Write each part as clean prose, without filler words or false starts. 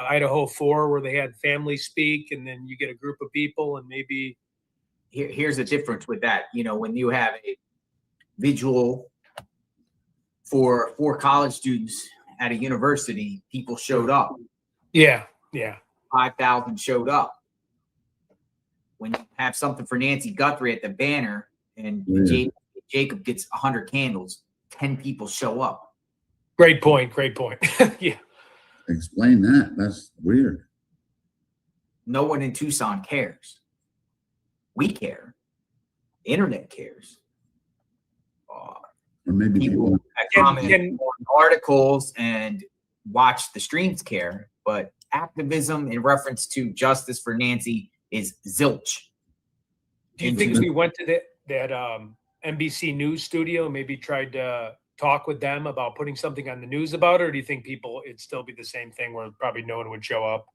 Idaho 4 where they had families speak, and then you get a group of people, and maybe here's the difference with that. You know, when you have a vigil for college students at a university, people showed up. Yeah. 5,000 showed up. When you have something for Nancy Guthrie at the banner and Jacob gets 100 candles, 10 people show up. Great point. Yeah. Explain that. That's weird. No one in Tucson cares. We care. The internet cares. Or maybe people that comment on articles and watch the streams care, but activism in reference to justice for Nancy is zilch. Do you think we went to that NBC News studio, maybe tried to talk with them about putting something on the news about it, or do you think it'd still be the same thing where probably no one would show up?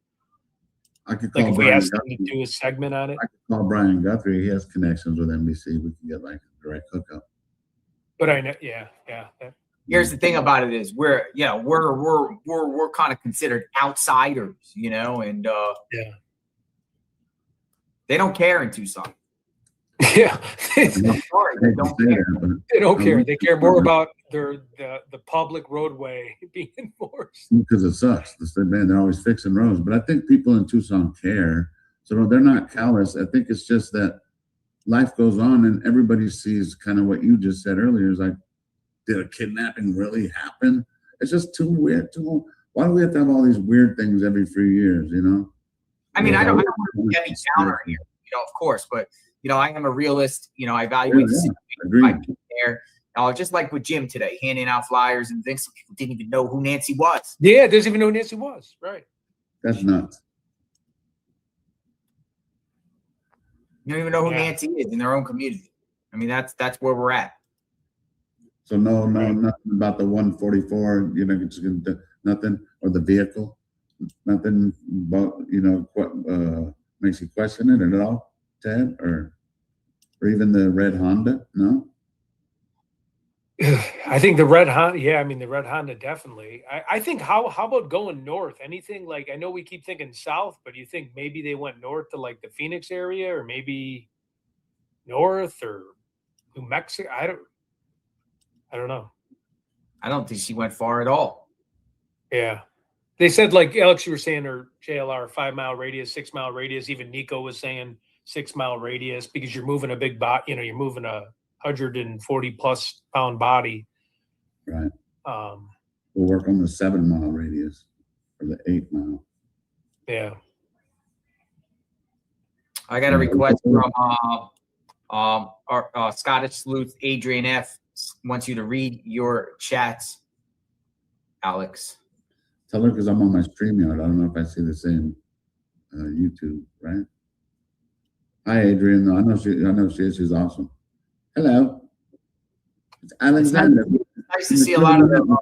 I could call if Brian we asked Guthrie. them to do a segment on it. I could call Brian Guthrie. He has connections with NBC. We can get like a direct hookup. But I know, yeah. Here's the thing about it is we're kind of considered outsiders, you know, and they don't care in Tucson. Yeah. Sorry, they don't care. They don't care. They care more about the public roadway being enforced. Because it sucks. They're always fixing roads. But I think people in Tucson care. So they're not callous. I think it's just that life goes on and everybody sees kind of what you just said earlier. Is like, did a kidnapping really happen? It's just too weird. Why do we have to have all these weird things every few years, you know? I mean, I don't want to be any downer here, you know, of course, but you know, I am a realist. You know, I evaluate the situation there. Just like with Jim today, handing out flyers and things. Some people didn't even know who Nancy was. Yeah, doesn't even know who Nancy was. Right. That's nuts. You don't even know who Nancy is in their own community. I mean, that's where we're at. So nothing about the 144. You know, it's nothing, or the vehicle. Nothing about, you know, what makes you question it at all, Ted, or even the red Honda. No. I think the red Honda. Yeah, I mean the red Honda definitely. I think how about going north? Anything like, I know we keep thinking south, but do you think maybe they went north to like the Phoenix area, or maybe north or New Mexico? I don't know. I don't think she went far at all. Yeah. They said, like Alex, you were saying, or JLR, 5 mile radius, 6 mile radius. Even Nico was saying 6 mile radius, because you're moving a big body. You know, you're moving a 140+ pound body. Right. We'll work on the 7 mile radius or the 8 mile. Yeah. I got a request from our Scottish sleuth Adrian F. wants you to read your chats, Alex. Tell her, because I'm on my StreamYard. I don't know if I see the same YouTube, right? Hi, Adrian. I know she is. She's awesome. Hello. It's Alexander. It's nice to see a lot of them.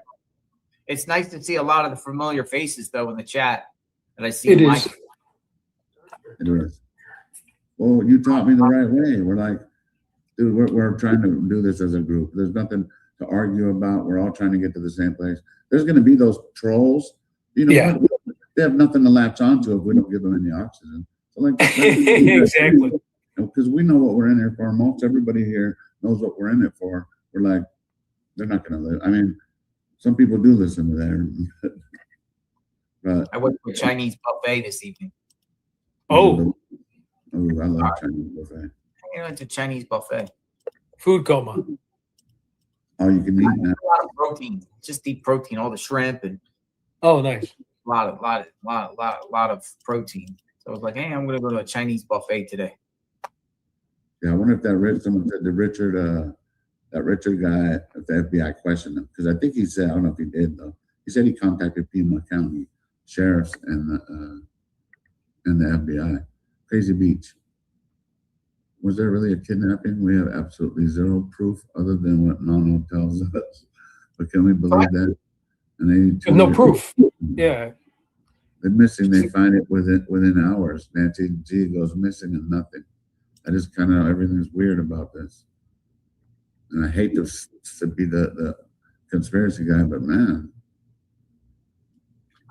It's nice to see a lot of the familiar faces, though, in the chat that I see. It is. It is. Well, you taught me the right way. We're like, dude, we're trying to do this as a group. There's nothing to argue about. We're all trying to get to the same place. There's going to be those trolls. You know, they have nothing to latch onto if we don't give them any oxygen. So like, exactly. Because we know what we're in here for. Most everybody here knows what we're in it for. We're like, they're not going to live. I mean, some people do listen to that. But I went to a Chinese buffet this evening. Oh, I love Chinese buffet. I went to Chinese buffet. Food coma. Oh, you can eat now. A lot of protein. Just eat protein, all the shrimp and. Oh, nice. A lot of protein. So I was like, hey, I'm gonna go to a Chinese buffet today. Yeah, I wonder if someone said that Richard guy at the FBI questioned him, because I think he said, I don't know if he did though. He said he contacted Pima County sheriffs and the FBI. Crazy Beach. Was there really a kidnapping? We have absolutely zero proof other than what Nono tells us. But can we believe that? And no proof. Yeah. They're missing. They find it within hours. Nancy G goes missing and nothing. I just kind of, everything's weird about this. And I hate to be the conspiracy guy, but man.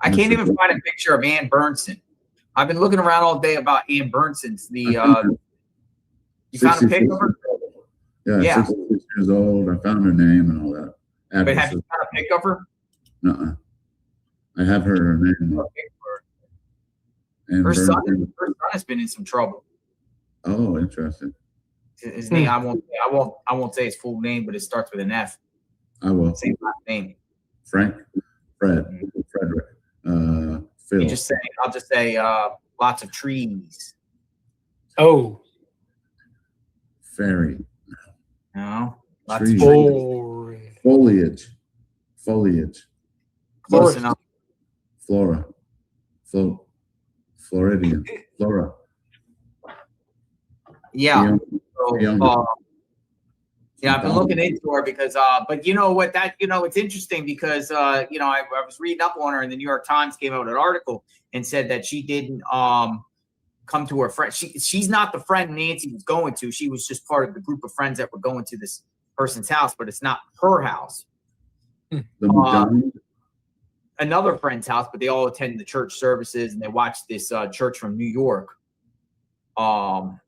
I can't even find a picture of Ann Bernson. I've been looking around all day about Ann Bernson's. You found a picture of her? Yeah, 66 years old. I found her name and all that. But have you found a pic of her? No, I have her name. Her son has been in some trouble. Oh, interesting. His name, I won't say his full name, but it starts with an F. I will. Same last name. Frederick. Phil. I'll just say lots of trees. Oh. Fairy. No. Lots of trees. Foliage. Close enough. Flora. Floridian. Flora. Yeah. Yeah, I've been looking into her because, but you know what, it's interesting because, I was reading up on her, and the New York Times came out with an article and said that she didn't come to her friend. She's not the friend Nancy was going to. She was just part of the group of friends that were going to this person's house, but it's not her house. Another friend's house, but they all attend the church services and they watch this church from New York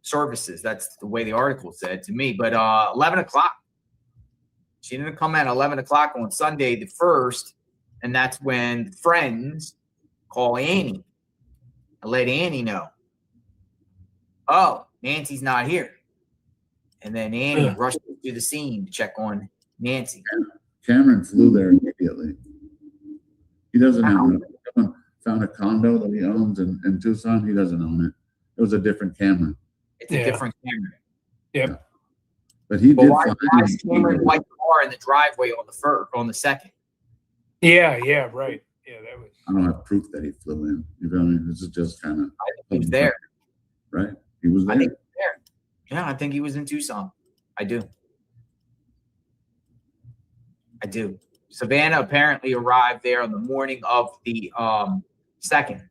services. That's the way the article said to me. But 11 o'clock, she didn't come at 11 o'clock on Sunday the 1st, and that's when friends call Annie and let Annie know, oh, Nancy's not here. And then Annie rushed to the scene to check on Nancy. Cameron flew there immediately. He doesn't have someone found a condo that he owns in Tucson. He doesn't own it. It was a different Cameron. It's a different Cameron. Yep. Yeah. But he did. Why is Cameron white car in the driveway on the second? Yeah, right. Yeah, that was. I don't have proof that he flew in. You know what I mean? This is just kind of. I think he was there. Right? He was there. I think he was there. Yeah, I think he was in Tucson. I do. Savannah apparently arrived there on the morning of the 2nd.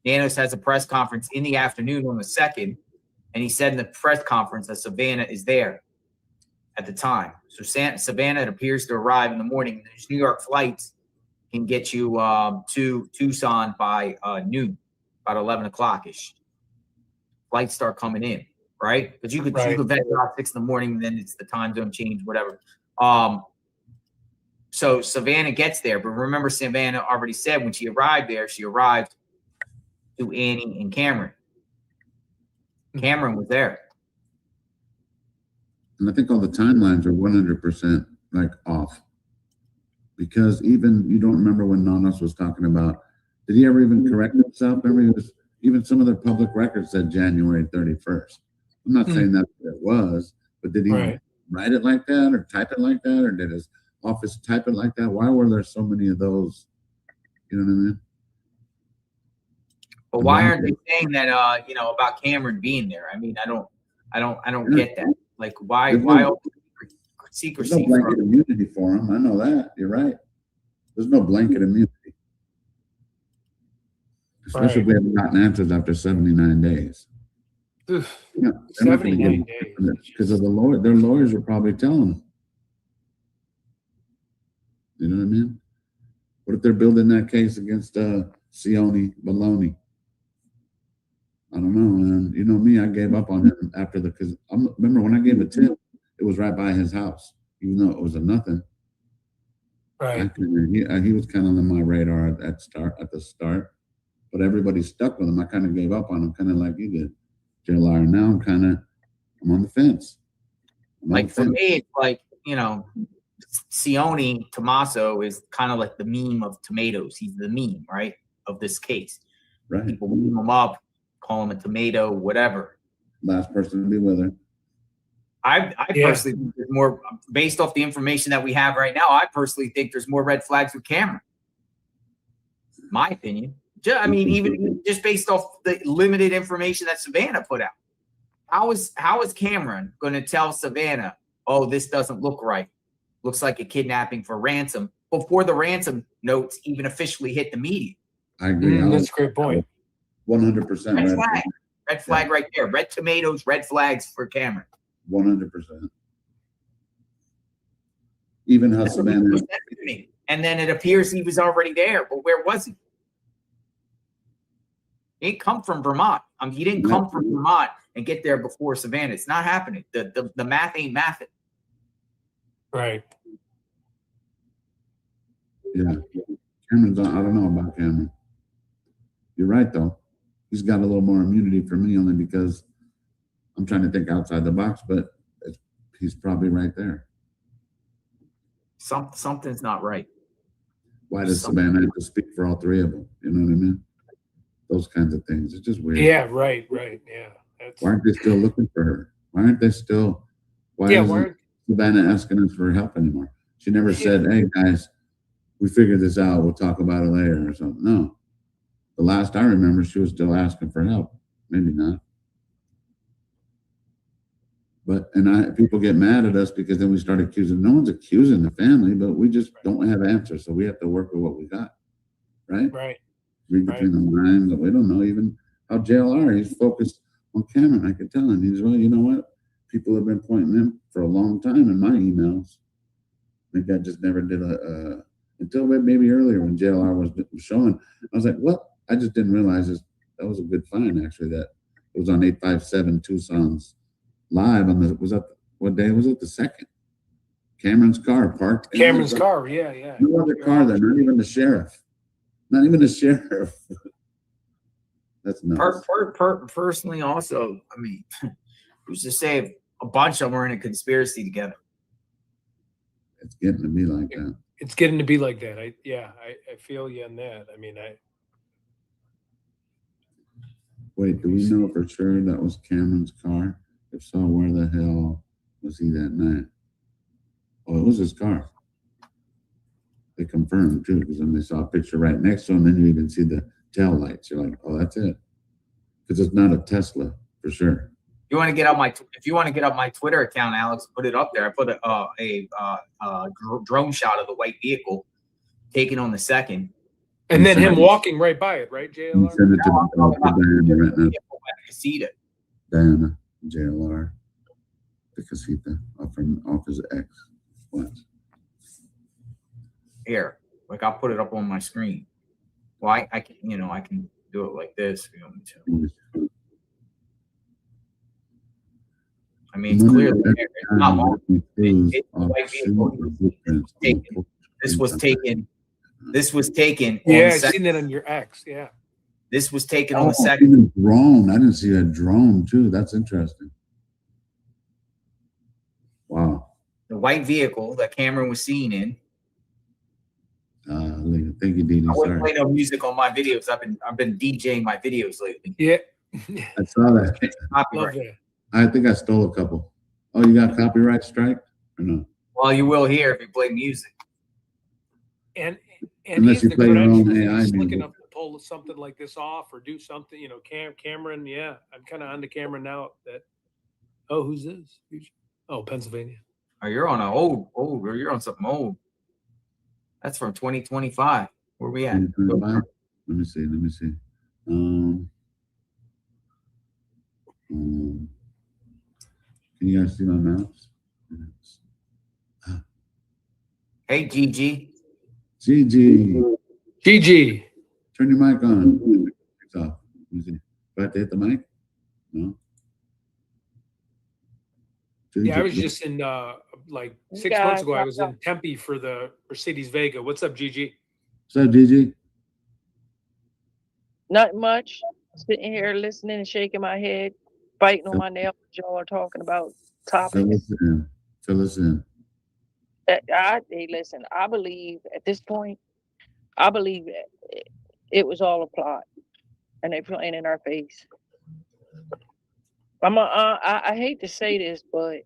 Nanos has a press conference in the afternoon on the 2nd, and he said in the press conference that Savannah is there at the time. So Savannah, it appears to arrive in the morning. There's New York flights can get you to Tucson by noon, about 11 o'clock-ish. Flights start coming in, right? But you could venture out 6 in the morning, then it's the time zone change, whatever. So Savannah gets there, but remember Savannah already said when she arrived there, she arrived to Annie and Cameron. Cameron was there. And I think all the timelines are 100% like off. Because even, you don't remember when Nanos was talking about, did he ever even correct himself? Remember, even some of their public records said January 31st. I'm not saying that's what it was, but did he write it like that or type it like that? Or did his office type it like that? Why were there so many of those? You know what I mean? But why aren't they saying that about Cameron being there? I mean, I don't get that. Like why all secrecy? There's no blanket immunity for him. I know that. You're right. There's no blanket immunity. Especially if we haven't gotten answers after 79 days. Oof, yeah, 79 days. Because of the lawyer, their lawyers were probably telling them. You know what I mean? What if they're building that case against Sione Baloney? I don't know, man. You know me, I gave up on him after because remember when I gave a tip, it was right by his house, even though it was a nothing. Right. He was kind of on my radar at the start, but everybody stuck with him. I kind of gave up on him, kind of like you did, JLR. Now I'm on the fence. Like for me, it's like Sione Tommaso is kind of like the meme of tomatoes. He's the meme, right, of this case. Right. People meme him up, call him a tomato, whatever. Last person to be with her. I personally think there's more, based off the information that we have right now, I personally think there's more red flags with Cameron. My opinion. I mean, even just based off the limited information that Savannah put out. How is Cameron going to tell Savannah, oh, this doesn't look right? Looks like a kidnapping for ransom before the ransom notes even officially hit the media. I agree. That's a great point. 100%. Red flag right there. Red tomatoes, red flags for Cameron. 100%. Even how Savannah. And then it appears he was already there, but where was he? He didn't come from Vermont. He didn't come from Vermont and get there before Savannah. It's not happening. The math ain't mathing. Right. Yeah. Cameron's on, I don't know about Cameron. You're right, though. He's got a little more immunity for me only because I'm trying to think outside the box, but he's probably right there. Something's not right. Why does Savannah have to speak for all three of them? You know what I mean? Those kinds of things. It's just weird. Yeah, right. Yeah. Why aren't they still looking for her? Why aren't they still? Why isn't Savannah asking us for help anymore? She never said, "Hey guys, we figured this out. We'll talk about it later," or something. No. The last I remember, she was still asking for help. Maybe not. But people get mad at us because then we start accusing. No one's accusing the family, but we just don't have answers, so we have to work with what we got. Right. Right. Read between the lines, and we don't know even how JLR. He's focused on Cameron. I could tell him. He's, well, you know what? People have been pointing him for a long time in my emails. I think I just never did until maybe earlier when JLR was showing. I was like, what? I just didn't realize that was a good find, actually, that it was on 857 Tucson's live on what day was it? The second. Cameron's car parked. Cameron's car, yeah. No other car there, not even the sheriff. Not even the sheriff. That's nuts. Personally, also, I mean, who's to say a bunch of them are in a conspiracy together? It's getting to be like that. It's getting to be like that. I feel you on that. I mean, Wait, do we know for sure that was Cameron's car? If so, where the hell was he that night? Oh, it was his car. They confirmed too, because then they saw a picture right next to him, then you even see the tail lights. You're like, oh, that's it. Because it's not a Tesla for sure. You want to get up if you want to get up my Twitter account, Alex, put it up there. I put a drone shot of the white vehicle taken on the second. And then him walking right by it, right, JLR? Send it to Diana right now. Casita. Diana, JLR, the Casita off his ex. What? Here, like I'll put it up on my screen. Well, I can, I can do it like this if you want me to. I mean, it's clearly there. It's not long. This was taken. Yeah, I've seen that on your ex. Yeah. This was taken on the second. Drone. I didn't see a drone too. That's interesting. Wow. The white vehicle that Cameron was seen in. Thank you, Dini. I wouldn't play no music on my videos. I've been DJing my videos lately. Yeah. I saw that. Love that. I think I stole a couple. Oh, you got copyright strike or no? Well, you will hear if you play music. And unless you play your own AI music. Looking up to pull something like this off or do something, Cameron. Yeah, I'm kind of on to Cameron now. Who's this? Oh, Pennsylvania. Oh, you're on you're on something old. That's from 2025. Where we at? Let me see. Can you guys see my mouse? Hey, Gigi. Gigi. Turn your mic on. It's off. Let me see. Do I have to hit the mic? No. Yeah, I was just in 6 months ago. I was in Tempe for the Mercedes Vega. What's up, Gigi? What's up, Gigi? Not much. Sitting here listening and shaking my head, biting on my nail. Y'all are talking about topics. Fill us in. Hey, listen. I believe at this point, it was all a plot, and they playing in our face. I hate to say this, but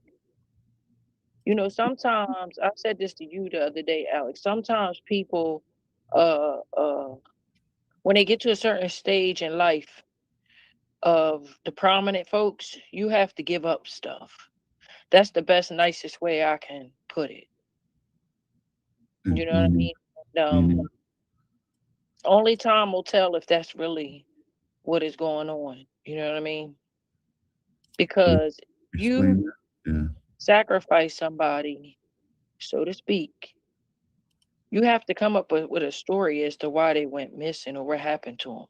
sometimes I said this to you the other day, Alex. Sometimes people, when they get to a certain stage in life of the prominent folks, you have to give up stuff. That's the best, nicest way I can put it. You know what I mean? Only time will tell if that's really what is going on. You know what I mean? Because you sacrifice somebody, so to speak, you have to come up with a story as to why they went missing or what happened to them.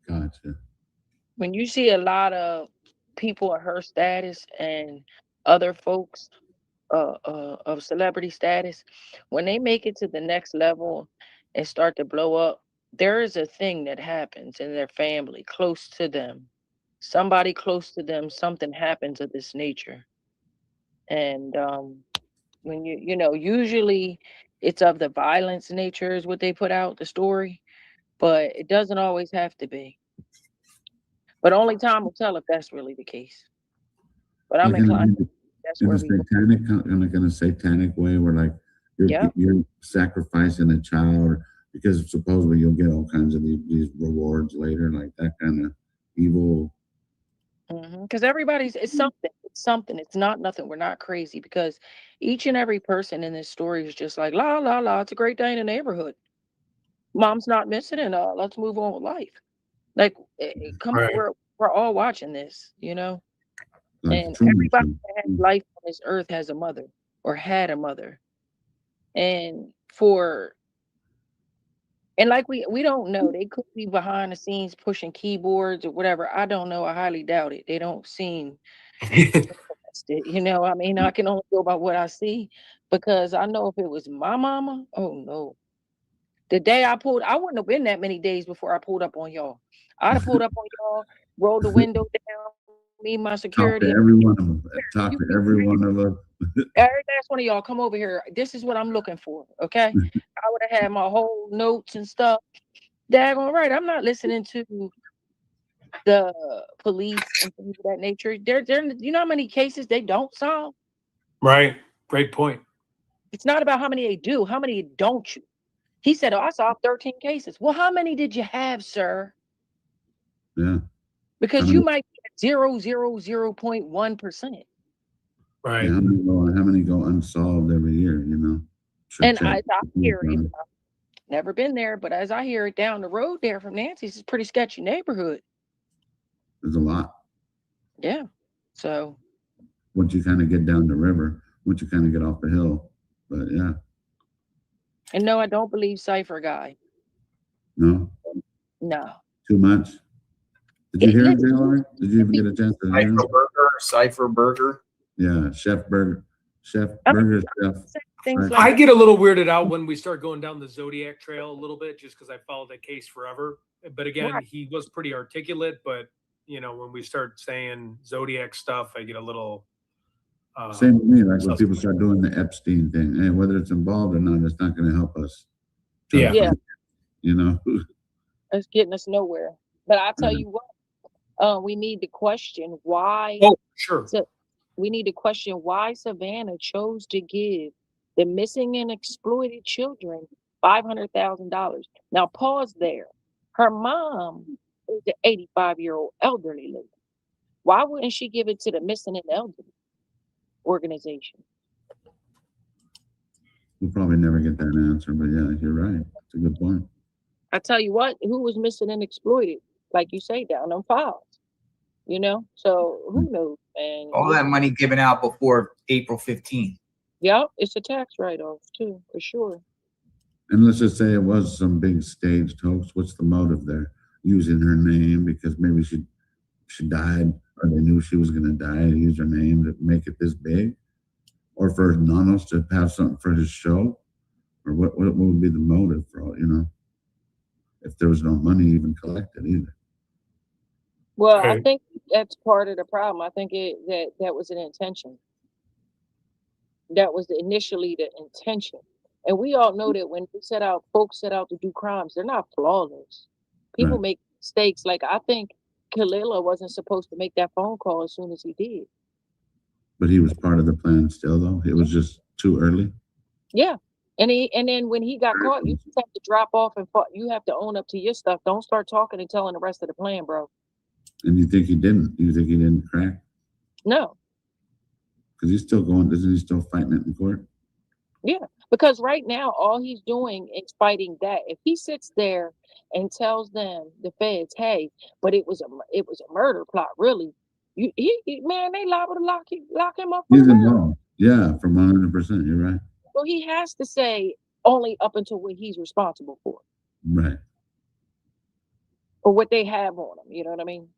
Gotcha. When you see a lot of people of her status and other folks of celebrity status, when they make it to the next level and start to blow up, there is a thing that happens in their family close to them. Somebody close to them, something happens of this nature. And when usually it's of the violence nature is what they put out the story, but it doesn't always have to be. But only time will tell if that's really the case. But I'm Like in inclined a, that's in where a we go. satanic, in a satanic way, where like Yeah. you're sacrificing a child because supposedly you'll get all kinds of these rewards later, like that kind of evil. Because everybody's it's something. It's something. It's not nothing. We're not crazy because each and every person in this story is just like la la la. It's a great day in the neighborhood. Mom's not missing, and let's move on with life. Like, come on, Right. we're all watching this, Like and Truman everybody Show. that has life on this earth has a mother or had a mother, and like we don't know. They could be behind the scenes pushing keyboards or whatever. I don't know. I highly doubt it. They don't seem interested. I mean, I can only go by what I see because I know if it was my mama, oh no. The day I wouldn't have been that many days before I pulled up on y'all. I'd have pulled up on y'all, rolled the window down, me, my Talk to security. every one of them. Talk You to every one of them. every last one of y'all come over here. This is what I'm looking for. Okay. I would have had my whole notes and stuff. Daggone right. I'm not listening to the police and things of that nature. They're you know how many cases they don't solve? Right. Great point. It's not about how many they do, how many don't you? He said, "Oh, I solved 13 cases." Well, how many did you have, sir? Yeah. Because you might be at 0.1%. Right. Yeah, how many go unsolved every year, And as I hear it, I've never been there, but as I hear it down the road there from Nancy's, it's a pretty sketchy neighborhood. There's a lot. Yeah. So Once you kind of get down the river, once you kind of get off the hill. But yeah. And no, I don't believe Cipher guy. No? No. Too much? Did you hear him, Taylor? Did you even get a chance to hear him? Cipher Burger. Yeah, Chef Burger. Chef. Things I like get a little weirded out when we start going down the Zodiac trail a little bit, just because I followed that case forever. But again, Right. he was pretty articulate. But when we start saying Zodiac stuff, I get a little. Same with me. Like when people start doing the Epstein thing, and whether it's involved or not, it's not going to help us. Yeah. It's getting us nowhere. But I tell you what, we need to question why. Oh, sure. We need to question why Savannah chose to give the missing and exploited children $500,000. Now, pause there. Her mom is the 85-year-old elderly lady. Why wouldn't she give it to the missing and elderly organization? We'll probably never get that answer, but yeah, you're right. It's a good point. I tell you what, who was missing and exploited, like you say, down them files. So who knows, man? All that money given out before April 15th. Yep, it's a tax write-off too, for sure. And let's just say it was some big staged hoax. What's the motive there? Using her name because maybe she died, or they knew she was going to die and use her name to make it this big, or for Nanos to have something for his show, or what would be the motive for all, if there was no money even collected either. Well, I think that's part of the problem. I think that was an intention. That was initially the intention. And we all know that when folks set out to do crimes, they're not flawless. People make mistakes. Like, I think Kalila wasn't supposed to make that phone call as soon as he did. But he was part of the plan still, though. It was just too early. Yeah. And then when he got caught, you just have to drop off and you have to own up to your stuff. Don't start talking and telling the rest of the plan, bro. And you think he didn't? You think he didn't crack? No. Because he's still going, isn't he still fighting it in court? Yeah, because right now all he's doing is fighting that. If he sits there and tells them, the feds, hey, but it was a murder plot, really. Man, they liable to lock him up. He's involved. Yeah, from 100%. You're right. Well, he has to say only up until what he's responsible for. Right. or what they have on them. You know what I mean?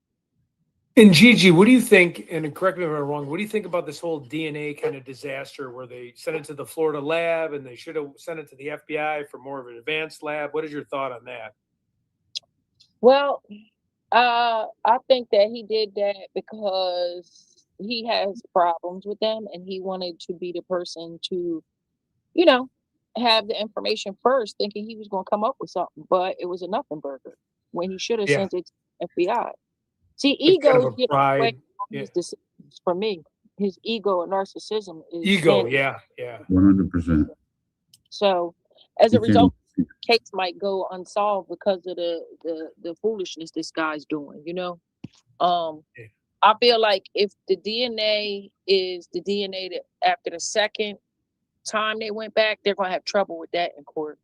And Gigi, what do you think, and correct me if I'm wrong, what do you think about this whole DNA kind of disaster where they sent it to the Florida lab and they should have sent it to the FBI for more of an advanced lab? What is your thought on that? Well, I think that he did that because he has problems with them and he wanted to be the person to, you know, have the information first, thinking he was going to come up with something, but it was a nothing burger when he should have Yeah. sent it to FBI. See, It's kind ego of a gets away pride. from Yeah. his decisions. For me, his ego and narcissism is Ego, standing. yeah, yeah. 100%. So as a You result, can't- case might go unsolved because of the foolishness this guy's doing, you know. Yeah. I feel like if the DNA is the DNA that after the second time they went back, they're gonna have trouble with that in court.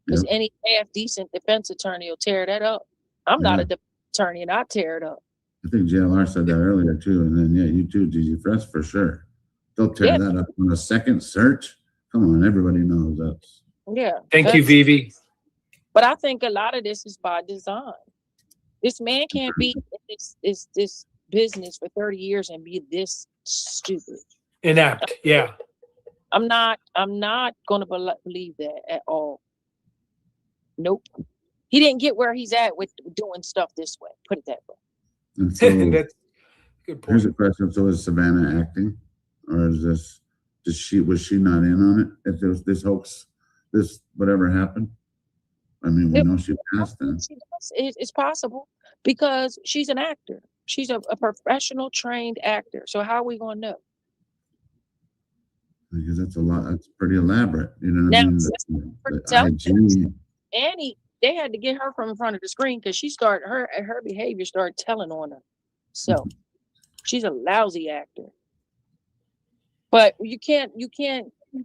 Because Yep. any half decent defense attorney will tear that up. I'm not a defense attorney and I tear it up. I think JLR said that earlier too, and then you too, Gigi Fresh for sure. They'll tear that up on a second search. Come on, everybody knows that. Yeah. Thank you, Vivi. But I think a lot of this is by design. This man can't be in this business for 30 years and be this stupid. Inept, yeah. I'm not gonna believe that at all. Nope. He didn't get where he's at with doing stuff this way. Put it that way. And so, That's a good here's point. a question: so is Savannah acting, or is this? Was she not in on it? If there was this hoax, this whatever happened. I mean, we know she passed then. It's possible because she's an actor. She's a professional trained actor. So how are we gonna know? Because that's a lot. That's pretty elaborate. You know what I Now, mean? The IG. Annie, they had to get her from in front of the screen because she started her behavior started telling on her. So she's a lousy actor. But you can't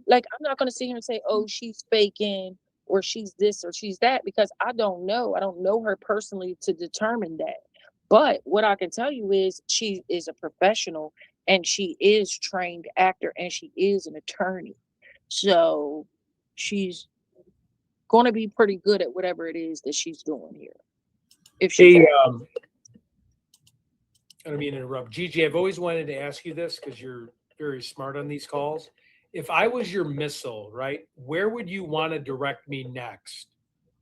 like I'm not gonna sit here and say, oh, she's faking or she's this or she's that, because I don't know. I don't know her personally to determine that. But what I can tell you is she is a professional and she is trained actor and she is an attorney. So she's going to be pretty good at whatever it is that she's doing here. If she's Hey, I don't mean to interrupt. Gigi, I've always wanted to ask you this because you're very smart on these calls. If I was your missile, right, where would you want to direct me next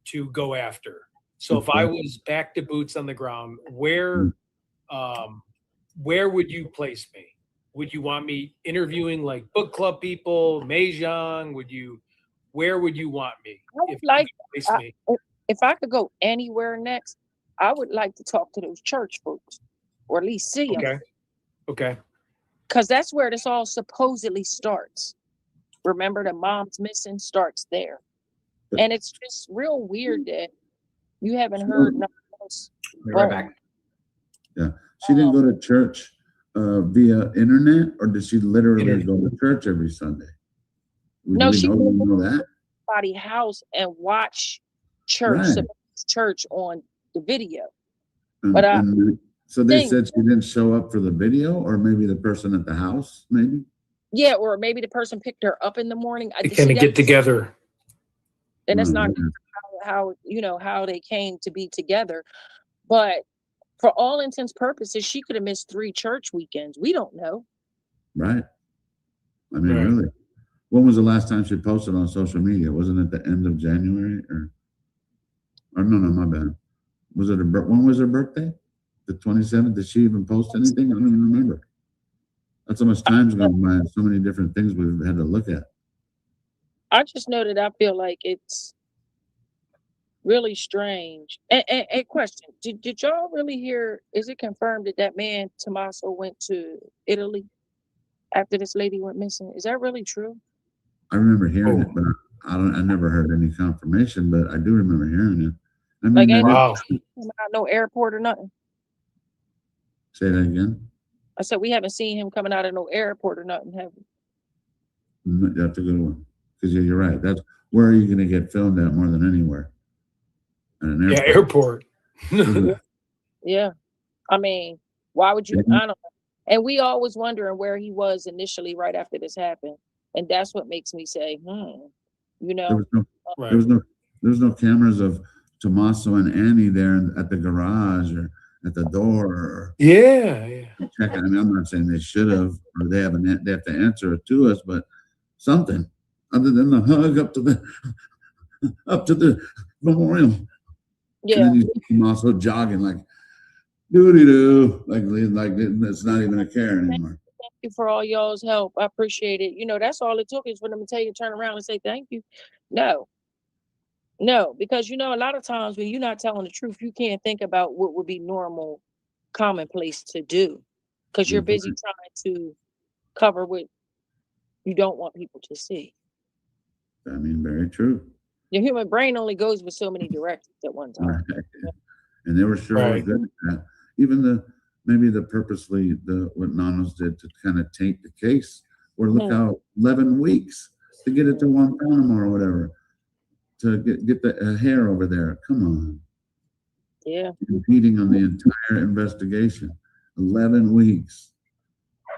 to go after? So if I was back to boots on the ground, where would you place me? Would you want me interviewing like book club people, Mahjong? Where would you want me? If I could go anywhere next, I would like to talk to those church folks, or at least see them. Okay. Because that's where this all supposedly starts. Remember, the mom's missing starts there. And it's just real weird that you haven't heard nothing else. Right back. Yeah. She didn't go to church via internet, or did she literally go to church every Sunday? No, she know that somebody's house and watch church on the video. So they said she didn't show up for the video, or maybe the person at the house, maybe. Yeah, or maybe the person picked her up in the morning. They kind of get together. And that's not how they came to be together. But for all intents and purposes, she could have missed 3 church weekends. We don't know. Right. I mean, really. When was the last time she posted on social media? Wasn't it the end of January or no, my bad. Was it when was her birthday? The 27th? Did she even post anything? I don't even remember. That's how much time's gone by and so many different things we've had to look at. I just know that I feel like it's really strange. And question, did y'all really hear, is it confirmed that man Tommaso went to Italy after this lady went missing? Is that really true? I remember hearing it, but I never heard any confirmation, but I do remember hearing it. I mean, like, ain't no airport or nothing. Say that again. I said we haven't seen him coming out of no airport or nothing, have we? That's a good one. Because you're right. That's where are you going to get filmed at more than anywhere? At an airport. Yeah, airport. Yeah. I mean, why would you? I don't know. And we always wondering where he was initially right after this happened. And that's what makes me say, There was no cameras of Tommaso and Annie there at the garage or at the door. Or Yeah. check. I mean, I'm not saying they should have, or they have to answer it to us, but something other than the hug up to the memorial. Yeah. And then you see him also jogging like doo-doo-doo, like it's not even a care anymore. Thank you for all y'all's help. I appreciate it. That's all it took is for them to tell you to turn around and say thank you. No, because a lot of times when you're not telling the truth, you can't think about what would be normal, commonplace to do, because you're busy trying to cover what you don't want people to see. I mean, very true. Your human brain only goes with so many directions at one time. Right. And they were sure Right. good at that. Even maybe purposely what Nanos did to kind of taint the case. Or look how 11 weeks to get it to Guantanamo or whatever, to get the hair over there. Come on. Yeah. Impeding on the entire investigation. 11 weeks.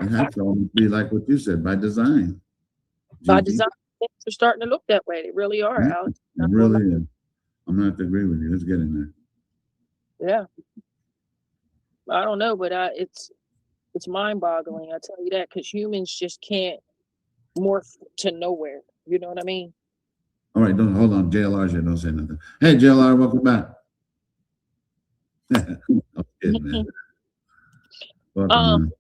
It has to almost be like what you said, by design. By design, things are starting to look that way. They really are, Yeah, Alex. it really is. I'm gonna have to agree with you. It's getting there. Yeah. I don't know, but it's mind-boggling. I tell you that, because humans just can't morph to nowhere. You know what I mean? All right, hold on. JLR's here. Don't say nothing. Hey, JLR, welcome back. I'm kidding, man. Welcome, man.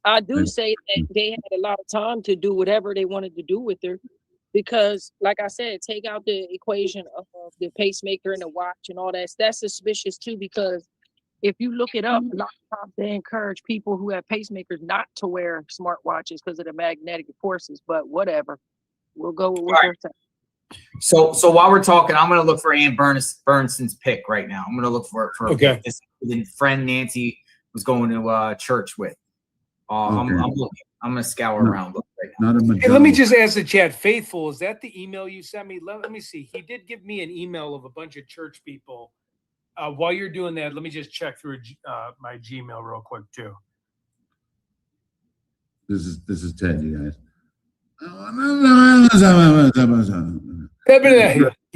I do say that they had a lot of time to do whatever they wanted to do with her, because, like I said, take out the equation of the pacemaker and the watch and all that. That's suspicious too, because if you look it up, a lot of times they encourage people who have pacemakers not to wear smartwatches because of the magnetic forces. But whatever, we'll go with what they're saying. So while we're talking, I'm going to look for Ann Bernson's pick right now. I'm going to look for Okay. this friend Nancy was going to church with. I'm looking. I'm going to scour around right now. Hey, let me just ask the chat. Faithful, is that the email you sent me? Let me see. He did give me an email of a bunch of church people. While you're doing that, let me just check through my Gmail real quick too. This is Ted, you guys.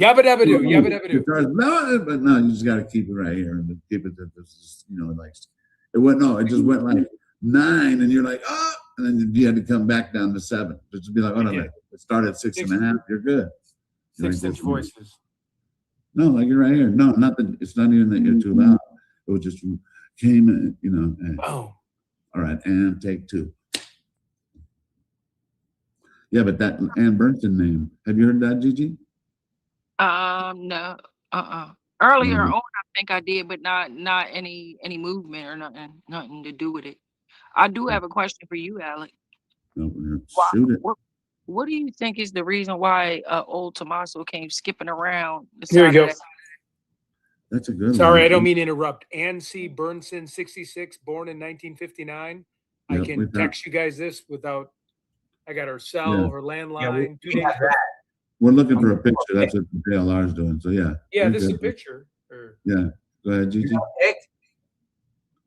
Yabba dabba do. But no, you just got to keep it right here and keep it. Like it went. No, it just went like 9, and you're like, oh, and then you had to come back down to 7. Just be like, oh no, it started at 6.5. You're good. 6-inch voices. No, like you're right here. No, not that. It's not even that you're too loud. It was just came in, Oh. All right, and take 2. Yeah, but that Ann Bernson name. Have you heard that, Gigi? No. Earlier on, I think I did, but not any movement or nothing to do with it. I do have a question for you, Alec. No, shoot it. What do you think is the reason why old Tommaso came skipping around? Here we go. That's a good one. Sorry, I don't mean to interrupt. Ann C. Bernson, 66, born in 1959. Yep, I can text you guys this without. I got her cell, her landline. We're looking for a picture. That's what the JLR's doing. So yeah. Yeah, this is a picture. Yeah. Go ahead, Gigi. Here,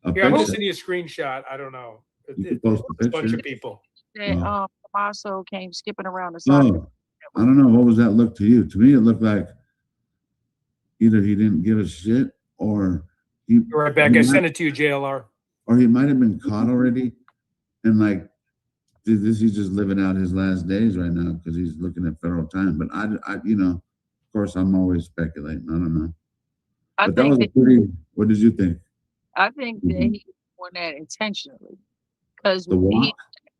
I'm gonna send you a screenshot. I don't know. You post a picture. A bunch of people. Tommaso came skipping around the side. Oh, I don't know. What was that look to you? To me, it looked like either he didn't give a shit or he. You're right back. I sent it to you, JLR. Or he might have been caught already, and like, he's just living out his last days right now because he's looking at federal time. But I, of course, I'm always speculating. I don't know. But that was a pretty. What did you think? I think that he was doing that intentionally, because he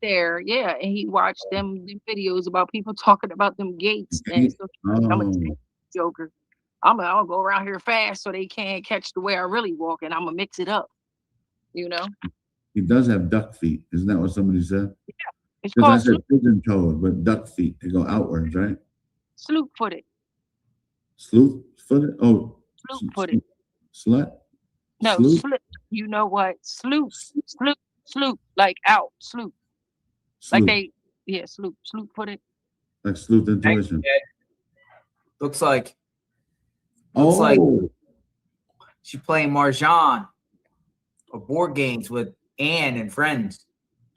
there, and he watched them videos about people talking about them gates, and so I'm a joker. I'll go around here fast so they can't catch the way I really walk, and I'm gonna mix it up. He does have duck feet. Isn't that what somebody said? Yeah, it's because I called said pigeon-toed, but duck feet. They go outwards, right? Sloop-footed. Sloop-footed? Oh, sloop-footed. Slut? No, sloop. You know what? Sloop, like out, sloop. Like sloop-footed. Like sleuth intuition. Looks like she's playing Mahjong or board games with Ann and friends.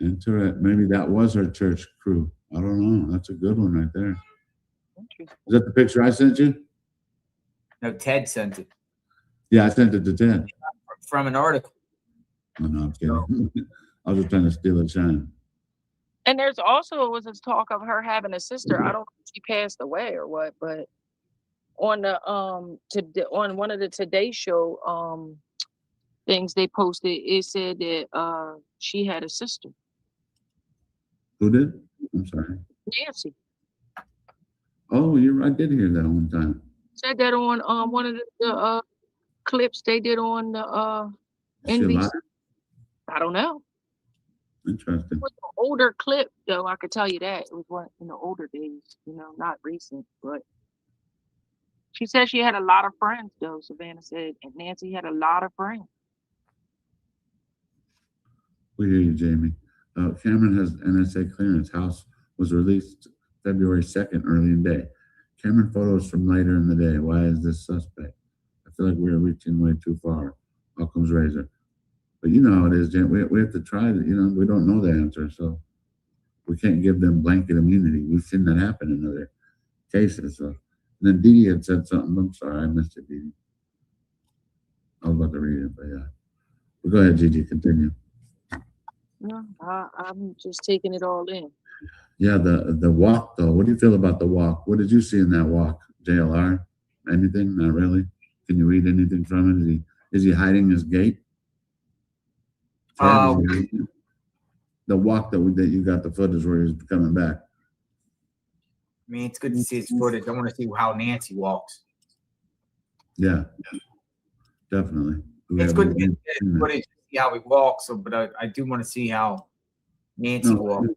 Interesting. Maybe that was her church crew. I don't know. That's a good one right there. Is that the picture I sent you? No, Ted sent it. Yeah, I sent it to Ted. From an article. Oh, no, I'm kidding. I was just trying to steal a shine. And there's also was this talk of her having a sister. I don't know if she passed away or what, but on the on one of the Today Show things they posted, it said that she had a sister, Who did? I'm sorry. Nancy. Oh, I did hear that one time. Said that on one of the clips they did on the Is she NBC. alive? I don't know. Interesting. It was an older clip though, I could tell you that. It was one in the older days, not recent, but she said she had a lot of friends though, Savannah said, and Nancy had a lot of friends. We hear you, Jamie. Cameron has NSA clearance. House was released February 2nd, early in day. Cameron photos from later in the day. Why is this suspect? I feel like we're reaching way too far. Out comes Razor. But you know how it is, Jamie. We have to try that. We don't know the answer, so we can't give them blanket immunity. We've seen that happen in other cases. So. And then Dee had said something. I'm sorry, I missed it, Dee. I was about to read it, but yeah. But go ahead, Gigi, continue. No, I'm just taking it all in. Yeah, the walk though. What do you feel about the walk? What did you see in that walk, JLR? Anything? Not really. Can you read anything from it? Is he hiding his gait? The walk that you got the footage where he's coming back. I mean, it's good to see his footage. I want to see how Nancy walks. Yeah, definitely. It's good to get his footage to see how he walks. But I do want to see how Nancy walks.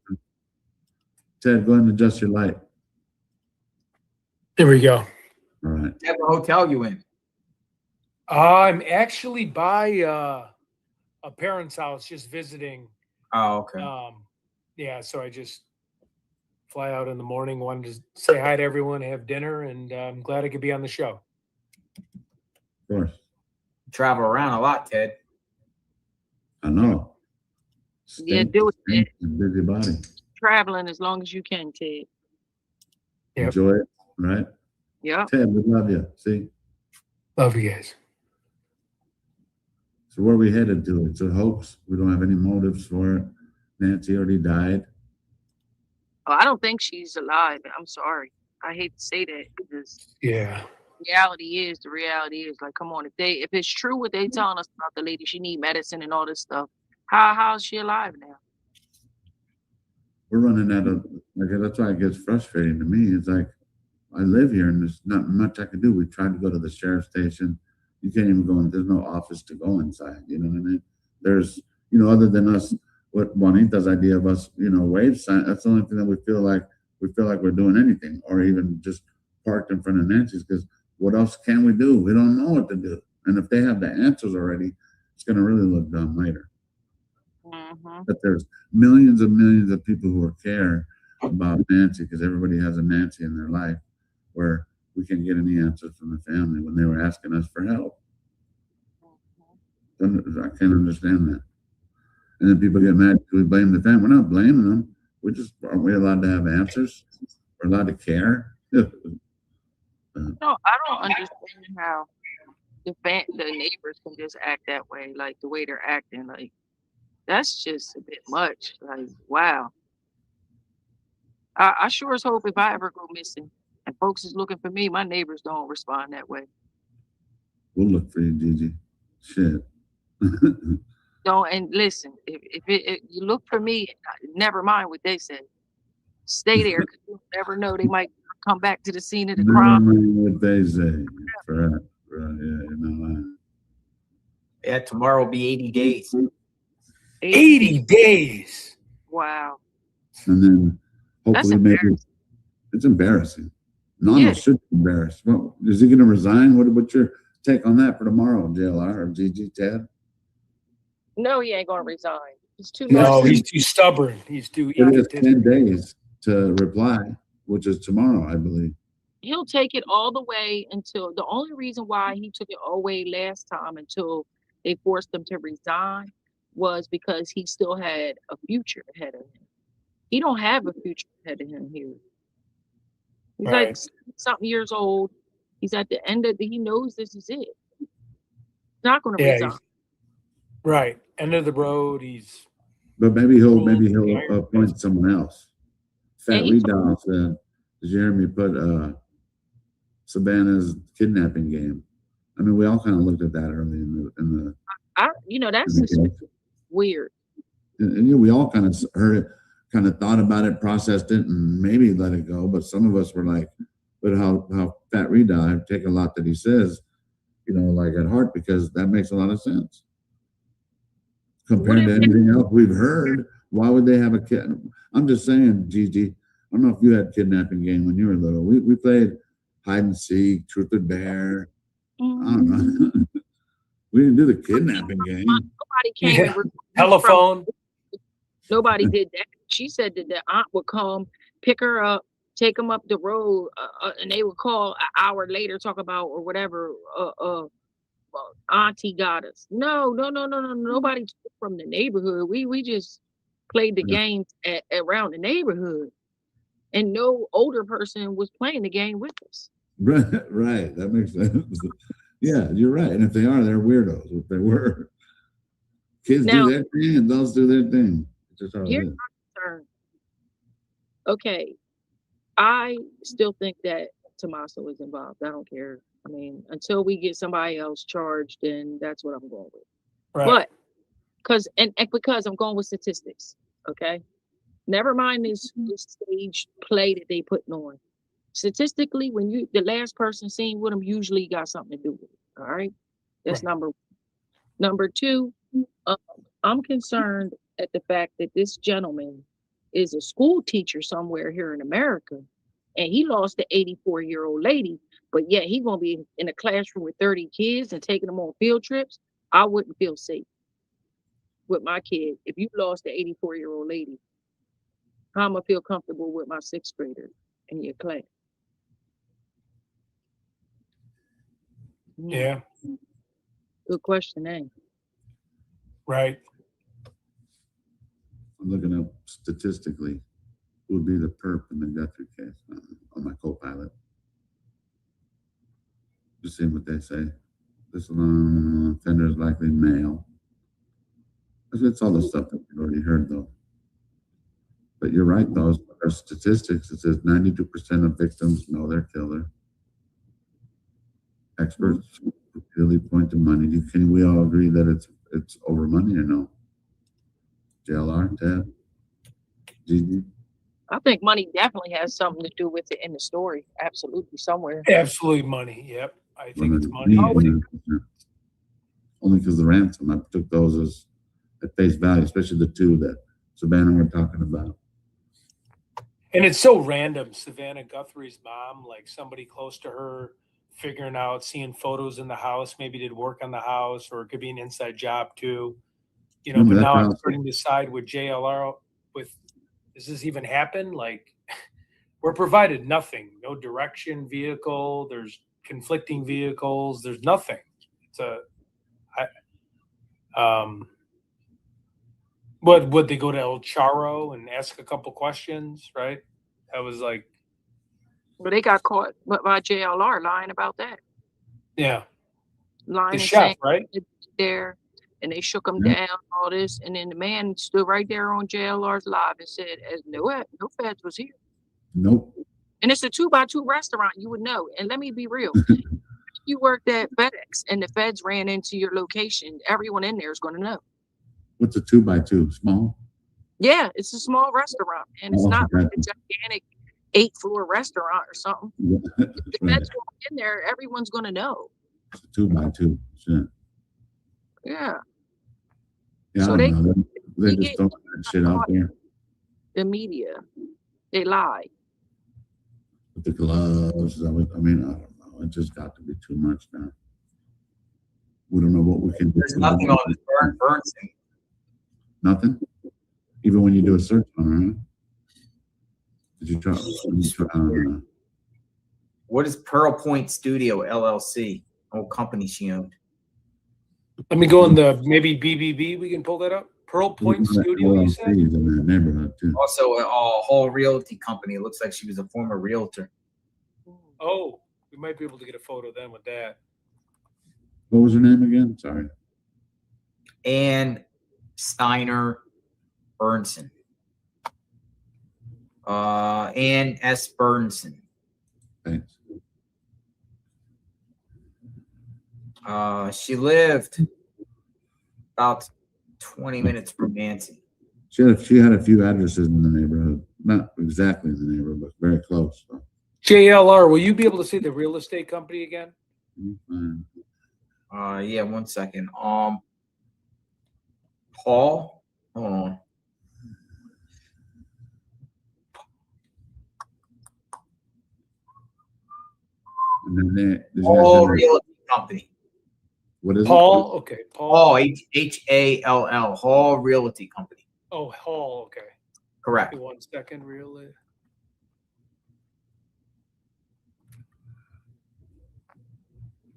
Ted, go ahead and adjust your light. There we go. All right. What hotel you in? I'm actually by a parent's house, just visiting. Oh, okay. Yeah, so I just fly out in the morning, wanted to say hi to everyone, have dinner, and I'm glad I could be on the show. Of course. You travel around a lot, Ted. I know. Yeah, do it. Busy body. Traveling as long as you can, Ted. Yep. Enjoy it, right? Yeah. Ted, we love you. See? Love you guys. So where are we headed to? It's a hoax. We don't have any motives for it. Nancy already died. Oh, I don't think she's alive. I'm sorry. I hate to say that because yeah, the reality is like, come on, if it's true what they telling us about the lady, she need medicine and all this stuff. How is she alive now? We're running out of that's why it gets frustrating to me. It's like I live here and there's not much I can do. We tried to go to the sheriff's station. You can't even go in. There's no office to go inside. You know what I mean? There's, other than us, what Juanita's idea of us, wave sign. That's the only thing that we feel like we're doing anything, or even just parked in front of Nancy's. Because what else can we do? We don't know what to do. And if they have the answers already, it's going to really look dumb later. Mm-hmm. But there's millions of people who care about Nancy because everybody has a Nancy in their life, where we can get any answers from the family when they were asking us for help. I can't understand that. And then people get mad because we blame the family. We're not blaming them. Aren't we allowed to have answers? We're allowed to care. No, I don't understand how the neighbors can just act that way, like the way they're acting. Like, that's just a bit much. Like, wow. I sure as hope if I ever go missing and folks is looking for me, my neighbors don't respond that way. We'll look for you, Gigi. Shit. Don't, and listen, if you look for me, never mind what they say. Stay there because you never know. They might come back to the scene of the crime. Never mind what they say. Right. Yeah, you're not lying. Yeah, tomorrow will be 80 days. 80 days. Wow. And then hopefully maybe it's embarrassing. Nano should be embarrassed. Well, is he going to resign? What's your take on that for tomorrow, JLR or Gigi, Ted? No, he ain't going to resign. He's too No, he's too stubborn. He's too egotistic. It is 10 days to reply, which is tomorrow, I believe. He'll take it all the way until the only reason why he took it all the way last time until they forced him to resign was because he still had a future ahead of him. He don't have a future ahead of him here. He's like something years old. He's at the end of he knows this is it. not going to Yeah, resign. right. End of the road. He's But maybe he'll retired. appoint someone else. Fat And he Redoll said, Jeremy put Savannah's kidnapping game. I mean, we all kind of looked at that early in the that's in the just case. weird. And we all kind of heard it, kind of thought about it, processed it, and maybe let it go. But some of us were like, but how Fat Redoll, I take a lot that he says, like at heart, because that makes a lot of sense. Compared to anything else we've heard, why would they have a kid? I'm just saying, Gigi, I don't know if you had kidnapping game when you were little. We played hide and seek, truth or dare. I don't know. We didn't do the kidnapping game. Nobody came and telephone. Nobody did that. She said that the aunt would come, pick her up, take them up the road, and they would call an hour later, talk about or whatever. Auntie got us. No. Nobody took from the neighborhood. We just played the game around the neighborhood, and no older person was playing the game with us. Right. That makes sense. Yeah, you're right. And if they are, they're weirdos. If they were, kids do their thing, adults do their thing. It's just how it is. Okay, I still think that Tommaso is involved. I don't care. I mean, until we get somebody else charged, then that's what I'm going with. Right. But because I'm going with statistics. Okay, never mind this stage play that they putting on. Statistically, when the last person seen with them usually got something to do with it. All right, that's number one. Number two, I'm concerned at the fact that this gentleman is a school teacher somewhere here in America, and he lost the 84-year-old lady, but yet he gonna be in a classroom with 30 kids and taking them on field trips. I wouldn't feel safe with my kid. If you lost the 84-year-old lady, how am I feel comfortable with my 6th grader in your class? Yeah. Good question, eh? Right. I'm looking up statistically who would be the perp in the Guthrie case on my co-pilot. Just seeing what they say. This offender is likely male. It's all the stuff that we've already heard, though. But you're right, though. As far as statistics, it says 92% of victims know their killer. Experts really point to money. Can we all agree that it's over money or no? JLR, Ted, Gigi? I think money definitely has something to do with it in the story. Absolutely, somewhere. Absolutely money. Yep. I think it's money. Only because the ransom. I took those as at face value, especially the two that Savannah were talking about. And it's so random. Savannah Guthrie's mom, like somebody close to her, figuring out, seeing photos in the house, maybe did work on the house, or it could be an inside job too. But now I'm starting to side with JLR with, does this even happen? Like, we're provided nothing, no direction vehicle. There's conflicting vehicles. There's nothing. Would they go to El Charo and ask a couple questions, right? That was like, but they got caught by JLR lying about that. Yeah. Lying the and chef, saying right? there, and they shook him down, all this, and then the man stood right there on JLR's live and said, "As no feds was here." Nope. And it's a 2x2 restaurant, you would know. And let me be real. You worked at FedEx and the feds ran into your location, everyone in there is going to know. What's a 2x2? Small? Yeah, it's a small restaurant, and it's not like a gigantic 8-floor restaurant or something. If the feds go in there, everyone's going to know. It's a 2x2. Shit. Yeah. Yeah, So I don't know. They just throw that shit out there. The media, they lie. With the gloves, I mean, I don't know. It just got to be too much now. We don't know what we can do. There's nothing on this Bernson. Nothing? Even when you do a search on it, did you try? What is Pearl Point Studio LLC? Old company she owned. Let me go in the maybe BBB. We can pull that up. Pearl Point Studio, you said? In that neighborhood too. Also, a whole realty company. It looks like she was a former realtor. Oh, we might be able to get a photo then with that. What was her name again? Sorry. Ann Steiner Bernson. Ann S. Bernson. Thanks. She lived about 20 minutes from Nancy. She had a few addresses in the neighborhood. Not exactly in the neighborhood, but very close. So. JLR, will you be able to say the real estate company again? Yeah, 1 second. Paul. Hold on. And then Paul Realty Company. What is Paul? it? Okay, Paul. Hall, Hall Realty Company. Oh, Hall. Okay. Correct. 1 second, really.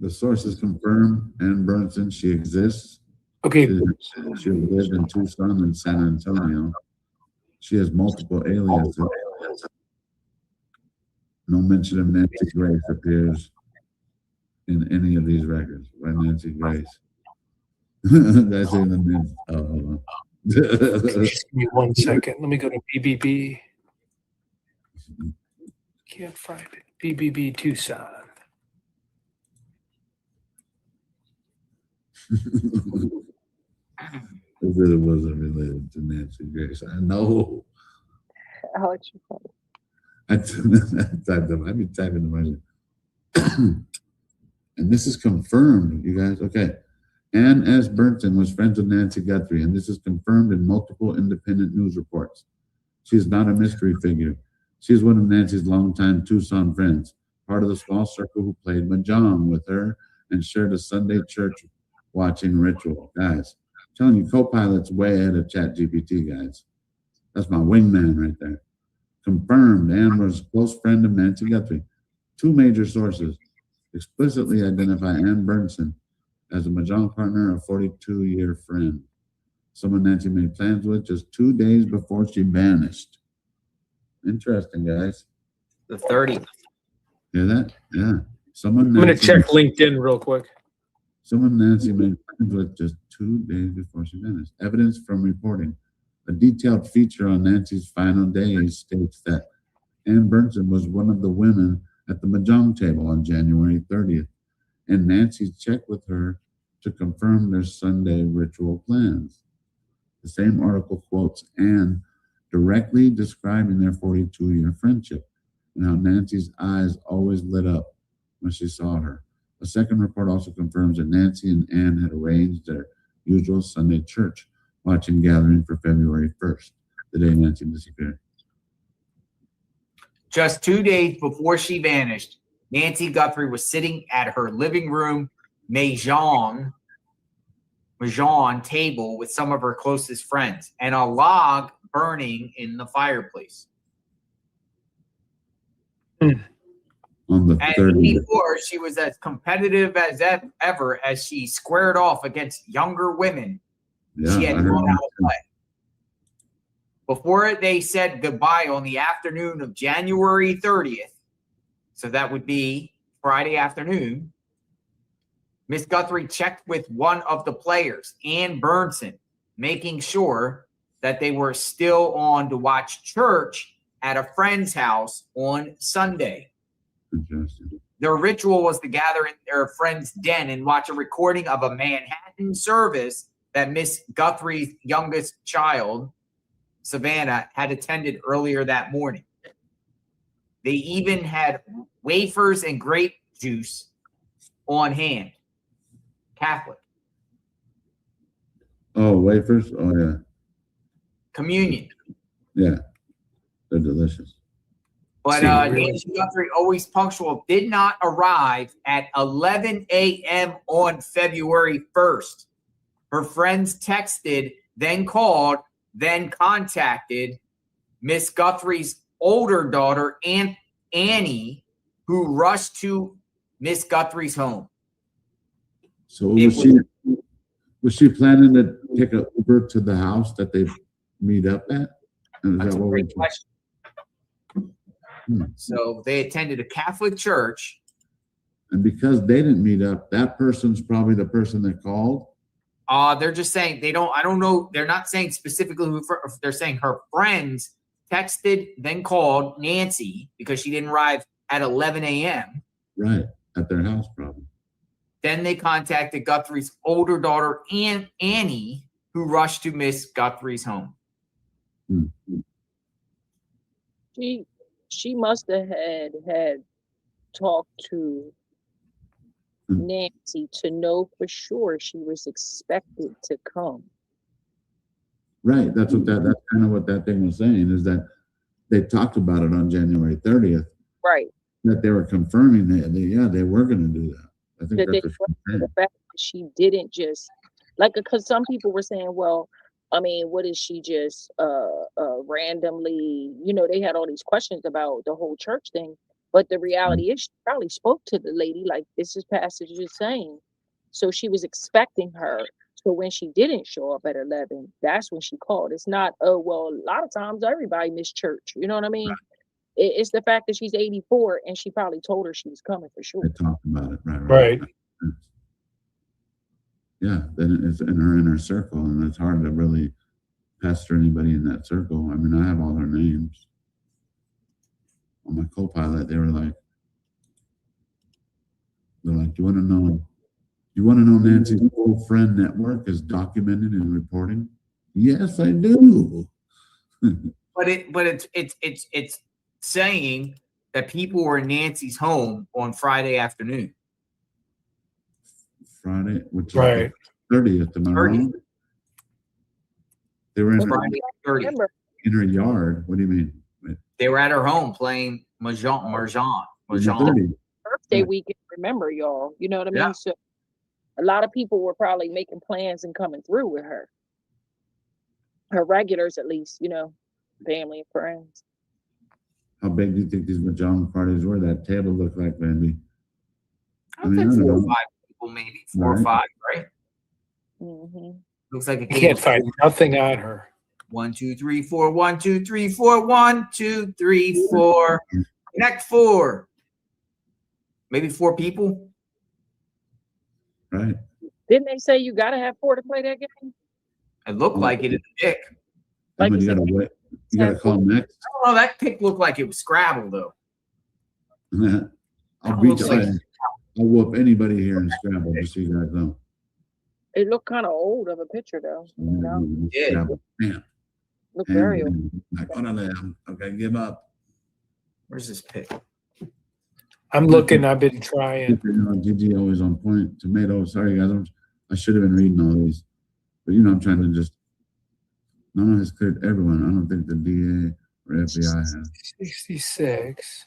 The sources confirm Ann Bernson, she exists. Okay. She lived in Tucson and San Antonio. She has multiple aliases. No mention of Nancy Grace appears in any of these records. By Nancy Grace. That's in the name. Oh, hold on. Just give me 1 second. Let me go to BBB. Can't find it. BBB Tucson. It really wasn't related to Nancy Grace. I know. How you call it? I've been typing the money. And this is confirmed, you guys. Okay. Ann S. Bernson was friends with Nancy Guthrie, and this is confirmed in multiple independent news reports. She's not a mystery figure. She's one of Nancy's longtime Tucson friends, part of the small circle who played mahjong with her and shared a Sunday church watching ritual. Guys, I'm telling you, Copilot's way ahead of ChatGPT, guys. That's my wingman right there. Confirmed, Ann was a close friend of Nancy Guthrie. Two major sources explicitly identify Ann Bernson as a mahjong partner, a 42-year friend. Someone Nancy made plans with just 2 days before she vanished. Interesting, guys. The 30th. Hear that? Yeah. I'm going to check LinkedIn real quick. Someone Nancy made plans with just 2 days before she vanished. Evidence from reporting. A detailed feature on Nancy's final days states that Ann Bernson was one of the women at the mahjong table on January 30th, and Nancy checked with her to confirm their Sunday ritual plans. The same article quotes Ann directly describing their 42-year friendship and how Nancy's eyes always lit up when she saw her. A second report also confirms that Nancy and Ann had arranged their usual Sunday church watching gathering for February 1st, the day Nancy disappeared. Just 2 days before she vanished, Nancy Guthrie was sitting at her living room mahjong table with some of her closest friends and a log burning in the fireplace. On the And 30th. before, she was as competitive as ever as she squared off against younger women she had gone out to play. Before they said goodbye on the afternoon of January 30th, so that would be Friday afternoon, Miss Guthrie checked with one of the players, Ann Bernson, making sure that they were still on to watch church at a friend's house on Sunday. Interesting. Their ritual was to gather in their friend's den and watch a recording of a Manhattan service that Miss Guthrie's youngest child, Savannah, had attended earlier that morning. They even had wafers and grape juice on hand. Catholic. Oh, wafers? Oh, yeah. Communion. Yeah. They're delicious. But Nancy Guthrie, always punctual, did not arrive at 11 a.m. on February 1st. Her friends texted, then called, then contacted Miss Guthrie's older daughter, Aunt Annie, who rushed to Miss Guthrie's home. So was she planning to take an Uber to the house that they meet up at? That's a great question. So they attended a Catholic church. And because they didn't meet up, that person's probably the person that called. They're just saying they don't. I don't know. They're not saying specifically who. They're saying her friends texted, then called Nancy because she didn't arrive at 11 a.m. Right, at their house, probably. Then they contacted Guthrie's older daughter, Annie, who rushed to Miss Guthrie's home. Mm-hmm. She must have had talked to Nancy to know for sure she was expected to come. Right. That's kind of what that thing was saying, is that they talked about it on January 30th. Right. That they were confirming that they were going to do that. I think that's the fact that she didn't just because some people were saying, well, I mean, what is she just randomly, they had all these questions about the whole church thing. But the reality is she probably spoke to the lady like this is passage is saying. So she was expecting her. So when she didn't show up at 11, that's when she called. It's not, oh, well, a lot of times everybody missed church. You know what I mean? It's the fact that she's 84 and she probably told her she was coming for sure. They talked about it. Right. Yeah, then it's in her inner circle, and it's hard to really pester anybody in that circle. I mean, I have all their names. On my co-pilot, they're like, do you want to know Nancy's full friend network is documented and reporting? Yes, I do. But it's saying that people were in Nancy's home on Friday afternoon. Friday, which is right. 30th, am I wrong? They were in her yard. What do you mean? They were at her home playing mahjong. Birthday weekend, remember, y'all. You know what I mean? So a lot of people were probably making plans and coming through with her. Her regulars, at least, family and friends. How big do you think these mahjong parties were? That table looked like, maybe. I think 4 or 5 people, maybe 4 or 5, right? Mm-hmm. Looks like a I can't find nothing on her. 1, 2, 3, 4. 1, 2, 3, 4. 1, 2, 3, 4. Connect 4. Maybe 4 people. Right. Didn't they say you gotta have 4 to play that game? It looked like it in the pick. Like you gotta call next. I don't know. That pick looked like it was Scrabble, though. I'll whoop anybody here in Scrabble, just so you guys know. It looked kind of old of a picture, though. Yeah. Look very old. Okay, give up. Where's this pick? I'm looking. I've been trying. GG always on point. Tomato. Sorry, guys. I should have been reading all these, but I'm trying to just. None has cleared everyone. I don't think the DA or FBI has. 66.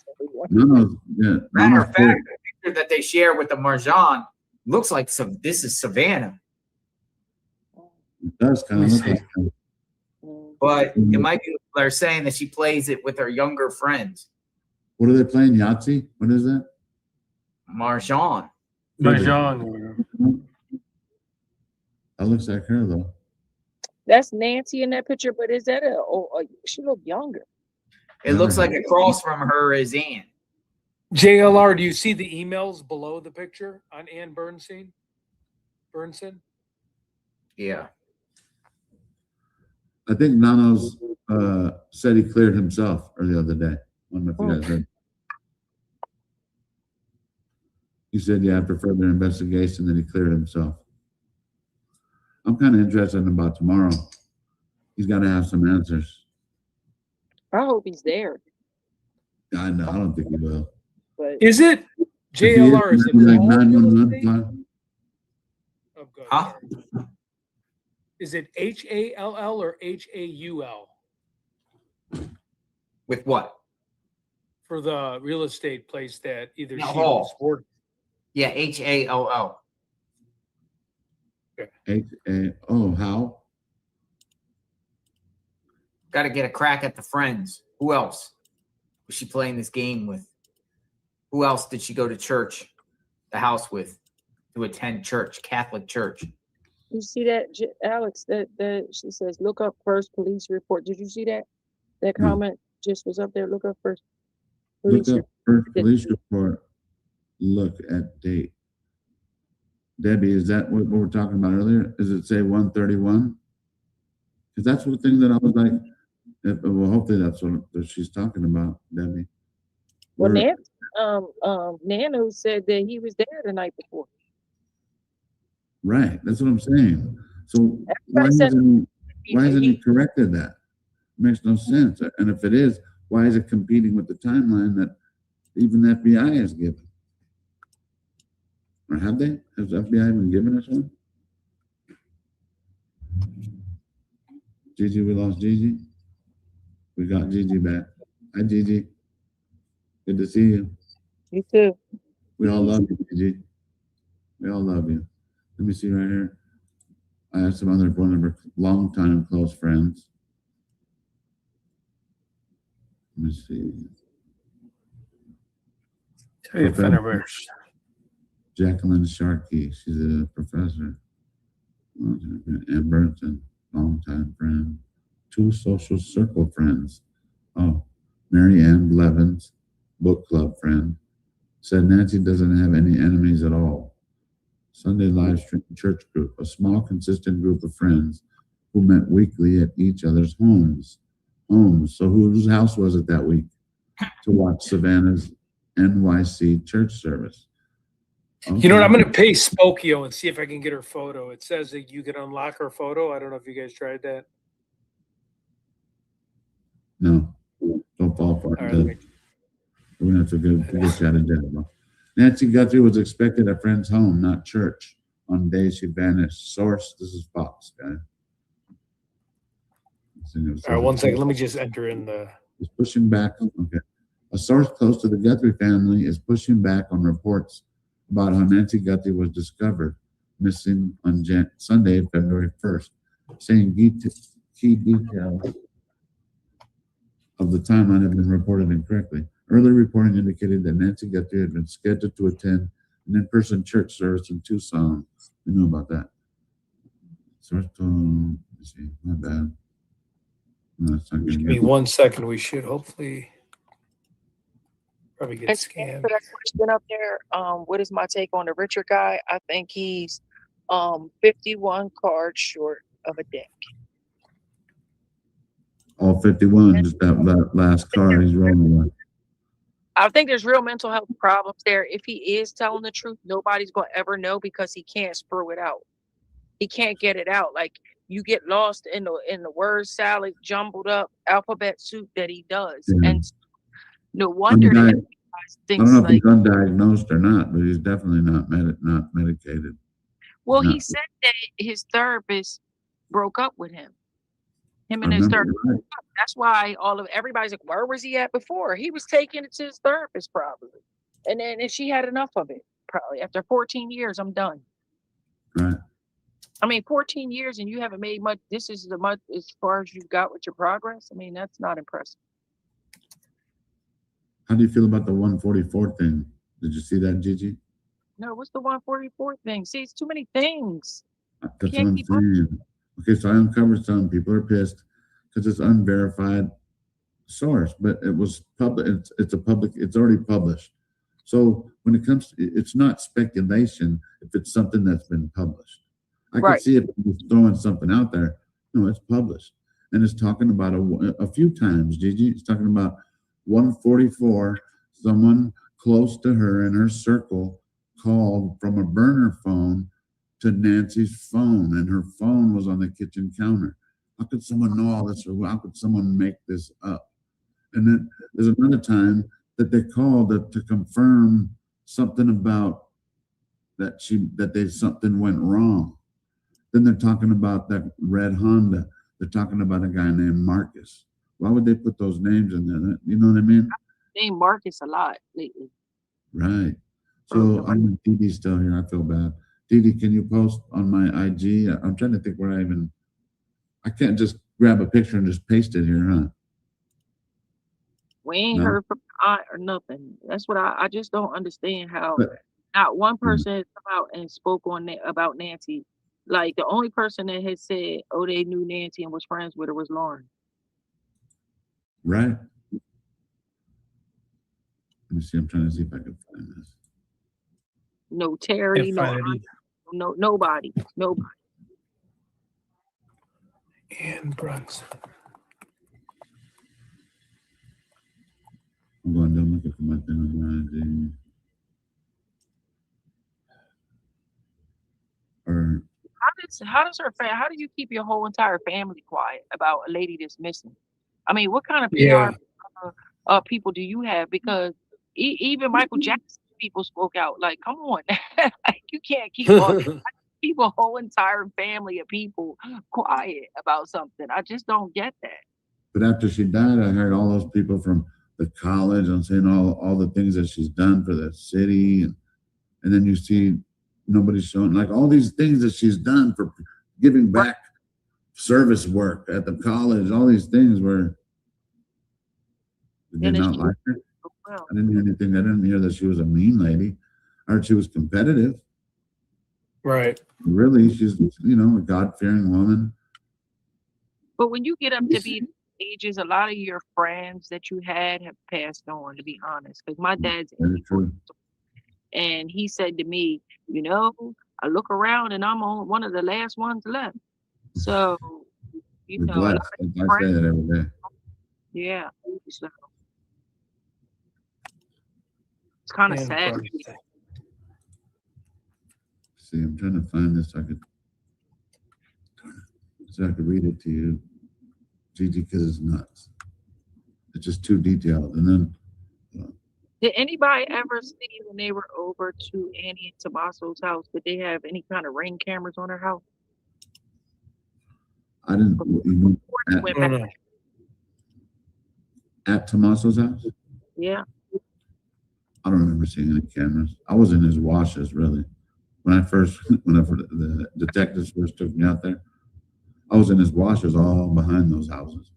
Matter of fact, the picture that they share with the Marjan looks like this is Savannah. It does kind of look like that. But it might be they're saying that she plays it with her younger friends. What are they playing? Yahtzee? What is that? Marjan. Mahjong. That looks like her, though. That's Nancy in that picture, but is that she look younger? It looks like across from her is Ann. JLR, do you see the emails below the picture on Ann Bernson? Yeah. I think Nanos said he cleared himself the other day. I don't know if you guys heard. He said, after further investigation, that he cleared himself. I'm kind of interested about tomorrow. He's got to have some answers. I hope he's there. I know. I don't think he will. But is it JLR? Is it like 911? Oh, good. Huh? Is it HALL or HAUL? With what? For the real estate place that either she Hall. was or Yeah, HALL. How? Got to get a crack at the friends. Who else was she playing this game with? Who else did she go to church, the house with, to attend church, Catholic church? You see that, Alex? That she says, "Look up first police report." Did you see that? That comment just was up there. Look up first police report. look at date. Debbie, is that what we were talking about earlier? Does it say 131? Because that's the thing that I was like, well, hopefully that's what she's talking about, Debbie. Well, Nano said that he was there the night before. Right, that's what I'm saying. So why Everybody said hasn't he corrected that? Makes no sense. And if it is, why is it competing with the timeline that even the FBI has given? Or have they? Has the FBI even given us one? Gigi, we lost Gigi. We got Gigi back. Hi, Gigi. Good to see you. You too. We all love you, Gigi. We all love you. Let me see right here. I have some other one of her longtime close friends. Let me see. Jacqueline Sharkey. She's a professor. And Bernson, longtime friend. 2 social circle friends. Oh, Mary Ann Blevins, book club friend, said Nancy doesn't have any enemies at all. Sunday live stream church group, a small, consistent group of friends who met weekly at each other's homes. So whose house was it that week to watch Savannah's NYC church service? Okay. You know what? I'm going to pay Spokio and see if I can get her photo. It says that you can unlock her photo. I don't know if you guys tried that. No, don't fall for it. Right, we're going to have to go chat in jail. Nancy Guthrie was expected at a friend's home, not church, on the day she vanished. Source, this is Fox, guy. All right, 1 second. Let me just enter in the... Is pushing back. Okay. A source close to the Guthrie family is pushing back on reports about how Nancy Guthrie was discovered missing on Sunday, February 1st, saying key details of the timeline have been reported incorrectly. Early reporting indicated that Nancy Guthrie had been scheduled to attend an in-person church service in Tucson. We knew about that. Let's see, my bad. No, give me 1 second. We should hopefully probably get scammed. For that question up there, what is my take on the Richard guy? I think he's 51 cards short of a deck. All 51, just that last card he's rolling with. I think there's real mental health problems there. If he is telling the truth, nobody's going to ever know because he can't sprue it out. He can't get it out. Like, you get lost in the word salad, jumbled up alphabet soup that he does. Yeah. And no wonder that I don't know if he's undiagnosed or not, but he's definitely not medicated. Well, he said that his therapist broke up with him. Him and his therapist. Right. That's why everybody's like, where was he at before? He was taking it to his therapist probably. And she had enough of it. Probably after 14 years, I'm done. Right. I mean, 14 years and you haven't made much. This is the much as far as you've got with your progress. I mean, that's not impressive. How do you feel about the 144 thing? Did you see that, Gigi? No, what's the 144 thing? See, it's too many things. That's what I'm saying. Okay, so I uncovered some. People are pissed because it's unverified source, but it was public. It's already published. So when it comes to, it's not speculation if it's something that's been published. I can see if it's throwing something out there. No, it's published. And it's talking about a few times, Gigi. It's talking about 144, someone close to her in her circle called from a burner phone to Nancy's phone, and her phone was on the kitchen counter. How could someone know all this, or how could someone make this up? And then there's another time that they called to confirm something about something went wrong. Then they're talking about that red Honda. They're talking about a guy named Marcus. Why would they put those names in there? You know what I mean? I've seen Marcus a lot lately. Right. So I'm Dee still here. I feel bad. Dee, can you post on my IG? I'm trying to think where I can't just grab a picture and just paste it here, huh? We ain't heard from aunt or nothing. That's what I just don't understand how not one person has come out and spoke about Nancy. Like, the only person that has said, oh, they knew Nancy and was friends with her was Lauren. Right. Let me see. I'm trying to see if I can find this. no Terry, Can't no find it either. nobody. And Bronson. I'm going to look at my thing on or How do you keep your whole entire family quiet about a lady that's missing? I mean, what kind of Yeah. PR people do you have? Because even Michael Jackson people spoke out. Like, come on, like, you can't keep a whole entire family of people quiet about something. I just don't get that. But after she died, I heard all those people from the college and saying all the things that she's done for the city, and then you see nobody's showing like all these things that she's done for giving back service work at the college, all these things where they did not like her. Well, I didn't hear anything. I didn't hear that she was a mean lady. I heard she was competitive. Right. Really, she's a God-fearing woman. but when you get up to be ages, a lot of your friends that you had have passed on, to be honest. Because my dad's Very true. and he said to me, I look around and I'm on one of the last ones left. So, We're a lot blessed. of I say that every day. yeah. So it's kind of And sad. Bronson. See, I'm trying to find this so I could read it to you, Gigi, because it's nuts. It's just too detailed. And then Did anybody ever see when they were over to Annie and Tommaso's house, did they have any kind of ring cameras on their house? I didn't even Went back. at Tommaso's house. Yeah. I don't remember seeing any cameras. I was in his washes really. When the detectives first took me out there, I was in his washes all behind those houses.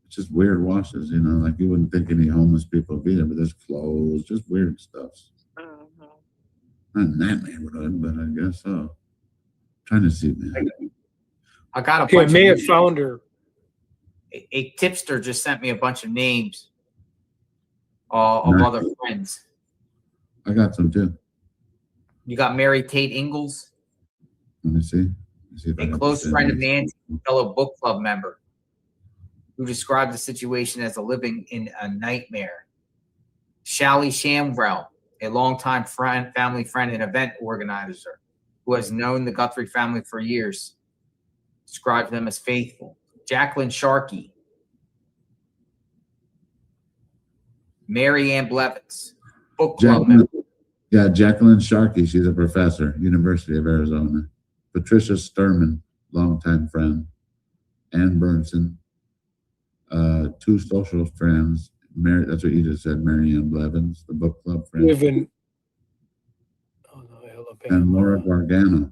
It's just weird washes, like you wouldn't think any homeless people would be there, but there's clothes, just weird stuff. Not in that neighborhood, but I guess so. Trying to see, man. I got a Yeah, bunch may of have found her. a tipster just sent me a bunch of names of Nice. other friends. I got some too. You got Mary Tate Ingalls, Let me see. If I a got close the friend of same Nancy, fellow book club member, who described the situation as living in a nightmare. Shally Shambrell, a longtime family friend and event organizer who has known the Guthrie family for years, described them as faithful. Jacqueline Sharkey, Mary Ann Blevins, book club member. Yeah, Jacqueline Sharkey. She's a professor, University of Arizona. Patricia Sturman, longtime friend. Ann Bernson. Two social friends. That's what you just said. Mary Ann Blevins, the book club friend. Live in Alabama. And Laura Gargano.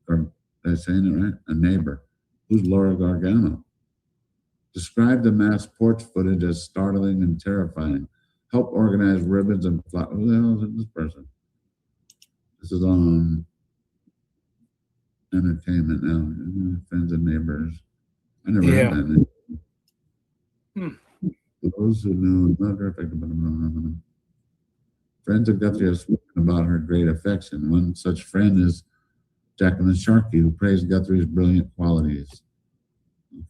Am I saying it right? A neighbor. Who's Laura Gargano? Described the mass porch footage as startling and terrifying. Help organize ribbons and flowers. Who the hell is this person? This is on entertainment now. Friends and neighbors. I never heard that name. Those who knew another friends of Guthrie have spoken about her great affection. One such friend is Jacqueline Sharkey, who praised Guthrie's brilliant qualities.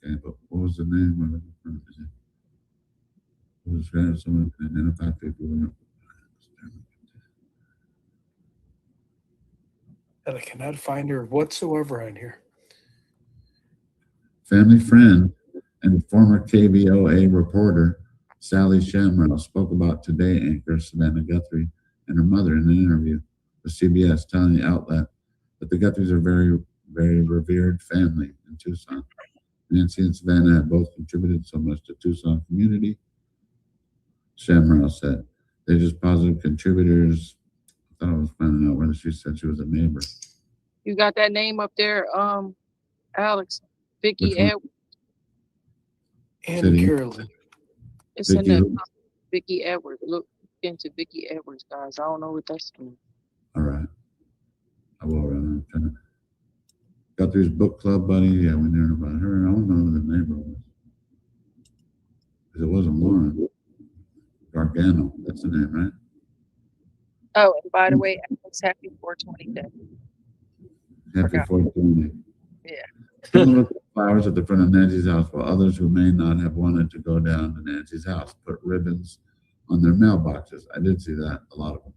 Okay, but what was the name of the friend? It was friend someone can identify people. And I cannot find her whatsoever on here. Family friend and former KBOA reporter Sally Shamrow spoke about Today anchor Savannah Guthrie and her mother in an interview with CBS, telling the outlet that the Guthries are very, very revered family in Tucson. Nancy and Savannah have both contributed so much to Tucson community. Shamrow said they're just positive contributors. I thought I was finding out whether she said she was a neighbor. You got that name up there, Alex. Vicki Edwards. And Carolyn. It's in there. Vicki Edwards. Look into Vicki Edwards, guys. I don't know what that's doing. All right. I will run. Guthrie's book club buddy. Yeah, we learned about her. I don't know who the neighbor was. Because it wasn't Lauren. Gargano. That's the name, right? Oh, and by the way, Alex, happy 420 day. Happy Forgot. 420. Yeah. Some of us put flowers at the front of Nancy's house, while others who may not have wanted to go down to Nancy's house put ribbons on their mailboxes. I did see that, a lot of them.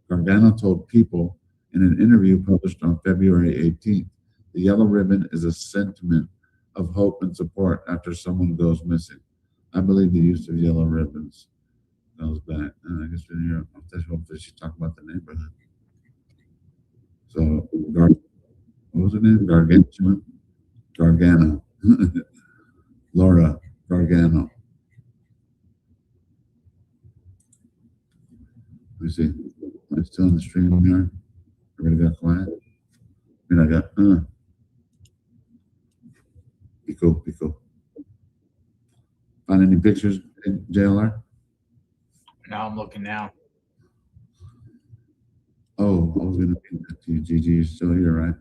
Gargano told People in an interview published on February 18th, the yellow ribbon is a sentiment of hope and support after someone goes missing. I believe the use of yellow ribbons goes back. I guess we're here. Hopefully she talked about the neighborhood. So, what was her name? Gargano. Laura Gargano. Let me see. Am I still in the stream here? Everybody got quiet? And I got, Pico. Find any pictures in JLR? Now I'm looking now. Oh, I was going to read that to you, Gigi. You're still here, right?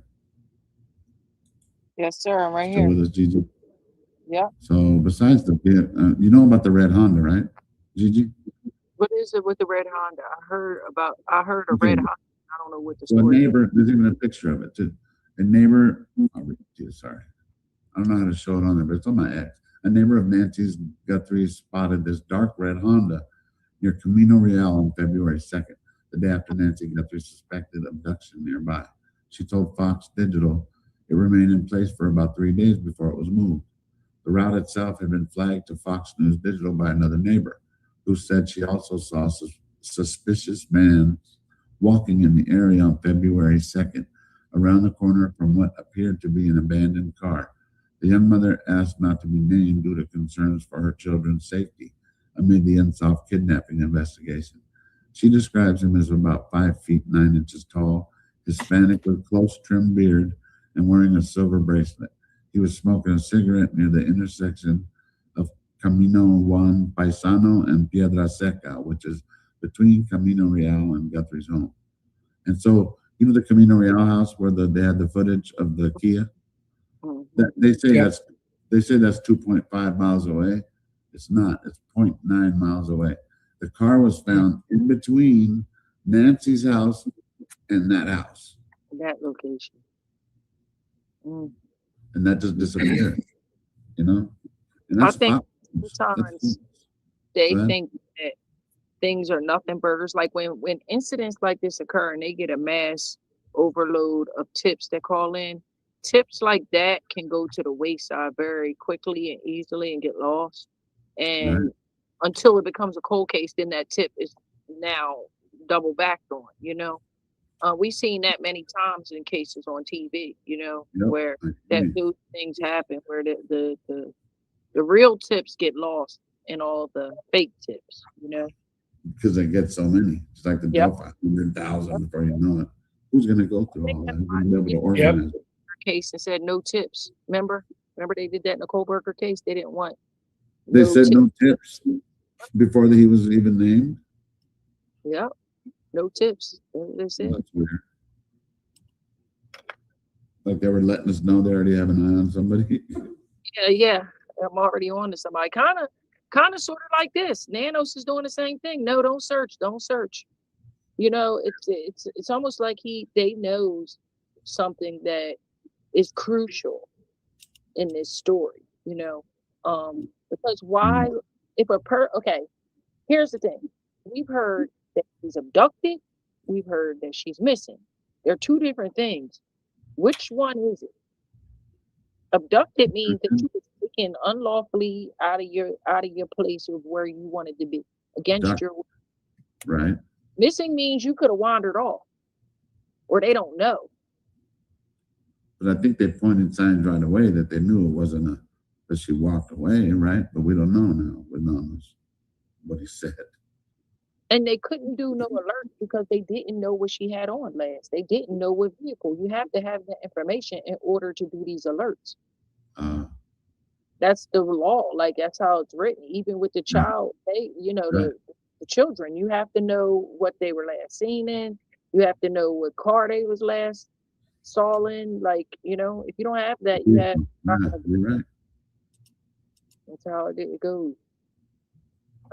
Yes, sir. I'm right Still here. with us, Gigi? Yeah. So besides the, you know about the red Honda, right, Gigi? What is it with the red Honda? I heard a Okay. red Honda. I don't know what the So a story is. neighbor, there's even a picture of it too. A neighbor, I'll read it to you, sorry. I don't know how to show it on there, but it's on my ex. A neighbor of Nancy's Guthrie spotted this dark red Honda near Camino Real on February 2nd, the day after Nancy Guthrie's suspected abduction nearby. She told Fox Digital it remained in place for about 3 days before it was moved. The route itself had been flagged to Fox News Digital by another neighbor, who said she also saw a suspicious man walking in the area on February 2nd, around the corner from what appeared to be an abandoned car. The young mother asked not to be named due to concerns for her children's safety amid the unsolved kidnapping investigation. She describes him as about 5 feet 9 inches tall, Hispanic with close trimmed beard, and wearing a silver bracelet. He was smoking a cigarette near the intersection of Camino Juan Paisano and Piedra Seca, which is between Camino Real and Guthrie's home. And so, you know the Camino Real house where they had the footage of the Kia? That they say that's 2.5 miles away. It's not. It's 0.9 miles away. The car was found in between Nancy's house and that house. That location. And that just disappeared. You know? And I that's think Fox. sometimes they think that things are nothing burgers. Like when incidents like this occur and they get a mass overload of tips that call in, tips like that can go to the wayside very quickly and easily and get lost. And until it becomes a cold case, then that tip is now double backed on, you know. We've seen that many times in cases on TV, you know, where those things happen, where the real tips get lost in all the fake tips, you know. Because they get so many. It's like the Delphi, 100,000 before you know it. Who's going to go through all that? Who's going to be able to organize it? Case and said no tips. Remember they did that in the Kohlberger case. They didn't want. They said no tips before he was even named. Yeah, no tips. They said. That's weird. Like they were letting us know they already have an eye on somebody. Yeah. I'm already on to somebody. Kind of sort of like this. Nanos is doing the same thing. No, don't search. You know, it's almost like they knows something that is crucial in this story, you know. Because why if okay, here's the thing. We've heard that she's abducted, we've heard that she's missing. They're two different things. Which one is it? Abducted means that you were taken unlawfully out of your place of where you wanted to be against your will. Right. Missing means you could have wandered off, or they don't know. But I think they pointed signs right away that they knew it wasn't that she walked away, right? But we don't know now. We don't know what he said. And they couldn't do no alert because they didn't know what she had on last. They didn't know what vehicle. You have to have that information in order to do these alerts. That's the law. Like that's how it's written. Even with the child, the children, you have to know what they were last seen in. You have to know what car they was last saw in. Like, you know, if you don't have that, you have. You're right. That's how it goes.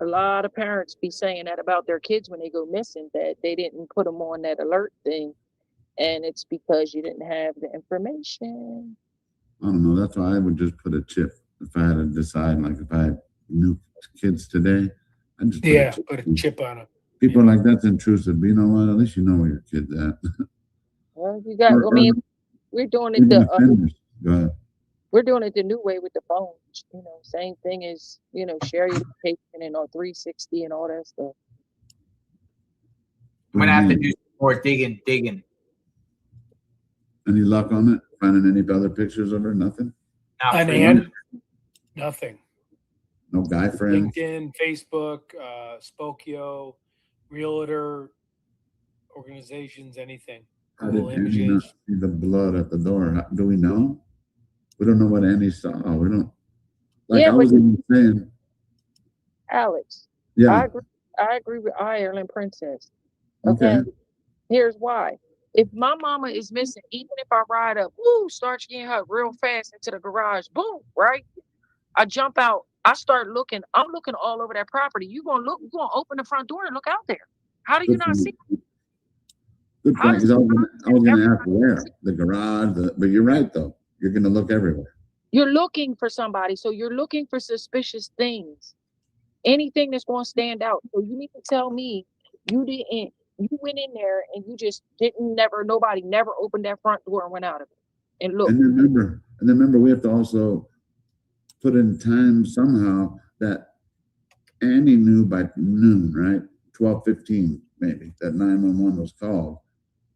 A lot of parents be saying that about their kids when they go missing, that they didn't put them on that alert thing, and it's because you didn't have the information. I don't know. That's why I would just put a chip if I had to decide. Like if I had new kids today, I'd just put a chip on it. People are like, that's intrusive. But you know what? At least you know where your kid's at. Well, you got. I mean, we're doing it Go ahead. We're doing it the new way with the phones. You know, same thing as, you know, share your location and 360 and all that stuff. I'm gonna have to do some more digging. Any luck on it? Finding any other pictures of her? Nothing. Nothing. No guy friends. LinkedIn, Facebook, Spokio, Realtor, organizations, anything. How did Annie not see the blood at the door? Do we know? We don't know what Annie saw. We don't. Like, I was even saying, Alex. Yeah. I agree with Ireland Princess. Okay. Here's why. If my mama is missing, even if I ride up, starts getting her real fast into the garage, boom, right? I jump out. I start looking. I'm looking all over that property. You're gonna open the front door and look out there. How do you not see? Good point. Because I was gonna ask where the garage, but you're right though. You're gonna look everywhere. You're looking for somebody, so you're looking for suspicious things, anything that's going to stand out. So you need to tell me you didn't. You went in there and you just nobody never opened that front door and went out of it. And look. And remember, we have to also put in time somehow that Annie knew by noon, right? 12:15 maybe, that 911 was called.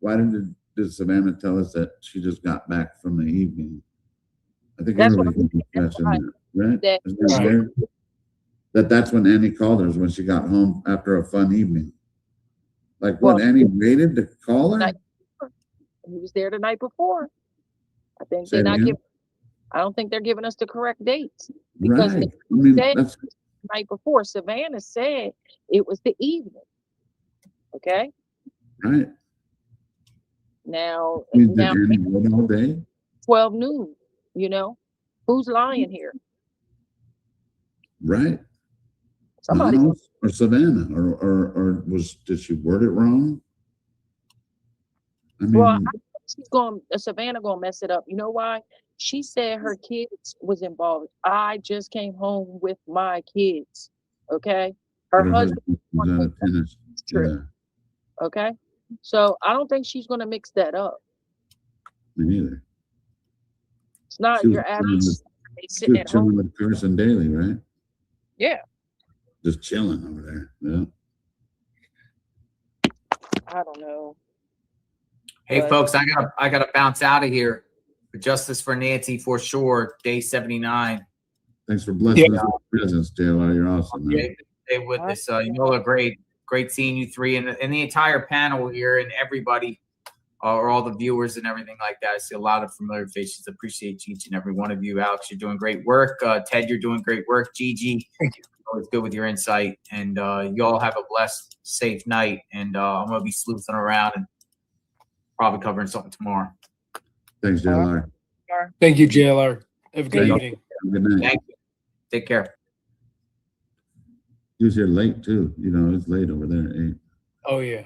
Why did Savannah tell us that she just got back from the evening? I think that's what right? That's when Annie called her, when she got home after a fun evening. Like what? Annie waited to call her? He was there the night before. I think they're not giving. I don't think they're giving us the correct dates because right. The night before, Savannah said it was the evening. Okay. Right. Now Annie wait all day? 12 noon. You know, who's lying here? Right. Somebody or Savannah, or did she word it wrong? I mean, I think Savannah gonna mess it up. You know why? She said her kids was involved. I just came home with my kids. Okay, her husband was on a tennis trip. Yeah. Okay, so I don't think she's gonna mix that up. Me neither. It's not your average sitting at home with Carson Daly, right? Yeah. Just chilling over there. Yeah. I don't know. Hey, folks, I gotta bounce out of here. For Justice for Nancy, for sure. Day 79. Thanks for blessing us with presence, JLR. You're awesome, man. Stay with us. You all are great. Great seeing you three and the entire panel here and everybody, or all the viewers and everything like that. I see a lot of familiar faces. Appreciate each and every one of you. Alex, you're doing great work. Ted, you're doing great work. Gigi, thank you. Always good with your insight. And you all have a blessed, safe night. And I'm going to be sleuthing around and probably covering something tomorrow. Thanks, JLR. Thank you, JLR. Have a good evening. Good night. Thank you. Take care. He was here late, too. You know, it's late over there at 8. Oh, yeah.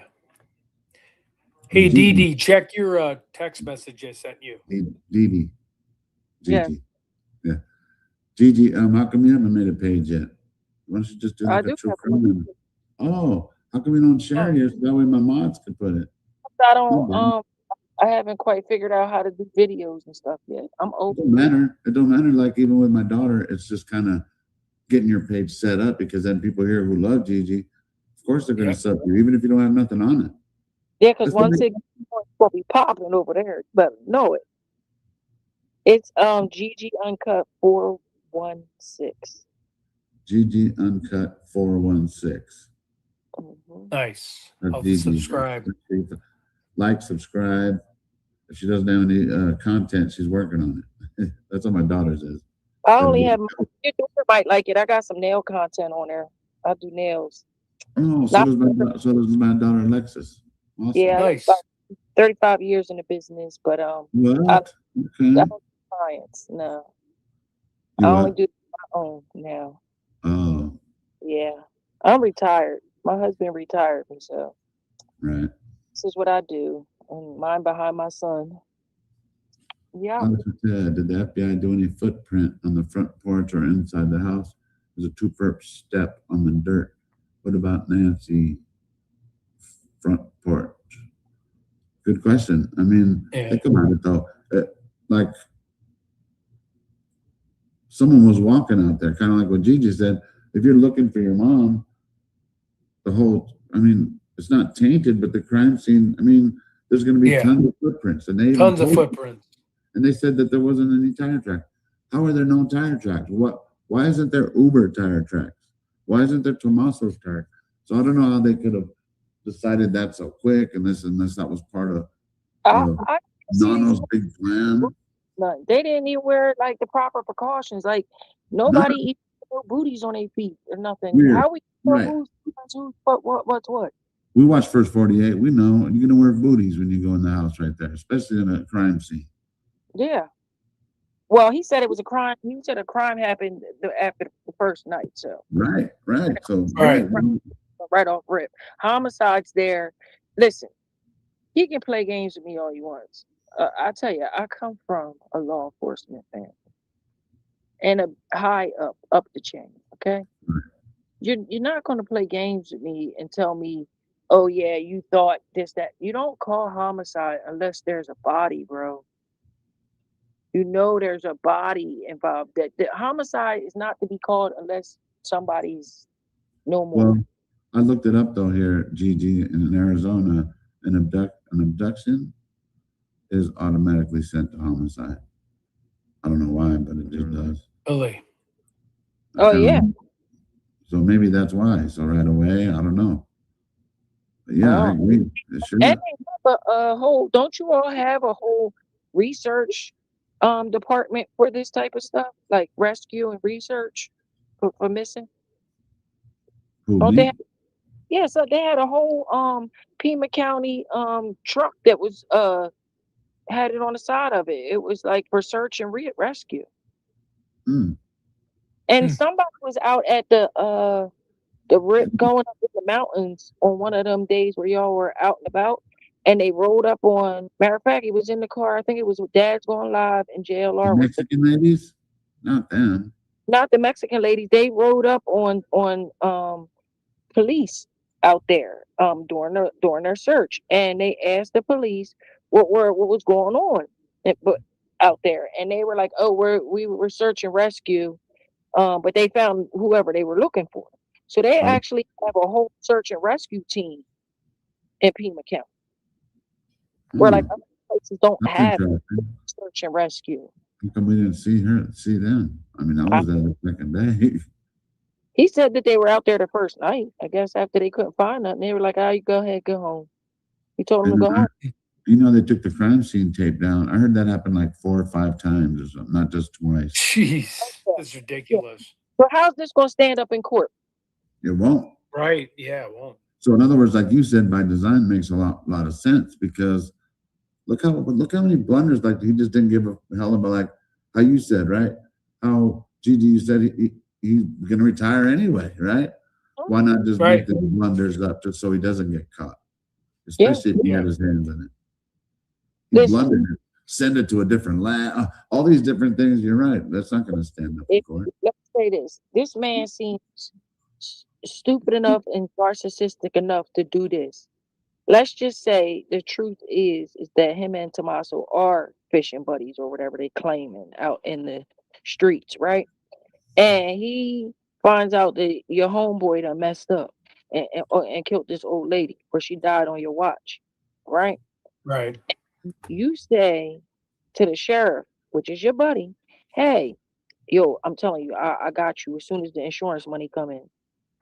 Hey, Dee Dee, check your text message I sent you. Hey, Dee Dee. Gigi. Yeah. Gigi, how come you haven't made a page yet? Why don't you just do like a true crime? Oh, how come we don't share here so that way my mods can put it? I don't I haven't quite figured out how to do videos and stuff yet. I'm open. It don't matter. Like even with my daughter, it's just kind of getting your page set up, because then people here who love Gigi, of course they're going to sub you, even if you don't have nothing on it. Yeah, because once it's going to be popping over there, you better know it. It's Gigi Uncut 416. Gigi Uncut 416. Mm-hmm. Nice. I'll Gigi. Subscribe. Like, subscribe. If she doesn't have any content, she's working on it. That's what my daughter says. I only have your daughter might like it. I got some nail content on there. I do nails. Oh, so does my daughter Alexis. Awesome. Yeah, nice. 35 years in the business, but what? I don't do clients. No, I only do my own now. Oh, yeah. I'm retired. My husband retired me, so Right. this is what I do. And mine behind my son. Yeah. Did the FBI do any footprint on the front porch or inside the house? There's a 2-foot step on the dirt. What about Nancy front porch? Good question. I mean, think about it though. Like someone was walking out there, kind of like what Gigi said. If you're looking for your mom, I mean, it's not tainted, but the crime scene, I mean, there's going to be tons of footprints. And they tons of footprints. And they said that there wasn't any tire tracks. How are there no tire tracks? Why isn't there Uber tire tracks? Why isn't there Tomaso's tire? So I don't know how they could have decided that so quick and this that was part of Nano's big plan. No, they didn't even wear like the proper precautions. Like nobody even no booties on their feet or nothing. Weird. How we know what's what? We watched First 48. We know you're gonna wear booties when you go in the house right there, especially in a crime scene. Yeah. Well, he said it was a crime. He said a crime happened after the first night. So right. So right off rip, homicides there. Listen, he can play games with me all he wants. I tell you, I come from a law enforcement family and a high up the chain. Okay, you're not going to play games with me and tell me, oh yeah, you thought this that. You don't call homicide unless there's a body, bro. You know there's a body involved. That the homicide is not to be called unless somebody's no more. Well, I looked it up though here, Gigi, in Arizona, an abduction is automatically sent to homicide. I don't know why, but it just does. Really? Oh yeah. So maybe that's why. So right away, I don't know. But yeah, I agree. But don't you all have a whole research department for this type of stuff, like rescue and research for missing? Don't they have, so they had a whole Pima County truck that was had it on the side of it. It was like for search and rescue. And somebody was out at the rip going up in the mountains on one of them days where y'all were out and about, and they rolled up on. Matter of fact, he was in the car. I think it was with Dad's Going Live and JLR. The Mexican ladies, not them. Not the Mexican ladies. They rode up on police out there during their search, and they asked the police what was going on out there, and they were like, "Oh, we were search and rescue." But they found whoever they were looking for. So they actually have a whole search and rescue team in Pima County. Where like other places don't have search and rescue. How come we didn't see them? I mean, I was there the second day. He said that they were out there the first night. I guess after they couldn't find nothing, they were like, "Oh, you go ahead, go home." He told them to go home. You know, they took the crime scene tape down. I heard that happen like 4 or 5 times or something, not just twice. Jeez, that's ridiculous. So how's this going to stand up in court? It won't. Right? Yeah, it won't. So in other words, like you said, by design makes a lot of sense, because look how many blunders, like he just didn't give a hell about, like how you said, right? How Gigi, you said he's gonna retire anyway, right? Why not just make the blunders up just so he doesn't get caught? Especially if he had his hands in it. He blundered it, send it to a different lab, all these different things. You're right. That's not going to stand up in court. Let's say this. This man seems stupid enough and narcissistic enough to do this. Let's just say the truth is that him and Tommaso are fishing buddies or whatever they claiming out in the streets, right? And he finds out that your homeboy done messed up and killed this old lady, or she died on your watch, right? Right. You say to the sheriff, which is your buddy, "Hey, yo, I'm telling you, I got you. As soon as the insurance money come in,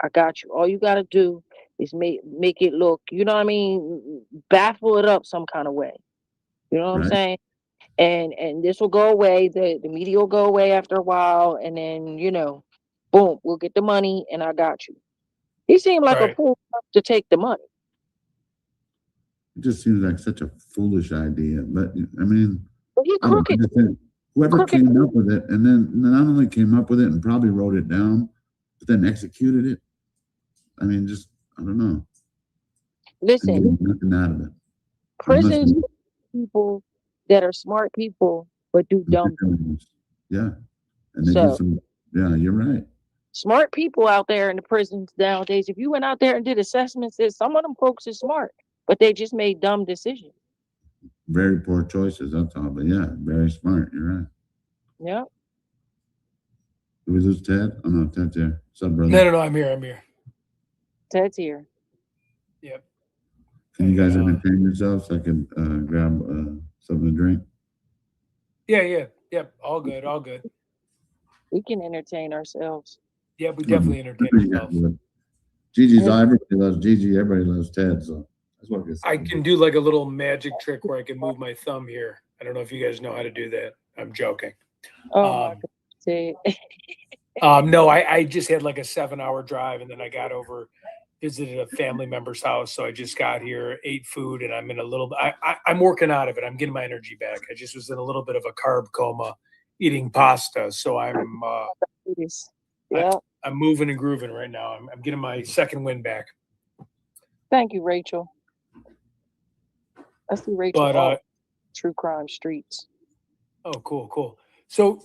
I got you. All you gotta do is make it look, you know what I mean, baffle it up some kind of way. You know what I'm saying? And this will go away. The media will go away after a while, and then boom, we'll get the money, and I got you." He seemed like a fool to take the money. It just seems like such a foolish idea, but I mean, whoever came up with it, and then not only came up with it and probably wrote it down, but then executed it. I mean, just, I don't know. Listen, And get nothing out of it. prisons for people that are smart people but do dumb things. Yeah. And they So, do some, yeah, you're right. smart people out there in the prisons nowadays, if you went out there and did assessments, some of them folks are smart, but they just made dumb decisions. Very poor choices, that's all. But yeah, very smart. You're right. Yeah. Did we lose Ted? Oh no, Ted's here. What's up, brother? No, I'm here. Ted's here. Yep. Can you guys entertain yourselves so I can grab something to drink? Yeah. Yep. All good. We can entertain ourselves. Yeah, we definitely entertain ourselves. Gigi's everybody loves Gigi, everybody loves Ted, so that's what I can do like a little magic trick where I can move my thumb here. I don't know if you guys know how to do that. I'm joking. Oh, my God. No, I just had like a 7-hour drive, and then I got over, visited a family member's house. So I just got here, ate food, and I'm in a little. I'm working out of it. I'm getting my energy back. I just was in a little bit of a carb coma, eating pasta. So I'm. Yeah. I'm moving and grooving right now. I'm getting my second win back. Thank you, Rachel. I see Rachel. But True crime streets. Oh, cool. So,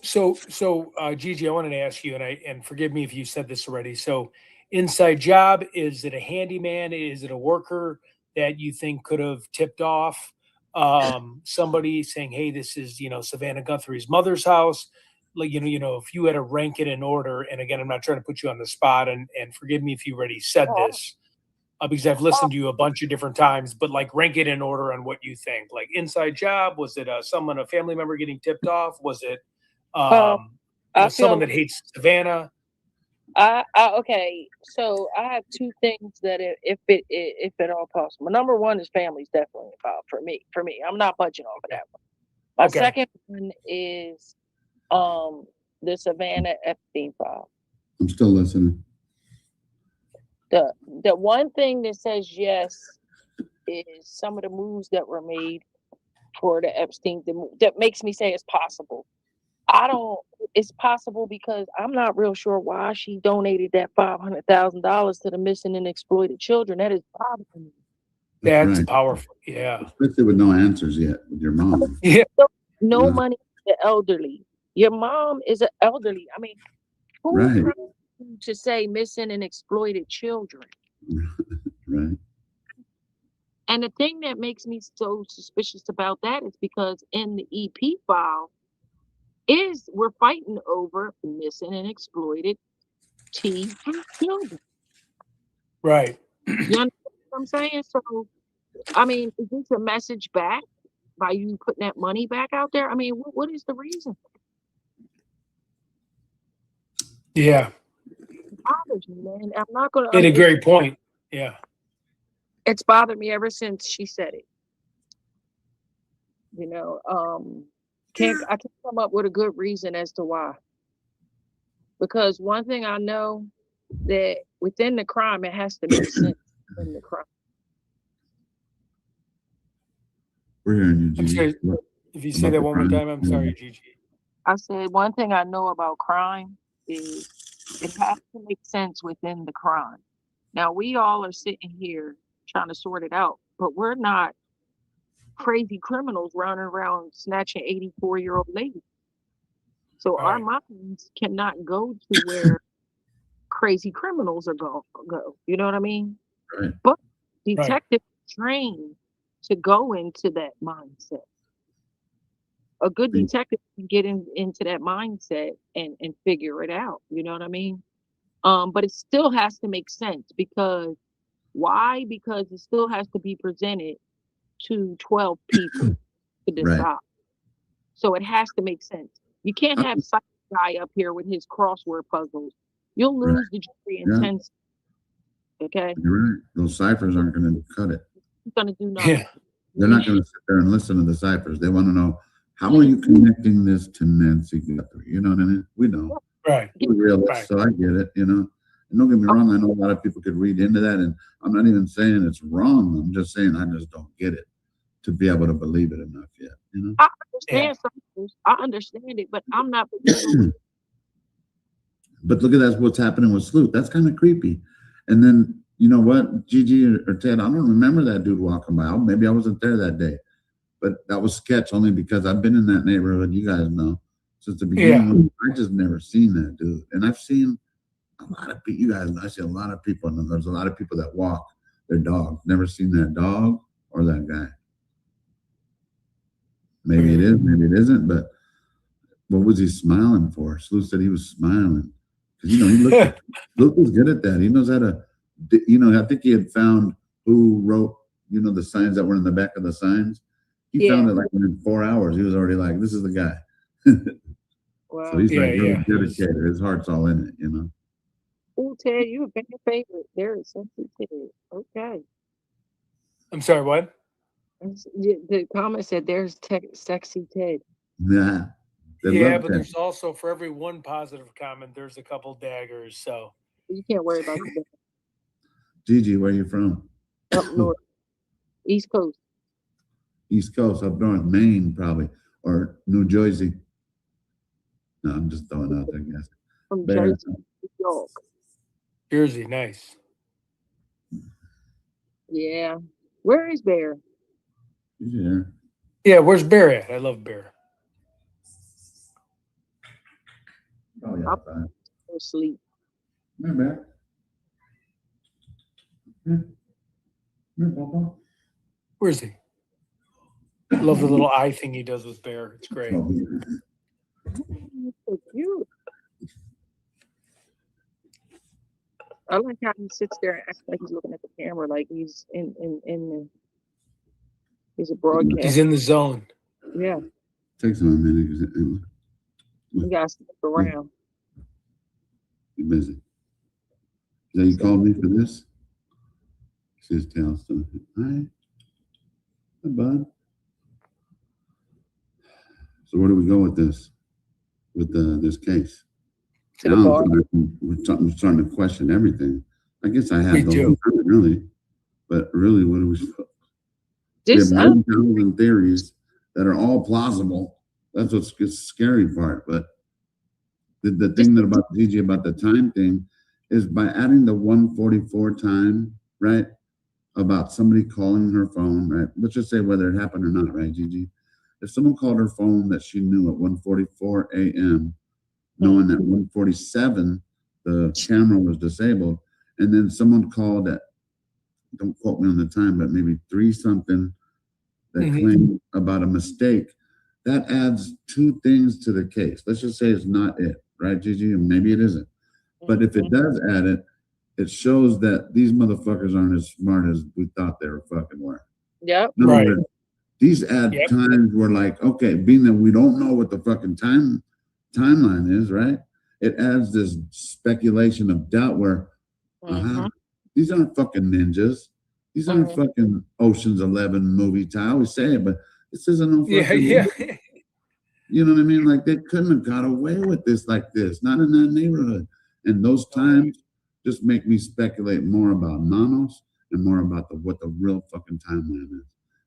Gigi, I wanted to ask you, and forgive me if you said this already. So, inside job, is it a handyman? Is it a worker that you think could have tipped off somebody saying, "Hey, this is Savannah Guthrie's mother's house"? Like if you had to rank it in order, and again, I'm not trying to put you on the spot, and forgive me if you already said this. Because I've listened to you a bunch of different times, but like rank it in order on what you think. Like inside job, was it a family member getting tipped off? Was it someone that hates Savannah? Okay, so I have two things that if at all possible. Number one is family's definitely involved for me. I'm not budging off of that one. My second one is the Savannah Epstein file. I'm still listening. The one thing that says yes is some of the moves that were made for the Epstein that makes me say it's possible. It's possible because I'm not real sure why she donated that $500,000 to the missing and exploited children. That is bothering me. That's right. Powerful. Yeah. Especially with no answers yet with your mom. Yeah. No money to the elderly. Your mom is an elderly. I mean, who to say missing and exploited children? Right. And the thing that makes me so suspicious about that is because in the EP file we're fighting over missing and exploited children. Right. You understand what I'm saying? So, I mean, is this a message back by you putting that money back out there? I mean, what is the reason? Yeah. Bothers me, man. I'm not gonna. Made a great point. Yeah. It's bothered me ever since she said it. I can't come up with a good reason as to why. Because one thing I know that within the crime, it has to make sense within the crime. We're hearing you, Gigi. If you say that one more time, I'm sorry, Gigi. I said one thing I know about crime is it has to make sense within the crime. Now, we all are sitting here trying to sort it out, but we're not crazy criminals running around snatching 84-year-old ladies. So our minds cannot go to where crazy criminals are go. You know what I mean? Right. But detectives trained to go into that mindset. A good detective can get into that mindset and figure it out. You know what I mean? But it still has to make sense because why? Because it still has to be presented to 12 people to decide. Right. So it has to make sense. You can't have some guy up here with his crossword puzzles. You'll lose the jury in 10 seconds. Okay? You're right. Those ciphers aren't going to cut it. It's going to do nothing. Yeah. They're not going to sit there and listen to the ciphers. They want to know, how are you connecting this to Nancy Guthrie? You know what I mean? We know. Right. We're realists, so I get it, And don't get me wrong, I know a lot of people could read into that, and I'm not even saying it's wrong. I'm just saying I just don't get it to be able to believe it enough yet. I understand something. I understand it, but I'm not. But look at that's what's happening with Sleuth. That's kind of creepy. And then you know what, Gigi or Ted, I don't remember that dude walking by. Maybe I wasn't there that day, but that was sketch only because I've been in that neighborhood. You guys know since the beginning. I just never seen that dude, and I've seen a lot of people. You guys, I see a lot of people, and there's a lot of people that walk their dog. Never seen that dog or that guy. Maybe it is, maybe it isn't, but what was he smiling for? Slew said he was smiling because, you know, Luke was good at that. He knows how to, you know, I think he had found who wrote, you know, the signs that were in the back of the signs. He found it like in 4 hours. He was already like, this is the guy. Wow. So he's like really dedicated. His heart's all in it, you know. Oh, Ted, you have been your favorite. There is something Ted. Okay. I'm sorry, what? The comment said there's sexy Ted. Nah. Yeah, but there's also, for every one positive comment, there's a couple daggers. So you can't worry about the Gigi, where you from? Up north. East Coast. East Coast, up north, Maine probably, or New Jersey. No, I'm just throwing out there, I guess. From Jersey, New York. Jersey, nice. Yeah. Where is Bear? Yeah. Yeah, where's Bear at? I love Bear. Oh, yeah. I'll sleep. Come back. Where is he? I love the little eye thing he does with Bear. It's great. Oh, So cute. I like how he sits there and acts like he's looking at the camera, like he's in the, he's a broadcast. He's in the zone. Yeah. Takes him a minute. You gotta stick around. You're busy. Is that you called me for this? See his tail stuff. Hi. Hi, bud. So where do we go with this? With this case? Now we're starting to question everything. I guess I have the whole time, really. But really, what do we have 9,000 theories that are all plausible. That's what's the scary part. But the thing that about Gigi about the time thing is by adding the 144 time, right? About somebody calling her phone, right? Let's just say whether it happened or not, right, Gigi? If someone called her phone that she knew at 1:44 a.m., knowing that 1:47 the camera was disabled, and then someone called at, don't quote me on the time, but maybe 3 something that claimed about a mistake, that adds 2 things to the case. Let's just say it's not it, right, Gigi? And maybe it isn't. But if it does add it, it shows that these motherfuckers aren't as smart as we thought they were fucking were. Yep. Right. These add times where, like, okay, being that we don't know what the fucking timeline is, right? It adds this speculation of doubt where these aren't fucking ninjas. These aren't fucking Ocean's 11 movie time. I always say it, but this isn't no fucking movie. You know what I mean? Like, they couldn't have got away with this like this, not in that neighborhood. And those times just make me speculate more about Nanos and more about what the real fucking timeline is.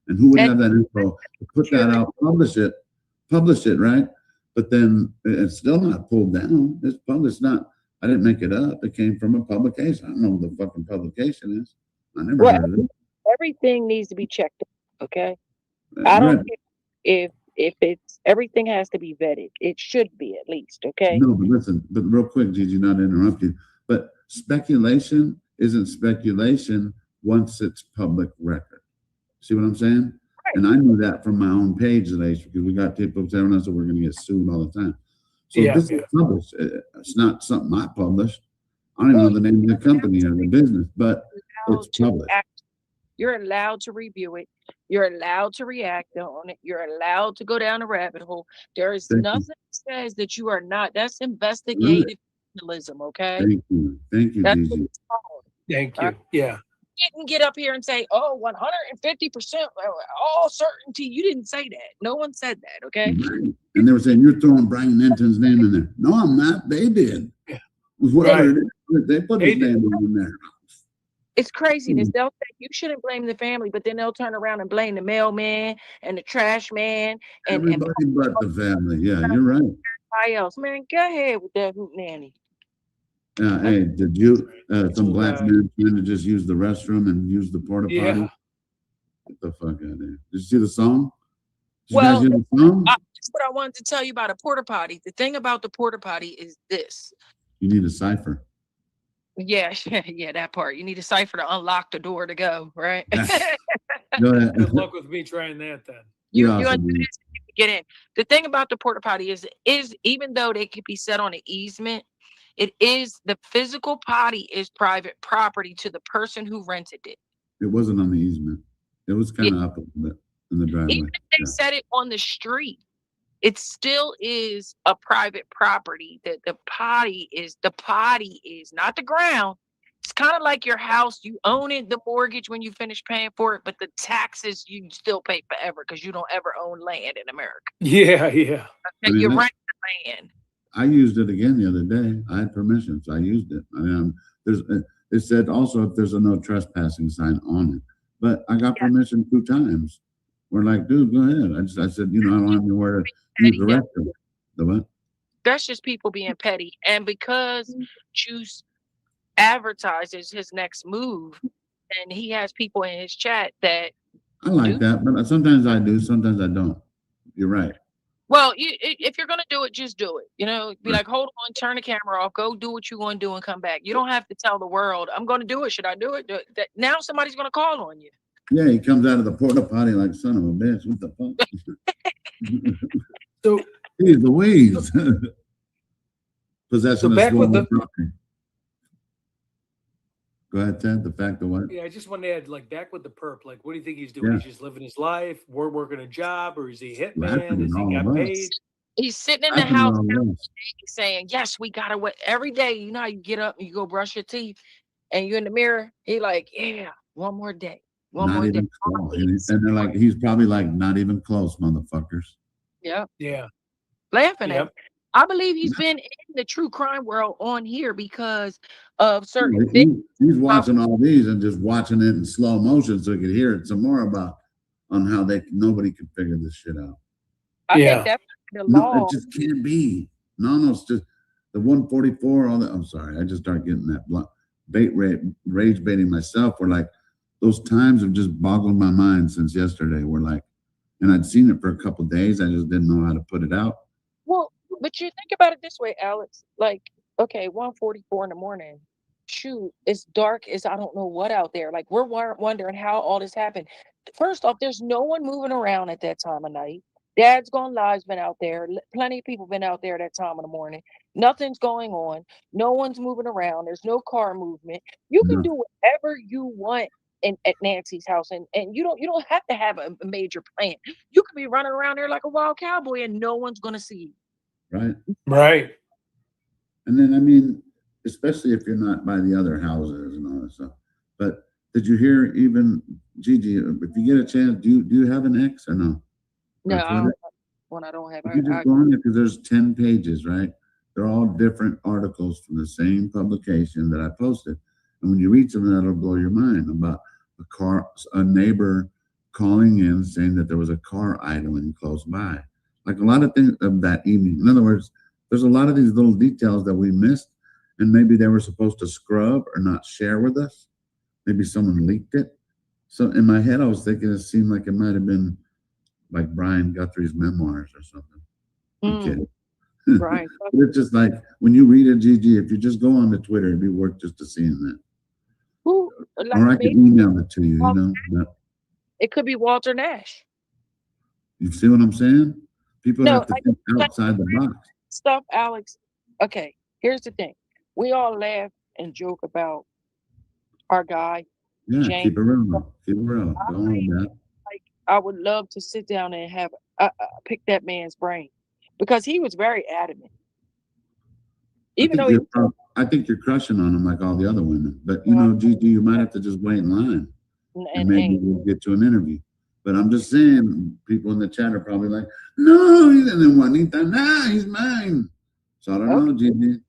And who would have that info to put that out, publish it, right? But then it's still not pulled down. It's published. Not, I didn't make it up. It came from a publication. I don't know what the fucking publication is. I never heard of it. Everything needs to be checked, okay? I don't care if it's, everything has to be vetted. It should be, at least, okay? No, but listen, but real quick, Gigi, not to interrupt you, but speculation isn't speculation once it's public record. See what I'm saying? Right. And I knew that from my own page today because we got people telling us that we're going to get sued all the time. So this is published. It's not something I published. I don't even know the name of the company or the business, but it's published. You're allowed to review it. You're allowed to react on it. You're allowed to go down a rabbit hole. There is nothing that says that you are not. That's investigative journalism, okay? Thank you. Thank you, Gigi. Thank you. Yeah. You didn't get up here and say, oh, 150%, all certainty. You didn't say that. No one said that, okay? Right. And they were saying, you're throwing Brian Enton's name in there. No, I'm not. They did. Whatever it is, they put his name in there. It's craziness. They'll say you shouldn't blame the family, but then they'll turn around and blame the mailman and the trash man. And everybody but the family. Yeah, you're right. Everybody else. Man, go ahead with that hoot nanny. Hey, did you, some black man trying to just use the restroom and use the porta potty? Yeah. Get the fuck out of there. Did you see the song? Did Well, you guys hear the song? that's what I wanted to tell you about a porta potty. The thing about the porta potty is this. You need a cipher. Yeah, yeah, that part. You need a cipher to unlock the door to go, right? Go ahead. Good luck with me trying that then. You Yeah, undo this, you can get in. The thing about the porta potty is even though they could be set on an easement, it is the physical potty is private property to the person who rented it. It wasn't on the easement. It was kind of up a little bit in the driveway. Even if they set it on the street, it still is a private property. The potty is not the ground. It's kind of like your house. You own it, the mortgage when you finish paying for it, but the taxes you still pay forever because you don't ever own land in America. Yeah, yeah. I mean, You rent the land. I used it again the other day. I had permission, so I used it. It said also if there's a no trespassing sign on it, but I got permission 2 times. We're like, dude, go ahead. I said, I don't have anywhere to use the restroom. The what? That's just people being petty. And because Juice advertises his next move, and he has people in his chat that I like that, but sometimes I do, sometimes I don't. You're right. Well, if you're gonna do it, just do it. Be like, hold on, turn the camera off, go do what you want to do, and come back. You don't have to tell the world, I'm gonna do it. Should I do it? Now somebody's gonna call on you. Yeah, he comes out of the porta potty like son of a bitch. What the fuck? So he's the weeds. Possession of back with stolen the property. Go ahead, Ted. The fact of what? yeah, I just wanted to add, like, back with the perp. Like, what do you think he's doing? Yeah. He's just living his life, working a job, or is he Rapping hitman? Is he all got of us. paid? He's sitting in the Rapping house all of us. saying, yes, we gotta wait every day. You know how you get up and you go brush your teeth and you're in the mirror. He like, yeah, one more day. One Not more even day. close. And they're like, he's probably like, not even close, motherfuckers. Yep. Yeah. Laughing at Yep. him. I believe he's been in the true crime world on here because of certain things. He's watching all these and just watching it in slow motion so he could hear it some more about on how nobody could figure this shit out. I Yeah. think that's the No, law. it just can't be. No, it's just the 144. All that. I'm sorry, I just start getting that rage baiting myself. We're like, those times have just boggled my mind since yesterday. We're like, and I'd seen it for a couple of days. I just didn't know how to put it out. Well, but you think about it this way, Alex. Like, okay, 1:44 in the morning. Shoot, it's dark as I don't know what out there. Like, we're wondering how all this happened. First off, there's no one moving around at that time of night. Dad's Gone Live's been out there. Plenty of people been out there at that time of the morning. Nothing's going on. No one's moving around. There's no car movement. You can do whatever you want at Nancy's house, and you don't have to have a major plan. You could be running around there like a wild cowboy, and no one's gonna see you. Right. Right. And then, I mean, especially if you're not by the other houses and all that stuff. But did you hear even, Gigi, if you get a chance, do you have an X or no? No, I don't have. You just go on there because there's 10 pages, right? They're all different articles from the same publication that I posted. And when you read them, that'll blow your mind about a neighbor calling in saying that there was a car idling close by. Like a lot of things of that evening. In other words, there's a lot of these little details that we missed, and maybe they were supposed to scrub or not share with us. Maybe someone leaked it. So in my head, I was thinking it seemed like it might have been like Brian Guthrie's memoirs or something. I'm kidding. Right. It's just like when you read it, Gigi, if you just go on to Twitter, it'd be worth just to seeing that. Or I could email it to you, It could be Walter Nash. You see what I'm saying? People have to think outside the box. Stuff, Alex. Okay, here's the thing. We all laugh and joke about our guy. Yeah, James. keep it real. Keep it real. Don't hold that. Like, I would love to sit down and have pick that man's brain because he was very adamant. Even though I think you're crushing on him like all the other women. But Gigi, you might have to just wait in line, and maybe we'll get to an interview. But I'm just saying, people in the chat are probably like, "No, he's in Juanita. Nah, he's mine." So I don't know, Gigi.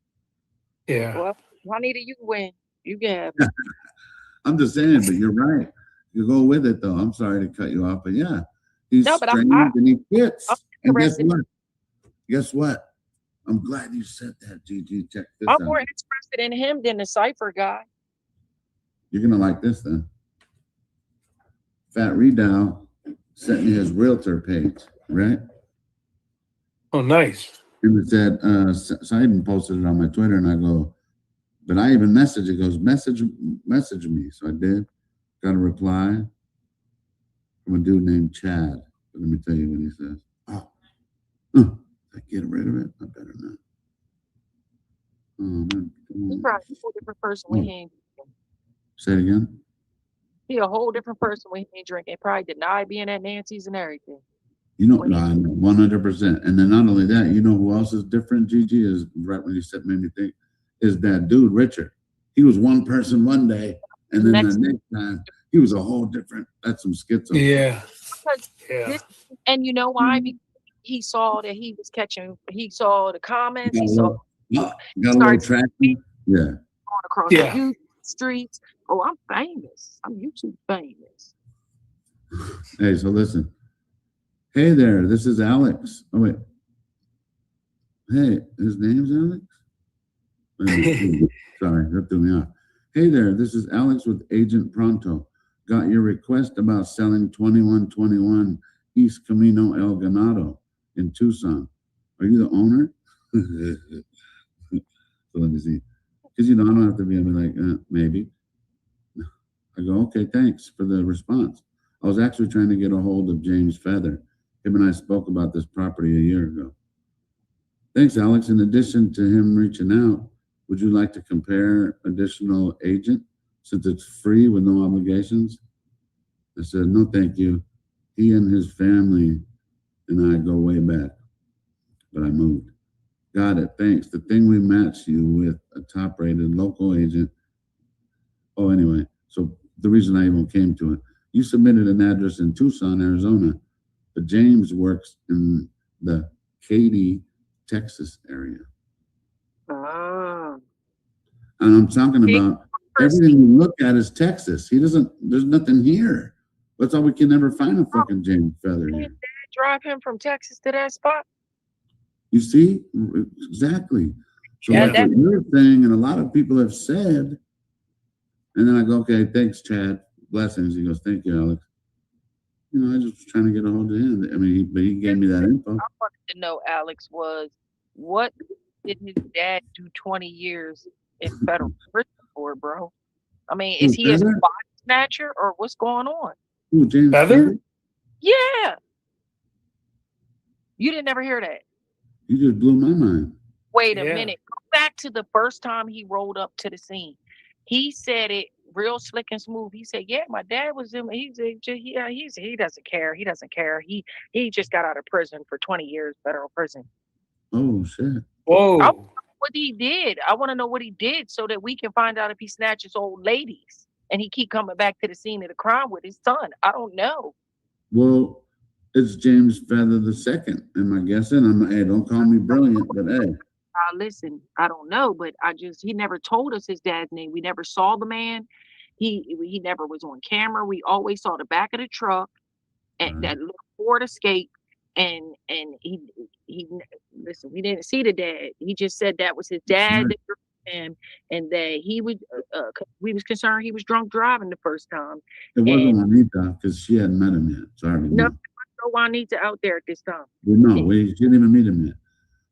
Yeah. Well, Juanita, you win. You can have. I'm just saying, but you're right. You go with it, though. I'm sorry to cut you off, but yeah, he's strange and he fits. And guess what? I'm glad you said that, Gigi. Check this I'm out. more interested in him than the Cipher guy. You're gonna like this then. Fat Redow sent me his realtor page, right? Oh, nice. And it said, so I even posted it on my Twitter, and I go, but I even messaged it. Goes, message me. So I did. Got a reply from a dude named Chad. But let me tell you what he says. Oh, I get rid of it. I better not. Oh man. He's probably a whole different person when he ain't drinking. Say it again. He a whole different person when he ain't drinking. Probably deny being at Nancy's and everything. You know, 100%. And then not only that, you know who else is different, Gigi, is right when you said made me think, is that dude, Richard. He was one person one day, and then the next time, he was a whole different, that's some schizo. Yeah. Yeah. And you know why? Because he saw that he was catching, he saw the comments, he saw. Got a little traction. Yeah. Going across the YouTube streets. Oh, I'm famous. I'm YouTube famous. Hey, so listen. Hey there, this is Alex. Oh, wait. Hey, his name's Alex? Sorry, that threw me off. Hey there, this is Alex with Agent Pronto. Got your request about selling 2121 East Camino El Ganado in Tucson. Are you the owner? So let me see. Because, you know, I don't have to be like, maybe. I go, okay, thanks for the response. I was actually trying to get a hold of James Feather. Him and I spoke about this property a year ago. Thanks, Alex. In addition to him reaching out, would you like to compare additional agent since it's free with no obligations? I said, no, thank you. He and his family and I go way back, but I moved. Got it. Thanks. The thing we match you with a top-rated local agent. Oh, anyway, so the reason I even came to it, you submitted an address in Tucson, Arizona, but James works in the Katy, Texas area. And I'm talking about everything we look at is Texas. He doesn't, there's nothing here. That's all we can never find a fucking James Feather here. Drive him from Texas to that spot. You see? Exactly. So Yeah, that's what you're saying, and a lot of people have said, and then I go, okay, thanks, Chad. Blessings. He goes, thank you, Alex. You know, I just was trying to get a hold of him. I mean, but he gave me that info. I wanted to know, Alex, was what did his dad do 20 years in federal prison for, bro? I mean, is he a body snatcher or what's going on? Who, James Feather? Yeah. You didn't ever hear that. You just blew my mind. Wait a minute. Go back to the first time he rolled up to the scene. He said it real slick and smooth. He said, "Yeah, my dad was in. He doesn't care. He doesn't care. He just got out of prison for 20 years, federal prison." Oh shit! Whoa! I want to know what he did. I want to know what he did so that we can find out if he snatches old ladies and he keep coming back to the scene of the crime with his son. I don't know. Well, it's James Feather the second. Am I guessing? Hey, don't call me brilliant, but hey. Listen, I don't know, but he never told us his dad's name. We never saw the man. He never was on camera. We always saw the back of the truck and that little Ford Escape. And he listen, we didn't see the dad. He just said that was his dad and that he would we was concerned he was drunk driving the first time. It wasn't Juanita because she hadn't met him yet. Sorry. No, no Juanita out there at this time. No, we didn't even meet him yet.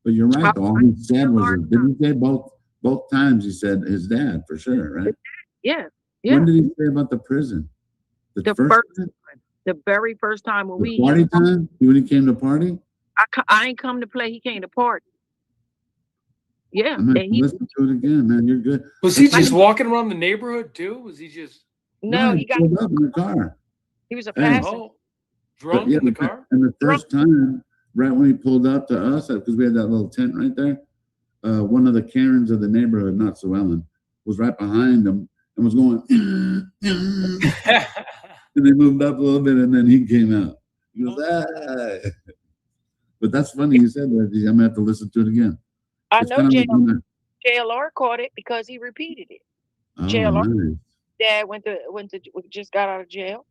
But you're right. All he said was, did he say both times? He said his dad for sure, right? Yeah. When did he say about the prison? The first time? The very first time when the party time? When he came to party? I ain't come to play. He came to party. Yeah. I'm gonna listen to it again, man. You're good. Was he just walking around the neighborhood too? Was he just? No, he got pulled up in the car. He was a passenger. Drunk in the car. And the first time, right when he pulled up to us, because we had that little tent right there, one of the Karens of the neighborhood, not so Ellen, was right behind him and was going, and they moved up a little bit, and then he came out. He goes, ah. But that's funny you said that. I'm gonna have to listen to it again. I know JLR caught it because he repeated it. Oh, JLR, nice. Dad just got out of jail.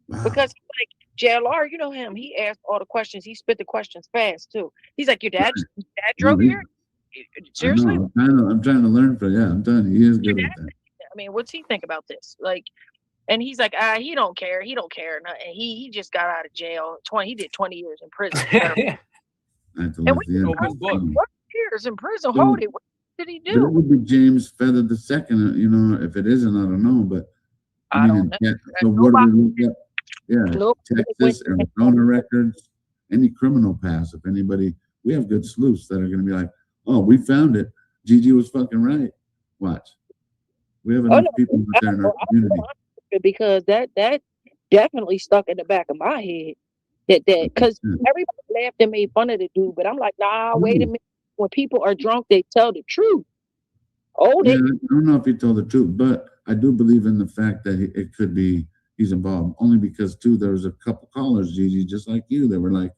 Wow. Because like JLR, you know him. He asked all the questions. He spit the questions fast too. He's like, "Your dad drove here?" Seriously, I'm trying to learn from. Yeah, I'm telling you, he is good at that. I mean, what's he think about this? Like, and he's like, he don't care. He don't care. And he just got out of jail. He did 20 years in prison. And Open book. What years in prison? Hold it. What did he But do? it would be James Feather the second. You know, if it isn't, I don't know. But I don't know. So what do we look at? Yeah, Texas, Arizona records, any criminal past. If anybody, we have good sleuths that are going to be like, oh, we found it. Gigi was fucking right. Watch. We have enough people out there in our community. Because that definitely stuck in the back of my head. That because everybody laughed and made fun of the dude, but I'm like, nah, wait a minute. When people are drunk, they tell the truth. Oh, I don't know if he told the truth, but I do believe in the fact that it could be he's involved. Only because too, there was a couple callers, Gigi, just like you, that were like,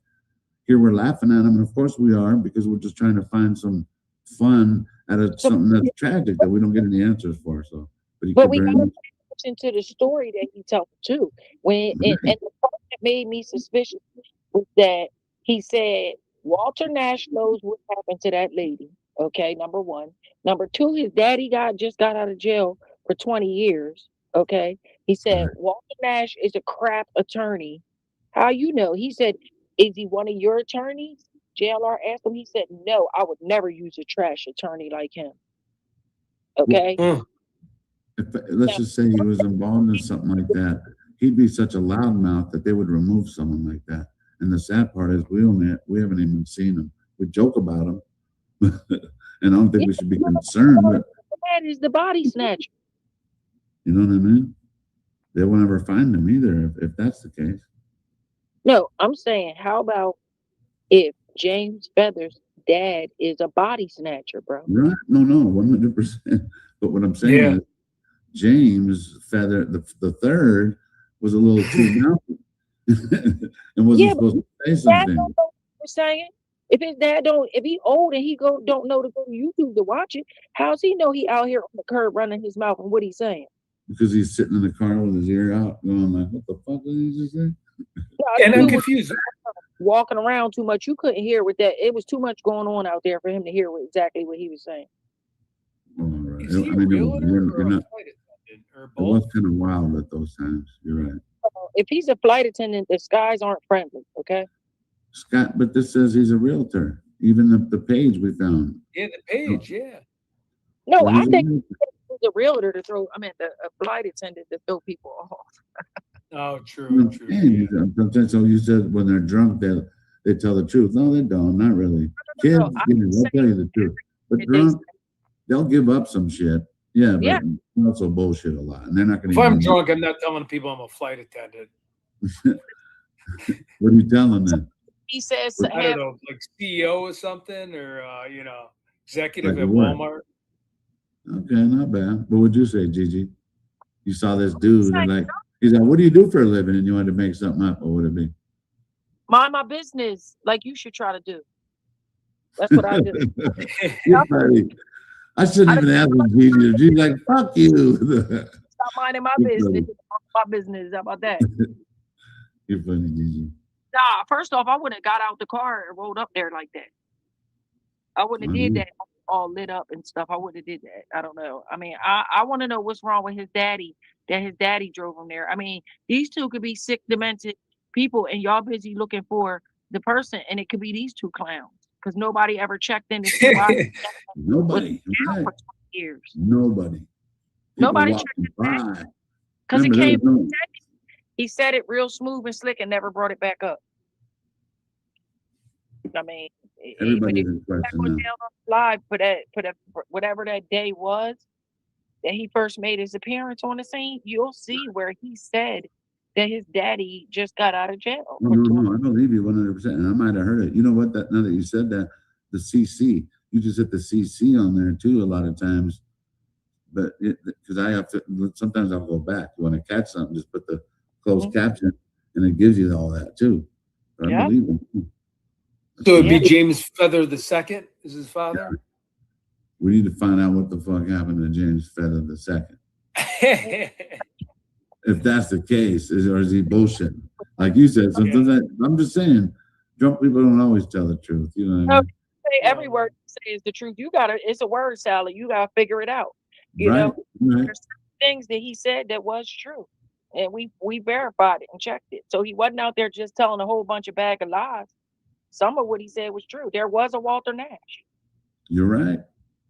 here we're laughing at him, and of course we are, because we're just trying to find some fun out of something that's tragic that we don't get any answers for. So, but we gotta pay attention to the story that he told too. And the part that made me suspicious was that he said Walter Nash knows what happened to that lady. Okay, number one. Number two, his daddy just got out of jail for 20 years. Okay. He said Walter Nash is a crap attorney. How you know? He said, is he one of your attorneys? JLR asked him. He said, no, I would never use a trash attorney like him. Okay. Let's just say he was involved in something like that. He'd be such a loudmouth that they would remove someone like that. And the sad part is we haven't even seen him. We joke about him. And I don't think we should be concerned. But that is the body snatcher. You know what I mean? They won't ever find him either if that's the case. No, I'm saying, how about if James Feather's dad is a body snatcher, bro? Right? No, 100%. But what I'm saying is James Feather, the third, was a little too mouthy and wasn't supposed to say something. Don't know what we're saying. If his dad if he old and he don't know to go to YouTube to watch it, how's he know he out here on the curb running his mouth and what he's saying? Because he's sitting in the car with his ear out, going like, "What the fuck did he just say?" And I'm confused. Walking around too much, you couldn't hear with that. It was too much going on out there for him to hear exactly what he was saying. All right. Is he a realtor or a flight attendant or both? It was kind of wild at those times. You're right. If he's a flight attendant, the skies aren't friendly. Okay. Scott, but this says he's a realtor. Even the page we found. Yeah, the page. Yeah. No, well, I think he's a realtor to throw. I mean, a flight attendant to throw people off. Oh, true. Sometimes, so you said when they're drunk, they tell the truth. No, they don't. Not really. Kids, they'll tell you the truth. But drunk, they'll give up some shit. Yeah, but also bullshit a lot. And they're not going to. If I'm drunk, I'm not telling people I'm a flight attendant. What are you telling them? He says, I don't know, like CEO or something, or executive at Walmart. Okay, not bad. What would you say, Gigi? You saw this dude and he's like, "What do you do for a living?" And you wanted to make something up. What would it be? Mind my business, like you should try to do. That's what I do. You're funny. I shouldn't even ask him, Gigi. Gigi's like, "Fuck you." Stop minding my business. My business. How about that? You're funny, Gigi. Nah, first off, I wouldn't have got out the car and rolled up there like that. I wouldn't have did that all lit up and stuff. I wouldn't have did that. I don't know. I mean, I want to know what's wrong with his daddy, that his daddy drove him there. I mean, these two could be sick, demented people, and y'all busy looking for the person, and it could be these two clowns because nobody ever checked in to see why. Nobody. For 20 years. Nobody. Nobody checked it because it came. He said it real smooth and slick and never brought it back up. I mean, everybody is live for that whatever that day was that he first made his appearance on the scene. You'll see where he said that his daddy just got out of jail. No, I believe you 100%. And I might have heard it. You know what? Now that you said that, the CC, you just hit the CC on there too a lot of times. But because I have to, sometimes I'll go back. You want to catch something, just put the closed caption, and it gives you all that too. But I believe it. So it'd be James Feather the second is his father? Yeah. We need to find out what the fuck happened to James Feather the second. If that's the case, or is he bullshitting? Like you said, sometimes I'm just saying, drunk people don't always tell the truth. You know what I mean? Say every word he say is the truth. It's a word salad. You gotta figure it out. You Right, know, right. there's things that he said that was true. And we verified it and checked it. So he wasn't out there just telling a whole bunch of bag of lies. Some of what he said was true. There was a Walter Nash. You're right.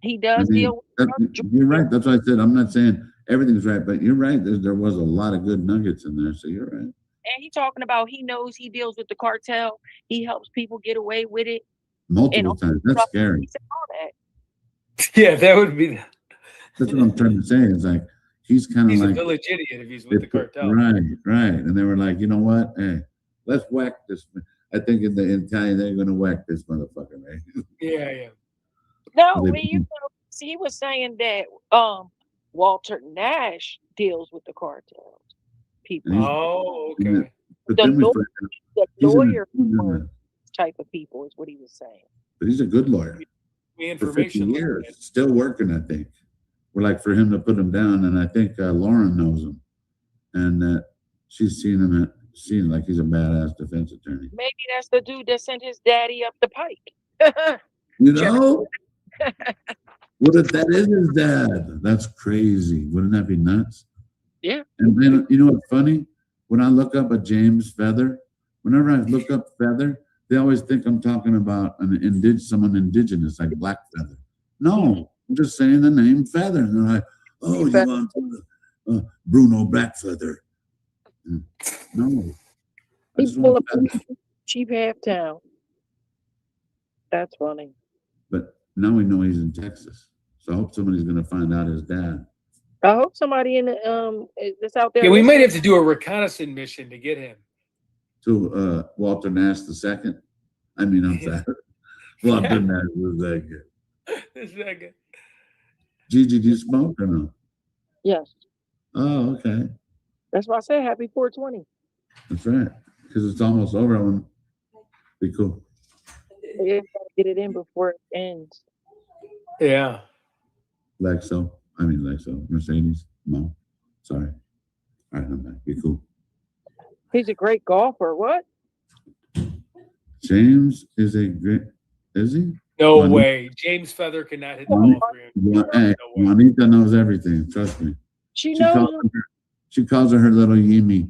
He I does mean, deal with you're right. That's what I said. I'm not saying everything's right, but you're right. There was a lot of good nuggets in there. So you're right. and he talking about he knows he deals with the cartel. He helps people get away with it. And Multiple all times. That's stuff. scary. He said all that. Yeah, that would be. That's what I'm trying to say. It's like he's kind of He's a like village idiot if he's with the cartel. right, right. And they were like, you know what? Hey, let's whack this. I think in Italian they're gonna whack this motherfucker, right? Yeah, yeah. No, They- I mean, see, he was saying that Walter Nash deals with the cartels. People, And he's- Oh, and okay. But The then we law- find out the he's in lawyer a- type of people is what he was saying. but he's a good lawyer. The For 50 information. years, still working, I think. We're like for him to put him down, and I think Lauren knows him, and she's seen him seen like he's a badass defense attorney. Maybe that's the dude that sent his daddy up the pike. You know, what if that is his dad? That's crazy. Wouldn't that be nuts? Yeah. And then you know what's funny? When I look up a James Feather, whenever I look up Feather, they always think I'm talking about someone indigenous, like Black Feather. No, I'm just saying the name Feather. And they're like, oh, you want Bruno Blackfeather. No. I just People want are Feather. cheap half town. That's funny. But now we know he's in Texas. So I hope somebody's going to find out his dad. I hope somebody in the that's out there. Yeah, we might listening. have to do a reconnaissance mission to get him. To Walter Nash II. I mean, I'm sorry. Walter Nash was that good. The second. Gigi, do you smoke or no? Yes, Oh, okay. that's why I said happy 420. That's right. Because it's almost over. I want be cool. You gotta get it in before it ends. Yeah. Lexo. Mercedes. No. Sorry. All right, I'm back. Be cool. He's a great golfer. What? James is a great. Is he? No Juanita- way. James Feather cannot hit the Juanita- ball 300. Hey, No way. Juanita knows everything. Trust me. She She knows. calls her little Yimmy.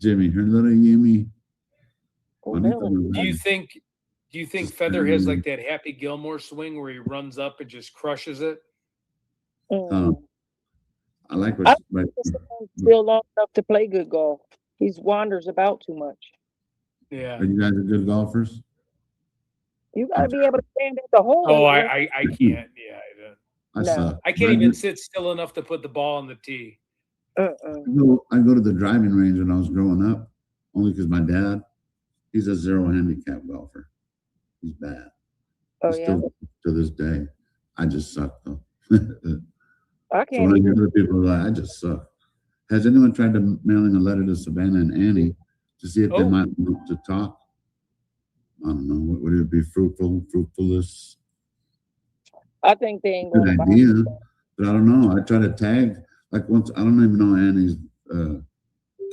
Jimmy, her little Yimmy. Oh, Juanita really? knows Do you everything. think Feather has like that Happy Gilmore swing where he runs up and just crushes it? Mm. I like I what. Like, He's still long enough to play good golf. He wanders about too much. Yeah. are you guys good golfers? You gotta be able to stand at the hole. Oh, man. I can't. Yeah. I No. suck. I can't even sit still enough to put the ball on the tee. I go to the driving range when I was growing up, only because my dad, he's a 0 handicap golfer. He's bad. Oh He's yeah. still to this day. I just suck though. I So can't when I even. hear other people like, I just suck. Has anyone tried to mailing a letter to Savannah and Annie to see if they Oh. might want to talk? I don't know. Would it be fruitfulness? I think they ain't Good gonna buy idea, it. but I don't know. I try to tag like once. I don't even know Annie's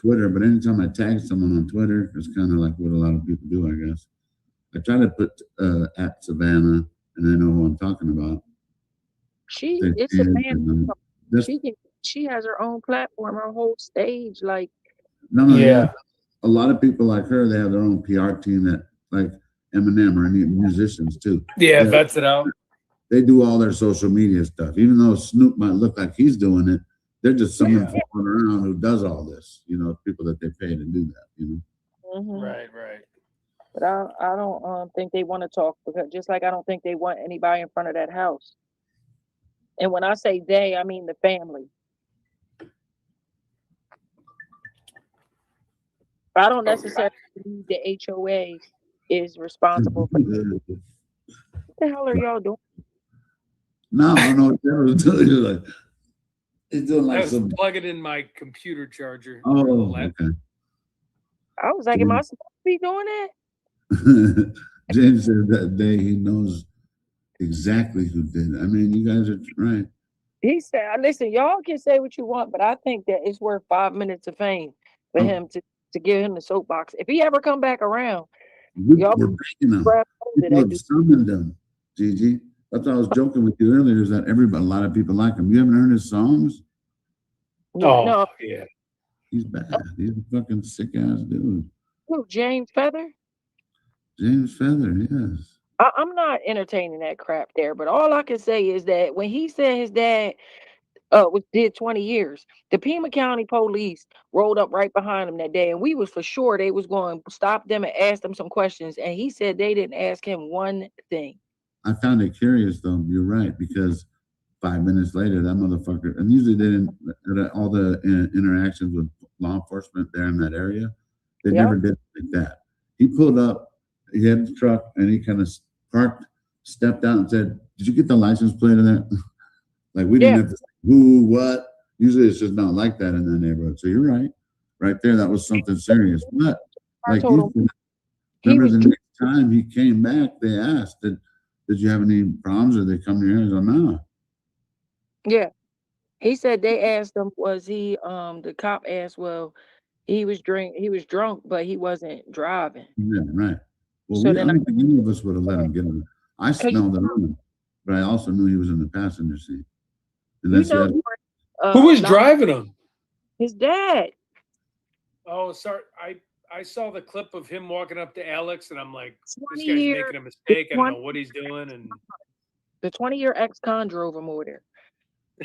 Twitter, but anytime I tag someone on Twitter, it's kind of like what a lot of people do, I guess. I try to put at Savannah, and I know who I'm talking about. It's a man. That's, She has her own platform, her whole stage. Like no, Yeah. a lot of people like her, they have their own PR team that like Eminem or any musicians too. Yeah, vets it out. They do all their social media stuff. Even though Snoop might look like he's doing it, they're just someone floating around who does all this. You know, people that they pay to do that. You know, Right. But I don't think they want to talk, because just like I don't think they want anybody in front of that house. And when I say they, I mean the family. I don't necessarily believe the HOA is responsible for what the hell are y'all doing? No, I don't know what they were doing. Like, it's doing I like was some. plugging in my computer charger. Oh, okay. I was like, am I supposed to be doing that? James said that day he knows exactly who did it. I mean, you guys are right. He said, listen, y'all can say what you want, but I think that it's worth 5 minutes of fame for him to give him the soapbox. If he ever come back around, We're y'all breaking them. grab hold of People that have dude. summoned them. Gigi. That's what I was joking with you earlier. Is that a lot of people like him. You haven't heard his songs? Oh, No, yeah. He's bad. He's a fucking sick ass dude. who, James Feather? James Feather, yes. I'm not entertaining that crap there, but all I can say is that when he said his dad did 20 years, the Pima County police rolled up right behind him that day, and we was for sure they was going to stop them and ask them some questions, and he said they didn't ask him one thing. I found it curious though. You're right, because 5 minutes later, that motherfucker, and usually they didn't, all the interactions with law enforcement there in that area, they Yep. never did like that. He pulled up, he had the truck, and he kind of parked, stepped out and said, "Did you get the license plate of that?" Like, we didn't Yeah. have to say who, what. Usually it's just not like that in that neighborhood. So you're right. Right there, that was something serious. But I like told you him said, he remember was the next time he came back, they asked, did you have any problems, or they come to your hands? Or no. yeah. He said they asked him, was he the cop asked, well, he was drunk, but he wasn't driving. Yeah, right. Well, So I then don't think any of us would have let him get him. I Cause smelled it on him, but I also knew he was in the passenger seat. And you that's know it. Who was driving him? his dad. Oh, sorry. I saw the clip of him walking up to Alex, and I'm like, this 20 guy's year making a mistake. I don't 20 know what he's doing. And the 20-year ex-con drove him over there.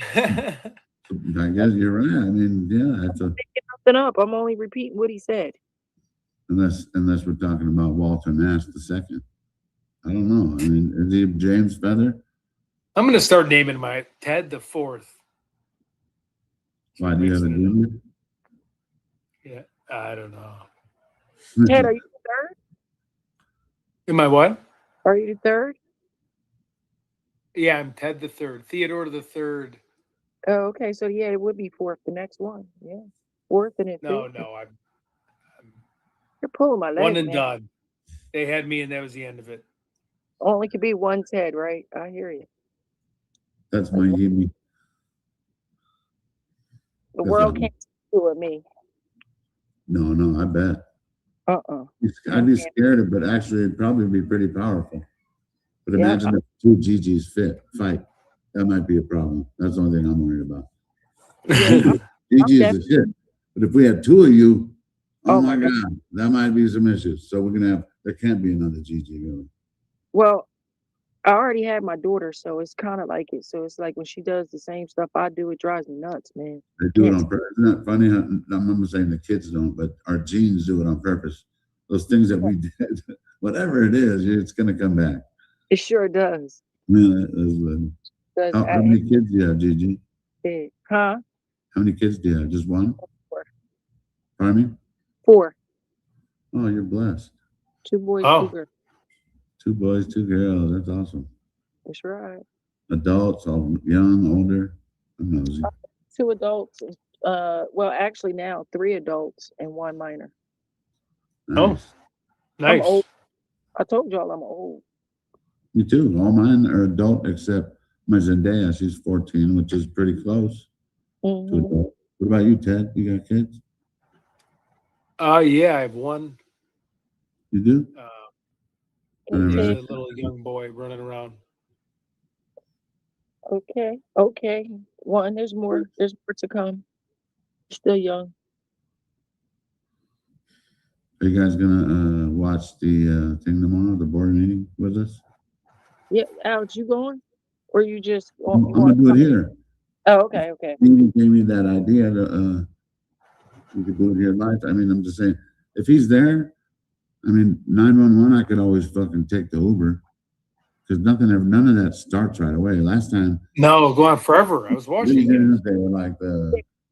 I guess you're right. I mean, yeah, that's a Picking nothing up. I'm only repeating what he said. unless we're talking about Walter Nash the second. I don't know. I mean, is he James Feather? I'm going to start naming my Ted the Fourth. Why do you have a junior? Yeah, I don't know. Ted, are you the third? Am I what? Are you the third? Yeah, I'm Ted the Third. Theodore the Third. Oh, okay. So yeah, it would be fourth, the next one. Yeah. Fourth and then No, fifth. no, I'm You're pulling my leg, one and man. done. They had me, and that was the end of it. Only could be one Ted, right? I hear you. That's my Yimi. The world can't do it, me. No, I bet. I'd be scared of it, but actually it'd probably be pretty powerful. But imagine if two GGs fight. That might be a problem. That's the only thing I'm worried about. GG is a shit. But if we had two of you, oh my God, that might be some issues. So there can't be another GG really. Well, I already had my daughter, so it's kind of like it. So it's like when she does the same stuff I do, it drives me nuts, man. They do it on purpose. Isn't that funny? I'm not saying the kids don't, but our genes do it on purpose. Those things that we did, whatever it is, it's going to come back. It sure does. Yeah, how many kids do you have, Gigi? Huh? How many kids do you have? Just one? 4. Pardon me? 4. Oh, you're blessed. 2 boys, 2 girls. 2 boys, 2 girls. That's awesome. That's right. Adults, all young, older. I'm nosy. 2 adults. Well, actually now 3 adults and 1 minor. Nice. Oh, nice. I'm old. I told y'all I'm old. Me too. All mine are adult except my Zendaya. She's 14, which is pretty close to adult. What about you, Ted? You got kids? Yeah, I have one. You do? He's a little young boy running around. Okay. 1. There's more to come. Still young. Are you guys gonna watch the thing tomorrow, the board meeting with us? Yeah, Alex, you going? Or you just I'm gonna do it here. Oh, okay. He gave me that idea that we could do it here live. I mean, I'm just saying, if he's there, I mean, 911, I could always fucking take the Uber because none of that starts right away. Last time, no, go on forever. I was watching it. They were like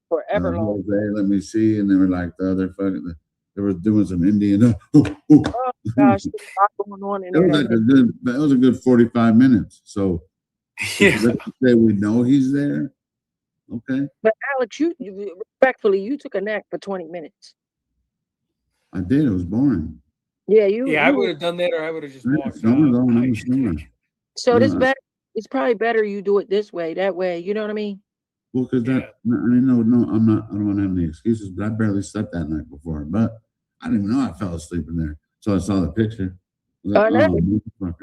forever long. Let me see, and they were like the other fucking. They were doing some Indian. Oh gosh, there's a lot going on in there. That was a good 45 minutes. So yeah, let's say we know he's there. Okay. But Alex, you respectfully, you took a nap for 20 minutes. I did. It was boring. Yeah, I would have done that, or I would have just walked. So this better. It's probably better you do it this way. That way, you know what I mean? Well, because no, I'm not. I don't want to have any excuses. But I barely slept that night before. But I didn't even know I fell asleep in there. So I saw the picture. I was like,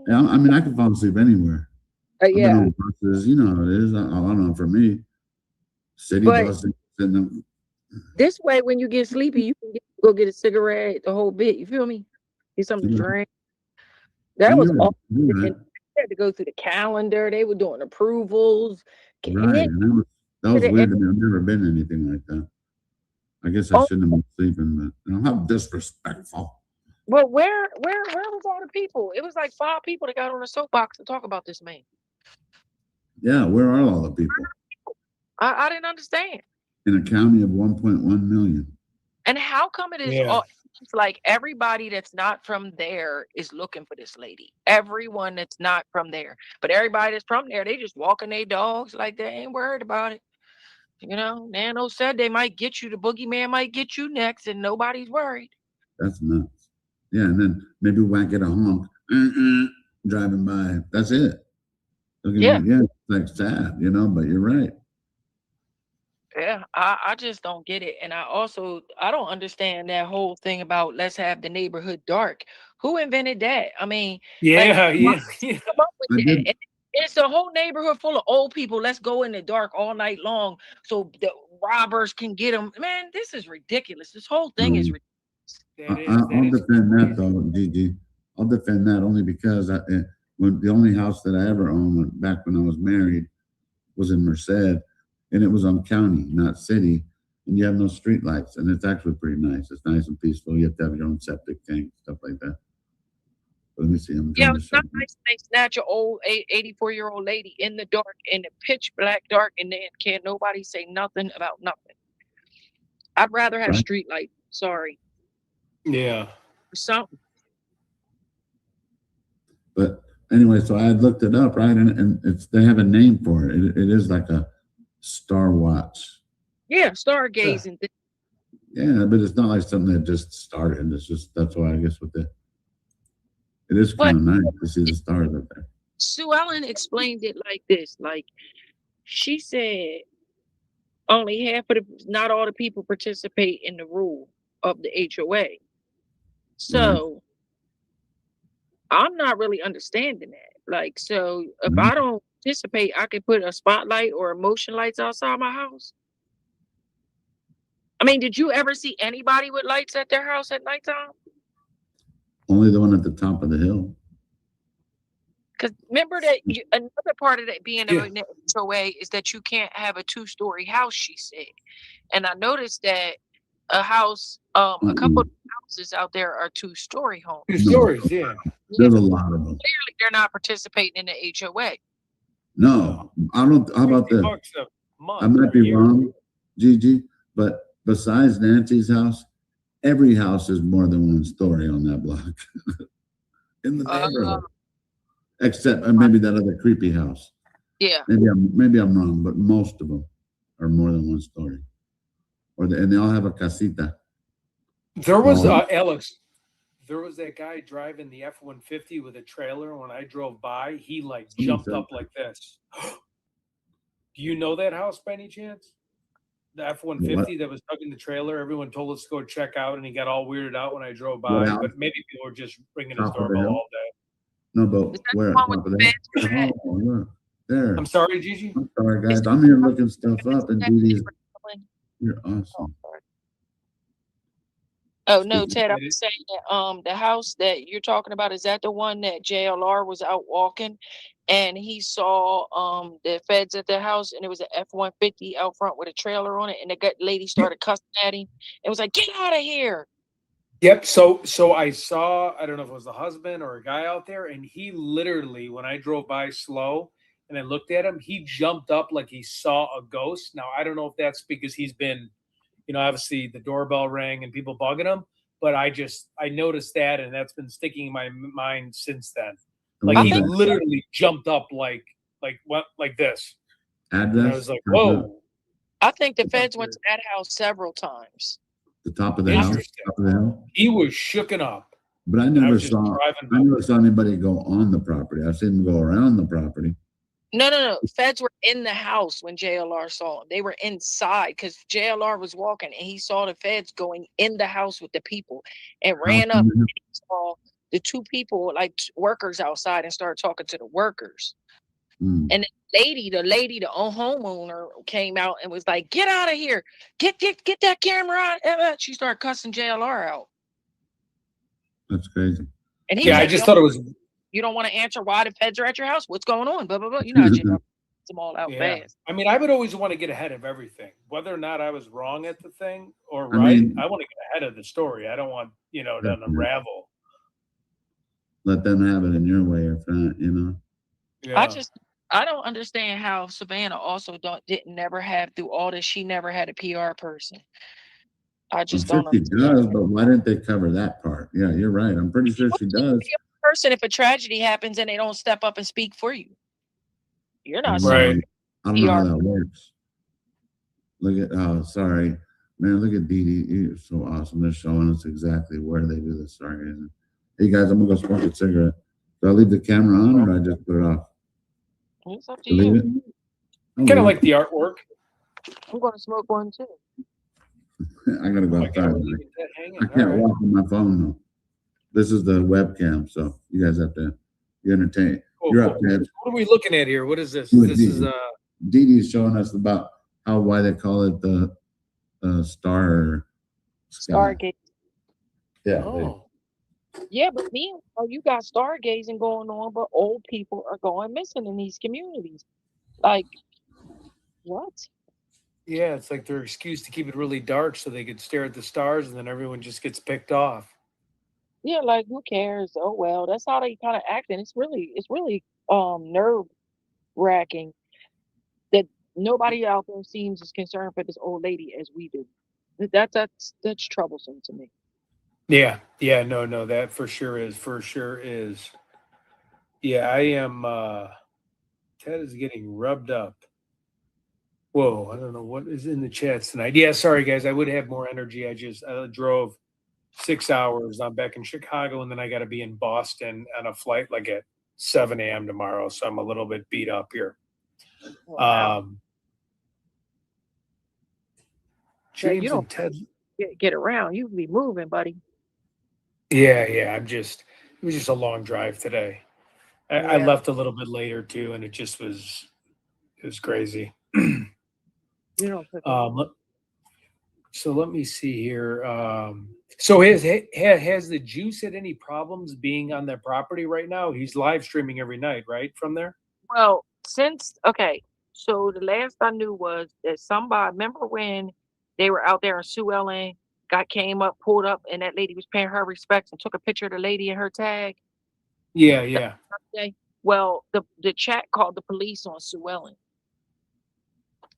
Yeah, I mean, I can fall asleep anywhere. I've been Yeah, on buses, you know how it is. I don't know, for me, city but buses, sitting them. this way, when you get sleepy, you can go get a cigarette, the whole bit. You feel me? Get something to drink. Oh, That was you're right. all. You're And right. they had to go through the calendar. They were doing approvals, and Right. then And that was weird to me. I've never been anything like that. I guess I oh, shouldn't have been sleeping, but how disrespectful. well, where was all the people? It was like 5 people that got on the soapbox to talk about this man. Yeah, where are all the people? I didn't understand. In a county of 1.1 million. And how come it is Yeah. all it's like everybody that's not from there is looking for this lady. Everyone that's not from there. But everybody that's from there, they just walking their dogs like they ain't worried about it. You know, Nano said they might get you, the boogeyman might get you next, and nobody's worried. That's nuts. Yeah, and then maybe whack at a honk, driving by. That's it. Yeah. Yeah, it's like sad, but you're right. Yeah, I just don't get it. And I don't understand that whole thing about let's have the neighborhood dark. Who invented that? I mean, like Yeah, why yeah, yeah. come up with I that? did. And it's a whole neighborhood full of old people. Let's go in the dark all night long so the robbers can get them. Man, this is ridiculous. This whole thing is ridiculous. I'll That is defend that crazy. though, Gigi. I'll defend that only because when the only house that I ever owned back when I was married was in Merced, and it was on county, not city, and you have no street lights, and it's actually pretty nice. It's nice and peaceful. You have to have your own septic tank, stuff like that. Let me see. I'm Yeah, trying to it's show not you. nice they snatch an old 84-year-old lady in the dark, in the pitch black dark, and then can't nobody say nothing about nothing. I'd rather have Right? street light. Sorry. Yeah. Or something. But anyway, so I had looked it up, right? And they have a name for it. It is like a star watch. Yeah, stargazing. Yeah, but it's not like something that just started. It's just that's why I guess it is But kind of nice to see the stars up there. Sue Ellen explained it like this. Like she said, only not all the people participate in the rule of the HOA. So I'm not really understanding that. Like, so if Mhm. I don't participate, I can put a spotlight or a motion lights outside my house. I mean, did you ever see anybody with lights at their house at nighttime? Only the one at the top of the hill. Because remember that another part of that being Yeah. an HOA is that you can't have a 2-story house, she said. And I noticed that a house, a couple of houses out there are 2-story homes. 2 stories, yeah. There's a lot of them. Clearly, they're not participating in the HOA. No, I don't. How about this? $60 a month I might or be year. wrong, Gigi, but besides Nancy's house, every house is more than one story on that block in the neighborhood, except maybe that other creepy house. Yeah. Maybe I'm wrong, but most of them are more than one story, and they all have a casita. There was Alex. There was that guy driving the F-150 with a trailer. When I drove by, he like jumped up like this. Do you know that house by any chance? The F-150 that was tugging the trailer. Everyone told us to go check out, and he got all weirded out when I drove by. But maybe people were just ringing his doorbell all day. No, but where? Top of that? Oh, look there. I'm sorry, Gigi. I'm sorry, guys. I'm here looking stuff up and do these. You're awesome. Oh no, Ted, I'm saying that the house that you're talking about, is that the one that JLR was out walking and he saw the feds at their house, and it was an F-150 out front with a trailer on it, and the lady started cussing at him and was like, "Get out of here." Yep. So I saw, I don't know if it was the husband or a guy out there, and he literally, when I drove by slow and I looked at him, he jumped up like he saw a ghost. Now I don't know if that's because he's been, obviously the doorbell rang and people bugging him, but I noticed that, and that's been sticking in my mind since then. Like he literally jumped up like this. Address? And I was like, whoa. I think the feds went to that house several times. The top of the house? Top of the hill? He was shooken up. But I never saw anybody go on the property. I've seen them go around the property. No. Feds were in the house when JLR saw him. They were inside because JLR was walking and he saw the feds going in the house with the people and ran up and he saw the two people, like workers outside, and started talking to the workers. Mm. And the lady, the homeowner came out and was like, "Get out of here! Get that camera out!" She started cussing JLR out. That's crazy. And he Yeah, was I like, just thought it was. "You don't want to answer why the feds are at your house? What's going on? Blah blah blah." You know, JLR them all out Yeah, fast. I mean, I would always want to get ahead of everything, whether or not I was wrong at the thing or I right. mean- I want to get ahead of the story. I don't want to unravel. Let them have it in your way, if not, Yeah. I don't understand how Savannah also didn't never have through all this. She never had a PR person. I I'm just sure don't she understand. does, but why didn't they cover that part? Yeah, you're right. I'm pretty sure she does. Person, if a tragedy happens and they don't step up and speak for you, you're not Right. I don't know how that works. Look at, sorry, man, look at Dee Dee. You're so awesome. They're showing us exactly where they do this. Sorry. Hey, guys, I'm going to go smoke a cigarette. Do I leave the camera on or do I just put it off? It's up to Leave you. it? Kind of like the artwork. I'm going to smoke one too. I got to go Oh my outside. God, we're leaving that hanging. I can't All right. walk on my phone, though. This is the webcam, so you guys have to be entertained. Cool, You're cool. up, Ted. What are we looking at here? What is this? Good This deal. is Dee Dee's showing us about why they call it the star sky. Stargate. Yeah. oh. Yeah, but meanwhile, you got stargazing going on, but old people are going missing in these communities. Like, what? Yeah, it's like their excuse to keep it really dark so they could stare at the stars, and then everyone just gets picked off. Yeah, like who cares? Oh well, that's how they kind of acting. It's really nerve wracking that nobody out there seems as concerned for this old lady as we do. That's troublesome to me. Yeah, no, that for sure is. Yeah, I am. Ted is getting rubbed up. Whoa, I don't know what is in the chats tonight. Yeah, sorry guys, I would have more energy. I drove 6 hours. I'm back in Chicago, and then I got to be in Boston on a flight like at 7 a.m. tomorrow, so I'm a little bit beat up here. Wow. Yeah, James you don't and Ted. get around. You be moving, buddy. Yeah, it was just a long drive today. I Yeah. left a little bit later too, and it was crazy. You don't put So let me see here. So has the Juice had any problems being on that property right now? He's live streaming every night, right, from there? Well, so the last I knew was that somebody, remember when they were out there in Sue Ellen, came up, pulled up, and that lady was paying her respects and took a picture of the lady in her tag? Yeah. Okay. Well, the chat called the police on Sue Ellen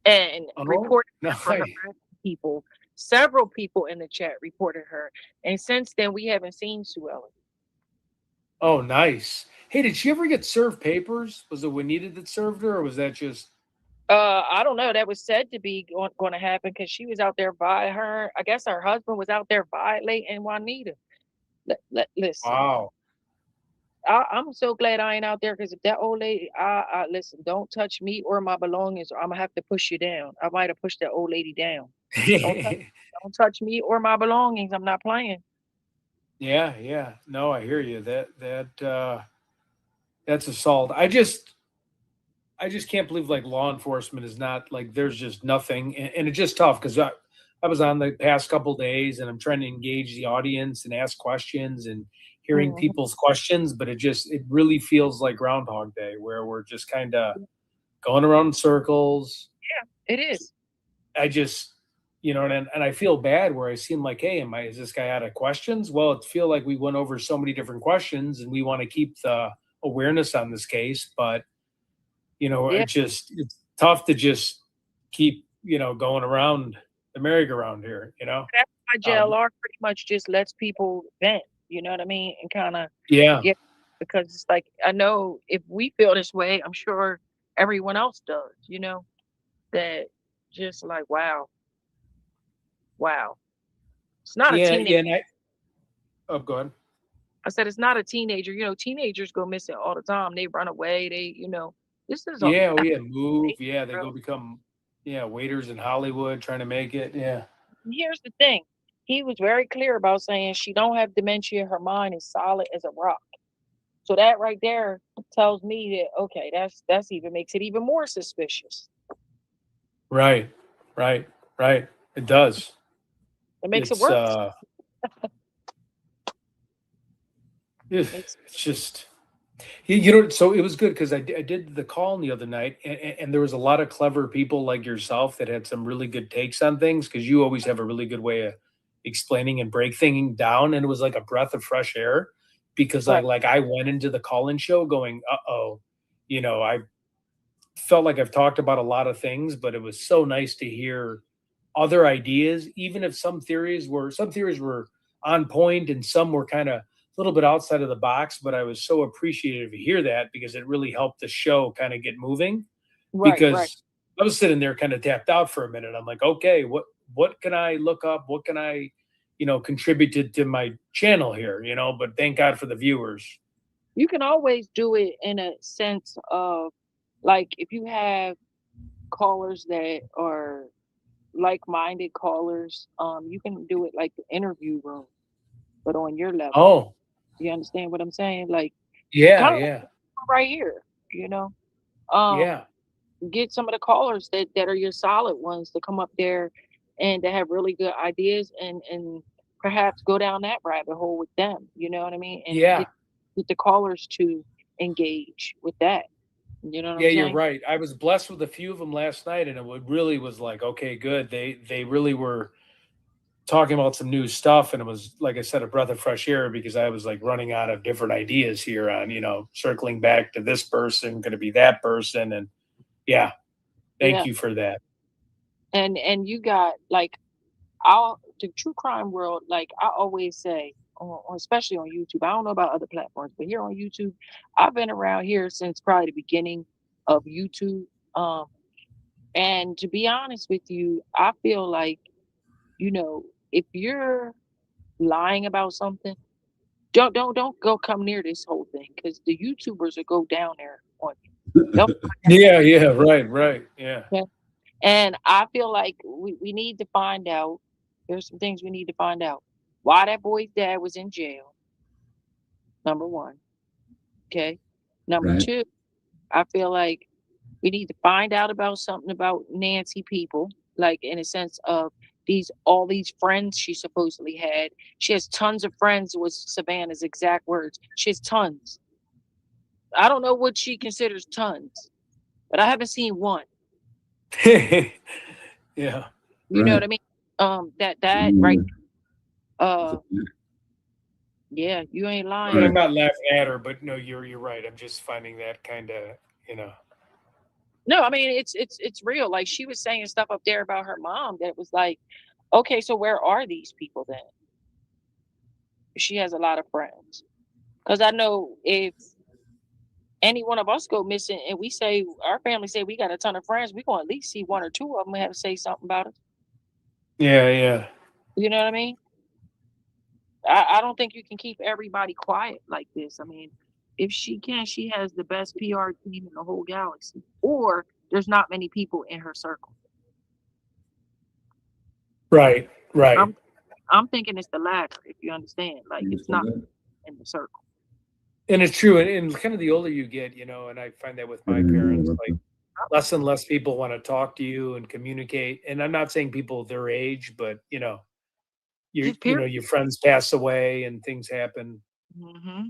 and reported her for nice. harassing people. Several people in the chat reported her, and since then we haven't seen Sue Ellen. Oh, nice. Hey, did she ever get served papers? Was it Juanita that served her, or was that just? I don't know. That was said to be going to happen because she was out there I guess her husband was out there violating Juanita. Listen. Wow. I'm so glad I ain't out there because if that old lady, I listen, don't touch me or my belongings, or I'm gonna have to push you down. I might have pushed that old lady down. Don't touch me or my belongings. I'm not playing. Yeah. No, I hear you. That's assault. I just can't believe like law enforcement is not like there's just nothing, and it's just tough because I was on the past couple days and I'm trying to engage the audience and ask questions and hearing people's questions, but it really feels like Groundhog Day where we're just kind of going around in circles. Yeah, it is. I just, and I feel bad where I seem like, hey, is this guy out of questions? Well, it feel like we went over so many different questions and we want to keep the awareness on this case, but it's tough to just keep, going around the merry-go-round here, That's why JLR pretty much just lets people vent, you know what I mean? And kind of, because it's like, I know if we feel this way, I'm sure everyone else does, that just like, wow. It's not a teenager. Go ahead. I said, it's not a teenager. Teenagers go missing all the time. They run away. This is move. Yeah, they go become waiters in Hollywood trying to make it. Yeah. Here's the thing. he was very clear about saying she don't have dementia. Her mind is solid as a rock. So that right there tells me that okay, that's even makes it even more suspicious. Right, right, right. It does. It makes it It's worse. it's just you know. So it was good because I did the call the other night, and there was a lot of clever people like yourself that had some really good takes on things because you always have a really good way of explaining and break things down, and it was like a breath of fresh air because Right. I went into the call-in show going, uh-oh, I felt like I've talked about a lot of things, but it was so nice to hear other ideas, even if some theories were on point and some were kind of a little bit outside of the box. But I was so appreciative to hear that because it really helped the show kind of get moving. Right, right. Because I was sitting there kind of tapped out for a minute. I'm like, okay, what can I look up? What can I, contribute to my channel here? But thank God for the viewers. You can always do it in a sense of like if you have callers that are like-minded callers, you can do it like the interview room, but on your level. Oh, You understand what I'm saying? Like yeah, kind of yeah, right here, you know. Um, yeah, get some of the callers that are your solid ones to come up there and to have really good ideas and perhaps go down that rabbit hole with them. You know what I mean? And yeah. get the callers to engage with that. You know what I'm Yeah, you're saying? right. I was blessed with a few of them last night, and really was like, okay, good. They really were talking about some new stuff, and it was like I said, a breath of fresh air because I was like running out of different ideas here on circling back to this person, going to be that person, and yeah, thank Yeah. you for that. And you got like I'll the true crime world, like I always say, especially on YouTube. I don't know about other platforms, but here on YouTube, I've been around here since probably the beginning of YouTube. Um, and to be honest with you, I feel like, if you're lying about something, don't go come near this whole thing because the YouTubers will go down there on you. They'll Yeah, yeah, right, right, yeah. find and I feel like we need to find out. There's some things we need to find out. Why that boy's dad was in jail, number one. Okay. Number Right. two, I feel like we need to find out about something about Nancy people, like in a sense of all these friends she supposedly had. She has tons of friends, was Savannah's exact words. She has tons. I don't know what she considers tons, but I haven't seen one. Yeah. You know what Right. I mean? That right. Mm, Uh yeah, you ain't And lying. I'm right. not laughing at her, but no, you're right. I'm just finding that kind of, you know. No, I mean it's real. Like she was saying stuff up there about her mom that was like, okay, so where are these people then? She has a lot of friends. Because I know if any one of us go missing and we say our family say we got a ton of friends, we gonna at least see one or two of them have to say something about us. Yeah, yeah. You know what I mean? I don't think you can keep everybody quiet like this. I mean, if she can, she has the best PR team in the whole galaxy. Or there's not many people in her circle. Right, right. I'm I'm thinking it's the latter, if you understand. Like You it's still not there? in the circle. And it's true. And kind of the older you get, and I find that with I my didn't parents, know like about less and less people want to talk to you and communicate. And I'm not saying people their age, but Just period. your friends pass away and things happen. hmm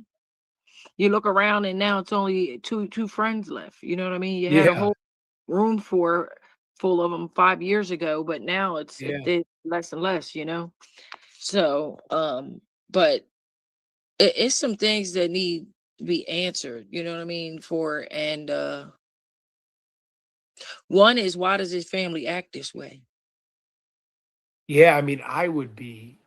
You look around and now it's only two friends left. You know what I mean? You had a Yeah, whole room full of them 5 years ago, but now yeah. it's less and less. So but it's some things that need to be answered. You know what I mean? For and one is why does his family act this way? Yeah, I mean, I would be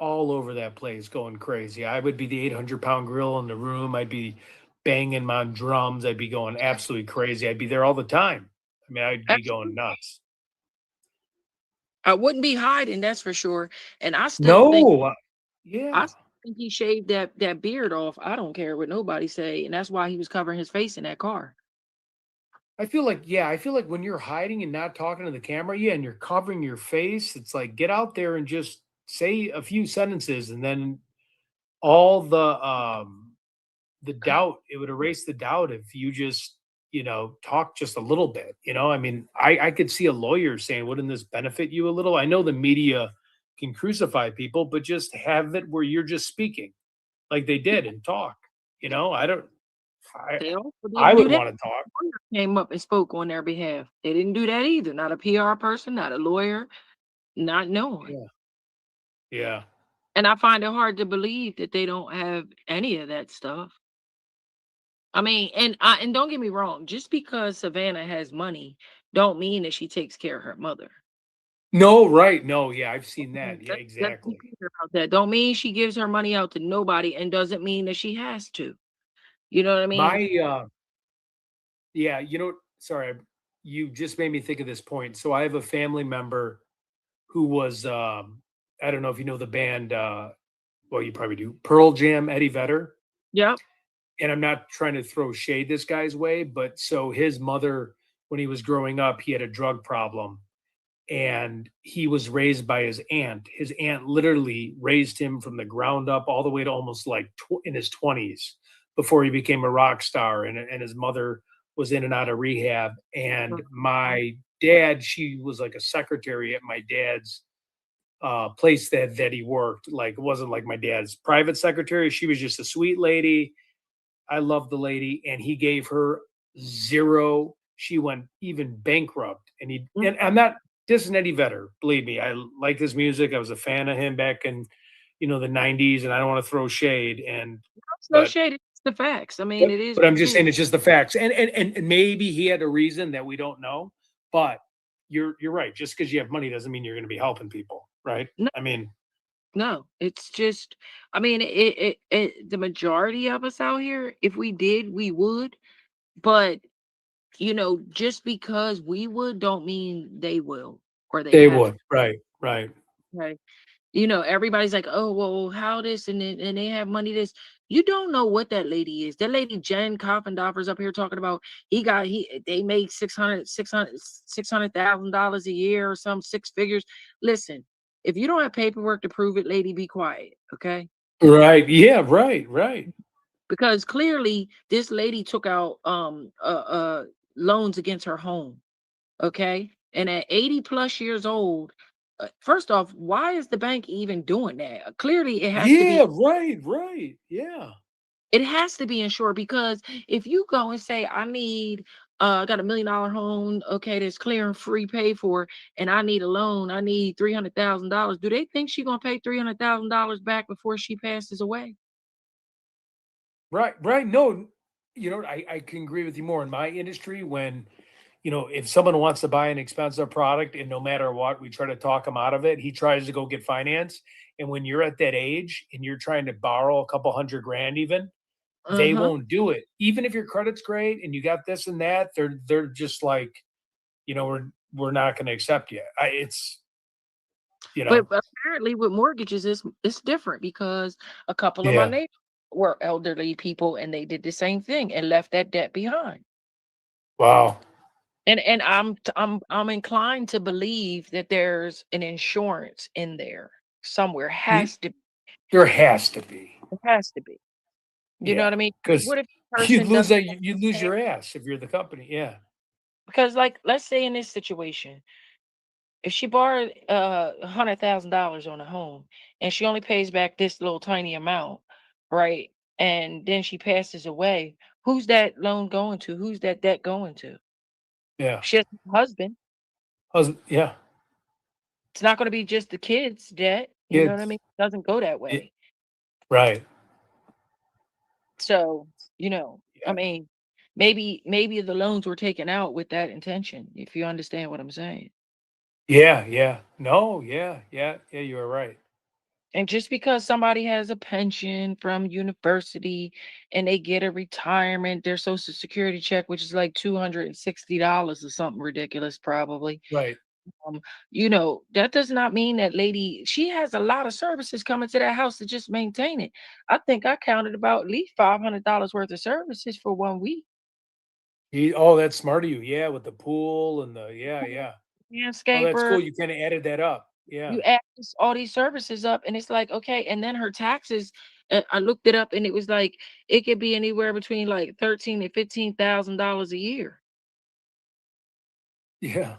all over that place going crazy. I would be the 800-pound gorilla in the room. I'd be banging my drums. I'd be going absolutely crazy. I'd be there all the time. I mean, I'd be going Absolutely. nuts. I wouldn't be hiding, that's for sure. And No, I yeah. still think he shaved that beard off. I don't care what nobody say, and that's why he was covering his face in that car. I feel like when you're hiding and not talking to the camera, yeah, and you're covering your face, it's like get out there and just say a few sentences, and then all the doubt, it would erase the doubt if you just, talk just a little bit. I mean, I could see a lawyer saying, wouldn't this benefit you a little? I know the media can crucify people, but just have it where you're just speaking like they did and talk. I don't, I, They also I didn't do would that. want to talk. Lawyer came up and spoke on their behalf. They didn't do that either. Not a PR person, not a lawyer, not no one. Yeah. Yeah. And I find it hard to believe that they don't have any of that stuff. I mean, and don't get me wrong, just because Savannah has money, don't mean that she takes care of her mother. No, right. No, yeah, I've seen that. Yeah, Let's be exactly. clear about that. Don't mean she gives her money out to nobody, and doesn't mean that she has to. You know what I mean? My Yeah, sorry, you just made me think of this point. So I have a family member who was I don't know if you know the band well, you probably do. Pearl Jam, Eddie Vedder. Yep. And I'm not trying to throw shade this guy's way, but so his mother, when he was growing up, he had a drug problem, and he was raised by his aunt. His aunt literally raised him from the ground up all the way to almost like in his 20s before he became a rock star. And his mother was in and out of rehab. And my dad, she was like a secretary at my dad's place that he worked. Like, it wasn't like my dad's private secretary. She was just a sweet lady. I loved the lady, and he gave her zero. She went even bankrupt, and I'm not dissing Eddie Vedder. Believe me, I like his music. I was a fan of him back in, the '90s, and I don't want to throw shade. No But shade. It's the facts. I mean, but, it is but I'm what just it is. saying it's just the facts, and maybe he had a reason that we don't know. But you're right. Just because you have money doesn't mean you're going to be helping people, right? No, I mean, no, it's just, I mean, the majority of us out here, if we did, we would. But just because we would, don't mean they will or they they have would, right, right. to. Everybody's like, oh, well, how this and they have money this. You don't know what that lady is. That lady Jen Coffendorfer's up here talking about they make $600,000 a year or some six figures. Listen, if you don't have paperwork to prove it, lady, be quiet, okay? Right. Yeah. Right. Right. Because clearly this lady took out loans against her home, okay? And at 80 plus years old, first off, why is the bank even doing that? Clearly, Yeah. Right. Right. Yeah. it has to be insured, because if you go and say, I got $1 million home, okay, that's clear and free paid for, and I need a loan, I need $300,000. Do they think she's gonna pay $300,000 back before she passes away? Right, right. No, I can agree with you more in my industry when, if someone wants to buy an expensive product and no matter what, we try to talk him out of it, he tries to go get finance. And when you're at that age and you're trying to borrow a couple hundred grand even, they Uh-huh. won't do it. Even if your credit's great and you got this and that, they're just like, we're not going to accept you. It's, you But know, apparently with mortgages, it's different, because a couple of my yeah. neighbors were elderly people and they did the same thing and left that debt behind. Wow. And I'm inclined to believe that there's an insurance in there somewhere. Y- Has to, There has to be. it has to be. You know Yeah. what I mean? Because What if the you'd person lose doesn't that, have you'd to lose pay? your ass if you're the company. Yeah. Because, like, let's say in this situation, if she borrowed $100,000 on a home and she only pays back this little tiny amount, right? And then she passes away, who's that loan going to? Who's that debt going to? Yeah. She has a husband. Yeah. It's not going to be just the kids' debt. You know what I It's mean? It doesn't go that it, way. right. So, I Yeah. mean, maybe the loans were taken out with that intention, if you understand what I'm saying. Yeah. Yeah. No. Yeah. Yeah. Yeah. You are right. And just because somebody has a pension from university and they get a retirement, their social security check, which is like $260 or something ridiculous, probably. Right. Um, that does not mean that lady, she has a lot of services coming to that house to just maintain it. I think I counted about at least $500 worth of services for 1 week. Oh, that's smart of you. Yeah. With the pool and the, yeah. Yeah. Oh, that's Landscaper, cool. You kind of added that up. Yeah. You add all these services up, and it's like, okay, and then her taxes. I looked it up, and it was like it could be anywhere between like $13,000 and $15,000 a year. Yeah.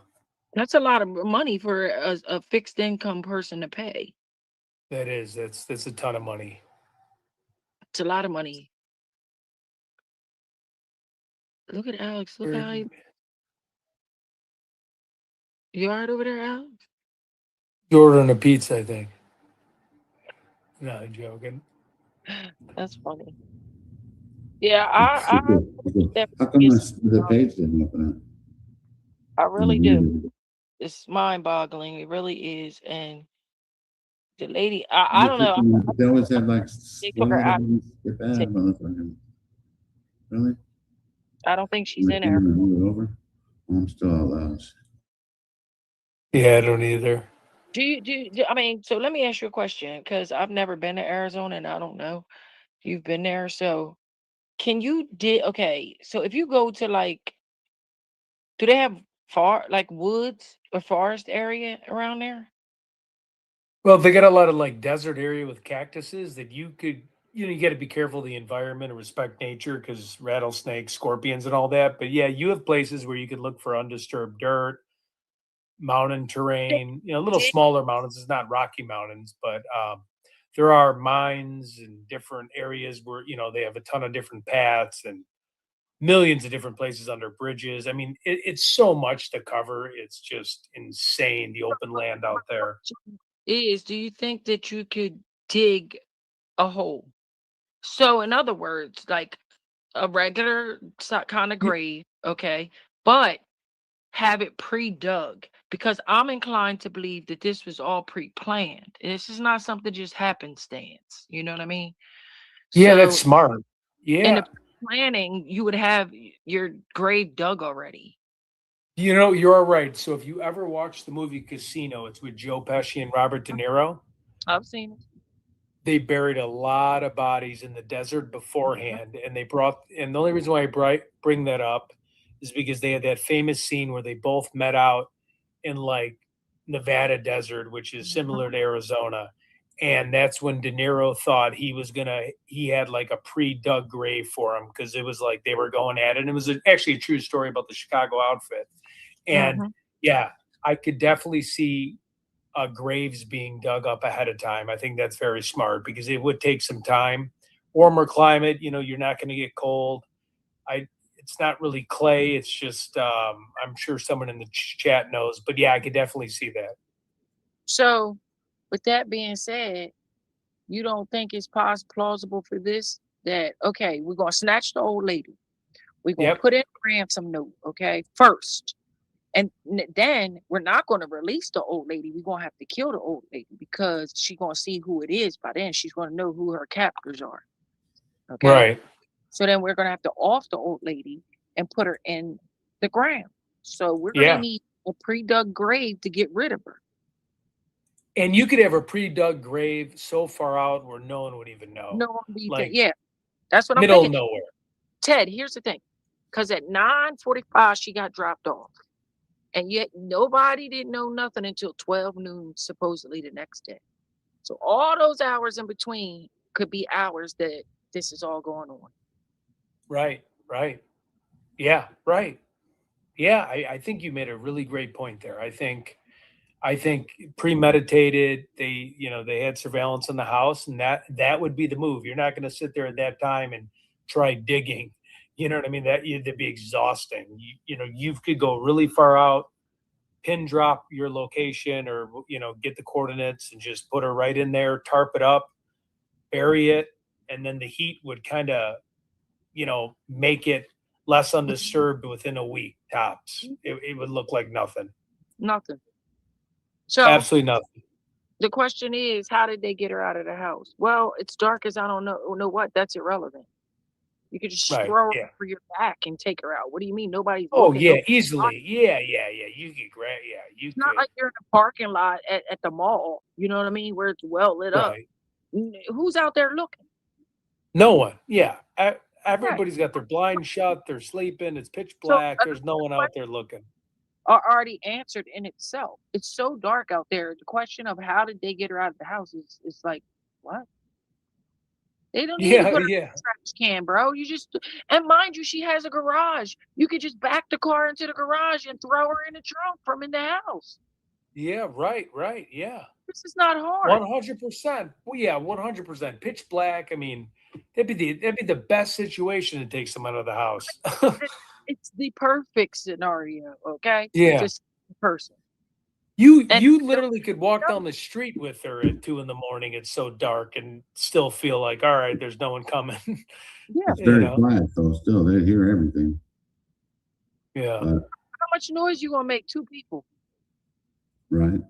That's a lot of money for a fixed income person to pay. That is. That's a ton of money. It's a lot of money. Look at Alex. Look how you all right over there, Alex? Ordering a pizza, I think. No, joking. That's funny. Yeah, How come the page didn't open up? I really do. It's mind-boggling. It really is. And the lady, I don't know. They always had like They took her out. motherfucking. Really? I don't think she's in there. Over? I'm still out loud. Yeah, I don't either. I mean, so let me ask you a question, because I've never been to Arizona and I don't know. You've been there, so can you okay, so if you go to like, do they have like woods or forest area around there? Well, they got a lot of like desert area with cactuses that you could, you got to be careful of the environment and respect nature because rattlesnakes, scorpions, and all that. But yeah, you have places where you can look for undisturbed dirt, mountain terrain, little Did- smaller mountains. It's not Rocky Mountains, but there are mines and different areas where, they have a ton of different paths and millions of different places under bridges. I mean, it's so much to cover. It's just insane, the open land out there. do you think that you could dig a hole? So in other words, like a regular kind of Y- grave, okay, but have it pre-dug, because I'm inclined to believe that this was all pre-planned. This is not something just happenstance. You know what I mean? Yeah, that's So smart. in the Yeah. planning, you would have your grave dug already. You're all right. So if you ever watch the movie Casino, it's with Joe Pesci and Robert De Niro. I've seen it. They buried a lot of bodies in the desert beforehand, and and the only reason why bring that up is because they had that famous scene where they both met out in like Nevada desert, which is similar to Arizona. And that's when De Niro thought he had like a pre-dug grave for him because it was like they were going at it. And it was actually a true story about the Chicago outfit. And Mhm. yeah, I could definitely see graves being dug up ahead of time. I think that's very smart because it would take some time. Warmer climate, you're not going to get cold. It's not really clay. It's just, I'm sure someone in the chat knows, but yeah, I could definitely see that. So, with that being said, you don't think it's plausible for this? That okay, we're gonna snatch the old lady. We're gonna Yep. put in a ransom note, okay, first. And then we're not going to release the old lady. We're going to have to kill the old lady because she's going to see who it is. By then, she's going to know who her captors are. Okay. Right. So then we're going to have to off the old lady and put her in the ground. So we're going to need a pre-dug grave to get rid of her. And you could have a pre-dug grave so far out where no one would even know. No one would like yeah, that's what I'm middle thinking. nowhere. Ted, here's the thing. Because at 9:45, she got dropped off. And yet nobody didn't know nothing until 12 noon, supposedly the next day. So all those hours in between could be hours that this is all going on. Right. Yeah, right. Yeah, I think you made a really great point there. I think premeditated. They had surveillance in the house, and that would be the move. You're not going to sit there at that time and try digging. You know what I mean? That'd be exhausting. You could go really far out, pin drop your location, or get the coordinates and just put her right in there, tarp it up, bury it, and then the heat would kind of make it less undisturbed within a week tops. It would look like nothing. Nothing. So Absolutely nothing. the question is, how did they get her out of the house? Well, it's dark as I don't know what. That's irrelevant. You could just Right. throw Yeah. her for your back and take her out. What do you mean? Nobody's Oh looking. yeah, Nobody's easily. Yeah. You could grab. Yeah, you It's not could. like you're in a parking lot at the mall. You know what I mean? Where it's well lit up. Right. Who's out there looking? No one. Yeah. Right. Everybody's got their blinds shut. They're sleeping. It's pitch So black. There's no one out there looking. are already answered in itself. It's so dark out there. The question of how did they get her out of the house is like, what? They don't need to Yeah, put her in yeah. the trash can, bro. You just, and mind you, she has a garage. You could just back the car into the garage and throw her in the trunk from in the house. Yeah, right, yeah. This is not hard. 100%. Well, yeah, 100%. Pitch black. I mean, that'd be the best situation to take someone out of the house. It's the perfect scenario, okay? Yeah. Just person. You And you literally could walk down the street with her at 2 in the morning. It's so dark and still feel like, all right, there's no one coming. yeah, It's You very know? quiet though. Still, they hear everything. Yeah. But how much noise you gonna make? Two people. right,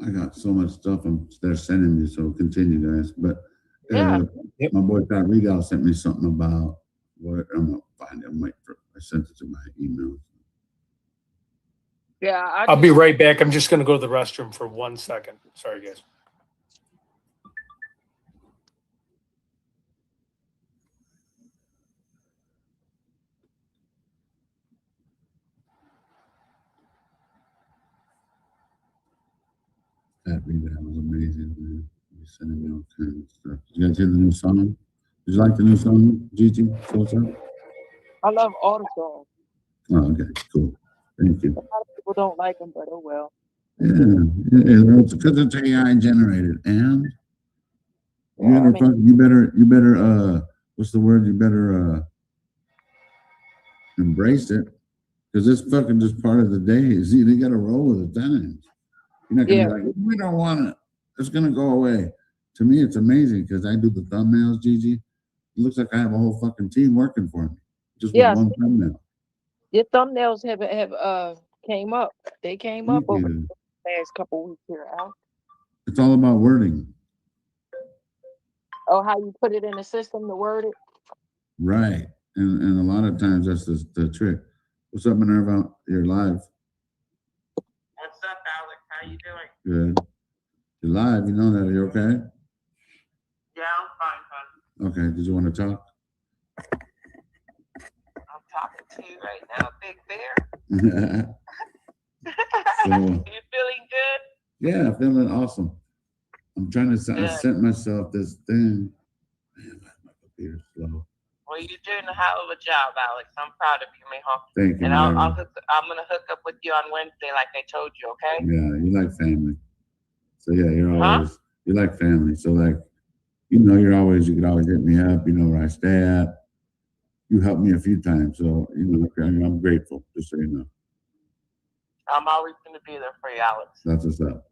I got so much stuff they're sending me. So continue, guys. But Yeah. Yep. my boy Pat Regal sent me something about what I'm gonna find it. I sent it to my email. Yeah. I'll be right back. I'm just gonna go to the restroom for 1 second. Sorry, guys. Pat Regal was amazing, man. He's sending me all kinds of stuff. Did you guys hear the new song? Did you like the new song, Gigi? I love all the songs. Oh, okay, cool. Thank you. A lot of people don't like them, but oh well. Yeah, it's because it's AI generated, and Yeah, I mean, you better, what's the word? You better embrace it, because it's fucking just part of the day. See, they got to roll with the times. You're not gonna yeah, be like, we don't want it. It's gonna go away. To me, it's amazing because I do the thumbnails, Gigi. It looks like I have a whole fucking team working for me, just with yeah. one thumbnail. Your thumbnails have came up. They came up Thank over you. the last couple weeks here, Al. It's all about wording, Oh, how you put it in the system to word it? right? And a lot of times that's the trick. What's up, Minerva? You're live. What's up, Alex? How you doing? Good. You're live. You know that. Are you okay? Yeah, I'm fine, hon. Okay. Did you want to talk? I'm talking to you right now, Big Bear. So, You feeling good? yeah, feeling awesome. I'm trying to. I Good. sent myself this thing. Man, my computer's slow. Well, you're doing a hell of a job, Alex. I'm proud of you, mijo. Thank you. And Mary. I'm gonna hook up with you on Wednesday, like I told you. Okay? Yeah, you like family. So yeah, you're Huh? always you like family. So like, you know, you could always hit me up. You know where I stay at. You helped me a few times, so you know I'm grateful. Just so you know. I'm always gonna be there for you, Alex. That's what's up.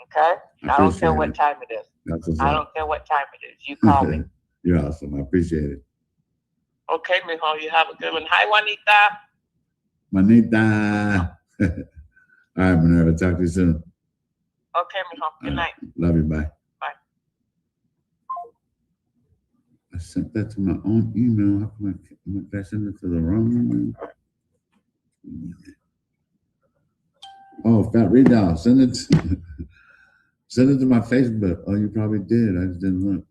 Okay? I don't care appreciate what it. time it is. That's what's I up. don't care what time it is. You call me. You're awesome. I appreciate it. Okay, mijo. You have a good one. Hi, Juanita. Manita. All right, Minerva. Talk to you soon. Okay, mijo. Good night. Love you. Bye. Bye. I sent that to my own email. How come I send it to the wrong email? Oh, Fat Readout. Send it. Send it to my Facebook. Oh, you probably did. I just didn't look.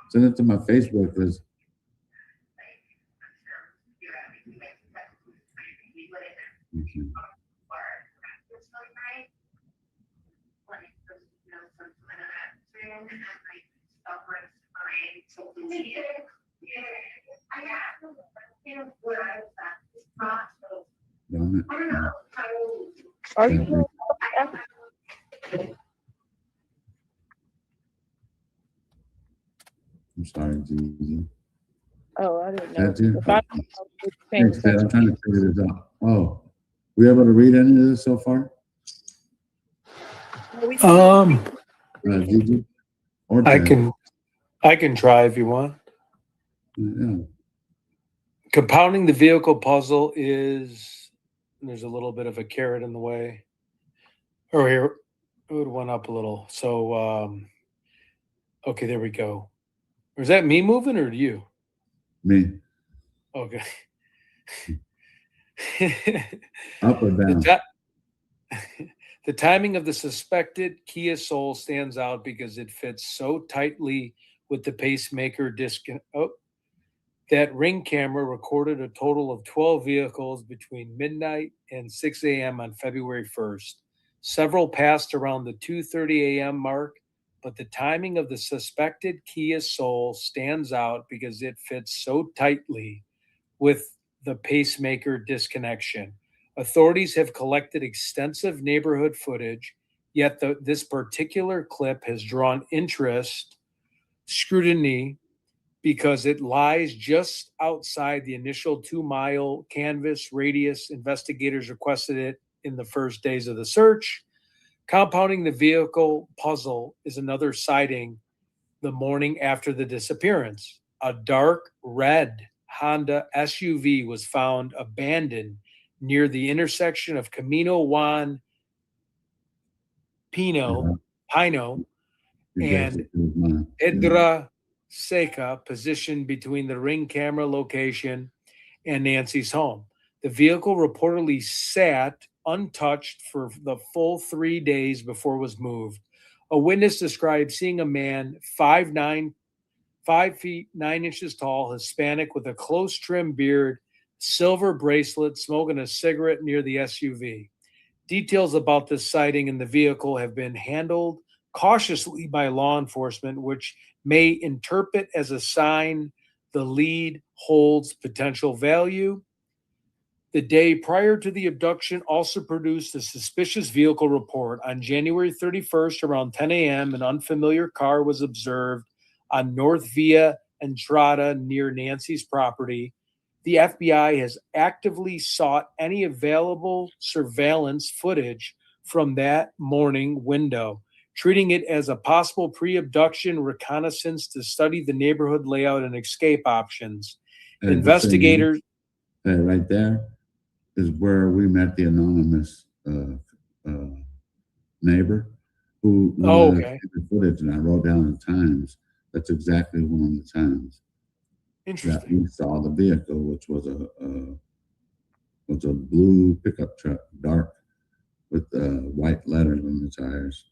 Send it to my Facebook because. Okay. Damn it. Are you? I'm sorry, Gigi. Oh, I didn't know. That's you? If I was paying Thanks, Dad. I'm attention. trying to figure this out. Oh, we able to read any of this so far? Gigi? Or I Ted? can try if you want. Yeah. Compounding the vehicle puzzle is there's a little bit of a carrot in the way. Oh, here it went up a little. So okay, there we go. Is that me moving or you? Me. Okay. Up or down? The timing of the suspected Kia Soul stands out because it fits so tightly with the pacemaker That Ring camera recorded a total of 12 vehicles between midnight and 6 a.m. on February 1st. Several passed around the 2:30 a.m. mark, but the timing of the suspected Kia Soul stands out because it fits so tightly with the pacemaker disconnection. Authorities have collected extensive neighborhood footage, yet this particular clip has drawn scrutiny, because it lies just outside the initial 2-mile canvas radius investigators requested it in the first days of the search. Compounding the vehicle puzzle is another sighting the morning after the disappearance. A dark red Honda SUV was found abandoned near the intersection of Camino Juan Pino and Edra Seca, positioned between the Ring camera location and Nancy's home. The vehicle reportedly sat untouched for the full 3 days before it was moved. A witness described seeing a man 5'9", 5 feet 9 inches tall, Hispanic with a close trimmed beard, silver bracelet, smoking a cigarette near the SUV. Details about this sighting in the vehicle have been handled cautiously by law enforcement, which may interpret as a sign the lead holds potential value. The day prior to the abduction also produced a suspicious vehicle report. On January 31st, around 10 a.m., an unfamiliar car was observed on North Via Entrada near Nancy's property. The FBI has actively sought any available surveillance footage from that morning window, treating it as a possible pre-abduction reconnaissance to study the neighborhood layout and escape options. Investigators... right there is where we met the anonymous neighbor who okay. the footage, and I wrote down the times. That's exactly one of the times that we saw the vehicle, which was a blue pickup truck, dark, with white letters on the tires.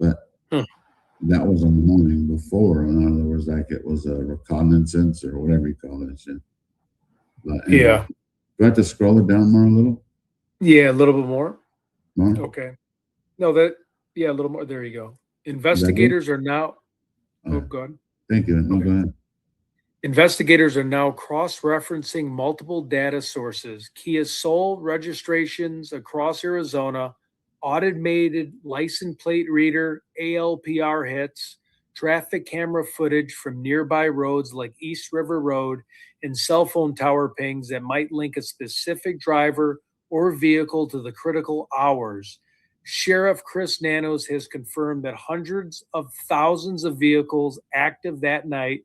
But that was on the morning before. In other words, like it was a reconnaissance or whatever you call that shit. But anyway, yeah. do I have to scroll it down more a little? Yeah, a little bit more. More? Okay. No, a little more. There you go. Investigators are now... Oh, go ahead. Thank you. No, go ahead. Investigators are now cross-referencing multiple data sources: Kia Soul registrations across Arizona, automated license plate reader, ALPR hits, traffic camera footage from nearby roads like East River Road, and cell phone tower pings that might link a specific driver or vehicle to the critical hours. Sheriff Chris Nanos has confirmed that hundreds of thousands of vehicles active that night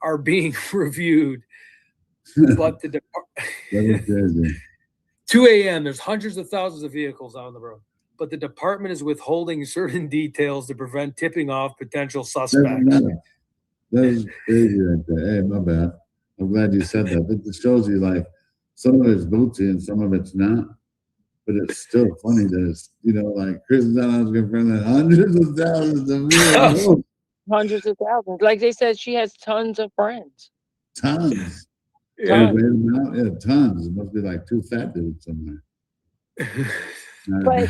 are being reviewed. But the 2 a.m. there's hundreds of thousands of vehicles out on the road. But the department is withholding certain details to prevent tipping off potential suspects. That is crazy right there. Hey, my bad. I'm glad you said that. It just shows you, like, some of it's booty and some of it's not. But it's still funny that it's, like Chris Nanos confirmed that hundreds of thousands of vehicles. Hundreds of thousands. Like they said, she has tons of friends. Tons. Yeah. Tons. It must be like 2 fat dudes somewhere. But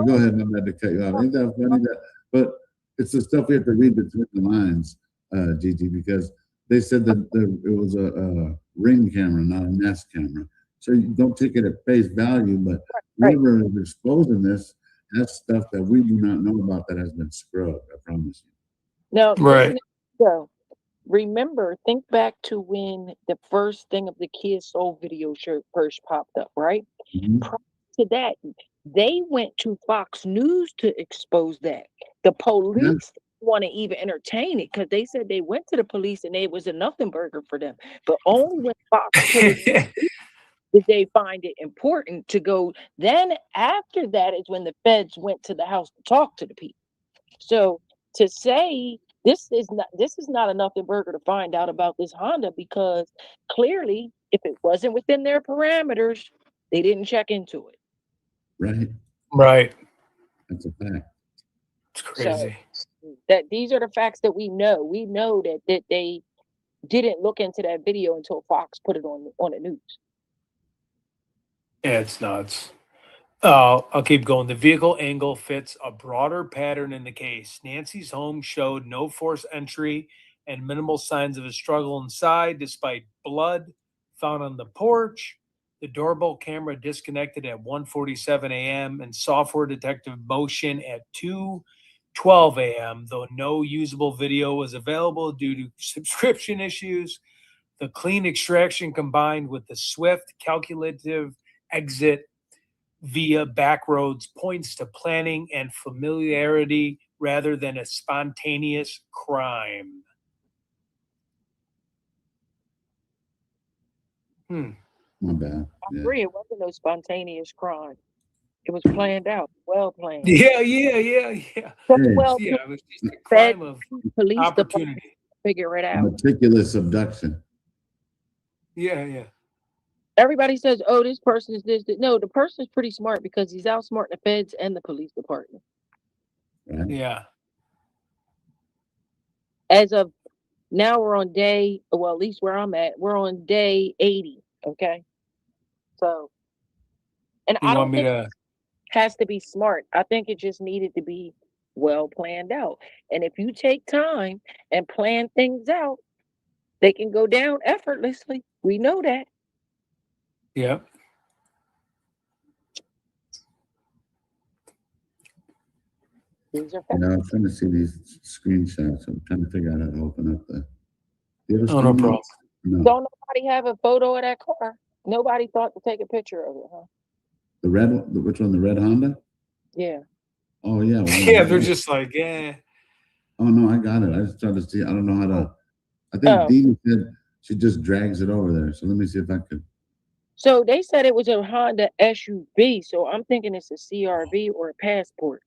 go ahead, I'm about to cut you off. Ain't that funny? But it's the stuff we have to read between the lines, Gigi, because they said that it was a Ring camera, not a Nest camera. So you don't take it at face value, but whoever is exposing this, that's stuff that we do not know about that has been scrubbed, I promise you. Now, right. So remember, think back to when the first thing of the Kia Soul video first popped up, right? Mm-hmm. Prior to that, they went to Fox News to expose that. The police didn't want to even entertain it because they said they went to the police and it was a nothing burger for them. But only when Fox put it did they find it important to go. Then after that is when the feds went to the house to talk to the people. So to say this is not a nothing burger to find out about this Honda, because clearly if it wasn't within their parameters, they didn't check into it. Right. That's a fact. It's crazy. So that these are the facts that we know. We know that they didn't look into that video until Fox put it on the news. Yeah, it's nuts. I'll keep going. The vehicle angle fits a broader pattern in the case. Nancy's home showed no forced entry and minimal signs of a struggle inside, despite blood found on the porch. The doorbell camera disconnected at 1:47 a.m. and software detected motion at 2:12 a.m., though no usable video was available due to subscription issues. The clean extraction combined with the swift, calculative exit via back roads points to planning and familiarity rather than a spontaneous crime. My bad. I Yeah. agree. It wasn't no spontaneous crime. It was planned out, well planned. Yeah. So Hey. well, Yeah, it was just a Fed- crime of police department opportunity. figure it out. Meticulous abduction. Yeah. Everybody says, "Oh, this person is this." No, the person is pretty smart because he's outsmarting the feds and the police department. Right? Yeah. As of now, we're on day. Well, at least where I'm at, we're on day 80. Okay, so, and You I want don't me think to? it has to be smart. I think it just needed to be well planned out. And if you take time and plan things out, they can go down effortlessly. We know that. Yeah. These are Yeah, facts. I'm trying to see these screenshots. I'm trying to figure out how to open up the. Do you have a Oh, no screen? problem. No. Don't nobody have a photo of that car? Nobody thought to take a picture of it, huh? The red one? Which one? The red Honda? Yeah. Oh, yeah. Well, Yeah, they're just like, yeah. Oh, no, I got it. I just tried to see. I don't know how to. I think Oh. Dee said she just drags it over there. So let me see if I could. So they said it was a Honda SUV. So I'm thinking it's a CRV or a Passport.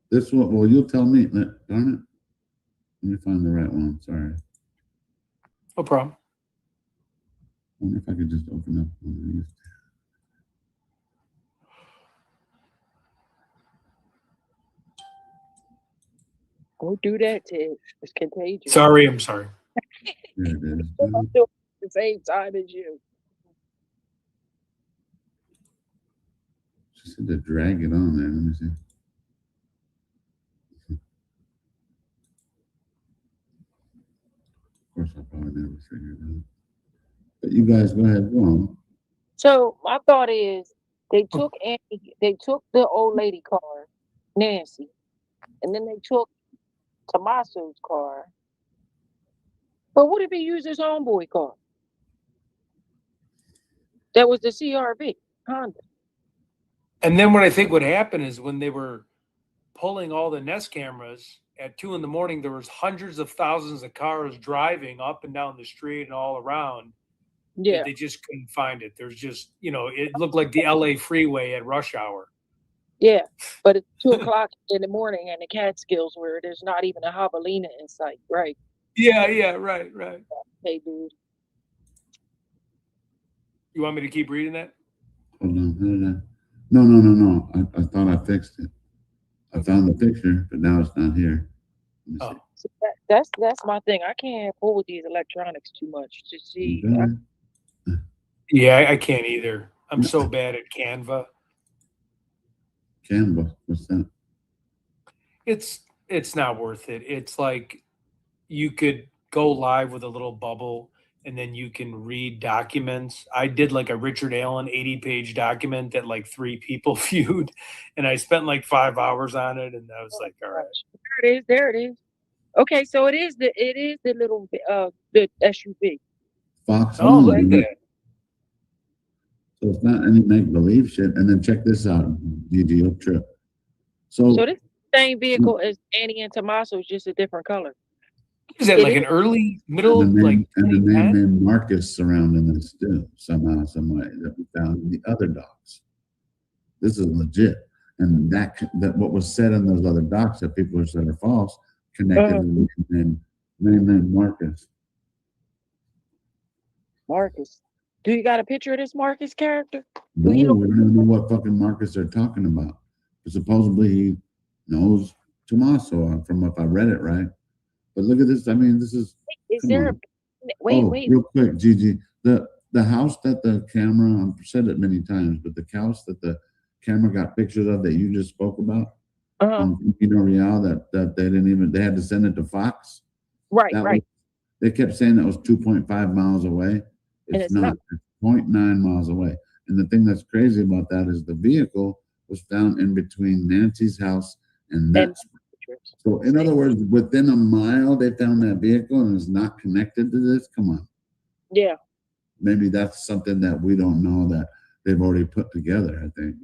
This one, well, you'll tell me. Darn it. Let me find the right one. Sorry. No problem. I wonder if I could just open up one of these. Don't do that, Ted. It's contagious. Sorry, I'm sorry. There it is. I'm doing it at the same time as you. She said to drag it on there. Let me see. Of course, I'll probably never figure it out. But you guys go ahead, go on. So my thought is they took the old lady car, Nancy, and then they took Tommaso's car. But what if he used his homeboy car? That was the CRV Honda. And then what I think would happen is when they were pulling all the Nest cameras at 2 a.m, there was hundreds of thousands of cars driving up and down the street and all around. Yeah. They just couldn't find it. There's just, it looked like the LA freeway at rush hour. Yeah. But it's 2 o'clock in the morning and the Catskills where there's not even a javelina in sight, right? Yeah, right. Hey, dude. You want me to keep reading that? Hold on. How did I? No. I thought I fixed it. I found the picture, but now it's not here. Let me see. Oh, So that's my thing. I can't fool with these electronics too much to see. Okay. yeah, I can't either. I'm so bad at Canva. Canva. What's that? It's not worth it. It's like you could go live with a little bubble and then you can read documents. I did like a Richard Allen 80-page document that like 3 people viewed, and I spent like 5 hours on it, and I was like, all right. There it is. Okay, so it is the little the SUV. Fox. Oh, look at One. that. So it's not any make believe shit. And then check this out, DG trip. So this is the same vehicle as Annie and Tommaso, just a different color. Is that like an early, middle, and the name, like and the name 2010? named Marcus surrounding this too, somehow, some way that we found in the other docs. This is legit, and that what was said in those other docs that people said are false connected to the name named Marcus. Marcus. Do you got a picture of this Marcus character? No, we don't even know what fucking Marcus they're talking about. But supposedly he knows Tommaso from if I read it right. But look at this. I mean, this is. Is Come there on. wait. Real quick, Gigi. The house that the camera, I've said it many times, but the house that the camera got pictures of that you just spoke about on Real that they didn't even, they had to send it to Fox. Right. They kept saying that was 2.5 miles away. It's not. It's 0.9 miles away. And the thing that's crazy about that is the vehicle was found in between Nancy's house and that. So in other words, within a mile, they found that vehicle and it's not connected to this. Come on. Yeah. Maybe that's something that we don't know that they've already put together. I think,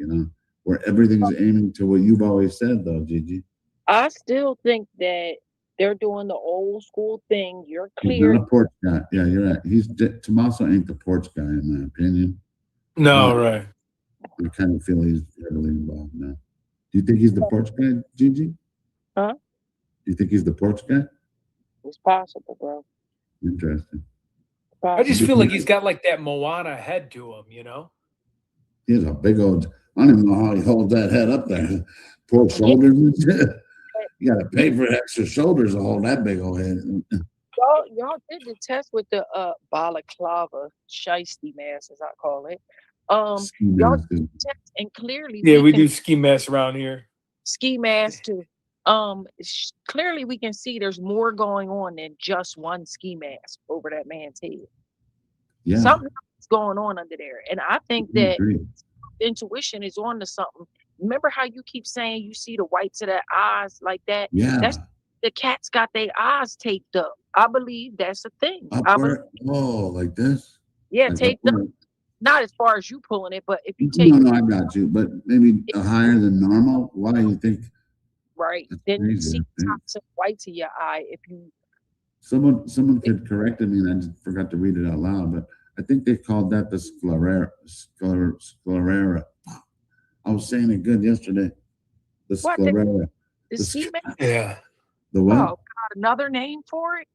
where everything's aiming to what you've always said, though, Gigi. I still think that they're doing the old school thing. You're He's clear. not a porch guy. Yeah, you're right. Tommaso ain't the porch guy, in my opinion. No, right. I kind of feel he's heavily involved now. Do you think he's the porch guy, Gigi? Huh? Do you think he's the porch guy? It's possible, bro. Interesting. I just feel like he's got like that Moana head to him, He has a big old, I don't even know how he holds that head up there. Poor shoulders and shit. You got to pay for extra shoulders to hold that big old head. Y'all did the test with the balaclava shiesty mask, as I call it. Y'all did the test, and clearly we do ski mask around here. Ski mask too. Clearly we can see there's more going on than just one ski mask over that man's head. Yeah. Something's going on under there. And I think that intuition is on to something. Remember how you keep saying you see the whites of their eyes like that? Yeah. That's the cats got their eyes taped up. I believe that's a thing. Like this? Yeah, like taped up. Not as far as you pulling it, but if you take No, I got you. But maybe higher than normal. Why do you think? Right. Then you see tops of whites of your eye. If you someone could correct me, and I just forgot to read it out loud, but I think they called that the sclera. I was saying it good yesterday. The sclera. The ski mask? Yeah. The what? Oh, God, another name for it?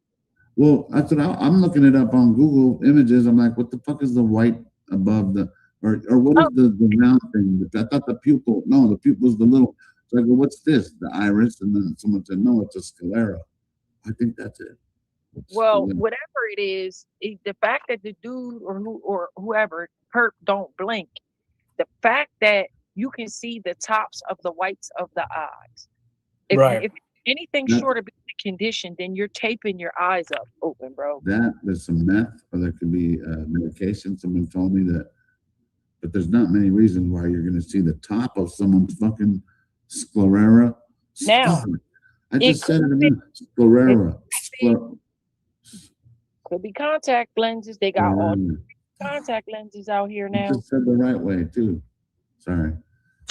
Well, that's what I'm looking it up on Google Images. I'm like, what the fuck is the white above the, or what is the round thing? I thought the pupil. No, the pupil's the little. So I go, what's this? The iris, and then someone said, no, it's a sclera. I think that's it. Well, whatever it is, the fact that the dude or whoever perp don't blink, the fact that you can see the tops of the whites of the eyes. If anything short of being a condition, then you're taping your eyes up open, bro. There's some meth, or there could be medication. Someone told me that, but there's not many reasons why you're going to see the top of someone's fucking sclera. Now, I just said it again. Sclera. Could be contact lenses. They got all contact lenses out here now. You just said the right way too. Sorry,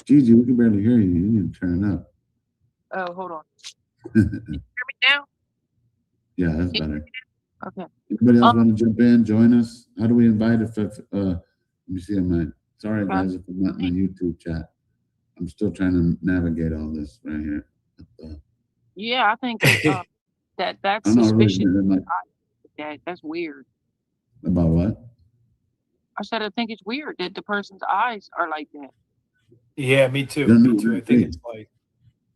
Gigi, we can barely hear you. You need to turn it up. Oh, hold on. Can you hear me now? Yeah, that's better. Okay. Anybody else want to jump in, join us? How do we invite if let me see on my, sorry guys if I'm not in the YouTube chat. I'm still trying to navigate all this right here. Yeah, I think that's suspicious. That's weird. About what? I said I think it's weird that the person's eyes are like that. Yeah, me too. Me too. I think it's like,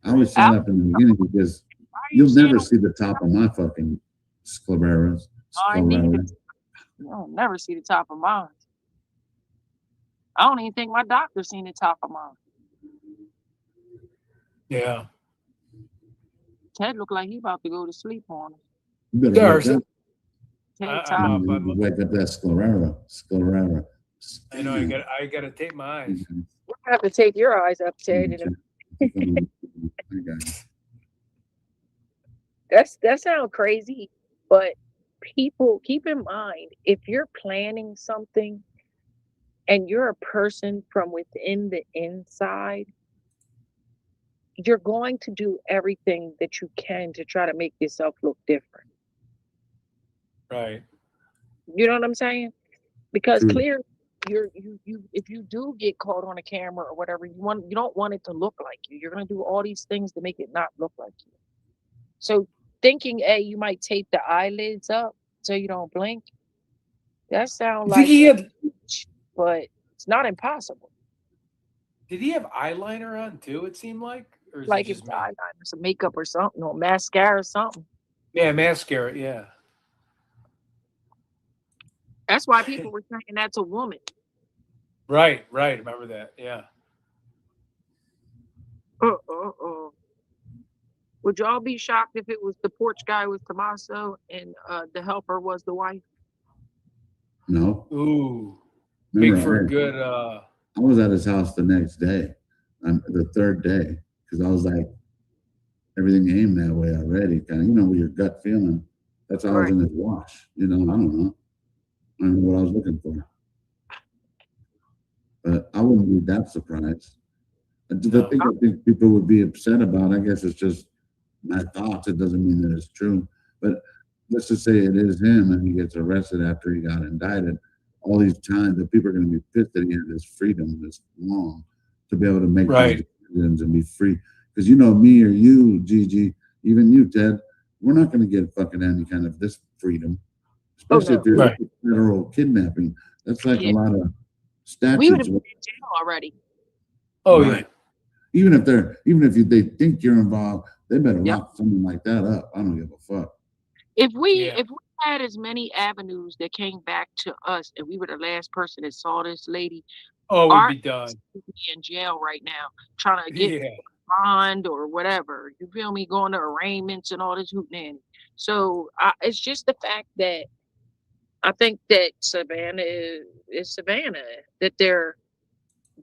I always say that from the beginning because you'll never see the top of my fucking scleras. You'll never see the top of mine. I don't even think my doctor seen the top of mine. Yeah. Ted looked like he about to go to sleep on us. You better wake up. Wake up that sclera. I know. I gotta take my eyes. You have to take your eyes up, Ted. That sounds crazy, but people keep in mind, if you're planning something and you're a person from within the inside, you're going to do everything that you can to try to make yourself look different. Right. You know what I'm saying? Because clearly if you do get caught on a camera or whatever, you don't want it to look like you. You're gonna do all these things to make it not look like you. So thinking you might tape the eyelids up so you don't blink. That sounds like but it's not impossible. Did he have eyeliner on too, it seemed like? Or like it's eyeliner, some makeup or something, or mascara or something. Yeah, mascara. Yeah. That's why people were saying that's a woman. Right. Right. Remember that. Yeah. Would y'all be shocked if it was the porch guy was Tommaso and the helper was the wife? No. Ooh. Remember, Big for a good. I was at his house the next day, the third day, because I was like, everything aimed that way already. Kind of, with your gut feeling. That's why I was in his wash. I don't know. I don't know what I was looking for. But I wouldn't be that surprised. The thing I think people would be upset about, I guess it's just my thoughts. It doesn't mean that it's true. But let's just say it is him and he gets arrested after he got indicted. All these times, the people are going to be pissed that he had this freedom this long to be able to make these decisions and be free. Because me or you, Gigi, even you, Ted, we're not going to get fucking any kind of this freedom, especially if you're federal kidnapping. That's like a lot of statutes. We would have been in jail already. Oh yeah. Even if they think you're involved, they better lock something like that up. I don't give a fuck. If we had as many avenues that came back to us, and we were the last person that saw this lady, we'd be done. We'd be in jail right now, trying to get bond or whatever. You feel me? Going to arraignments and all this hootenanny. So it's just the fact that I think that Savannah is Savannah, that they're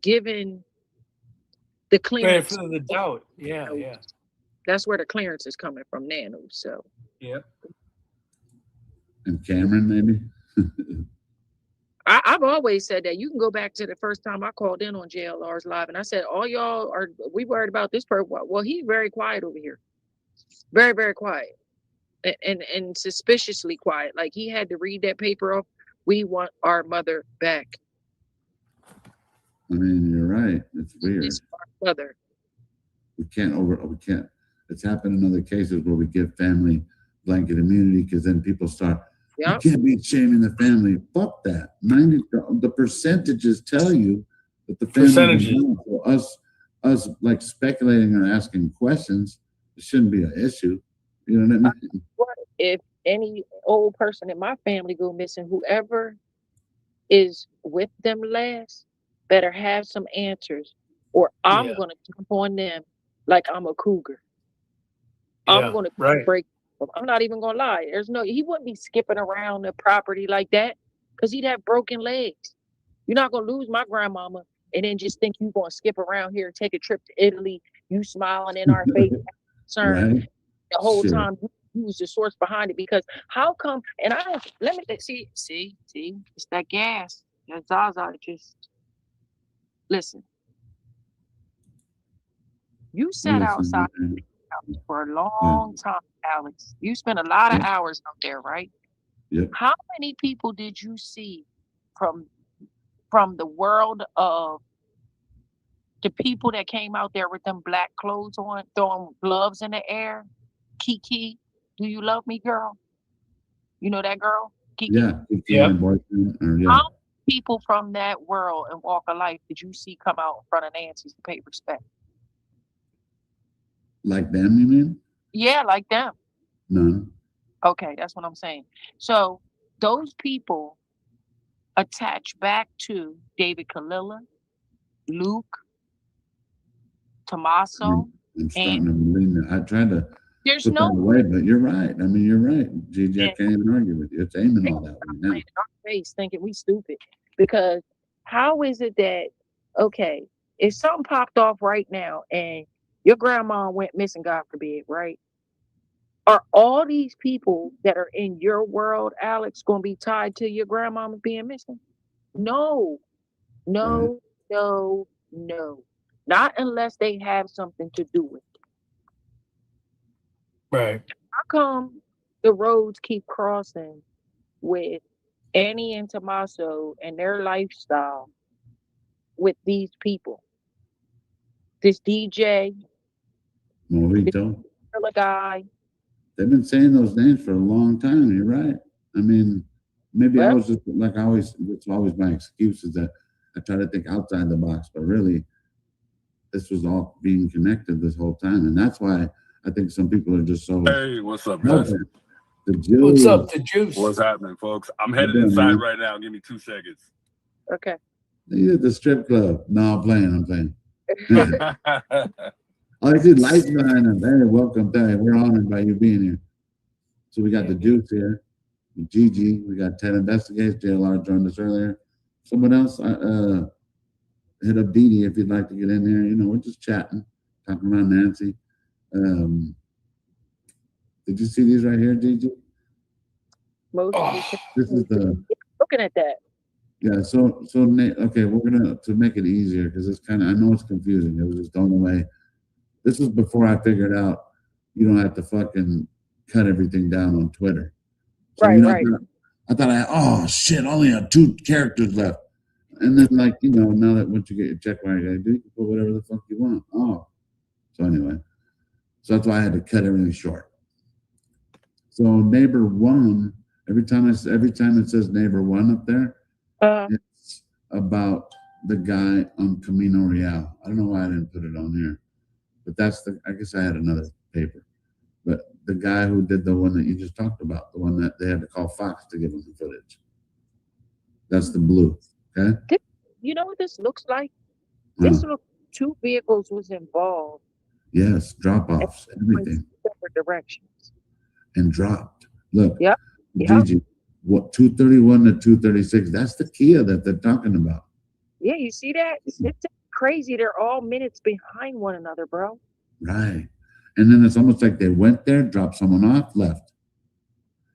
given the clearance. For the doubt. Yeah, yeah. That's where the clearance is coming from, Nanu. So. Yeah. And Cameron, maybe. I've always said that. You can go back to the first time I called in on JLR's Live, and I said, all y'all we worried about this person. Well, he's very quiet over here. Very, very quiet. And suspiciously quiet. Like he had to read that paper off. We want our mother back. I mean, you're right. It's weird. It's our mother. We can't. It's happened in other cases where we give family blanket immunity because then people start, you can't be shaming the family. Fuck that. The percentages tell you that the family is us like speculating or asking questions, it shouldn't be an issue. You know what I mean? What if any old person in my family go missing, whoever is with them last better have some answers, or I'm gonna jump on them like I'm a cougar. I'm gonna break. I'm not even gonna lie. He wouldn't be skipping around the property like that because he'd have broken legs. You're not gonna lose my grandmama and then just think you're gonna skip around here, take a trip to Italy, you smiling in our face, concerned the whole time. You was the source behind it, because how come? And I don't let me see. It's that gas. That Zaza just listen. You sat outside for a long time, Alex. You spent a lot of hours out there, right? Yep. How many people did you see from the world of the people that came out there with them black clothes on, throwing gloves in the air? Kiki, do you love me, girl? You know that girl? Kiki? Yeah. How many people from that world and walk of life did you see come out in front of Nancy's to pay respect? Like them, you mean? Yeah, like them. None. Okay, that's what I'm saying. So those people attach back to David Kalila, Luke, Tommaso. I'm starting to believe that. I tried to there's put no that away, but you're right. I mean, you're right, Gigi. I can't even argue with you. It's aiming all that way now. In our face, thinking we stupid, because how is it that if something popped off right now and your grandma went missing, God forbid, right? Are all these people that are in your world, Alex, going to be tied to your grandmama being missing? No. Not unless they have something to do with it. Right. How come the roads keep crossing with Annie and Tommaso and their lifestyle with these people? This DJ, Morito, this guy. They've been saying those names for a long time. You're right. I mean, maybe I was just like it's always my excuse is that I try to think outside the box, but really this was all being connected this whole time. And that's why I think some people are just so. Hey, what's up, guys? The juice. What's up, the juice? What's happening, folks? I'm headed doing, inside man? right now. Give me 2 seconds. Okay. You at the strip club? No, I'm playing. Oh, I see lights behind us. Hey, welcome, we're honored by you being here. So we got the juice here, Gigi. We got 10 investigators. JLR joined us earlier. Someone else, hit up Dee if you'd like to get in there. You know, we're just chatting, talking about Nancy. Did you see these right here, Gigi? Most This is the looking at that. Yeah, so okay, we're gonna to make it easier because it's kind of I know it's confusing. It was just thrown away. This was before I figured out you don't have to fucking cut everything down on Twitter. So, Right, you know, right. I thought oh shit, I only have 2 characters left. And then like, you know, now that once you get your check mark, you can put whatever the fuck you want. Oh. So anyway. So that's why I had to cut everything short. So neighbor 1, every time it says neighbor 1 up there, it's about the guy on Camino Real. I don't know why I didn't put it on here, but I guess I had another paper. But the guy who did the one that you just talked about, the one that they had to call Fox to give them the footage. That's the blue. Okay. You know what this looks like? This looks 2 vehicles was involved. Yes, drop offs, everything. Separate directions. And dropped. Look. Yep. Gigi, what 231 to 236? That's the Kia that they're talking about. Yeah, you see that? It's crazy. They're all minutes behind one another, bro. Right. And then it's almost like they went there, dropped someone off, left.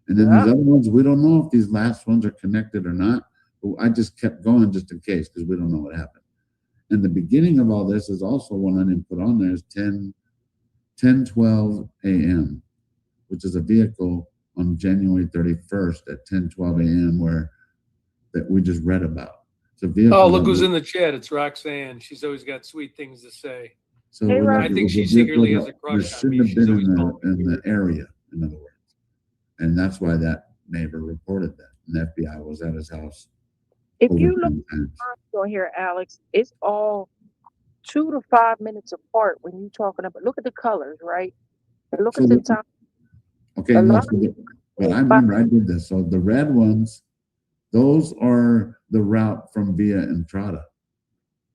And then these other ones, we don't know if these last ones are connected or not. But I just kept going just in case because we don't know what happened. And the beginning of all this is also one I didn't put on there is 10:12 a.m., which is a vehicle on January 31st at 10:12 a.m. that we just read about. It's a vehicle. Oh, look who's in the chat. It's Roxanne. She's always got sweet things to say. So Hey, I think she secretly has a crush on me. Shouldn't have been in the area, in other words. And that's why that neighbor reported that. And the FBI was at his house. If you look on here, Alex, it's all 2 to 5 minutes apart when you're talking about. Look at the colors, right? And look at the time. Okay, but I remember I did this. So the red ones, those are the route from Via Entrada.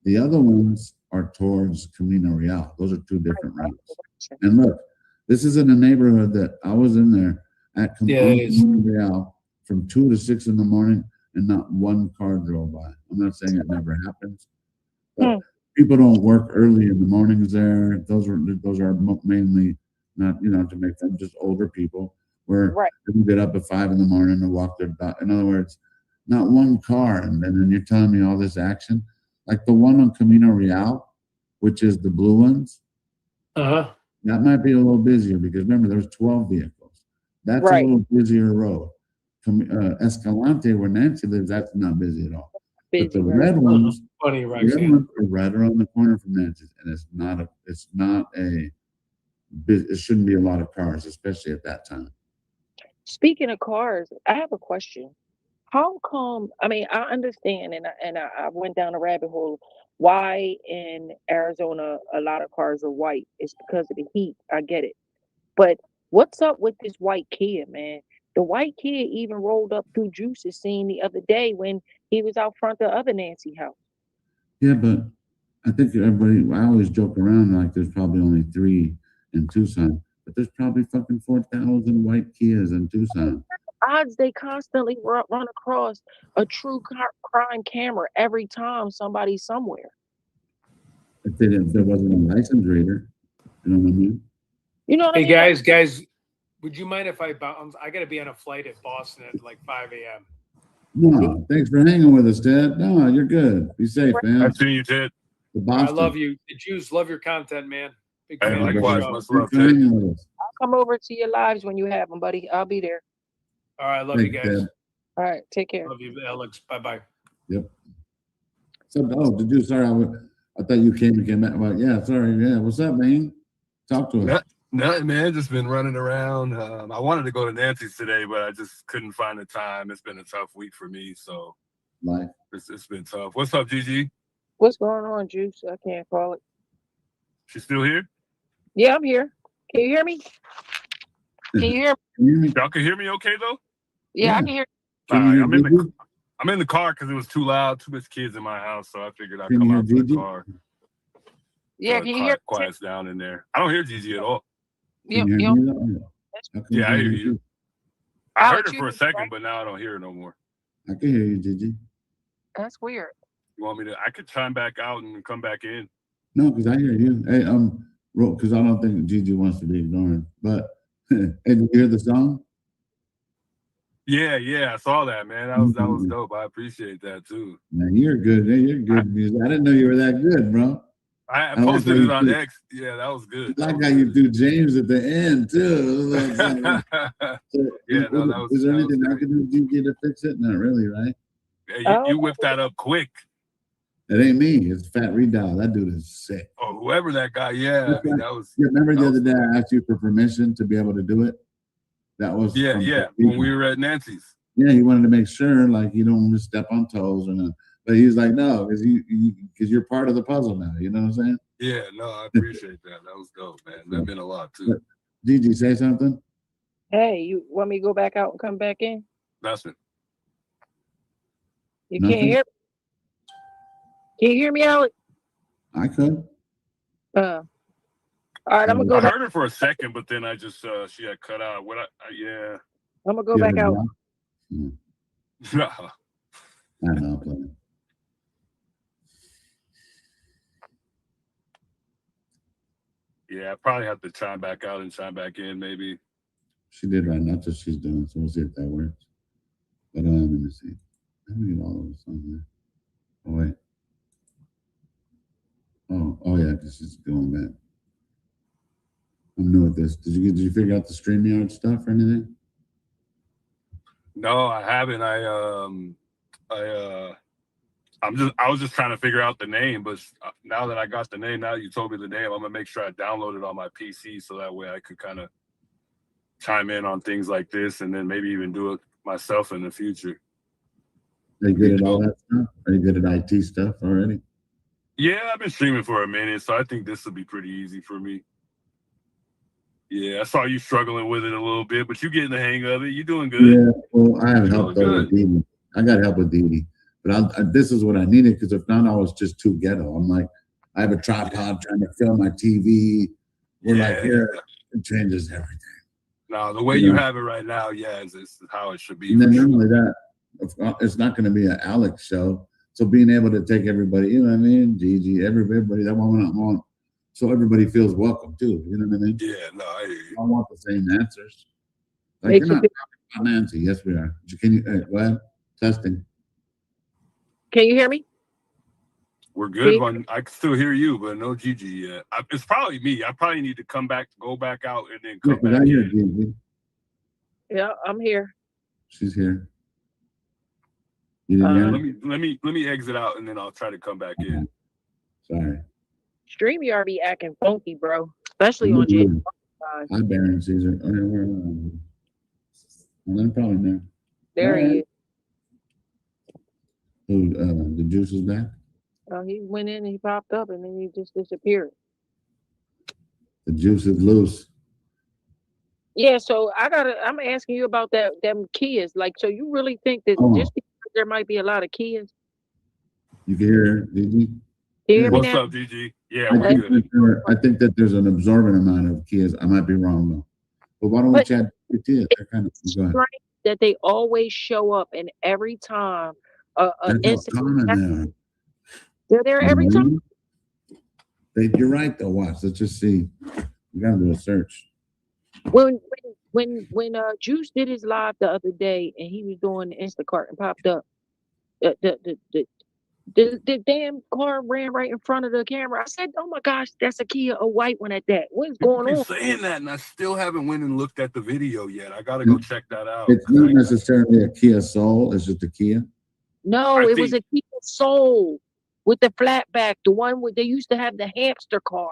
The other ones are towards Camino Real. Those are 2 different routes. And look, this is in a neighborhood that I was in there at Camino Real from 2 to 6 in the morning, and not 1 car drove by. I'm not saying it never happens, but people don't work early in the mornings there. Those are mainly not, to make them just older people where they can get up at 5 in the morning and walk their dog. In other words, not 1 car. And then you're telling me all this action, like the one on Camino Real, which is the blue ones. That might be a little busier because remember there's 12 vehicles. That's a little busier road. Escalante, where Nancy lives, that's not busy at all. But the red ones, funny, are right around the corner from Nancy's, and it shouldn't be a lot of cars, especially at that time. Speaking of cars, I have a question. How come? I mean, I understand, and I went down a rabbit hole. Why in Arizona a lot of cars are white? It's because of the heat. I get it, but what's up with this white Kia, man? The white Kia even rolled up through Juice's scene the other day when he was out front of the other Nancy house. Yeah, but I think I always joke around like there's probably only 3 in Tucson, but there's probably fucking 4,000 white Kias in Tucson. Odds they constantly run across a true crime camera every time somebody's somewhere. If there wasn't a license reader, you know what I mean? You know what I mean? Hey guys, would you mind if I bounce? I got to be on a flight at Boston at like 5 a.m. No, thanks for hanging with us, Ted. No, you're good. Be safe, man. I see you, Ted. I love you. The Jews love your content, man. Big fan of likewise. your Much show. love, Ted. I'll come over to your lives when you have them, buddy. I'll be there. All right, love you guys. Ted. All right, take care. Love you, Alex. Bye-bye. Yep. So, did you? Sorry, I thought you came back. Well, yeah, sorry. Yeah, what's up, man? Talk to us. Nothing, man. Just been running around. I wanted to go to Nancy's today, but I just couldn't find the time. It's been a tough week for me, so life. It's been tough. What's up, Gigi? What's going on, Juice? I can't call it. She's still here? Yeah, I'm here. Can you hear me? Can you hear me? Can you hear me? Y'all can hear me okay though? Yeah, I Yeah. can hear. Can All you right, hear Gigi? I'm in the car because it was too loud, too much kids in my house, so I figured I'd Can come you out hear to the Gigi? car. Yeah, So can you hear? quiets down in there. I don't hear Gigi at all. You, Can you hear you, me? Though? How come Yeah, I you hear can't you. I heard Alex, her you for a hear me, second, right? but now I don't hear her no more. I can hear you, Gigi. That's weird. You want me to? I could chime back out and come back in. No, because I hear you. Hey, because I don't think Gigi wants to be ignored. But hey, did you hear the song? Yeah, I saw that, man. That was dope. I appreciate that too. Man, you're good. Hey, you're good music. I didn't know you were that good, bro. I I like posted how it you on do. X. Yeah, that was good. I That like was how you good. do James at the end too. Yeah, no, that was Is there anything I great. can do, Gigi, to fix it? Not really, right? Yeah, you whipped that up quick. It ain't me. It's Fat Redial. That dude is sick. Oh, whoever that guy. Yeah, I mean that was. You remember the that other was day cool. I asked you for permission to be able to do it? That was Yeah. from When we were at Nancy's. Yeah, he wanted to make sure like you don't step on toes or nothing. But he's like, no, because you're part of the puzzle now. You know what I'm saying? Yeah, no, I appreciate that. That was dope, man. That meant a lot too. Gigi, say something. Hey, you want me to go back out and come back in? Nothing. You Nothing? can't hear me? Can you hear me, Alex? I could. All right, I'm gonna go I back. heard her for a second, but then I just she had cut out. Yeah. I'm gonna go back out. No. I know, I'm playing. Yeah, I probably have to chime back out and chime back in, maybe. She did right now. That's what she's doing. So we'll see if that works. But let me see. Let me get all of this on there. Oh wait. Oh yeah, because she's going back. I'm new at this. Did you figure out the StreamYard stuff or anything? No, I haven't. I was just trying to figure out the name, but now that I got the name, now you told me the name, I'm gonna make sure I download it on my PC so that way I could kind of chime in on things like this and then maybe even do it myself in the future. Are you good at all that stuff? Are you good at IT stuff already? Yeah, I've been streaming for a minute, so I think this will be pretty easy for me. Yeah, I saw you struggling with it a little bit, but you getting the hang of it. You doing good. Yeah, well, I have help Doing with Didi. I got help with Didi. But this is what I needed because if not, I was just too ghetto. I'm like, I have a tripod trying to film my TV. We're like, here, it changes everything. No, the way you have it right now, yeah, is how it should be. And then not only that, it's not going to be an Alex show. So being able to take everybody, you know what I mean? Gigi, everybody, that one I want. So everybody feels welcome too. You know what I mean? Yeah, no, I hear you. I want the same answers. Like, you're not talking about Nancy. Yes, we are. Can you, go ahead. Testing. Can you hear me? We're good. I can still hear you, but no Gigi yet. It's probably me. I probably need to go back out, and then come back in. Gigi. Yeah, I'm here. She's here. You didn't hear me? Let me exit out, and then I'll try to come back in. Sorry. StreamYard be acting funky, bro. Especially on James. Hi, Baron Caesar. Oh, yeah, they're probably there. There he is. Who, the juice is back? He went in and he popped up and then he just disappeared. The juice is loose. Yeah, so I'm asking you about them Kias. Like, so you really think that just because there might be a lot of Kias? You can hear her, Gigi? Can you hear me What's now? up, Gigi? Yeah, we're good. I think that there's an absorbent amount of Kias. I might be wrong though. But why don't we chat with Kias? It's strange that they always show up and every time incident. They're there every time. You're right though. Watch. Let's just see. We gotta do a search. When Juice did his live the other day and he was doing the Instacart and popped up, the damn car ran right in front of the camera. I said, "Oh my gosh, that's a Kia, a white one at that. What's going on?" Saying that, and I still haven't went and looked at the video yet. I gotta go check that out. It's not necessarily a Kia Soul. It's just a Kia. No, it was a Kia Soul with the flat back, the one where they used to have the hamster car.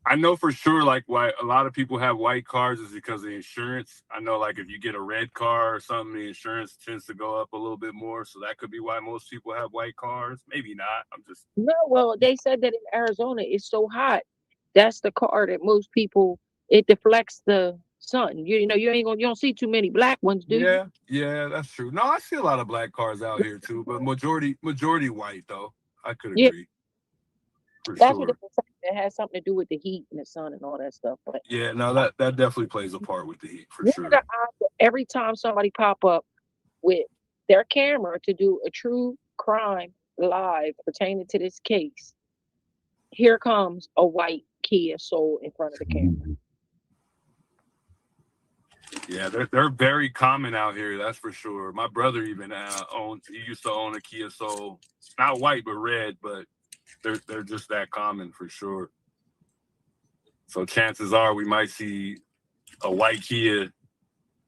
I know for sure, like, why a lot of people have white cars is because of the insurance. I know, like, if you get a red car or something, the insurance tends to go up a little bit more. So that could be why most people have white cars. Maybe not. No, well, they said that in Arizona it's so hot. That's the car that most people it deflects the sun. You know, you don't see too many black ones, do you? Yeah, that's true. No, I see a lot of black cars out here too, but majority white though. I could Yeah, agree for that's what sure. it has something to do with the heat and the sun and all that stuff. But Yeah, no, that definitely plays a part with the heat for what are the sure. odds that every time somebody pop up with their camera to do a true crime live pertaining to this case, here comes a white Kia Soul in front of the camera. Yeah, they're very common out here. That's for sure. My brother even he used to own a Kia Soul, not white but red, but they're just that common for sure. So chances are we might see a white Kia,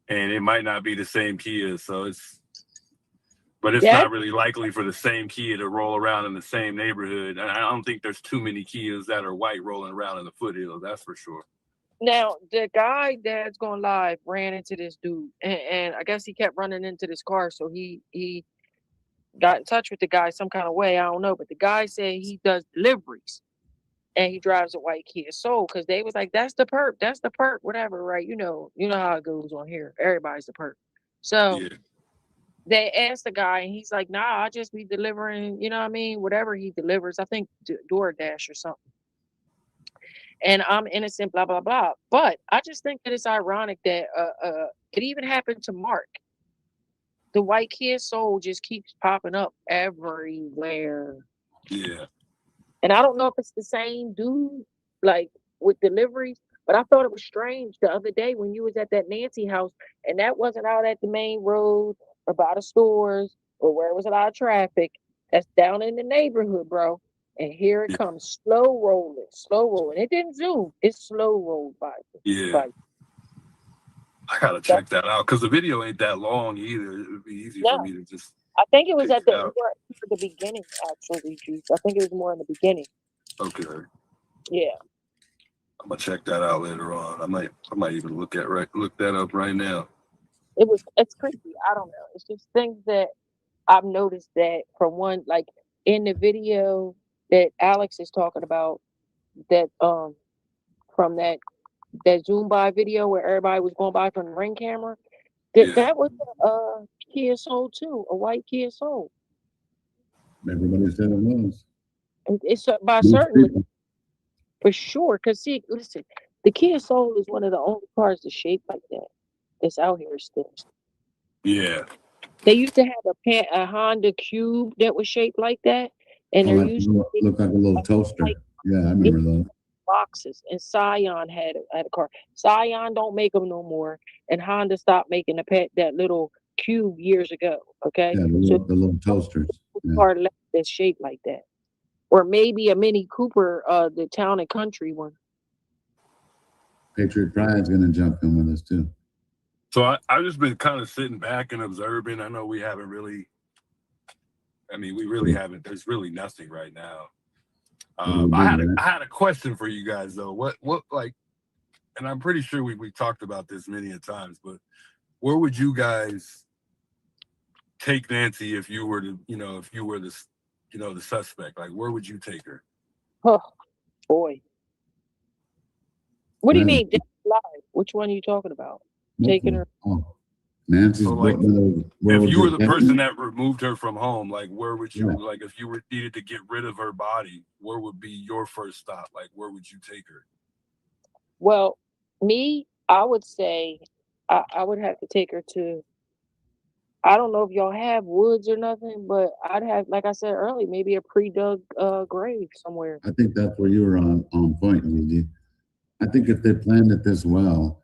and it might not be the same Kia. So it's not really likely for the same Kia to roll around in the same neighborhood. And I don't think there's too many Kias that are white rolling around in the foothills. That's for sure. Now, the guy that's going live ran into this dude, and I guess he kept running into this car, so he got in touch with the guy some kind of way. I don't know, but the guy said he does deliveries, and he drives a white Kia Soul because they was like, that's the perp, whatever, right? You know how it goes on here. Everybody's the perp. So Yeah. they asked the guy, and he's like, nah, I just be delivering, you know what I mean? Whatever he delivers, I think DoorDash or something. And I'm innocent, blah, blah, blah. But I just think that it's ironic that it even happened to Mark. The white Kia Soul just keeps popping up everywhere. Yeah. And I don't know if it's the same dude, like with deliveries, but I thought it was strange the other day when you was at that Nancy house and that wasn't out at the main road or by the stores or where it was a lot of traffic. That's down in the neighborhood, bro. And here it Yeah. comes, slow rolling. It didn't zoom. It's slow rolled by. Yeah. I gotta check that out because the video ain't that long either. It would be easy for me to just. I think it was pick at it out. the beginning, actually, Juice. I think it was more in the beginning. Okay. Yeah. I'm gonna check that out later on. I might even look that up right now. It's creepy. I don't know. It's just things that I've noticed that from one, like in the video that Alex is talking about, that from that zoom by video where everybody was going by from the ring camera, that was a Kia Soul too, a white Kia Soul. Everybody said it was. It's by certainly for sure. Cause see, listen, the Kia Soul is one of the only cars that's shaped like that. It's out here still. Yeah. They used to have a Honda Cube that was shaped like that, and there used to be look like a little toaster. Yeah, I remember those boxes. And Scion had a car. Scion don't make them no more, and Honda stopped making that little cube years ago. Okay, yeah, the little toasters. Yeah. Car left that's shaped like that, or maybe a Mini Cooper, the Town and Country one. Patriot Pride's gonna jump in with us too. So I've just been kind of sitting back and observing. I know we haven't really. I mean, we really haven't. There's really nothing right now. I had a question for you guys though. What like, and I'm pretty sure we talked about this many a times, but where would you guys take Nancy if you were the the suspect? Like, where would you take her? Oh boy, what do you mean? Live? Which one are you talking about? Taking her. Oh, Nancy's so like, if you were the person that removed her from home, like where would you like if you needed to get rid of her body, where would be your first stop? Like where would you take her? Well, me, I would say I would have to take her to, I don't know if y'all have woods or nothing, but I'd have, like I said earlier, maybe a pre-dug grave somewhere. I think that's where you were on point, Luigi. I think if they planned it this well,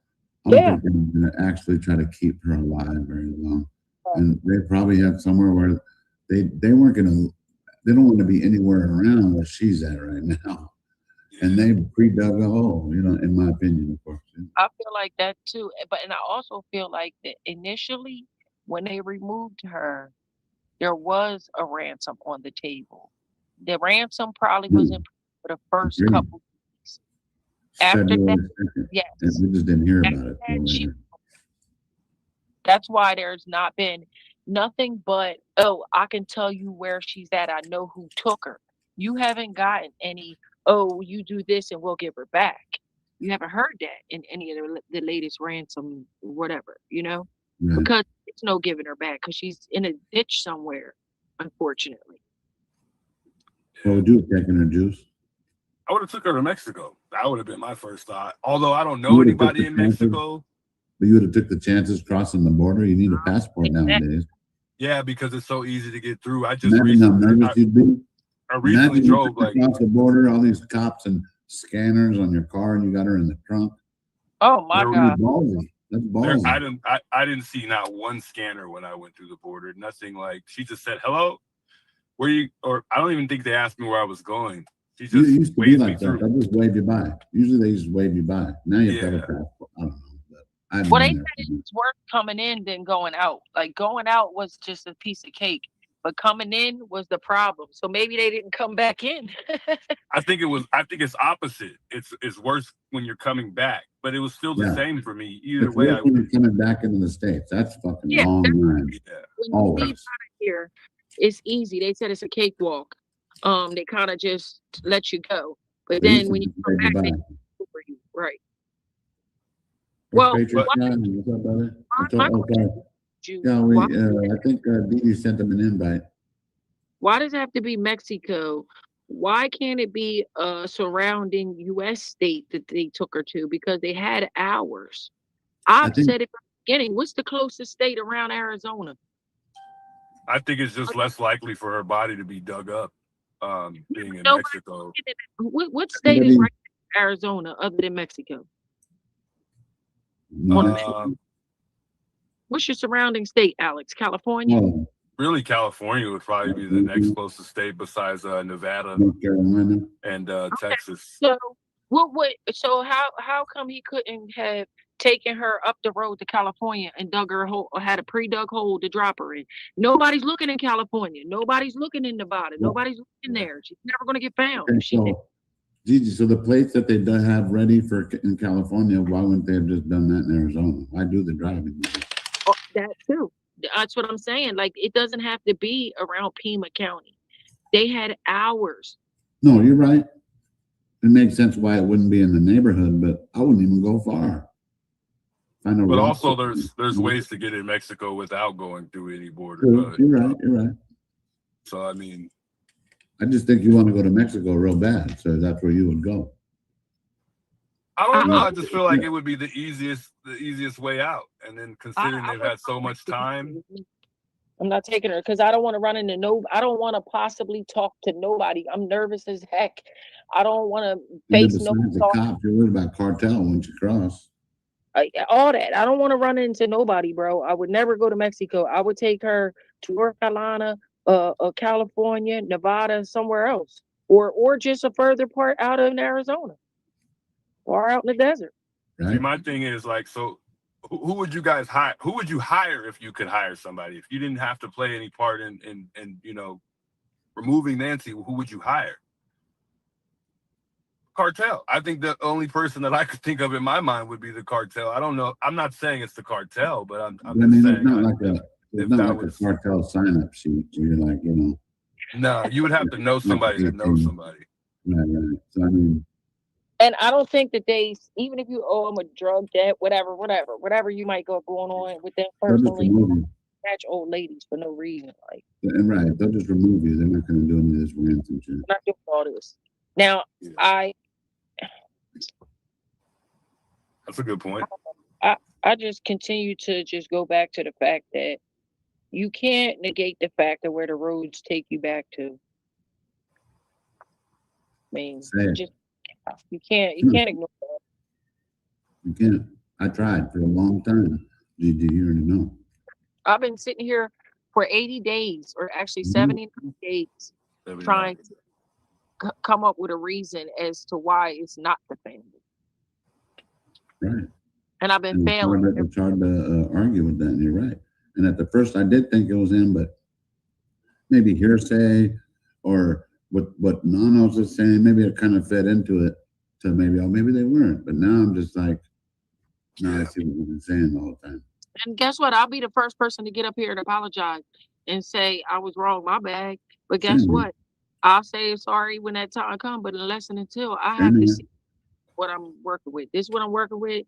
I don't think they're going to actually try to keep her alive very long. And they probably have somewhere where they weren't going to, they don't want to be anywhere around where she's at right now. And they pre-dug a hole, in my opinion, of course. I feel like that too. And I also feel like that initially when they removed her, there was a ransom on the table. The ransom probably wasn't for the first couple weeks. After that, yes. And we just didn't hear about it. That's why there's not been nothing but, oh, I can tell you where she's at. I know who took her. You haven't gotten any, oh, you do this and we'll give her back. You haven't heard that in any of the latest ransom, whatever, Right. because it's no giving her back because she's in a ditch somewhere, unfortunately. What would you have taken her, Juice? I would have took her to Mexico. That would have been my first thought. Although I don't You know would've took anybody the in chances? Mexico. But you would have took the chances crossing the border. You need a passport Exactly. nowadays. Yeah, because it's so easy to get through. I just Imagine how recently, nervous you'd be. I recently Imagine you drove like across the border, all these cops and scanners on your car, and you got her in the trunk. Oh my There- God. That's ballsy. That's there, ballsy. I didn't see not one scanner when I went through the border. Nothing. Like, she just said hello. Where you? Or I don't even think they asked me where I was going. She You just used to be waved me like that. through. They'll just wave you by. Usually they just wave you by. Now you have to have a Yeah. passport. I don't know. But I haven't Well, they been said there. it's worth coming in than going out. Like going out was just a piece of cake, but coming in was the problem. So maybe they didn't come back in. I think it's opposite. It's worse when you're coming back, but it was still the Yeah. same for me. Either It's way, worse I when would. you're coming back into the States. That's fucking Yeah, long line. Yeah. When you Always. leave out of here, it's easy. They said it's a cakewalk. They kind of just let you go, but They used then to when you just come wave you back, they by. look for you. Right. What's Well, Patriot why, John? What's up, brother? my Oh, sorry. you? Yeah, Why, I think Dee sent them an invite. why does it have to be Mexico? Why can't it be a surrounding U.S. state that they took her to? Because they had hours. I've think- said it from the beginning. What's the closest state around Arizona? I think it's just less likely for her body to be dug up, being in Nobody- Mexico. What state is right next to Arizona other than Mexico? What's your surrounding state, Alex? California? Oh, Really, California would probably be the next closest state besides Nevada North Carolina. and Texas. So so how come he couldn't have taken her up the road to California and dug her hole or had a pre-dug hole to drop her in? Nobody's looking in California. Nobody's looking in Nevada. Nobody's looking there. She's never gonna get found. Okay, if she did. so, Gigi, so the plates that they don't have ready for in California, why wouldn't they have just done that in Arizona? Why do the driving? Oh, that too. That's what I'm saying. Like it doesn't have to be around Pima County. They had hours. No, you're right. It makes sense why it wouldn't be in the neighborhood, but I wouldn't even go far. Find a But rock. also, there's ways to get in Mexico without going through any border. True. But, You're right. You're right. so I mean, I just think you want to go to Mexico real bad, so that's where you would go. I don't know. I just feel like it would be the easiest way out. And then considering they've had so much time. I'm not taking her because I don't want to run into I don't want to possibly talk to nobody. I'm nervous as heck. I don't want to face no Besides the cops, you're worried about cartel once you cross. all that. I don't want to run into nobody, bro. I would never go to Mexico. I would take her to North Carolina, California, Nevada, somewhere else, or just a further part out in Arizona, or out in the desert. Right? See, my thing is like, so who would you guys hire? Who would you hire if you could hire somebody? If you didn't have to play any part in removing Nancy, who would you hire? Cartel. I think the only person that I could think of in my mind would be the cartel. I don't know. I'm not saying it's the cartel, but I'm I mean, just it's saying. not like a cartel sign-up sheet. You're like, No, you would have to know somebody to know somebody. Right. So I mean, and I don't think that even if you owe them a drug debt, whatever you might go going on with them personally, catch old ladies for no reason. Like, and right, they'll just remove you. They're not going to do any of this ransom shit. not doing all this. Now, yeah. That's a good point. I just continue to just go back to the fact that you can't negate the fact of where the roads take you back to. I mean, you can't ignore that. You can't. I tried for a long time. Did you already know? I've been sitting here for 80 days, or actually 79 days, trying to come up with a reason as to why it's not the family. Right. And I've been failing. It's hard to argue with that, and you're right. And at the first, I did think it was him, but maybe hearsay or what Nanos is saying, maybe it kind of fed into it to maybe they weren't. But now I'm just like, I see what you've been saying the whole time. And guess what? I'll be the first person to get up here and apologize and say I was wrong, my bad. But guess what? I'll say sorry when that time comes, but unless and until I have to see what I'm working with. This is what I'm working with.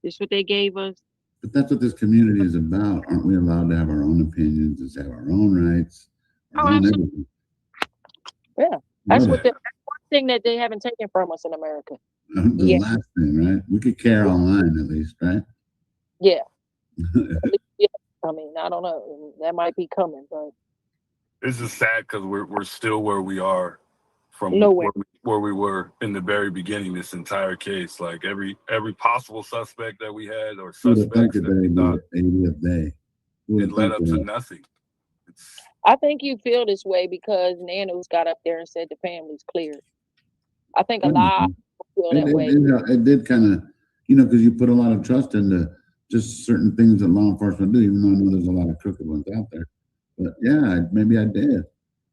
This is what they gave us. But that's what this community is about. Aren't we allowed to have our own opinions and have our own rights? Oh, absolutely. Yeah, that's what that's one thing that they haven't taken from us in America. The last thing, right? We could care online at least, right? Yeah. Yeah. I mean, I don't know. That might be coming, but this is sad because we're still where we are from where we were in the very beginning. This entire case, like every possible suspect that we had or suspects that we thought, 80th day, it led up to nothing. I think you feel this way because Nanos got up there and said the family's cleared. I think a lot of people feel that way. It did kind of, because you put a lot of trust into just certain things that law enforcement do, even though I know there's a lot of crooked ones out there. But yeah, maybe I did.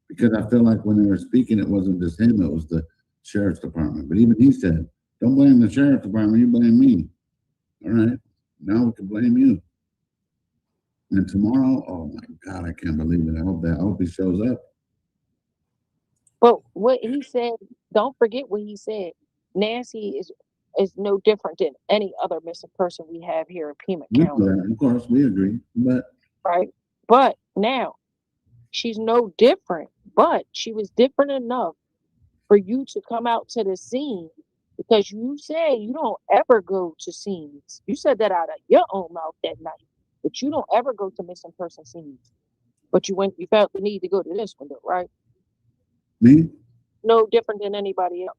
Because I feel like when they were speaking, it wasn't just him, it was the sheriff's department. But even he said, don't blame the sheriff's department, you blame me. All right, now we can blame you. And tomorrow, oh my God, I can't believe it. I hope he shows up. But what he said, don't forget what he said. Nancy is no different than any other missing person we have here in Pima County. Of course, we agree. But now she's no different, but she was different enough for you to come out to the scene because you say you don't ever go to scenes. You said that out of your own mouth that night, but you don't ever go to missing person scenes. But you felt the need to go to this one, though, right? Me? No different than anybody else.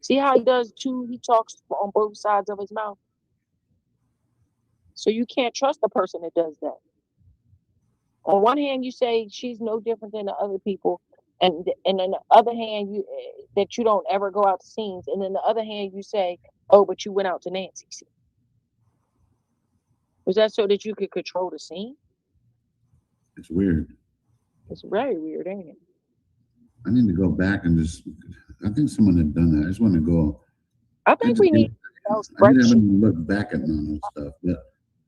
See how he does too? He talks on both sides of his mouth. So you can't trust the person that does that. On one hand, you say she's no different than the other people, and on the other hand, that you don't ever go out to scenes, and then the other hand, you say, oh, but you went out to Nancy's scene. Was that so that you could control the scene? It's weird. It's very weird, ain't it? I need to go back and I think someone had done that. I just want to go. I think we need to look back at none of stuff, but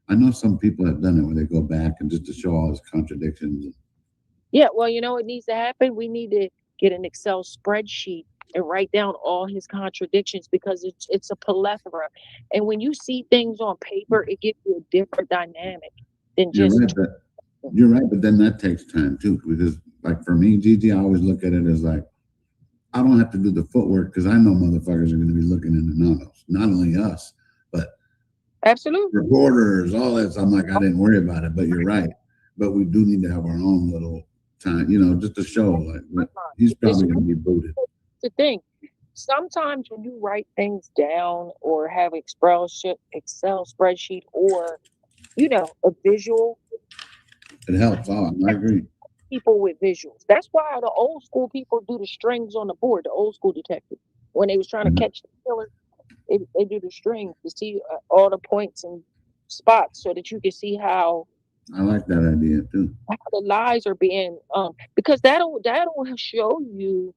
I know some people have done it where they go back and just to show all his contradictions. Yeah, well, what needs to happen? We need to get an Excel spreadsheet and write down all his contradictions because it's a plethora. And when you see things on paper, it gives you a different dynamic than just. You're right, but then that takes time too. Because, like for me, Gigi, I always look at it as like I don't have to do the footwork because I know motherfuckers are going to be looking into nanos. Not only us, but absolutely reporters, all that. So I'm like, I didn't worry about it, but you're right. But we do need to have our own little time, just to show like he's probably going to be booted. The thing, sometimes when you write things down or have Excel spreadsheet or a visual, it helps. I agree. People with visuals. That's why the old school people do the strings on the board. The old school detectives, when they was trying to catch the killer, they do the strings to see all the points and spots so that you can see how. I like that idea too. How the lies are being because that'll show you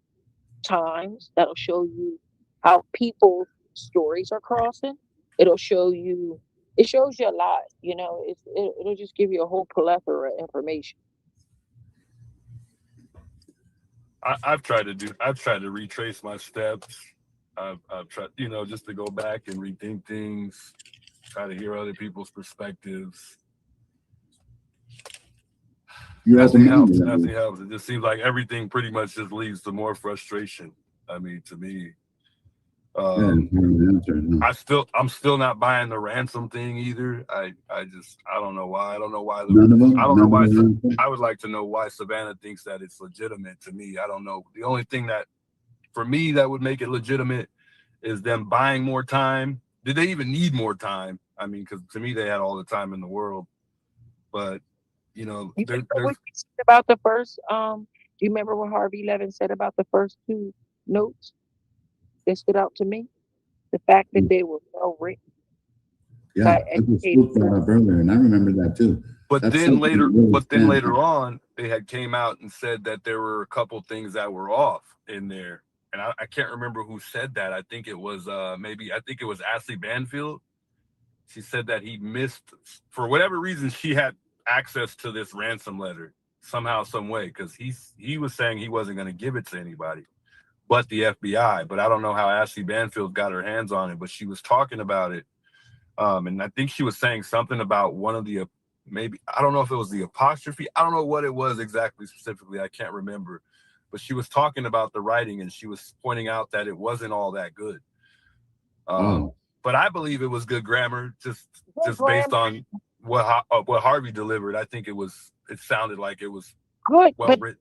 times. That'll show you how people's stories are crossing. It shows you a lot. It'll just give you a whole plethora of information. I've tried to retrace my steps. I've tried, just to go back and rethink things, try to hear other people's perspectives. Nothing helps. It just seems like everything pretty much just leads to more frustration. I mean, to me, I'm still not buying the ransom thing either. I don't know why. I don't know why. I would like to know why Savannah thinks that it's legitimate. To me, I don't know. The only thing that, for me, that would make it legitimate is them buying more time. Did they even need more time? I mean, because to me, they had all the time in the world. But what you said about the first. Do you remember what Harvey Levin said about the first two notes? That stood out to me. The fact that they were well written. Yeah, I just spoke that up earlier, and I remember that too. But then later on, they had came out and said that there were a couple things that were off in there, and I can't remember who said that. I think it was Ashley Banfield. She said that he missed, for whatever reason, she had access to this ransom letter somehow, some way, because he was saying he wasn't going to give it to anybody. but the FBI. But I don't know how Ashley Banfield got her hands on it, but she was talking about it. And I think she was saying something about one of the, maybe, I don't know if it was the apostrophe. I don't know what it was exactly specifically. I can't remember. But she was talking about the writing, and she was pointing out that it wasn't all that good. But I believe it was good grammar, just based on what Harvey delivered. I think it sounded like it was good, well but written.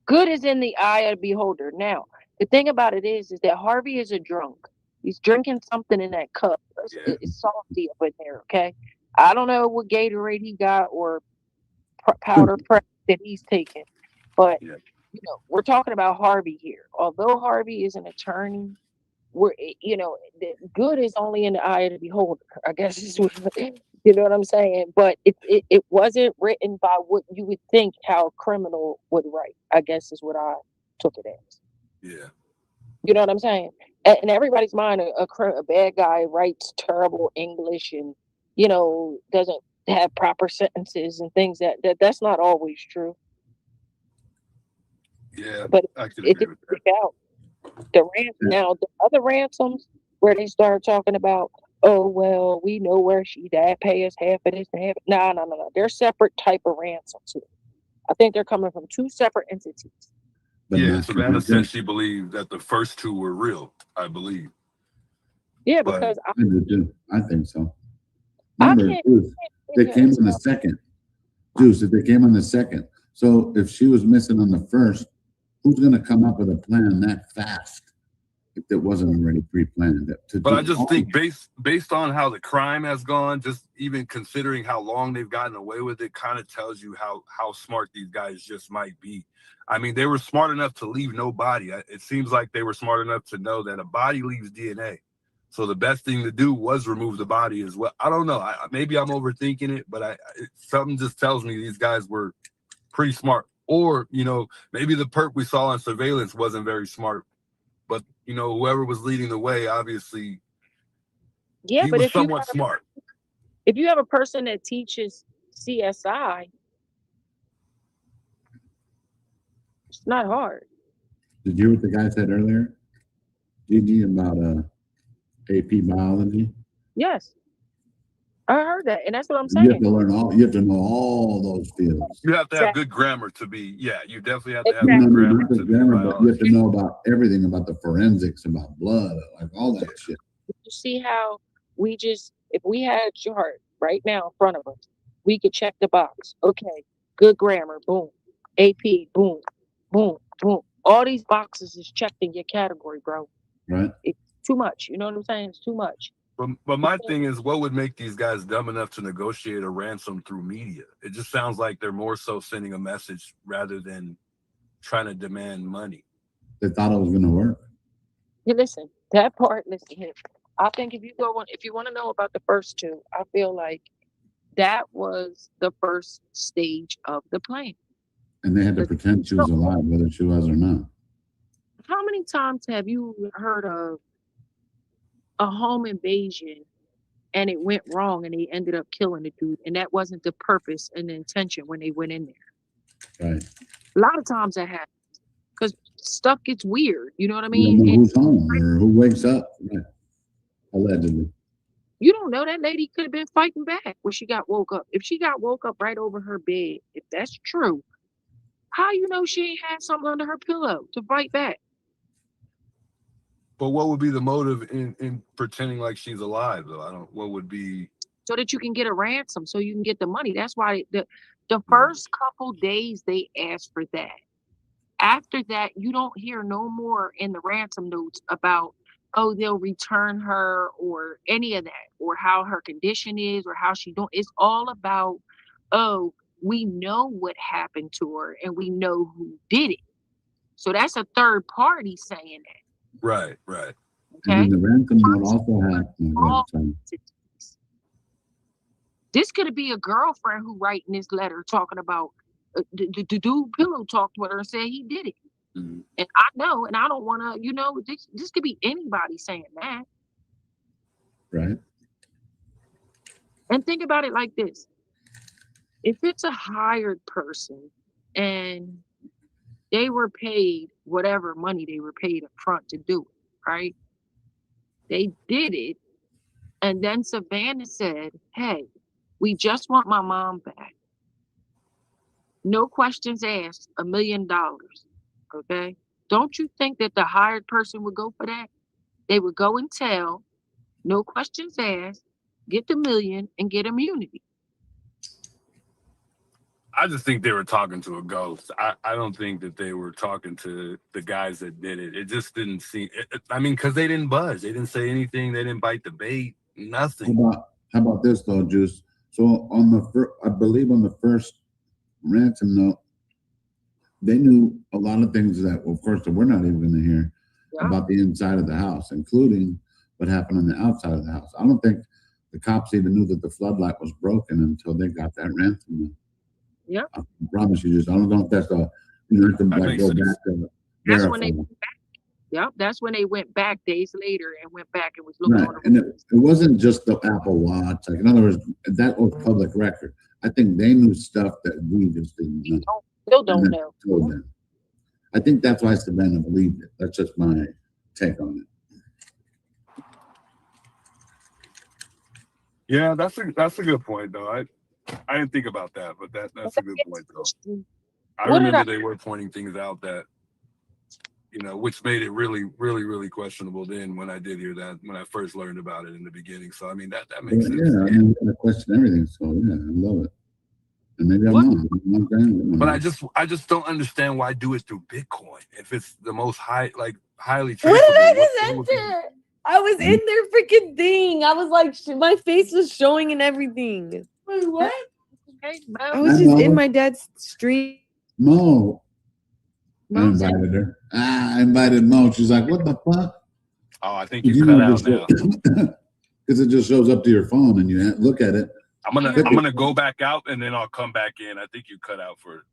good is in the eye of the beholder. Now, the thing about it is that Harvey is a drunk. He's drinking something in that cup. Yeah. It's salty up in there, okay? I don't know what Gatorade he got or powder prep that he's taking, but Yeah. you know, we're talking about Harvey here. Although Harvey is an attorney, we're the good is only in the eye of the beholder. I guess is what you know what I'm saying. But it wasn't written by what you would think how a criminal would write. I guess is what I took it as. Yeah. You know what I'm saying? In everybody's mind, a bad guy writes terrible English and doesn't have proper sentences and things that's not always true. Yeah. But I could it agree didn't with that. stick out. Now the other ransoms where they start talking about, oh well, we know where she's at, pay us half of this and half. No. They're separate type of ransoms here. I think they're coming from two separate entities. But Yeah, not Savannah said she believed that the first two were real, I believe. Yeah, But because I do too. I think so. I Remember, can't. Juice, they came on the second. Juice, if they came on the second. So if she was missing on the first, who's going to come up with a plan that fast if it wasn't already pre-planned? But I just think based on how the crime has gone, just even considering how long they've gotten away with it, kind of tells you how smart these guys just might be. I mean, they were smart enough to leave no body. It seems like they were smart enough to know that a body leaves DNA. So the best thing to do was remove the body as well. I don't know. Maybe I'm overthinking it, but something just tells me these guys were pretty smart. Or, maybe the perp we saw on surveillance wasn't very smart. But, whoever was leading the way, obviously, Yeah, he but was somewhat smart. If you have a person that teaches CSI, it's not hard. Did you hear what the guy said earlier, Gigi, about AP biology? Yes, I heard that, and that's what I'm You have saying. to learn you have to know all those fields. You have to have Exactly. good grammar to be, you definitely have to have No, good grammar not the to be grammar, but you have biologist. to know about everything, about the forensics, about blood, like all that shit. You see how if we had a chart right now in front of us, we could check the box. Okay, good grammar, boom. AP, boom, boom, boom. All these boxes is checked in your category, bro. Right. It's too much. You know what I'm saying? It's too much. But my thing is, what would make these guys dumb enough to negotiate a ransom through media? It just sounds like they're more so sending a message rather than trying to demand money. They thought it was going to work. Hey, listen, that part, listen here. I think if you want to know about the first two, I feel like that was the first stage of the plan. And they had to pretend she was alive, whether she was or not. How many times have you heard of a home invasion and it went wrong and they ended up killing the dude, and that wasn't the purpose and the intention when they went in there? Right. A lot of times that happens because stuff gets weird. You know what I You mean? don't know who's home or who wakes up. Right. Allegedly. You don't know, that lady could have been fighting back when she got woke up. If she got woke up right over her bed, if that's true, how you know she ain't had something under her pillow to fight back? But what would be the motive in pretending like she's alive, though? What would be? So that you can get a ransom, so you can get the money. That's why the first couple days they asked for that. After that, you don't hear no more in the ransom notes about, oh, they'll return her or any of that, or how her condition is or how she doing. It's all about, oh, we know what happened to her and we know who did it. So that's a third party saying that. Right. Okay. And then the ransom note also had this could be a girlfriend who writing this letter talking about the dude pillow talked with her and said he did it. Mm-hmm. And I know, and I don't want to, this could be anybody saying that. Right. And think about it like this. If it's a hired person and They were paid whatever money they were paid up front to do it, right? They did it. And then Savannah said, hey, we just want my mom back. No questions asked, $1 million. Okay. Don't you think that the hired person would go for that? They would go and tell, no questions asked, get the $1 million and get immunity. I just think they were talking to a ghost. I don't think that they were talking to the guys that did it. It just didn't seem. I mean, because they didn't buzz. They didn't say anything. They didn't bite the bait. Nothing. How about this though, Juice? So on the I believe on the first ransom note, they knew a lot of things that, of course, that we're not even going to hear about the inside of the house, including what happened on the outside of the house. I don't think the cops even knew that the floodlight was broken until they got that ransom note. Yeah. I promise you, just I don't know if that's a like go back to that's when they went back. Yep, that's when they went back days later and went back and was looking right. on the And it wasn't just the Apple Watch. Like in other words, that was public record. I think they knew stuff that we just didn't know. Still don't know. Told them. I think that's why Savannah believed it. That's just my take on it. Yeah, that's a good point though. I didn't think about that, but that's a good point though. I remember they were pointing things out that, which made it really, really, really questionable then when I did hear that, when I first learned about it in the beginning. So, I mean, that makes sense. Yeah, I mean, I question everything. So, yeah, I love it. And maybe I'm wrong. But I just don't understand why do it through Bitcoin if it's the most highly traceable. What did I just enter? I was in their freaking thing. I was like, my face was showing and everything. Wait, what? I was just in my dad's stream. Mo. I invited her. I invited Mo. She's like, what the fuck? Oh, I think you cut out now. Because it just shows up to your phone and you look at it. I'm gonna go back out and then I'll come back in. I think you cut out for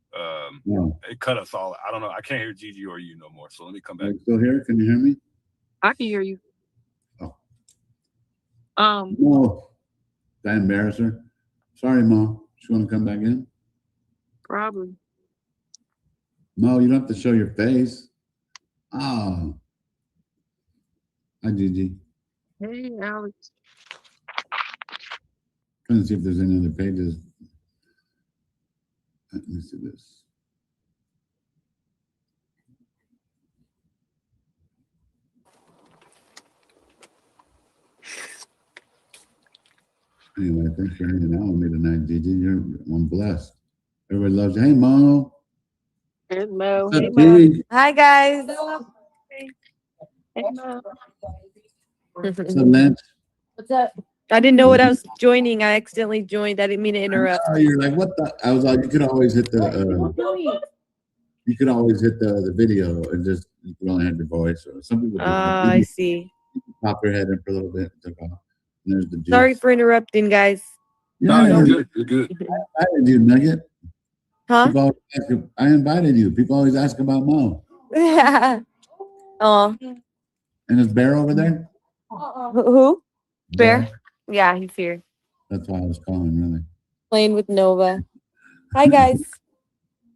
it cut us all. I don't know. I can't hear Gigi or you no more. So let me come back. Are you still here? Can you hear me? I can hear you. Oh. Mo. Did I embarrass her? Sorry, Mo. She want to come back in? Probably. Mo, you don't have to show your face. Oh. Hi, Gigi. Hey, Alex. Trying to see if there's any other pages. Let me see this. Anyway, thanks for hanging out with me tonight, Gigi. I'm blessed. Everybody loves you. Hey, Mo. Hey, Mo. What's up, Hey, Mo. T? Hi, guys. Hey, Mo. What's up, Lance? What's up? I didn't know what I was joining. I accidentally joined. I didn't mean to interrupt. You're like, what the? I was like, you could always hit the. You could always hit the video and just you could only have your voice. Or some people. I see. Pop your head in for a little bit. And there's the juice. Sorry for interrupting, guys. Yeah, no, you're good. You're good. I invited you, Nugget. Huh? I invited you. People always ask about Mo. Oh. And is Bear over there? Who? Bear? Yeah, he's here. That's why I was calling, really. Playing with Nova. Hi, guys.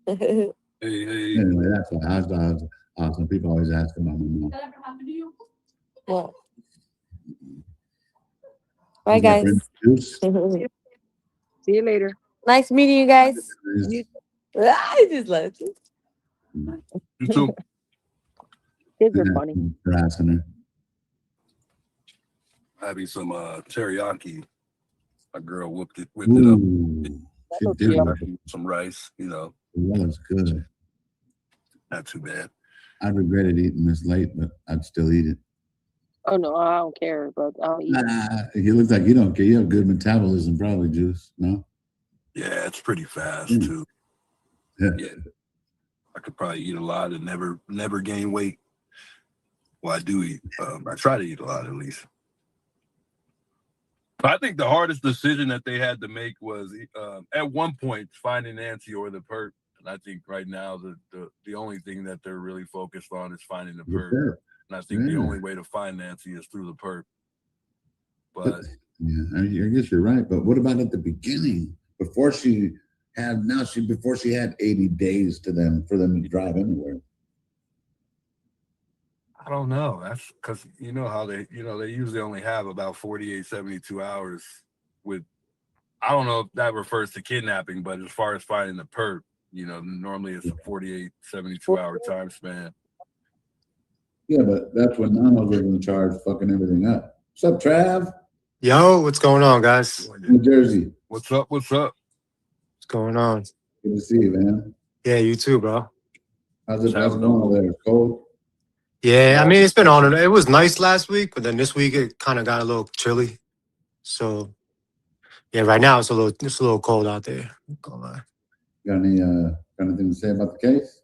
Hey. Anyway, that's why I was awesome. People always ask about my mom. Well. Bye, guys. See you later. Nice meeting you guys. I just left. You too. Kids are funny. Harassing her. Having some teriyaki. My girl whipped it up. She did Some rice, That was good. Not too bad. I regretted eating this late, but I'd still eat it. Oh no, I don't care, but I'll eat it. You look like you don't care. You have good metabolism, probably, Juice. No? Yeah, it's pretty fast too. Yeah. I could probably eat a lot and never gain weight. Well, I do eat. I try to eat a lot at least. But I think the hardest decision that they had to make was at one point finding Nancy or the perp. And I think right now the only thing that they're really focused on is finding the perp. And I think the only way to find Nancy is through the perp. But yeah, I guess you're right. But what about at the beginning? Before she had now before she had 80 days for them to drive anywhere. I don't know. That's because you know how they usually only have about 48, 72 hours with. I don't know if that refers to kidnapping, but as far as finding the perp, normally it's a 48, 72 hour time span. Yeah, but that's when Nano's was in charge, fucking everything up. What's up, Trav? Yo, what's going on, guys? New Jersey. What's up? What's up? What's going on? Good to see you, man. Yeah, you too, bro. How's it going over there? Cold? Yeah, I mean, it's been on. It was nice last week, but then this week it kind of got a little chilly. So, yeah, right now it's a little cold out there. Got anything to say about the case?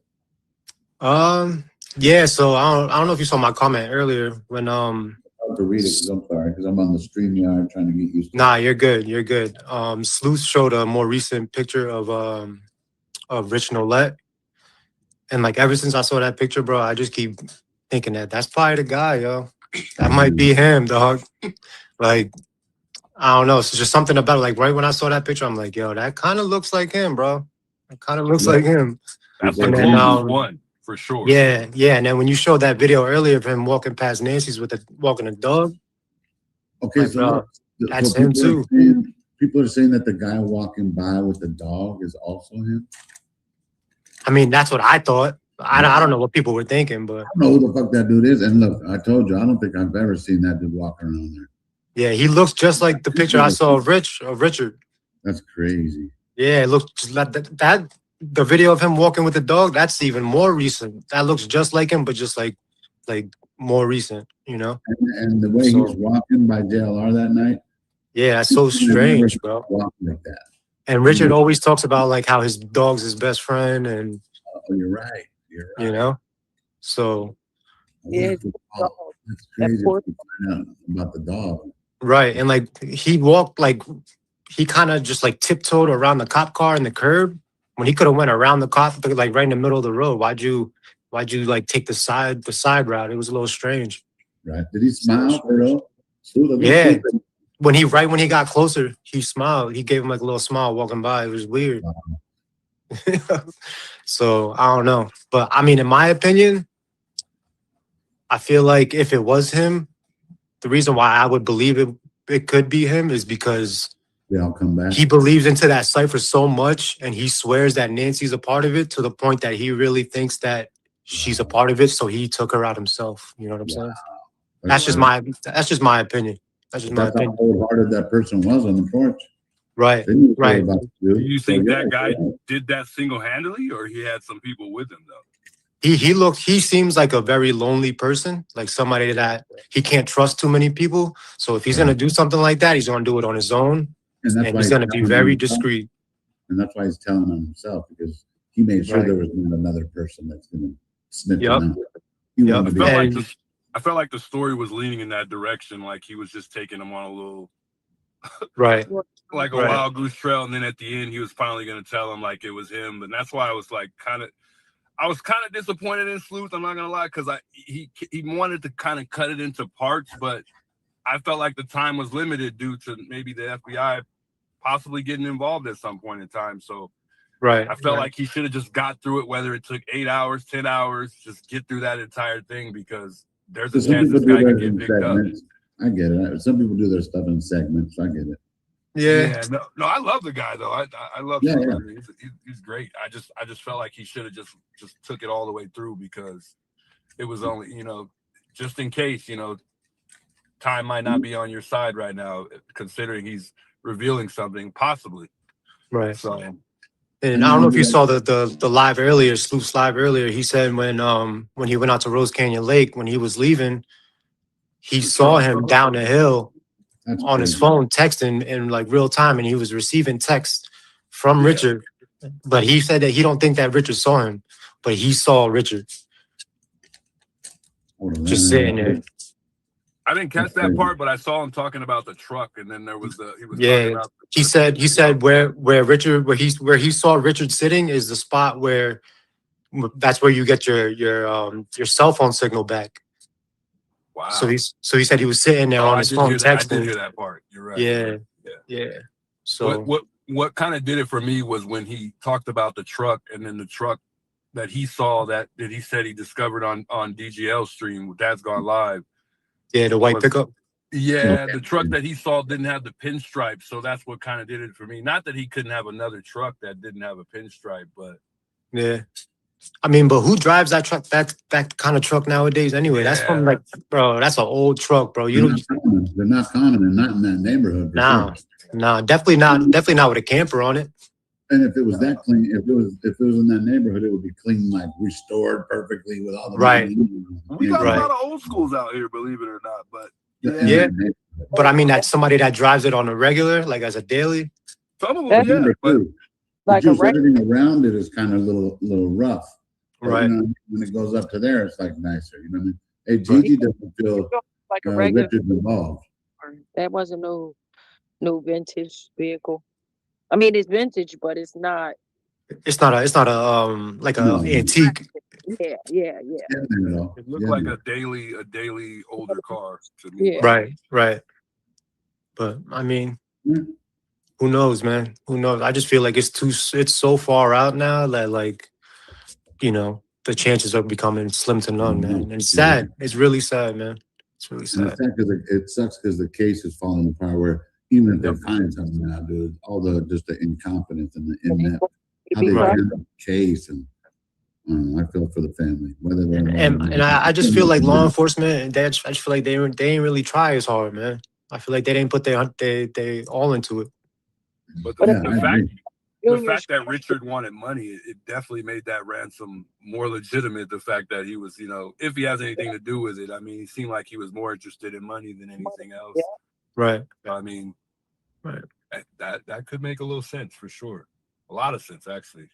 Yeah. So I don't know if you saw my comment earlier when I have to read it because I'm sorry, because I'm on the StreamYard trying to get used to Nah, you're good. You're good. Sleuth showed a more recent picture of Rich Nolette, and like ever since I saw that picture, bro, I just keep thinking that's probably the guy, yo. That might be him, dog. Like, I don't know. It's just something about it. Like right when I saw that picture, I'm like, yo, that kind of looks like him, bro. It kind of looks like him. That's the And then, closest one for sure. Yeah. And then when you showed that video earlier of him walking past Nancy's walking a dog, Okay, like, so that's him too. People are saying that the guy walking by with the dog is also him. I mean, that's what I thought. I don't know what people were thinking, but I don't know who the fuck that dude is. And look, I told you, I don't think I've ever seen that dude walking around there. yeah, he looks just like the picture I saw of Richard. That's crazy. Yeah, it looks just like that. The video of him walking with the dog, that's even more recent. That looks just like him, but just like more recent, And the way he was walking by JLR that night. Yeah, that's so strange, bro. Walking like that. And Richard always talks about like how his dog's his best friend, and you're right. So Yeah, that's crazy to find out about the dog. Right, and like he walked like he kind of just like tiptoed around the cop car and the curb when he could have went around the cop, like right in the middle of the road. Why'd you like take the side route? It was a little strange. Right? Did he smile for real? Yeah. When he got closer, he smiled. He gave him like a little smile walking by. It was weird. So I don't know, but I mean, in my opinion, I feel like if it was him, the reason why I would believe it could be him is because they all come back. He believes into that cipher so much, and he swears that Nancy's a part of it to the point that he really thinks that she's a part of it. So he took her out himself. You know what I'm saying? That's just my opinion. That's just my opinion. How wholehearted that person was on the porch. Right. Right. Do you think that guy did that single-handedly, or he had some people with him though? He seems like a very lonely person, like somebody that he can't trust too many people. So if he's gonna do something like that, he's gonna do it on his own, and he's gonna be very discreet. And that's why he's telling on himself, because he made sure there was not another person that's gonna snip him out. I felt like the story was leaning in that direction, like he was just taking him on a little right, like a wild goose trail, and then at the end he was finally gonna tell him like it was him. And that's why I was like I was kind of disappointed in Sleuth, I'm not gonna lie, because he wanted to kind of cut it into parts, but I felt like the time was limited due to maybe the FBI possibly getting involved at some point in time. So I felt like he should have just got through it, whether it took 8 hours, 10 hours, just get through that entire thing, because there's a chance this guy could get picked up. I get it. Some people do their stuff in segments. I get it. Yeah. No, I love the guy though. I love him. He's great. I just felt like he should have just took it all the way through, because it was only, just in case, time might not be on your side right now, considering he's revealing something possibly. Right. So, and I don't know if you saw the live earlier, Sleuth's live earlier. He said when he went out to Rose Canyon Lake, when he was leaving, he saw him down the hill on his phone texting in like real time, and he was receiving texts from Richard. But he said that he don't think that Richard saw him, but he saw Richard just sitting there. I didn't catch that part, but I saw him talking about the truck, and then there was talking about he said where he saw Richard sitting is the spot where that's where you get your cell phone signal back. Wow. So he said he was sitting there on his phone texting. I did hear that part. You're right. Yeah. So what kind of did it for me was when he talked about the truck, and then the truck that he saw that he said he discovered on DGL stream, Dad's Gone Live. Yeah, the white pickup. Yeah, the truck that he saw didn't have the pinstripe, so that's what kind of did it for me. Not that he couldn't have another truck that didn't have a pinstripe, but yeah. I mean, but who drives that truck? That kind of truck nowadays, anyway. That's from like, bro. That's an old truck, bro. You don't. They're not common, and not in that neighborhood. Nah, definitely not with a camper on it. And if it was that clean, if it was in that neighborhood, it would be clean, like restored perfectly with all the right. We got a lot of old schools out here, believe it or not. But yeah. But I mean, that's somebody that drives it on a regular, like as a daily. Some of them, yeah. But like everything around it is kind of a little rough. Right. You know, when it goes up to there, it's like nicer. You know what I mean? Hey, Gigi doesn't feel like a regular. Richard's involved. That wasn't no vintage vehicle. I mean, it's vintage, but it's not. It's not a like a antique. Yeah. It looked like a daily older car to me. Yeah. Right. But I mean, who knows, man? Who knows? I just feel like it's so far out now that, like, you know, the chances are becoming slim to none, man. And it's sad. It's really sad, man. It's really sad. It sucks because the case is falling apart. Where even if they find something now, dude, all the incompetence and the inept, how they handle the case, and I feel for the family. And I just feel like law enforcement, I just feel like they ain't really try as hard, man. I feel like they didn't put they all into it. But the fact that Richard wanted money, it definitely made that ransom more legitimate. The fact that he was, you know, if he has anything to do with it, I mean, he seemed like he was more interested in money than anything else. Yeah. Right. I mean, that could make a little sense for sure. A lot of sense, actually.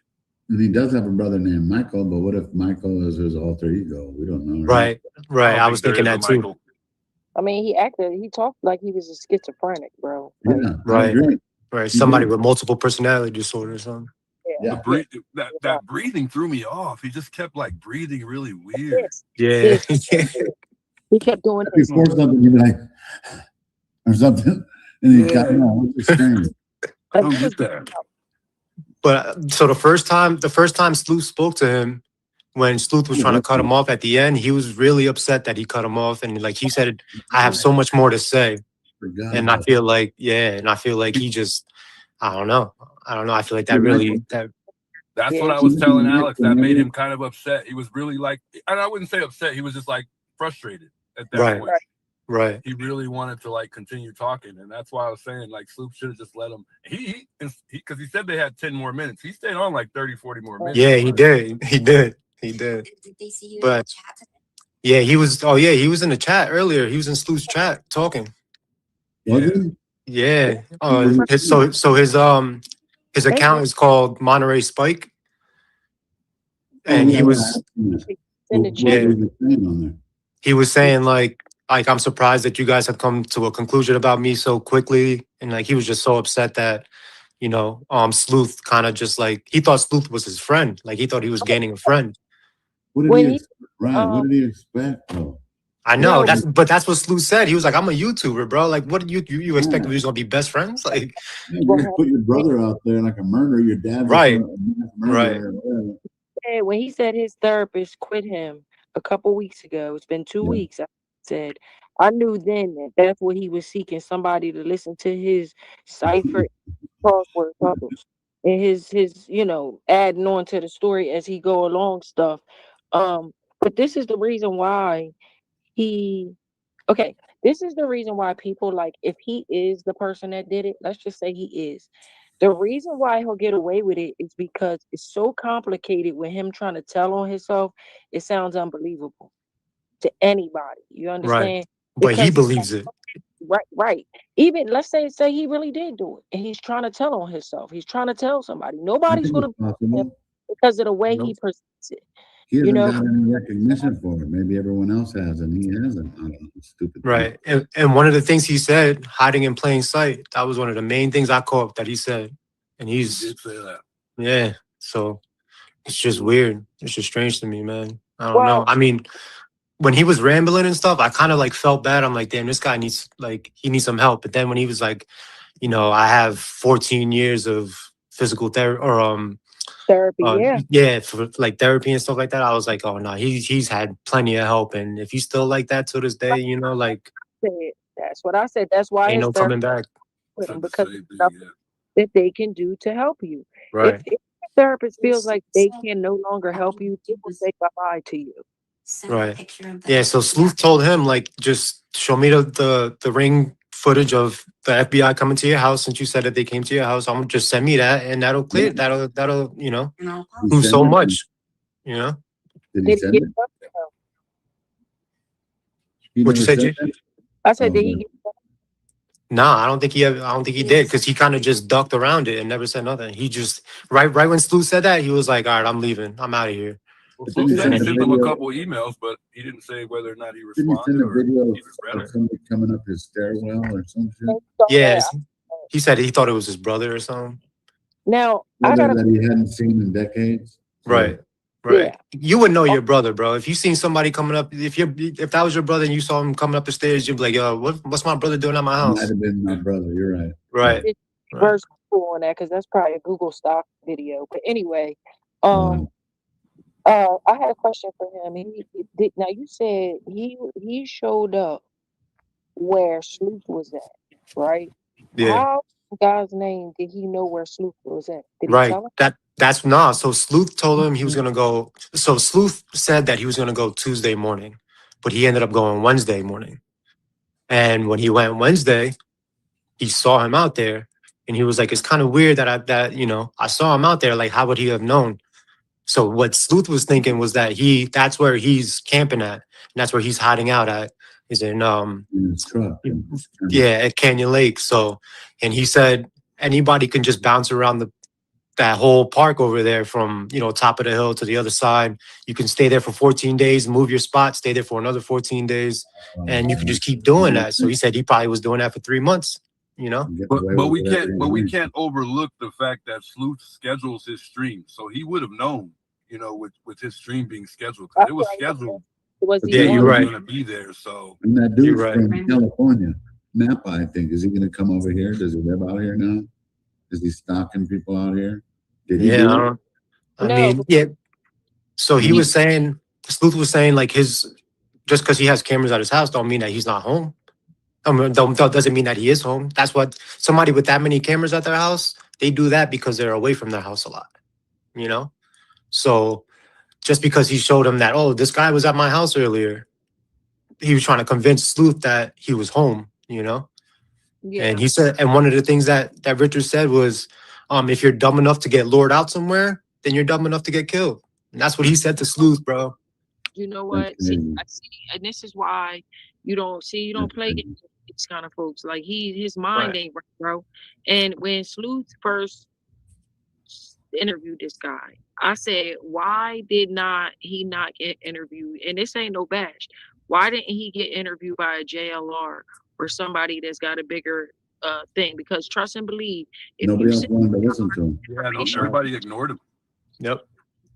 And he does have a brother named Michael, but what if Michael is his alter ego? We don't know. Right. I was thinking that too. Michael. I mean, he talked like he was a schizophrenic, bro. Like, yeah, right. Somebody with multiple personality disorder or something. Yeah. That breathing threw me off. He just kept like breathing really weird. Yeah. He kept doing it. Before something, you'd be like, or something. And he got strange. I don't get that. But so the first time Sleuth spoke to him, when Sleuth was trying to cut him off at the end, he was really upset that he cut him off, and like he said, I have so much more to say. And I feel like, he just, I don't know. I feel like that really that's what I was telling Alex. That made him kind of upset. He was really like, and I wouldn't say upset. He was just like frustrated at that point. Right. He really wanted to like continue talking, and that's why I was saying like Sloop should have just let him. He because he said they had 10 more minutes. He stayed on like 30, 40 more minutes. Yeah, he did. Did they see you in the chat today? Yeah, he was. Oh yeah, he was in the chat earlier. He was in Sloop's chat talking. Yeah. His account is called Monterey Spike, and he was in the chat. He was saying like I'm surprised that you guys have come to a conclusion about me so quickly, and like he was just so upset that, you know, Sleuth kind of just like he thought Sleuth was his friend, like he thought he was gaining a friend. What did he expect? Though? I know that's what Sleuth said. He was like, I'm a YouTuber, bro. Like, what do you expect? We're just gonna be best friends? Like, you put your brother out there like a murderer, your dad, right? Yeah, when he said his therapist quit him a couple weeks ago, it's been 2 weeks. I said, I knew then that that's what he was seeking, somebody to listen to his cipher crossword puzzles and his you know, adding on to the story as he go along stuff. But this is the reason why this is the reason why people, like, if he is the person that did it, let's just say he is. The reason why he'll get away with it is because it's so complicated with him trying to tell on himself. It sounds unbelievable to anybody. You understand? Right. But he believes it. Right. Even let's say he really did do it, and he's trying to tell on himself. He's trying to tell somebody. Nobody's going to believe him because of the way he presents it. He hasn't got any recognition for it. Maybe everyone else has, and he hasn't. I don't know, stupid. Right. And one of the things he said, hiding in plain sight, that was one of the main things I caught that he said. And he did say that. Yeah. So it's just weird. It's just strange to me, man. I don't know. I mean, when he was rambling and stuff, I kind of like felt bad. I'm like, damn, this guy needs some help. But then when he was like, you know, I have 14 years of physical therapy or Therapy, yeah. yeah, for like therapy and stuff like that. I was like, oh no, he's had plenty of help, and if he's still like that to this day, you know, like That's what I said. That's why ain't his no therapist coming back. with Said him the because same thing, stuff yeah. that they can do to help you. Right. If the therapist feels like they can no longer help you, they will say bye-bye to you. Right. Yeah. So Sleuth told him, like, just show me the ring footage of the FBI coming to your house. Since you said that they came to your house, I'm gonna just send me that, and that'll clear. That'll you know He do sent so it? much. You know. Did he Did he send get it? up? He What'd you never say, said Jay? that? I said, Oh, did he good. get up? Nah, I don't think he. I don't think he did because he kind of just ducked around it and never said nothing. He just right when Sleuth said that, he was like, "All right, I'm leaving. I'm out of here." Well, But Sleuth then he said he sent a sent them a video. couple emails, but he didn't say whether or not he Didn't he send responded a or video even read of it. somebody coming up his stairwell or some shit? So, Yes, he said he thought it was his brother or something. now, I Brother got that he hadn't seen in decades. So, Right. Right. Yeah. You would know your brother, bro. If you seen somebody coming up, if that was your brother and you saw him coming up the stairs, you'd be like, "Yo, what's my brother doing at my It might house?" have been my brother. You're right. Right. Right. reverse Google on that because that's probably a Google stock video. But anyway, Wow. I had a question for him. He did. Now you said he showed up where Sleuth was at, right? Yeah. How God's name did he know where Sleuth was at? Did he Right. tell him? That's nah. So Sleuth told him he was gonna go. So Sleuth said that he was gonna go Tuesday morning, but he ended up going Wednesday morning. And when he went Wednesday, he saw him out there, and he was like, "It's kind of weird that you know I saw him out there. Like, how would he have known?" So what Sleuth was thinking was that that's where he's camping at, and that's where he's hiding out at, is in In his truck. yeah, at Canyon Lake. So, and he said anybody can just bounce around that whole park over there from, you know, top of the hill to the other side. You can stay there for 14 days, move your spot, stay there for another 14 days, and you can just keep doing that. So he said he probably was doing that for 3 months, you know? But we can't overlook the fact that Sleuth schedules his stream, so he would have known, you know, with his stream being scheduled because it was scheduled. Was Yeah, he you're on? right. Going to be there, so And that You're dude's right. from California, Napa, I think. Is he going to come over here? Does he live out here now? Is he stalking people out here? Did he Yeah, do it? I No, mean, yeah. So he was saying, Sleuth was saying, like, just because he has cameras at his house don't mean that he's not home. I mean, doesn't mean that he is home. That's what somebody with that many cameras at their house, they do that because they're away from their house a lot, you know? So just because he showed him that, oh, this guy was at my house earlier, he was trying to convince Sleuth that he was home, you know? Yeah. And he said, and one of the things that Richard said was, if you're dumb enough to get lured out somewhere, then you're dumb enough to get killed. And that's what he said to Sleuth, bro. You know what? That's See, crazy. I see, and this is why you don't play games with these kind of folks. Like his mind Right. ain't right, bro. And when Sleuth first interviewed this guy, I said, why did he not get interviewed? And this ain't no bash. Why didn't he get interviewed by a JLR or somebody that's got a bigger thing? Because trust and believe, if Nobody you else see wanted to listen to him. yeah, no, information, everybody ignored him. Yep.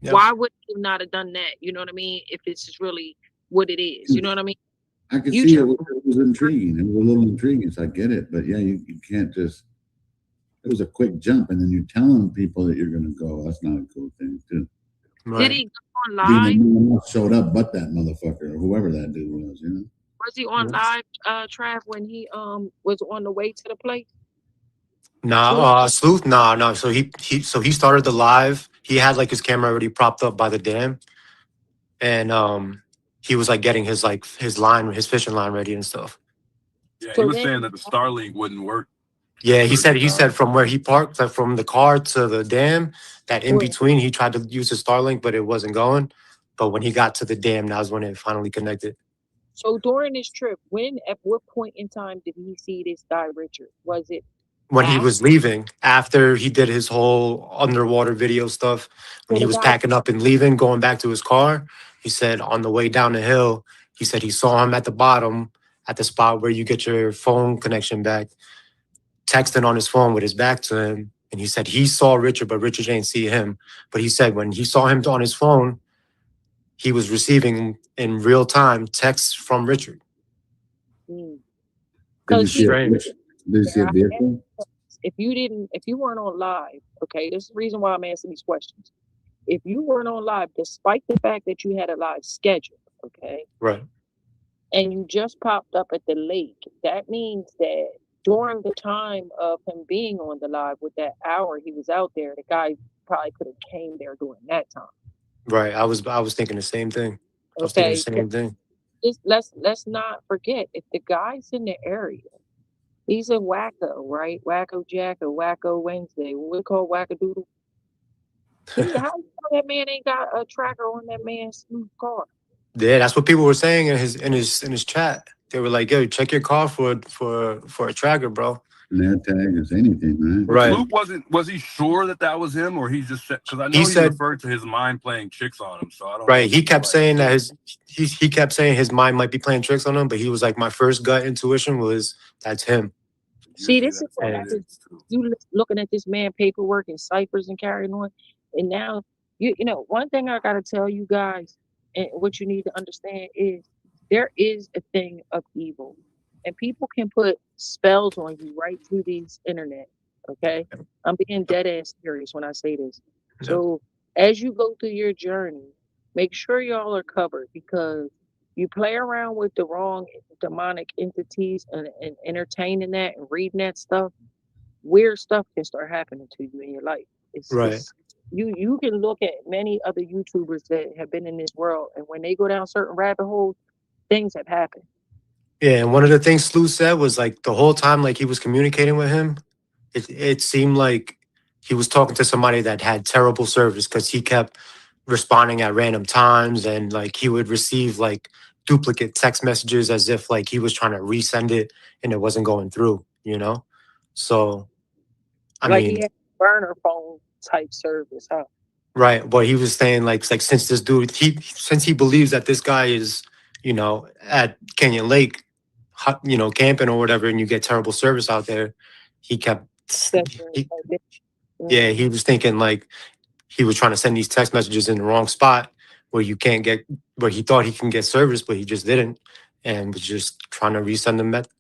Yep. why would he not have done that? You know what I mean? If it's just really what it is, you know what I mean? I could You see just- it was intriguing. It was a little intriguing, so I get it. But yeah, you can't just. It was a quick jump, and then you're telling people that you're going to go. That's not a cool thing, too. Right. Did he go on Being live? that no one else showed up but that motherfucker or whoever that dude was, you know. Was he on live, Trav, when he was on the way to the place? Nah, Sleuth, no. So he started the live. He had like his camera already propped up by the dam, and he was like getting his fishing line ready and stuff. Yeah, So he was then- saying that the Starlink wouldn't work. Yeah, he said from where he parked, like from the car to the dam, that in between he tried to use his Starlink, but it wasn't going. But when he got to the dam, that was when it finally connected. So during this trip, at what point in time did he see this guy, Richard? Was it When he was leaving, after he did his whole underwater video stuff, when he was packing up and leaving, going back to his car, he said on the way down the hill, he said he saw him at the bottom, at the spot where you get your phone connection back, texting on his phone with his back to him. And he said he saw Richard, but Richard didn't see him. But he said when he saw him on his phone, he was receiving in real time texts from Richard. Did you see a Strange. vehicle? if you weren't on live, okay, this is the reason why I'm asking these questions. If you weren't on live, despite the fact that you had a live schedule, okay, Right. and you just popped up at the lake, that means that during the time of him being on the live with that hour he was out there, the guy probably could have came there during that time. Right. I was thinking the same thing. I was thinking the Okay. same thing. Just let's not forget, if the guy's in the area, he's a wacko, right? Wacko Jack or Wacko Wednesday. What we call wackadoodle. How you know that man ain't got a tracker on that man's smooth car? Yeah, that's what people were saying in his chat. They were like, "Yo, check your car for a tracker, bro." An air tag is anything, right? Right. Luke was he sure that was him, or he just said, because I know He he said- referred to his mind playing tricks on him, so I don't know. Right. if He it's kept like- saying that he kept saying his mind might be playing tricks on him, but he was like, my first gut intuition was that's him. See, Usually this is that's what what it happens. is, too. You looking at this man paperwork and ciphers and carrying on, and now you know one thing I gotta tell you guys, and what you need to understand is there is a thing of evil, and people can put spells on you right through these internet. Okay, I'm being dead ass serious when I say this. So as you go through your journey, make sure y'all are covered, because you play around with the wrong demonic entities and entertaining that and reading that stuff, weird stuff can start happening to you in your life. Right. You can look at many other YouTubers that have been in this world, and when they go down certain rabbit holes, things have happened. Yeah, and one of the things Slew said was like the whole time like he was communicating with him, it seemed like he was talking to somebody that had terrible service because he kept responding at random times, and like he would receive like duplicate text messages as if like he was trying to resend it and it wasn't going through, you know? So I Like mean, he had burner phone type service, huh? right, but he was saying like since this dude since he believes that this guy is, you know, at Canyon Lake, you know, camping or whatever, and you get terrible service out there, he kept he, yeah, he was thinking like he was trying to send these text messages in the wrong spot where you can't get, where he thought he can get service, but he just didn't, and was just trying to resend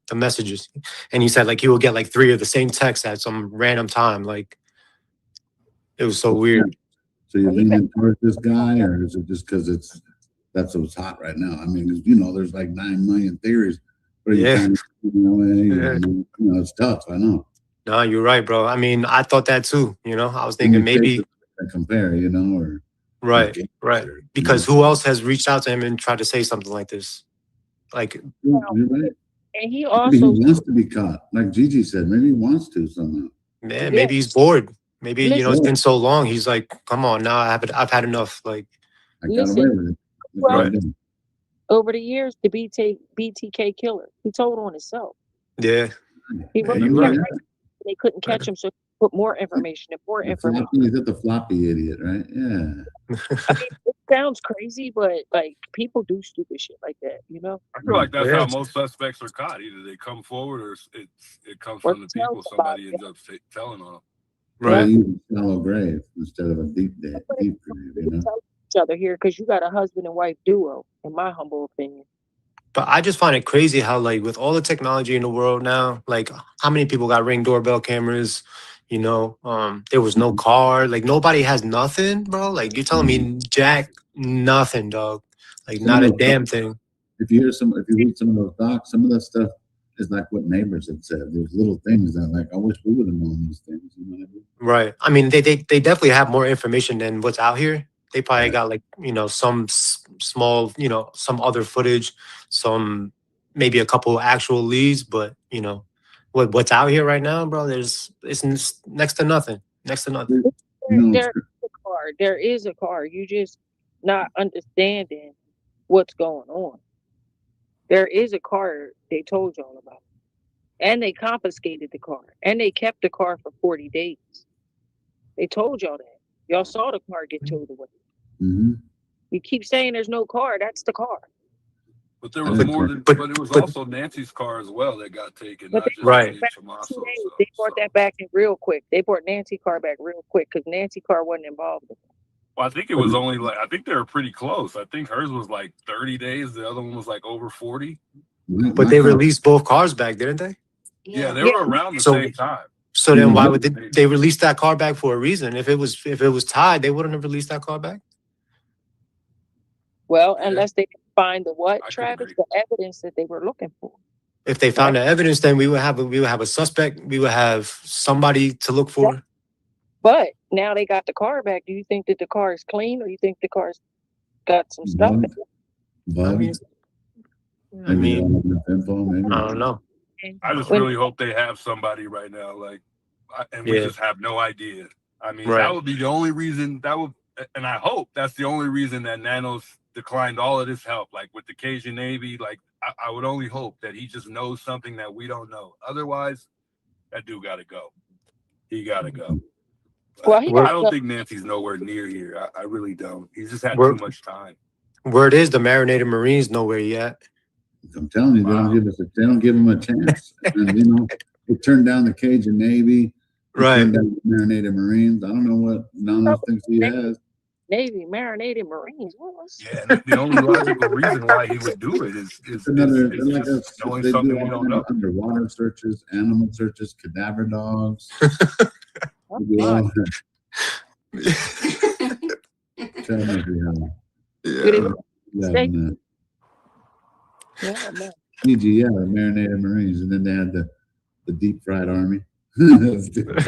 the messages. And he said like he will get like 3 of the same text at some random time. Like it was so weird. So you're leaning towards this guy, or is it just because that's what's hot right now? I mean, you know, there's like 9 million theories, but Yeah. you know, it's tough. I know. No, you're right, bro. I mean, I thought that too. You know, I was thinking maybe compare, you know, or right, because who else has reached out to him and tried to say something like this? Like, you're right. And he Maybe also he wants to be caught, like Gigi said. Maybe he wants to somehow. man, maybe he's bored. Maybe you know it's Listen. been so long. He's like, come on, now I've had enough. Like, I got away with it. Well, Right. over the years, the BTK killer, he told on himself. yeah, He yeah, wrote you're it right. down. They couldn't catch him, so he put more information and more information. Is that the floppy idiot, right? Yeah. I mean, it sounds crazy, but like people do stupid shit like that, you know? I feel like that's Yeah. how most suspects are caught. Either they come forward, or it comes Or from the tell people somebody ends up telling on them. Right. Right. Use a shallow grave instead of a deep grave, you know. Tell each other here, because you got a husband and wife duo, in my humble opinion. But I just find it crazy how, like, with all the technology in the world now, like, how many people got Ring doorbell cameras? You know, there was no car. Like, nobody has nothing, bro. Like, you're telling me Jack, nothing, dog. Like, not a damn thing. If you read some of those docs, some of that stuff is like what neighbors had said. There's little things that, like, I wish we would have known these things. You know what I mean? Right. I mean, they definitely have more information than what's out here. They probably got like, you know, some small, you know, some other footage, some maybe a couple actual leads, but you know, what's out here right now, bro, it's next to nothing. Next to nothing. There is a car. You just not understanding what's going on. There is a car they told y'all about. And they confiscated the car. And they kept the car for 40 days. They told y'all that. Y'all saw the car get towed away. Mm-hmm. You keep saying there's no car. That's the car. But there was more than, but it was also Nancy's car as well that got taken, not just Tommaso. They brought that back in real quick. They brought Nancy's car back real quick because Nancy's car wasn't involved in it. Well, I think it was only like, I think they were pretty close. I think hers was like 30 days. The other one was like over 40. But they released both cars back, didn't they? Yeah, they were around the same time. So So then why would they release that car back for a reason? If it was tied, they wouldn't have released that car back. Well, Yeah. unless they can find the what, I could Travis, agree. the evidence that they were looking for. If they found the evidence, then we would have a suspect. We would have somebody to look for. But now they got the car back. Do you think that the car is clean, or you think the car's got some stuff in it? Bugs. I mean, Maybe. I don't know. I just really hope they have somebody right now, like, and we Yeah. just have no idea. I mean, Right. that would be the only reason and I hope that's the only reason that Nanos declined all of this help, like with the Cajun Navy. Like, I would only hope that he just knows something that we don't know. Otherwise, that dude got to go. He got to go. Well, he I gotta don't go. think Nancy's nowhere near here. I really don't. He's just had We're- too much time. Word is the marinated Marines nowhere yet. I'm telling you, Wow. they don't give him a chance. And you know, they turned down the Cajun Navy, they Right. turned down the Marinated Marines. I don't know what Nano thinks he has. Navy marinated Marines. What was? Yeah, and the only logical reason why he would do it is They're like just us. knowing They something do we all don't kind know. of underwater searches, animal searches, cadaver dogs. Oh, They do all God. Tell me if you have. Did it- Yeah, Steak. and, Yeah, man. PG, the Marinated Marines, and then they had the deep fried army. No, but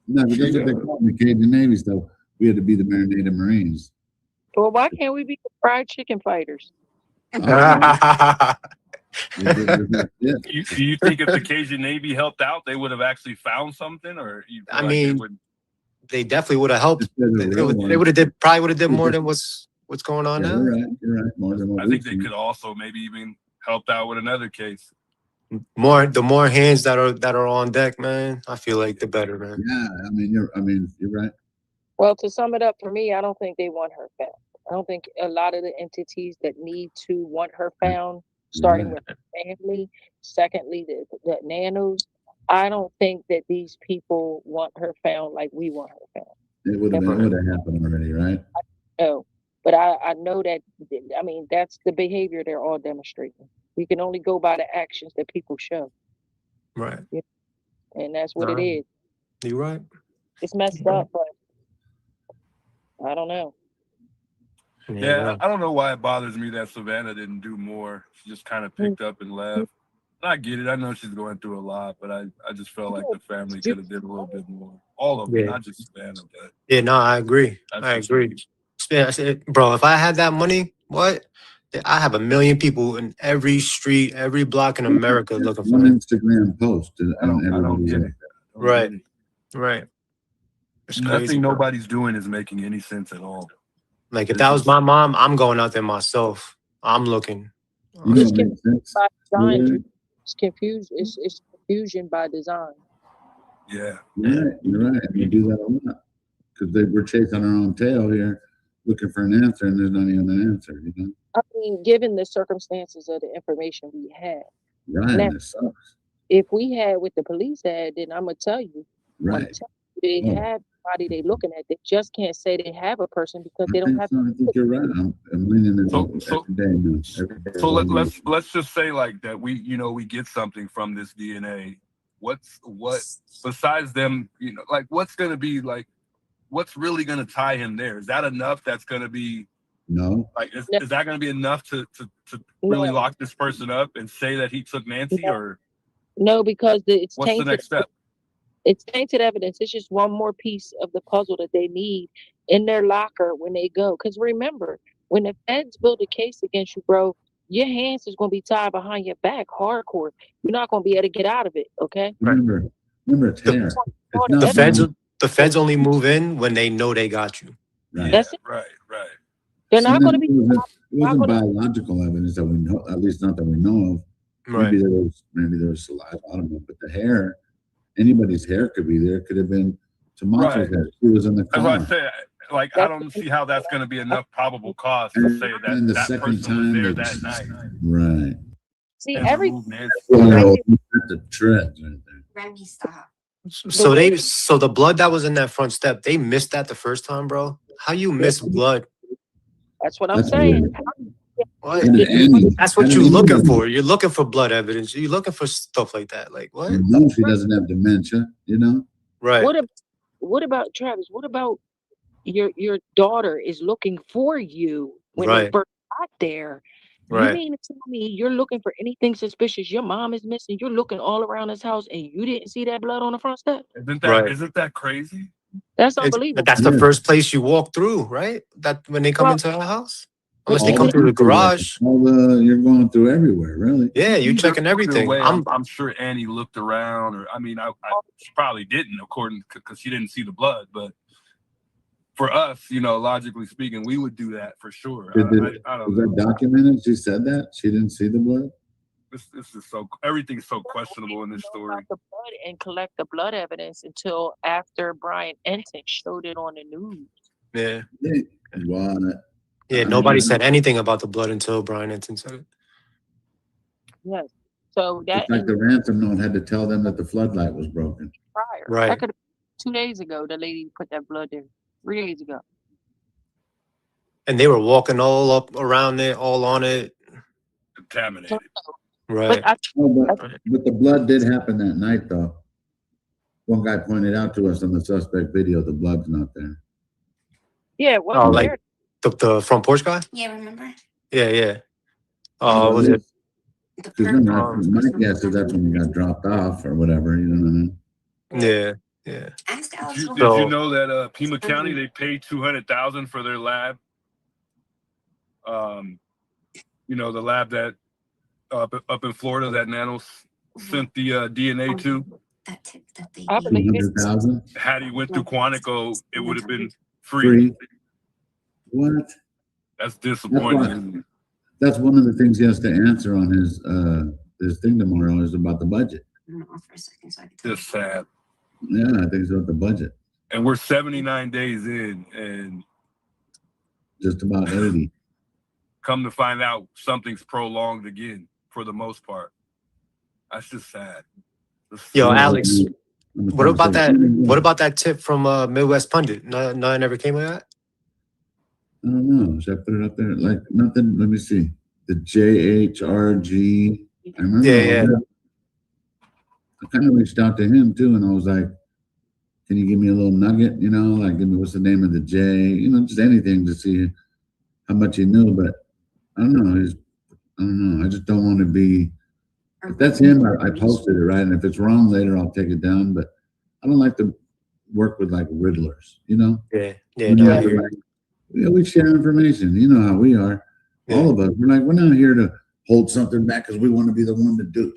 that's what they call them, the Cajun Navy stuff. We had to be the Marinated Marines. Well, why can't we be the fried chicken fighters? Yeah. You think if the Cajun Navy helped out, they would have actually found something, or you feel I like they mean, would? they definitely would have helped. Instead of the They real would one. have did more than what's going on Yeah, now. you're right. More than what I we think they see. could also maybe even helped out with another case. The more hands that are on deck, man, I feel like the better, man. Yeah, I mean you're right. Well, to sum it up for me, I don't think they want her found. I don't think a lot of the entities that need to want her found, starting with her family, secondly, the nanos, I don't think that these people want her found like we want her found. It would have happened already, right? No, but I know that, I mean, that's the behavior they're all demonstrating. We can only go by the actions that people show, Right. and that's what it Right. is. You're right. It's messed up, but I don't know. Yeah, I don't know why it bothers me that Savannah didn't do more. She just kind of picked up and left. I get it. I know she's going through a lot, but I just felt like the family could have did a little bit more. All of them, Yeah. not just Savannah, but Yeah, no, I agree. that's I just agree. me. Yeah, I said, bro, if I had that money, what? I have 1 million people in every street, every block in America looking for One it. Instagram post and I don't everybody get else. it. I don't Right. get it. Right. It's Nothing crazy, bro. nobody's doing is making any sense at all. Like if that was my mom, I'm going out there myself. I'm looking. You know It's what makes sense? by design, Yeah. Drew. It's confused. It's confusion by design. Yeah. You're right. We do that a lot because we're chasing our own tail here, looking for an answer, and there's not even an answer. You know, I mean, given the circumstances of the information we had, right? Now- It sucks. if we had what the police had, then I'm gonna tell you, Right. they Oh. have somebody they looking at. They just can't say they have a person because they don't have. I think you're right. I'm leaning in So- every day now. Every day. So let's just say like that we get something from this DNA. What besides them, like what's really gonna tie him there? Is that enough? That's gonna be No. like is that gonna be enough to really lock this person up and say that he took Nancy, or No, because it's what's the tainted. next step? It's tainted evidence. It's just one more piece of the puzzle that they need in their locker when they go. Because remember, when the feds build a case against you, bro, your hands is gonna be tied behind your back, hardcore. You're not gonna be able to get out of it. Okay. Remember, it's hair. It's not The feds only move in when they know they got you. Right. That's it. Right. They're So not then gonna be. It wasn't gonna- biological evidence that we know, at least not that we know of. Right. Maybe there was saliva. I don't know, but the hair, anybody's hair could be there. Could have been Tomaso's Right. hair. She was in the That's what I car. say. Like I don't see how that's going to be enough probable cause to say And the that second person was there time, that night. right? See, And every remove Nancy. Well, the treads right there. Remy, stop. So the blood that was in that front step, they missed that the first time, bro. How you miss blood? that's what I'm That's saying. weird. What? And Annie, That's what I you're didn't know looking that. for. You're looking for blood evidence. You're looking for stuff like that. Like what? You know she doesn't have dementia, you know? Right. What about Travis? What about your daughter is looking for you when they Right. first got there? You Right. mean to tell me you're looking for anything suspicious? Your mom is missing. You're looking all around this house and you didn't see that blood on the front step? Right. Isn't that crazy? That's But unbelievable. that's the first place you walk through, right? That when they come Well, into our house, but unless they All come the through the people, garage. all the you're going through everywhere, really. Yeah, you checking everything. Way, I'm sure Annie looked around, or I mean, she probably didn't, according because she didn't see the blood. But for us, you know, logically speaking, we would do that for sure. I don't Was know. that documented? She said that she didn't see the blood. This is so everything's so questionable in this story. The blood and collect the blood evidence until after Brian Ensign showed it on the news. Yeah. What? Yeah. Nobody said anything about the blood until Brian Ensign said it. Yes. So that It's like the ransom note had to tell them that the floodlight was broken. prior. Right. That could 2 days ago, the lady put that blood there. 3 days ago. And they were walking all up around it, all on it. Contaminated. Right. But the blood did happen that night, though. One guy pointed out to us on the suspect video, the blood's not there. Yeah, well, like the front porch guy? Yeah, remember? Yeah, yeah. Was it? My guess is that's when we got dropped off or whatever, you know what I mean? Yeah, yeah. Did you know that Pima County, they paid $200,000 for their lab? You know, the lab that up in Florida that Nanos sent the DNA to. I believe it. 200,000? Had he went through Quantico, it would have been free. What? That's disappointing. That's one of the things he has to answer on his thing tomorrow is about the budget. Just sad. Yeah, I think it's about the budget. And we're 79 days in, and just about 80. Come to find out, something's prolonged again for the most part. That's just sad. Yo, Alex, what about that? What about that tip from Midwest Pundit? Nothing ever came of that? I don't know. Should I put it up there? Like nothing. Let me see. The JHRG. I remember. Yeah. I kind of reached out to him too, and I was like, "Can you give me a little nugget? You know, like give me what's the name of the J? You know, just anything to see how much he knew." But I don't know. I don't know. I just don't want to be. If that's him, I posted it, right? And if it's wrong later, I'll take it down. But I don't like to work with like riddlers, you know? Yeah. No, we share information. You know how we are. Yeah. All of us. We're not here to hold something back because we want to be the one to do it.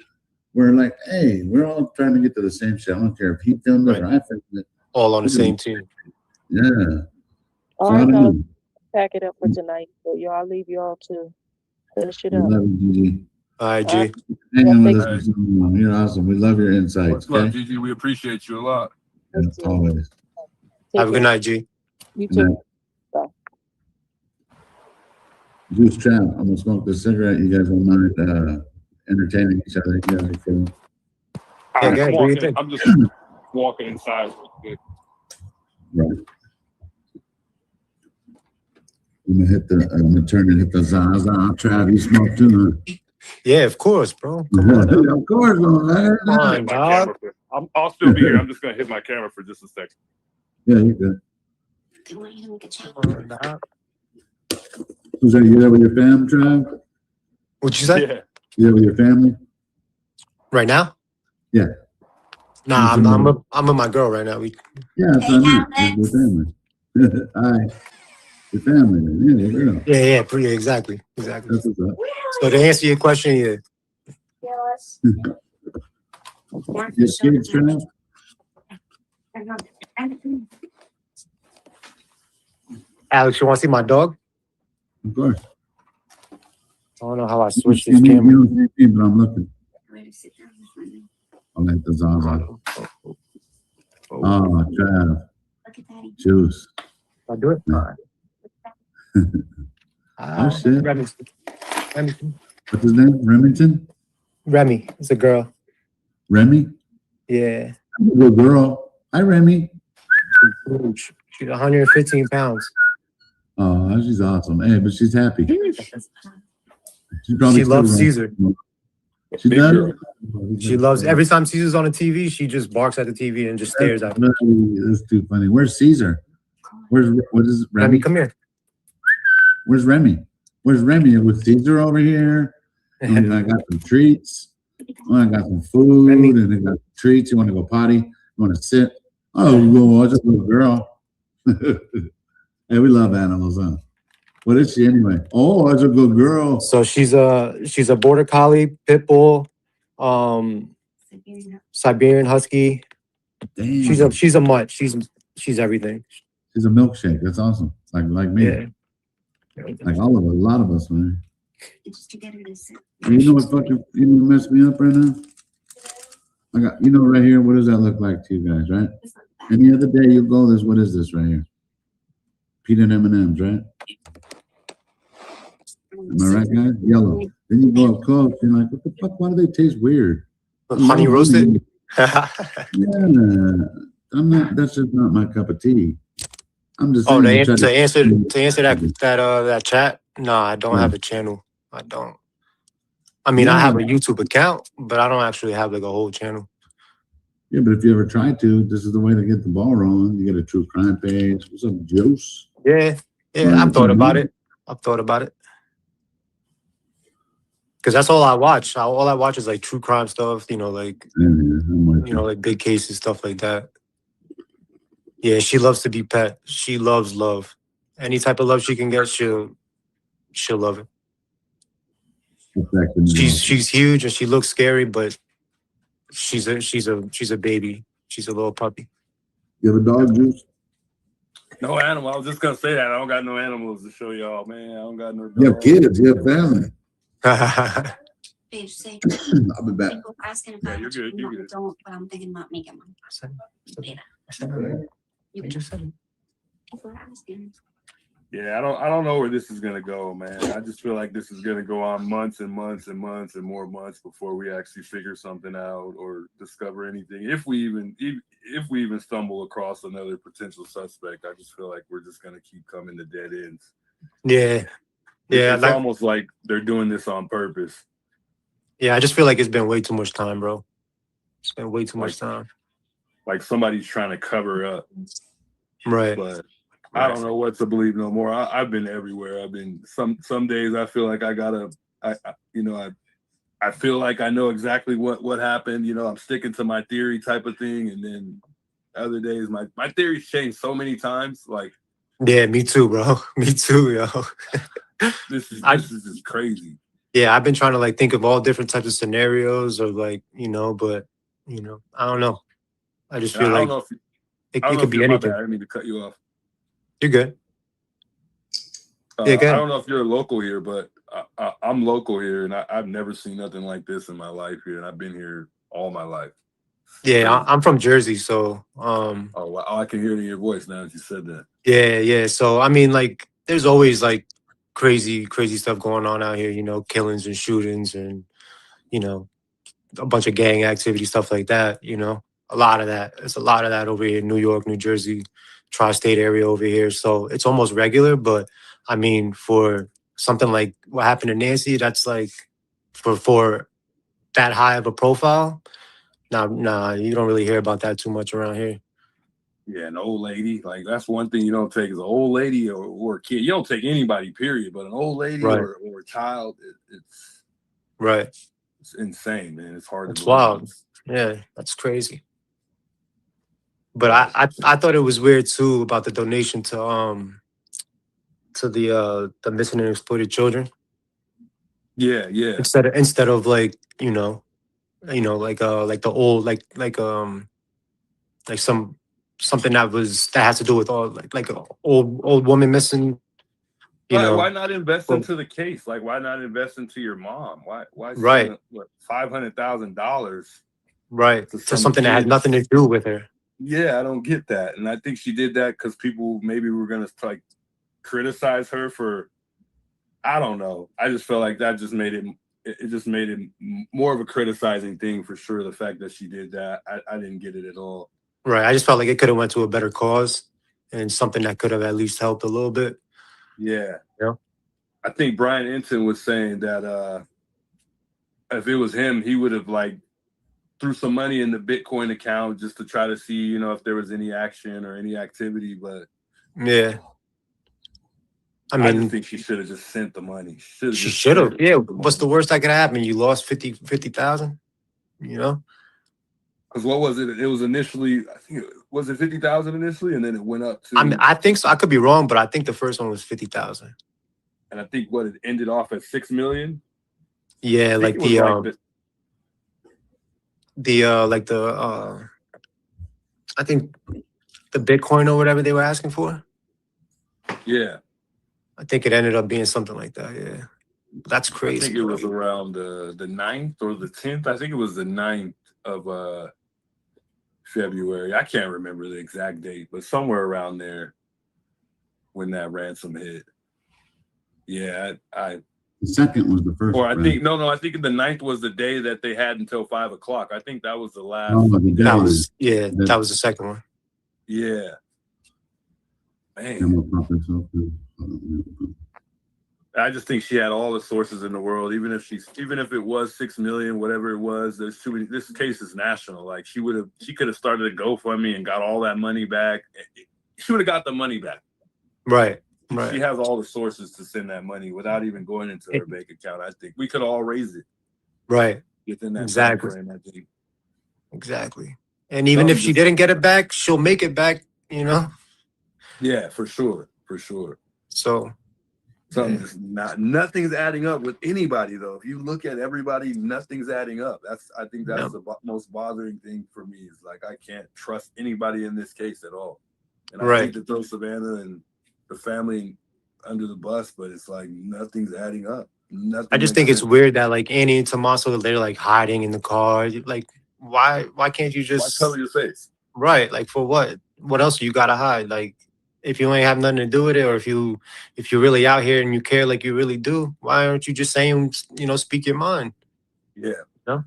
We're like, hey, we're all trying to get to the same shit. I don't care if he filmed it or I filmed it. All on the same team. Yeah. All right, guys, pack it up for tonight. So I'll leave y'all to finish it up. Love you, Gigi. All right, G. Hanging with us. You're awesome. We love your insights. Much love, Gigi. We appreciate you a lot. As always. Have a good night, G. You too. Bye. Juice Trap. I'm gonna smoke the cigarette. You guys don't mind entertaining each other. You guys are cool. I'm just walking inside real quick. Right. I'm gonna turn and hit the Zaza. Trav, you smoke too, huh? Yeah, of course, bro. Come on, of course, man. Come on, dog. I'll still be here. I'm just gonna hit my camera for just a second. Yeah, you're good. Dog. Who's that? You there with your fam, Trav? What'd you say? Yeah. You there with your family? Right now? Yeah. Nah, I'm with my girl right now. Yeah, that's what I mean. Your family. Hi. Your family, man. Yeah, your girl. Yeah, exactly. That's what's up. So to answer your question, yeah. Your kids, Trav? Alex, you want to see my dog? Of course. I don't know how I switch this You camera. don't see me, but I'm looking. I like the Zaza. Oh, Trav. Juice. I do it? Yeah. Oh, shit. Remington. What's his name? Remington? Remy. It's a girl. Remy? Yeah. Good girl. Hi, Remy. She's 115 pounds. Oh, she's awesome. Hey, but she's happy. probably She loves still Caesar. She Big does. girl. She loves every time Caesar's on the TV, she just barks at the TV and just stares at it. That's too funny. Where's Caesar? What is Remy, Remy? come here. Where's Remy? Where's Remy? With Caesar over here. And I got some treats. Oh, I got some food Remy. and I got treats. You want to go potty? You want to sit? Oh, well, it's a little girl. Hey, we love animals, huh? What is she anyway? Oh, that's a good girl. So she's a border collie, pit bull, Siberian husky. Damn. She's a mutt. She's everything. She's a milkshake. That's awesome. Like me. Yeah. Like all of us, a lot of us, man. You know what fucking messed me up right now? I got right here. What does that look like to you guys, right? And the other day you go, what is this right here? Peanut M&Ms, right? Am I right, guys? Yellow. Then you go up close, you're like, what the fuck? Why do they taste weird? Honey roasted? Yeah, I'm not. That's just not my cup of tea. I'm just. Oh, saying to answer that chat. No, I don't have a channel. I don't. I mean, I have a YouTube account, but I don't actually have like a whole channel. Yeah, but if you ever try to, this is the way to get the ball rolling. You get a true crime page. What's up, Juice? Yeah, I've thought about it. Because that's all I watch. All I watch is like true crime stuff, like like big cases, stuff like that. Yeah, she loves to be pet. She loves love. Any type of love she can get, she'll love it. She's huge and she looks scary, but she's a baby. She's a little puppy. You have a dog, Juice? No animal. I was just gonna say that. I don't got no animals to show y'all, man. I don't got no dogs. You have kids. You have family. I'll be back. People asking about you're good. You're good. Don't, but I'm thinking about making one. I just said it. People are asking. Yeah, I don't know where this is gonna go, man. I just feel like this is gonna go on months and months and months and more months before we actually figure something out or discover anything. If we even stumble across another potential suspect, I just feel like we're just gonna keep coming to dead ends. Yeah. Yeah. It's almost like they're doing this on purpose. Yeah, I just feel like it's been way too much time, bro. It's been way too much time. Like somebody's trying to cover up. Right. But I don't know what to believe no more. I've been everywhere. I've been some days I feel like I feel like I know exactly what happened. I'm sticking to my theory type of thing. And then other days my theories change so many times. Like, yeah, me too, bro. Me too, yo. This is just crazy. Yeah, I've been trying to like think of all different types of scenarios or like, but I don't know. I just feel like it could be anything. I didn't mean to cut you off. You're good. I don't know if you're local here, but I'm local here, and I've never seen nothing like this in my life here, and I've been here all my life. Yeah, I'm from Jersey, so oh, wow. I can hear it in your voice now that you said that. Yeah. So I mean, like, there's always like crazy stuff going on out here, killings and shootings and a bunch of gang activity, stuff like that, a lot of that. It's a lot of that over here in New York, New Jersey, tri-state area over here. So it's almost regular, but I mean, for something like what happened to Nancy, that's like for that high of a profile. Nah, you don't really hear about that too much around here. Yeah, an old lady, like that's one thing you don't take is an old lady or a kid. You don't take anybody, period. But an old lady or a child, it's right. It's insane, man. It's hard. It's wild. Yeah, that's crazy. But I thought it was weird too about the donation to the missing and exploited children. Yeah. Instead of like like the old like something that has to do with all like an old woman missing. Why not invest into the case? Like, why not invest into your mom? Why right? What, $500,000? Right, to something that had nothing to do with her. Yeah, I don't get that, and I think she did that because people maybe were gonna like criticize her for. I don't know. I just felt like that just made it. It just made it more of a criticizing thing for sure. The fact that she did that, I didn't get it at all. Right, I just felt like it could have went to a better cause and something that could have at least helped a little bit. Yeah. I think Brian Enton was saying that if it was him, he would have like threw some money in the Bitcoin account just to try to see, you know, if there was any action or any activity. But yeah, I I just mean, think she should have just sent the money. she should have. Yeah, what's the worst that could happen? You lost 50,000. You know, Because what was it? It was initially, I think, was it 50,000 initially, and then it went up to. I mean, I think so. I could be wrong, but I think the first one was 50,000. And I think what it ended off at 6 million. Yeah, like it was I think the Bitcoin or whatever they were asking for. Yeah, I think it ended up being something like that. Yeah, that's I crazy. think it was around the 9th or the 10th. I think it was the 9th of February. I can't remember the exact date, but somewhere around there when that ransom hit. Yeah, The second was the first. or I right? think no, I think the 9th was the day that they had until 5 o'clock. I think that was the last. Oh, the day That is- was that was the second one. Yeah. Yeah, Man, my papa self, hold on. I just think she had all the sources in the world. Even if it was 6 million, whatever it was, there's too many. This case is national. Like she could have started a GoFundMe and got all that money back. She would have got the money back. Right. She has all the sources to send that money without even going into her bank account. I think we could all raise it Right. within that Exactly. time frame, I think. Exactly. And even if she didn't get it back, she'll make it back, you know? Yeah, for sure. So Something's nothing's adding up with anybody though. If you look at everybody, nothing's adding up. I think that's the most bothering thing for me is like I can't trust anybody in this case at all. And I hate to throw Savannah and the family under the bus, but it's like nothing's adding up. Nothing. I just think it's weird that like Annie and Tommaso, they're like hiding in the car. Like, why can't you just why cover your face? Right? Like for what? What else you gotta hide? Like if you ain't have nothing to do with it, or if you're really out here and you care like you really do, why aren't you just saying, you know, speak your mind? Yeah. You know?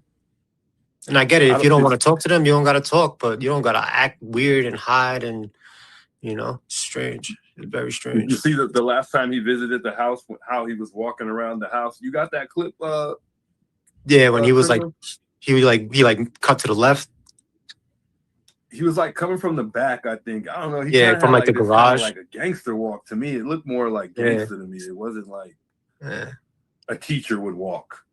And I get it. If you don't want to talk to them, you don't gotta talk, but you don't gotta act weird and hide and, you know, strange. It's very strange. You see the last time he visited the house, how he was walking around the house. You got that clip? Yeah, when he was like, he cut to the left. He was like coming from the back, I think. I don't know. He Yeah, from like the garage. Like a gangster walk to me. It looked more like gangster to me. It wasn't like a teacher would walk.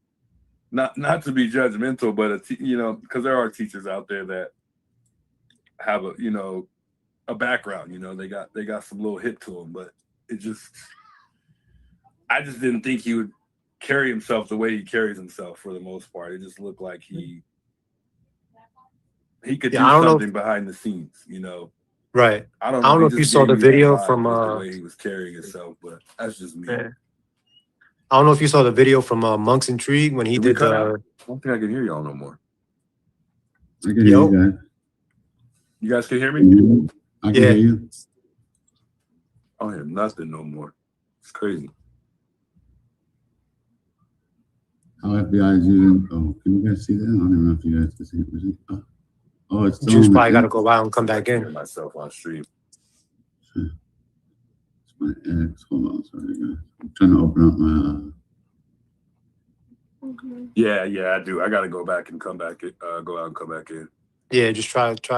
Not to be judgmental, but you know, because there are teachers out there that have a background. You know, they got some little hit to them, but I just didn't think he would carry himself the way he carries himself for the most part. It just looked like he could do something behind the scenes, you know. Right. I don't know if you saw the video from the way he was carrying himself, but that's just me. I don't know if you saw the video from Monk's Intrigue when he did I don't think I can hear y'all no more. I can hear you guys. You guys can hear me? I can hear you. I don't hear nothing no more. It's crazy. How FBI is using. Oh, can you guys see that? I don't even know if you guys can see it. Oh, it's still Juice probably got to go out and come back in. Myself on stream. It's my ex. Hold on, sorry guys. I'm trying to open up my. Yeah, I do. I got to go back and come back. Go out and come back in. Yeah, just try it.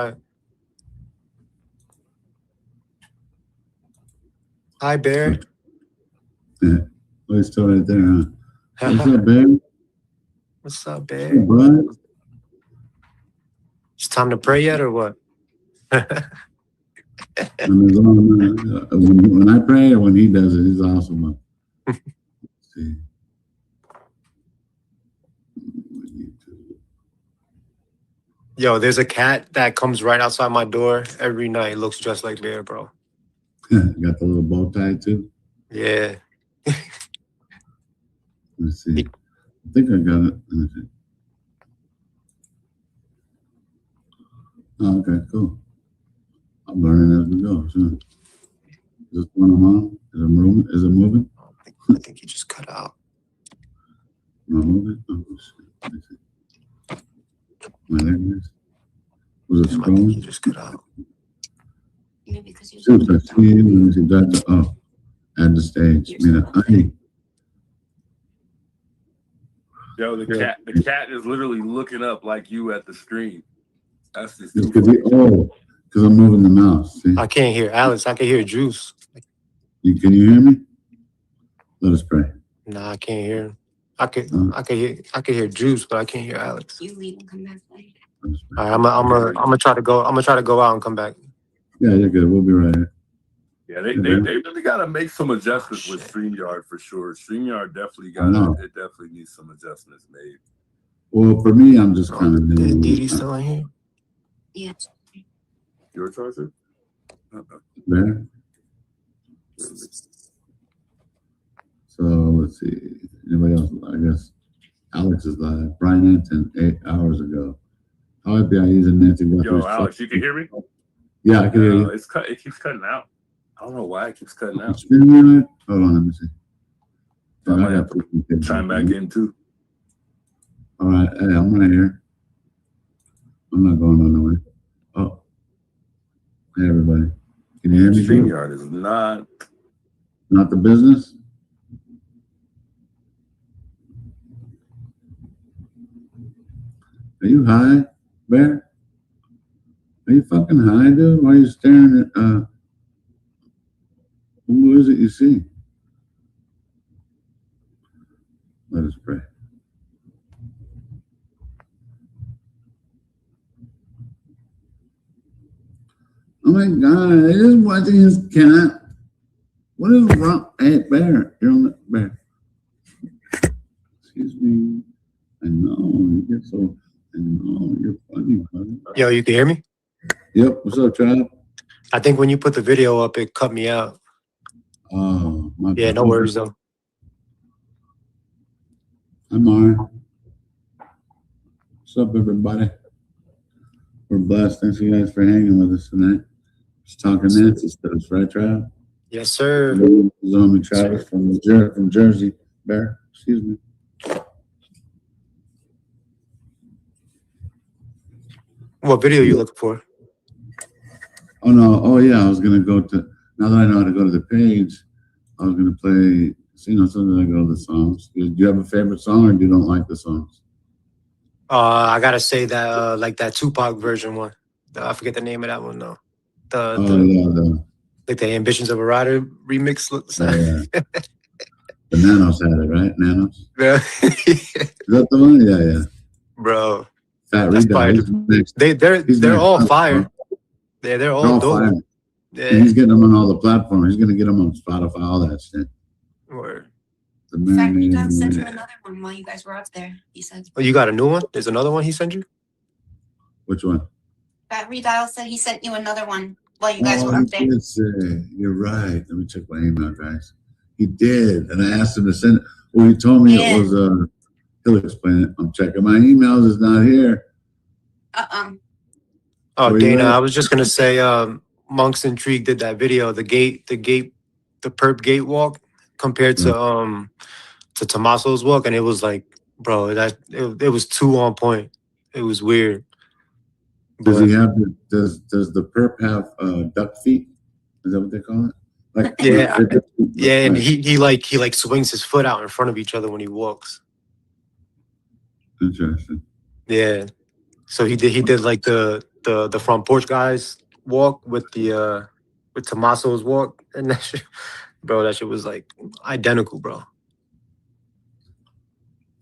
Hi, Bear. Yeah. Oh, it's still right there, huh? What's up, Bear? What's up, Bear? Hey, bud. It's time to pray yet, or what? When I pray or when he does it, it's awesome. Let's see. Yo, there's a cat that comes right outside my door every night. Looks just like Bear, bro. Got the little bow tie too. Yeah. Let's see. I think I got it. Let's see. Oh, okay, cool. I'm learning as we go. So, is this one on? Is it moving? I think he just cut out. Not moving? Oh, shit. Let's see. There it is. Was it scrolling? He just cut out. Maybe because you Shoot, I see you. Let me see. That's, add the stage. Mira, ahí. Yo, the cat is literally looking up like you at the screen. That's just because I'm moving the mouse. See? I can't hear Alex. I can hear Juice. Can you hear me? Let us pray. Nah, I can't hear him. I can hear Juice, but I can't hear Alex. You leave and come back later. All right, I'm gonna try to go. I'm gonna try to go out and come back. Yeah, you're good. We'll be right here. Yeah, they really got to make some adjustments with StreamYard for sure. StreamYard definitely needs some adjustments made. Well, for me, I'm just kind of Is Didi still in here? Yeah. Your charger? there. So let's see. Anybody else? I guess Alex is live. Brian Anton 8 hours ago. How FBI using Nancy Guthrie? Yo, Alex, you can hear me? Yeah, I can hear you. It keeps cutting out. I don't know why it keeps cutting out. Hold on, let me see. I might have to chime back in too. All right, hey, I'm right here. I'm not going nowhere. Oh, hey everybody, can you hear me? StreamYard is not the business. Are you high, Bear? Are you fucking high, dude? Why are you staring at who is it you see? Let us pray. Oh my God, I just watching his cat. What is wrong? Hey, Bear, you're on the Bear. Excuse me. I know, you get so, I know, you're funny, buddy. Yo, you can hear me? Yep, what's up, Trav? I think when you put the video up, it cut me out. Oh, my Yeah, no worries though. Hi, Mara. What's up, everybody? We're blessed. Thanks you guys for hanging with us tonight. Just talking Nancy stuff, right, Trav? Yes, sir. Zombie Travis from Jersey. Bear, excuse me. What video are you looking for? Oh no! Oh yeah, I was gonna go to. Now that I know how to go to the page, I was gonna play. Something I go to the songs. Do you have a favorite song, or do you don't like the songs? I gotta say that like that Tupac version one. I forget the name of that one though. Like the Ambitions of a Rider remix. Yeah. The Nanos had it, right? Nanos. Yeah. Is that the one? Yeah, yeah. Bro. Fat That's Rita. They're all fire. Yeah, they're all dope. Fire. Yeah. And he's getting them on all the platforms. He's gonna get them on Spotify, all that shit. Word. The Guy sent you another one while you guys were out there. He said. Oh, you got a new one? There's another one he sent you? Which one? Fat Redial said he sent you another one while you guys were up there. He did say, you're right. Let me check my email, guys. He did, and I asked him to send it. Well, he told me it was. He'll explain it. I'm checking my emails. It's not here. Oh, Dana, I was just gonna say, Monk's Intrigue did that video, the perp gate walk compared to Tommaso's walk, and it was like, bro, it was too on point. It was weird. Does he have does the perp have duck feet? Is that what they call it? Like yeah, and he swings his foot out in front of each other when he walks. Interesting. Yeah. So he did like the front porch guys walk with Tommaso's walk, and that shit, bro, that shit was like identical, bro.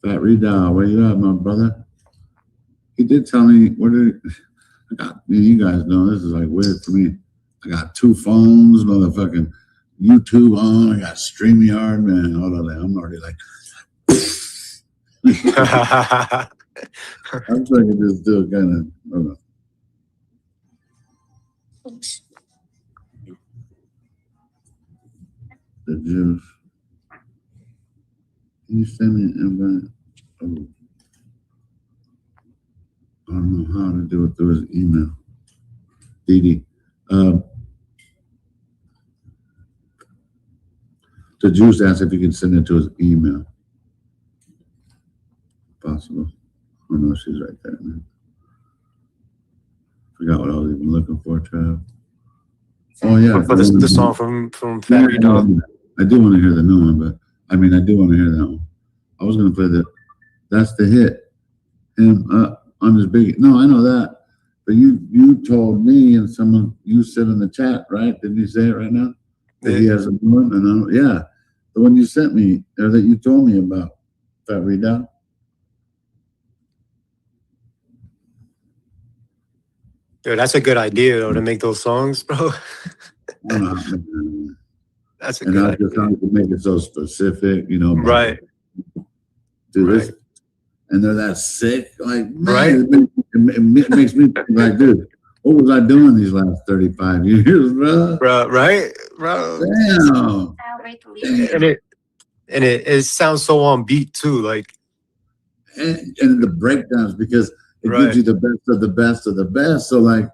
Fat Redial, where you at, my brother? He did tell me I got. You guys know this is like weird for me. I got 2 phones, motherfucking YouTube on. I got StreamYard, man. Hold on, I'm already like. I'm trying to just do it kind of. Hold on. The juice. Can you send me an invite? Oh. I don't know how to do it through his email. Didi. The juice asked if you can send it to his email. Possible. Oh no, she's right there, man. Forgot what I was even looking for, Trav. Oh yeah. For the song from Fat Redial. I do want to hear the new one, but I do want to hear that one. I was gonna play That's to hit him on his big. No, I know that. But you told me, and you said in the chat, right? Didn't you say it right now? That he has a one, and yeah, the one you sent me, or that you told me about. If I read out. Dude, that's a good idea though to make those songs, bro. That's a good idea. Just how to make it so specific, you know. Right. Do right. this, and they're that sick. Like, man, right. It makes me think like, dude, what was I doing these last 35 years, bro? Right, bro. Damn. And it sounds so on beat too, like. And the breakdowns, because it gives you the best of the best of the best. So like,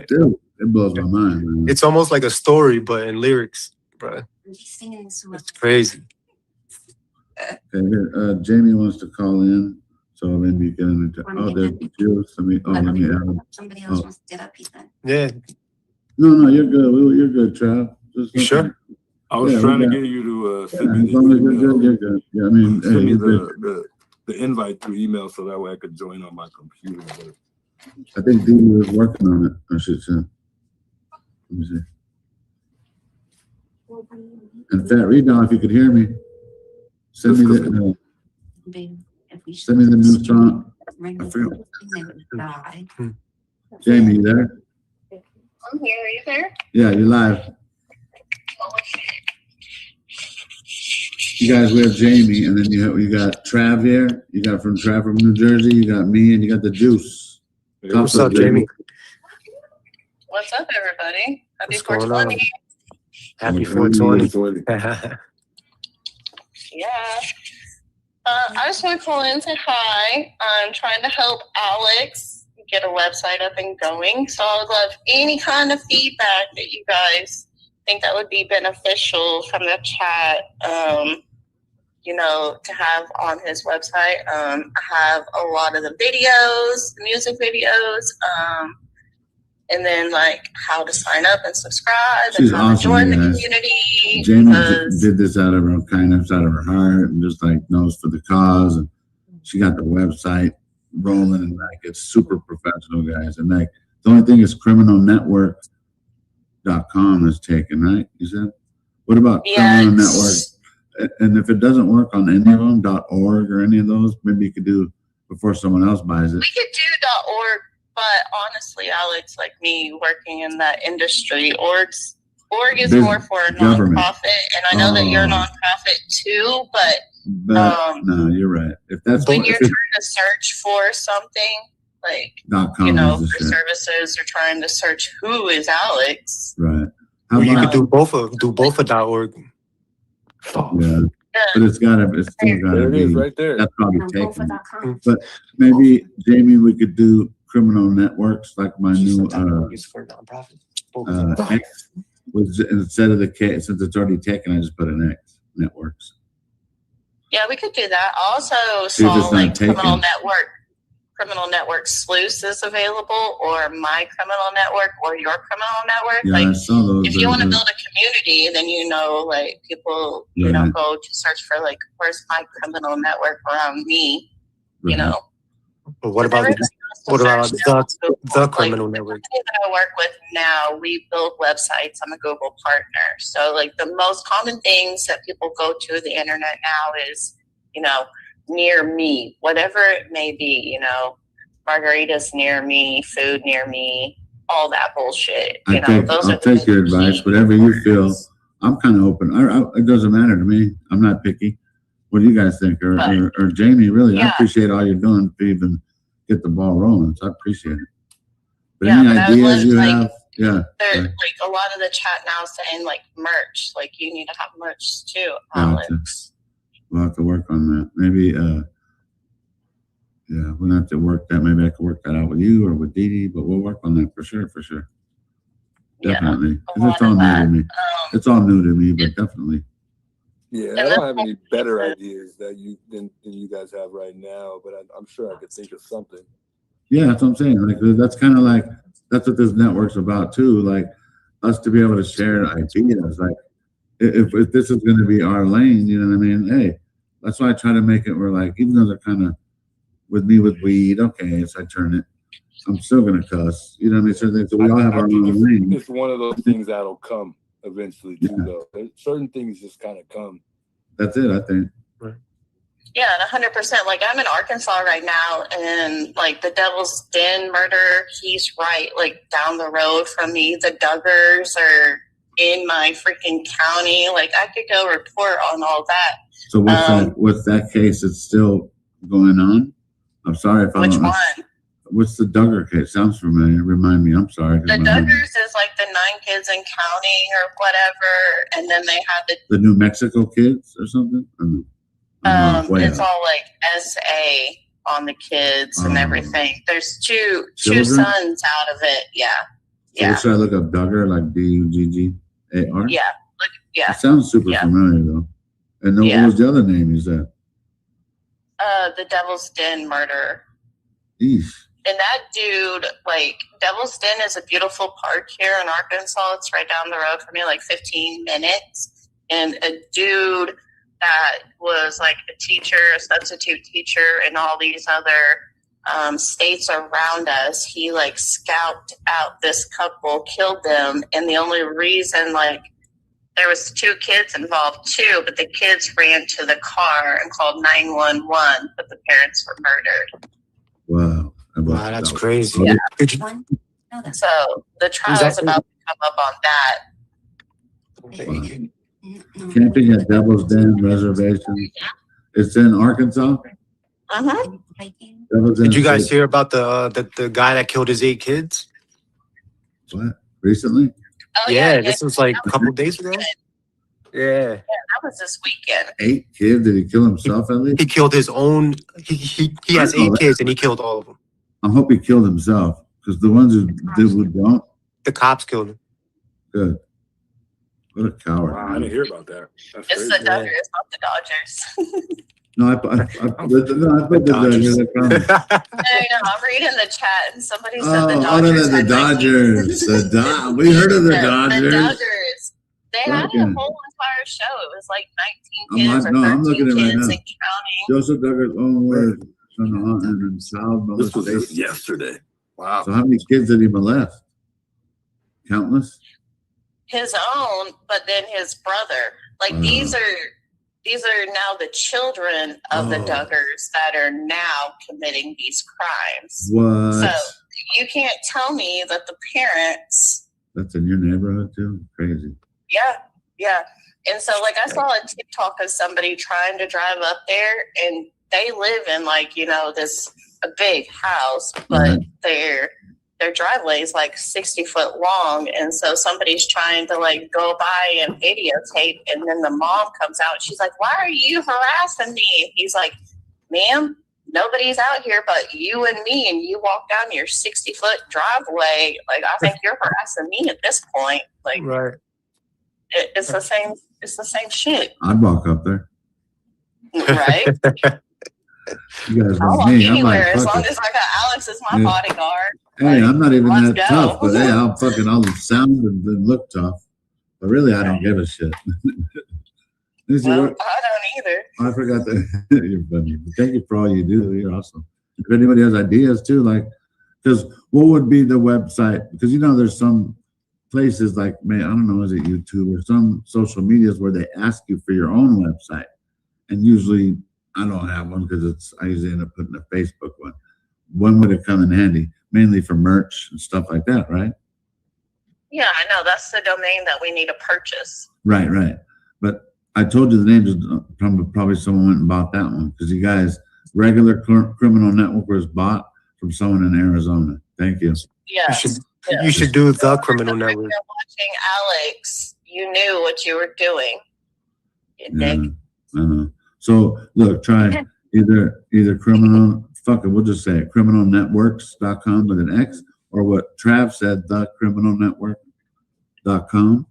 dude, it blows my mind, man. It's almost like a story, but in lyrics, bro. It's crazy. Okay, here, Jamie wants to call in, so maybe you can. There's Jules. Let me add. Somebody else wants to get up, he's done. Yeah. No, you're good. You're good, Trav. You sure? I was trying to get you to send me. As long as you're good, you're good. Yeah, I mean, send me the invite through email so that way I could join on my computer. I think Dee was working on it. I should say. Let me see. And Fat Reed, now if you could hear me, send me the new song. I forgot. Jamie, you there? I'm here. Are you there? Yeah, you're live. You guys, we have Jamie, and then you got Trav here. You got Trav from New Jersey. You got me, and you got the Juice. Hey, what's up, Jamie? What's up, everybody? Happy What's going 420. on? Happy 420. Yeah. I just want to call in and say hi. I'm trying to help Alex get a website up and going. So I would love any kind of feedback that you guys think that would be beneficial from the chat, to have on his website. I have a lot of the videos, music videos, and then like how to sign up and subscribe and how to join the community. Jamie did this out of her kindness, out of her heart, and just like knows for the cause. And she got the website rolling, and like it's super professional, guys. And like the only thing is criminalnetwork.com is taken, right? You said? What about Criminal Network? And if it doesn't work on any of them, .org or any of those, maybe you could do before someone else buys it. We could do .org, but honestly, Alex, like me working in that industry, org is more for a nonprofit, and I know that you're a nonprofit too, but no, you're right. If that's when you're trying to search for something, like for services, or trying to search who is Alex, right? Well, you could do both of .org. Yeah, but it's still gotta be right there. That's probably taken. But maybe Jamie, we could do criminal networks like my new X was instead of the K, since it's already taken, I just put an X, networks. Yeah, we could do that. I also saw like Criminal Network Sleuth is available, or My Criminal Network, or Your Criminal Network. Yeah, like, I saw those. If you want to build a community, then like people, go to search for like, where's my criminal network around me, But what about the criminal network? The company that I work with now, we build websites. I'm a Google partner. So like the most common things that people go to the internet now is, near me, whatever it may be, margaritas near me, food near me, all that bullshit. I'll take your advice, whatever you feel. I'm kind of open. It doesn't matter to me. I'm not picky. What do you guys think? Or Jamie, really, I appreciate all you're doing to even get the ball rolling. So I appreciate it. But any ideas you have? Yeah. There's like a lot of the chat now saying like merch, like you need to have merch too, Alex. We'll have to work on that. Maybe, we'll have to work that. Maybe I could work that out with you or with Dee Dee, but we'll work on that for sure. Definitely. It's all new to me. It's all new to me, but definitely. Yeah, I don't have any better ideas than you guys have right now, but I'm sure I could think of something. Yeah, that's what I'm saying. Like that's kind of like that's what this network's about too. Like us to be able to share ideas. Like if this is going to be our lane, you know what I mean? Hey, that's why I try to make it where like even though they're kind of with me with weed. Okay, so I turn it. I'm still gonna cuss. You know what I mean? So we all have our own lane. It's one of those things that'll come eventually too, though. Certain things just kind of come. That's it, I think. Yeah, and 100%. Like, I'm in Arkansas right now, and like the Devil's Den murder, he's right, like down the road from me. The Duggars are in my freaking county. Like, I could go report on all that. So what's that case that's still going on? I'm sorry if I don't know. Which one? What's the Duggar case? Sounds familiar. Remind me. I'm sorry. The Duggars is like the 9 kids in counting or whatever, and then they had the New Mexico kids or something. It's all like SA on the kids and everything. There's two sons out of it. Yeah. So should I look up Duggar, like Dugggar? Yeah. Yeah. It sounds super familiar though. And what was the other name you said? The Devil's Den murder. Eesh. And that dude, like, Devil's Den is a beautiful park here in Arkansas. It's right down the road from me, like 15 minutes. And a dude that was like a teacher, a substitute teacher in all these other states around us, he like scalped out this couple, killed them. And the only reason, like, there was 2 kids involved too, but the kids ran to the car and called 911, but the parents were murdered. Wow. Wow, that's crazy. Yeah. No, So the trial's about to come up on that. Wow. Camping at Devil's Den Reservation. It's in Arkansas. Did you guys hear about the guy that killed his 8 kids? What? Recently? Oh, yeah, this was like a couple days ago. Yeah. That was this weekend. 8 kids? Did he kill himself at least? He killed his own. He has 8 kids and he killed all of them. I hope he killed himself because the ones who don't. The cops killed him. Good. What a coward. Wow, I didn't hear about that. That's It's crazy. the Duggars, not the Dodgers. No, I put the Dodgers. I'm reading the chat and somebody said the Dodgers. The Dodgers. We heard of the Dodgers. The Dodgers. They had a whole entire show. It was like 19 kids or 13 I'm looking at it right kids now. and counting. Joseph Duggar's own words from the hunt and child This was molestation. just yesterday. Wow. So how many kids did he molest? Countless? His own, but then his brother. Like these are now the children of the Duggars that are now committing these crimes. What? So you can't tell me that the parents. That's in your neighborhood too? Crazy. Yeah. And so, like, I saw a TikTok of somebody trying to drive up there, and they live in, like, this a big house, but their driveway is like 60 foot long. And so somebody's trying to like go by and videotape. And then the mom comes out. She's like, "Why are you harassing me?" He's like, "Ma'am, nobody's out here but you and me. And you walk down your 60-foot driveway. Like, I think you're harassing me at this point." Like, right. It's the same. It's the same shit. I'd walk up there. Right? You guys I'll know walk me. I'm anywhere like, as fuck long it. as I got Alex as my bodyguard. Hey, I'm not even let's that go. tough, but hey, I'll sound and look tough. But really, I don't give a shit. Well, I don't either. I forgot that. You're funny. Thank you for all you do. You're awesome. If anybody has ideas too, like, because what would be the website? Because there's some places like, I don't know, is it YouTube or some social medias where they ask you for your own website, and usually I don't have one because I usually end up putting a Facebook one. When would it come in handy? Mainly for merch and stuff like that, right? Yeah, I know. That's the domain that we need to purchase. Right. But I told you the names. Probably someone went and bought that one because you guys, regular criminal network was bought from someone in Arizona. Thank you. Yeah. You should do the criminal network. You're watching Alex. You knew what you were doing. I know. So look, try either criminal. Fuck it, we'll just say it. Criminalnetworks.com with an X, or what Trav said, thecriminalnetwork.com,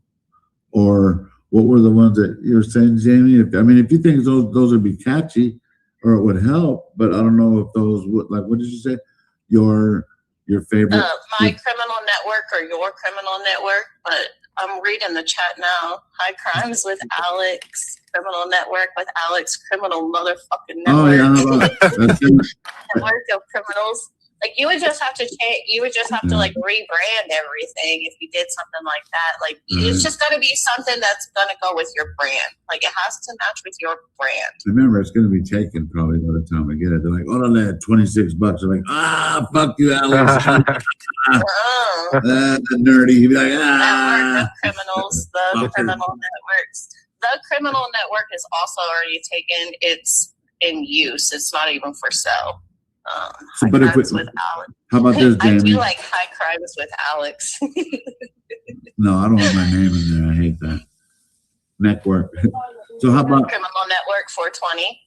or what were the ones that you were saying, Jamie? If you think those would be catchy, or it would help, but I don't know if those would, like, what did you say? Your Your favorite? My criminal network or your criminal network, but I'm reading the chat now. High crimes with Alex, criminal network with Alex, criminal motherfucking network. Oh yeah, that's it. Network of criminals. Like you would just have to change. You would just have to like rebrand everything if you did something like that. Like it's just got to be something that's gonna go with your brand. Like it has to match with your brand. Remember, it's going to be taken probably by the time I get it. They're like, "Oh, no, that $26." I'm like, fuck you, Alex. Nerdy. You'd be like, Network of criminals, the criminal networks. The criminal network is also already taken. It's in use. It's not even for sale. So, but if we, with Alex. How about this, Jamie? I do like high crimes with Alex. No, I don't want my name in there. I hate that. Network. So how about criminal network 420?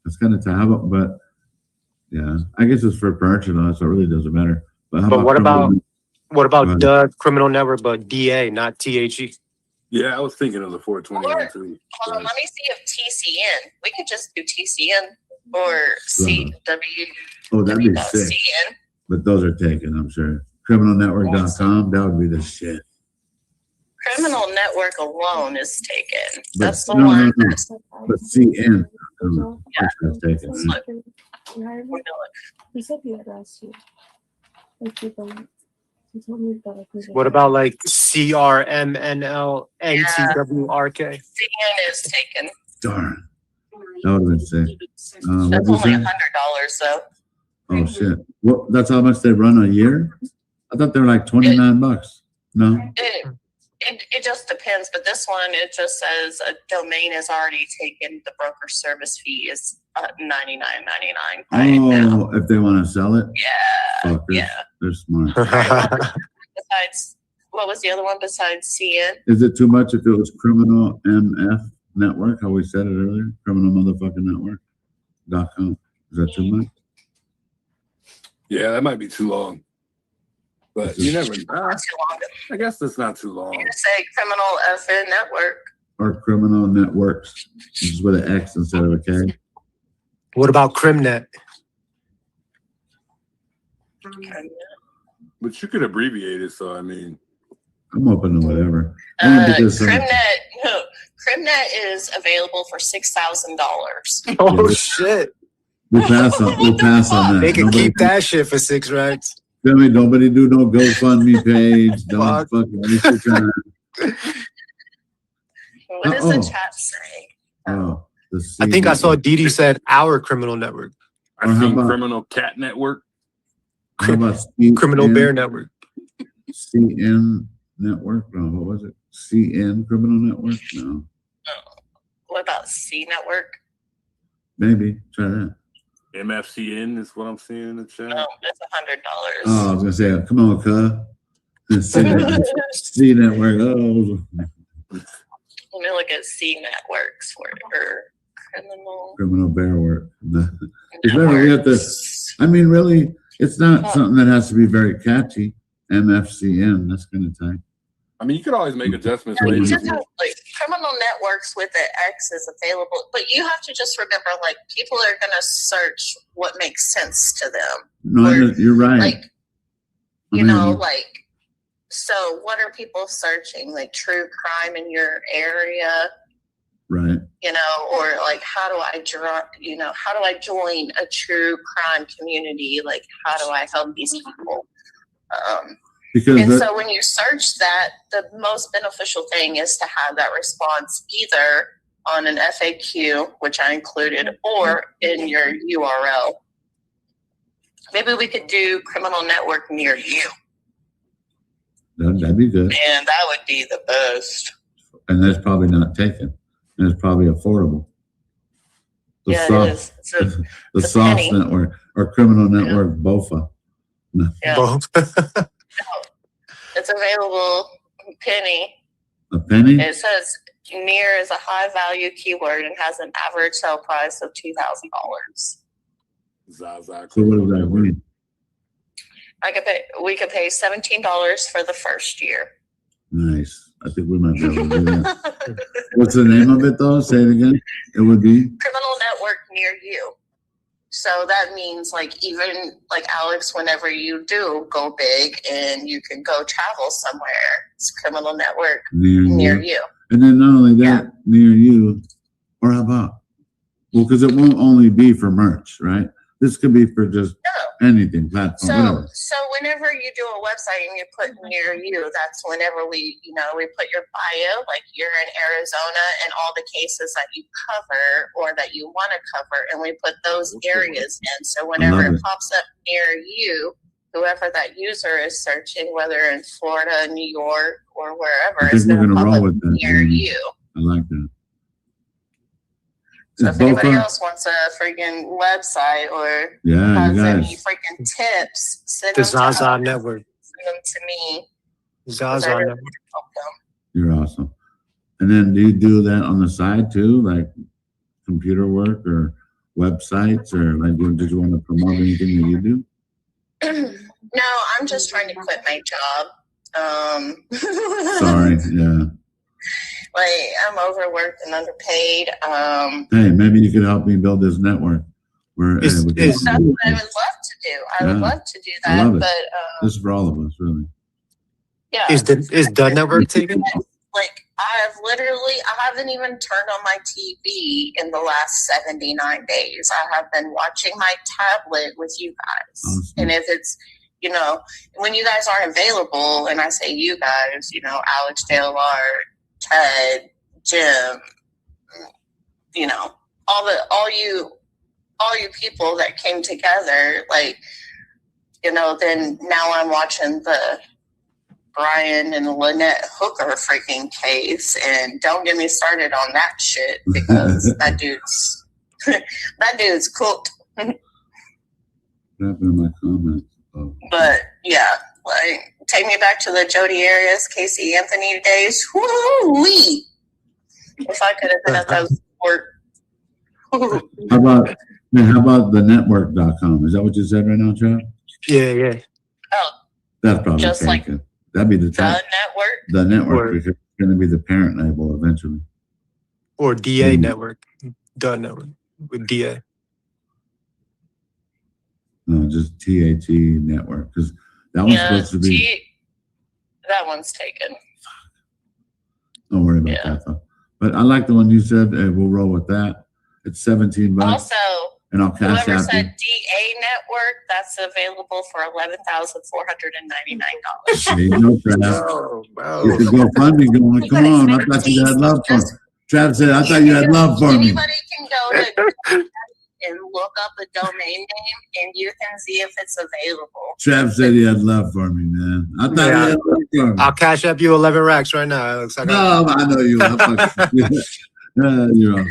That's kind of tough. But yeah, I guess it's for purchase, so it really doesn't matter. But, how what about the criminal network, but DA, not THE? Yeah, I was thinking of the 421 too. Hold on, let me see if TCN. We could just do TCN or CW. Oh, that'd be sick. CN. But those are taken, I'm sure. Criminalnetwork.com, that would be the shit. Criminal network alone is taken. But, that's the one. No. But CN that's taken. Right? He said he had asked you. What about like CRMNLNTWRK? CN is taken. Darn. That would have been sick. That's only $100 though. Oh shit! What? That's how much they run a year? I thought they were like $29. No. It just depends, but this one it just says a domain is already taken. The broker service fee is $99.99. Oh, if they want to sell it? Yeah. Fuckers. Yeah. They're smart. Besides, what was the other one besides CN? Is it too much if it was criminal MF network? How we said it earlier? Criminal motherfucking network.com. Is that too much? Yeah, that might be too long. But you never know. Too long. I guess that's not too long. You can say criminal FN network. Or criminal networks, which is with an X instead of a K. What about CrimNet? But you could abbreviate it, so I mean. I'm open to whatever. CrimNet is available for $6,000. Oh shit! We'll pass on that. They can keep that shit for 6 racks. Tell me, nobody do no GoFundMe page. Don't fucking waste your time. What does the chat say? Oh, I think I saw Didi said our criminal network. I think criminal cat network. How about criminal bear network? CN network? No, what was it? CN criminal network? No. What about C network? Maybe try that. MFCN is what I'm seeing in the chat. No, that's $100. Oh, I was gonna say, come on, cuz. C network. Oh. Let me look at C networks for criminal bear work. Remember, we have to. I mean, really, it's not something that has to be very catchy. MFCN. That's kind of tight. I mean, you could always make adjustments you later. just have, like, criminal networks with the X is available, but you have to just remember, like, people are going to search what makes sense to them. No, you're right. Like, you know, like, so what are people searching? Like true crime in your area, right? You know, or like how do I join a true crime community? Like how do I help these people? So when you search that, the most beneficial thing is to have that response either on an FAQ, which I included, or in your URL. Maybe we could do criminal network near you. That'd be good. And that would be the best. And that's probably not taken. And it's probably affordable. The soft, it is. The soft network or criminal network BOFA. Yeah. It's available penny. A penny? It says near is a high value keyword and has an average sale price of $2,000. So what does that mean? We could pay $17 for the first year. Nice. I think we might be able to do that. What's the name of it though? Say it again. It would be Criminal Network near you. So that means like even like Alex, whenever you do go big and you can go travel somewhere, it's a criminal network near you. And then not only that, near you, or how about, well, because it won't only be for merch, right? This could be for just anything, platform, whatever. So whenever you do a website and you put near you, that's whenever we put your bio, like you're in Arizona and all the cases that you cover or that you want to cover, and we put those areas in. So whenever it pops up near you, whoever that user is searching, whether in Florida, New York, or wherever, it's going to pop up near you. I like that. So if anybody else wants a freaking website or has any freaking tips, send the them Zaza to Network. Send them to me. Zaza Really Network. You're awesome. And then do you do that on the side too, like computer work or websites, or like did you want to promote anything that you do? No, I'm just trying to quit my job. Sorry, yeah. Like I'm overworked and underpaid. Hey, maybe you could help me build this network. Where that's what I would love to do. I would love to do that. I love it. But this is for all of us, really. Yeah. Is the network taken? Like I haven't even turned on my TV in the last 79 days. I have been watching my tablet with you guys. Awesome. And if it's, when you guys aren't available, and I say you guys, Alex, JLR, Ted, Jim, all you people that came together, like, then now I'm watching the Brian and Lynette Hooker freaking case, and don't get me started on that shit because that dude's cooked. In my comments. Oh. But yeah, like take me back to the Jodi Arias, Casey Anthony days. Woo-wee! If I could have been at those court. How about the network.com? Is that what you said right now, Trav? Yeah. Oh, that's probably just like that'd be the network. The network is going to be the parent label eventually. Or DA network. The network with DA. No, just TAT network, because that one's supposed to be. That one's taken. Don't worry about that though. But I like the one you said. We'll roll with that. It's $17. Also, and I'll cash whoever out said DA network, that's available for $11,499. There you go, Trav. You could go fund me going. Come on, I thought you had love for me. Trav said, I thought you had love for me. Anybody can go to and look up a domain name, and you can see if it's available. Trav said he had love for me, man. I thought he had love for me. I'll cash up you 11 racks right now, Alex. I know you. You're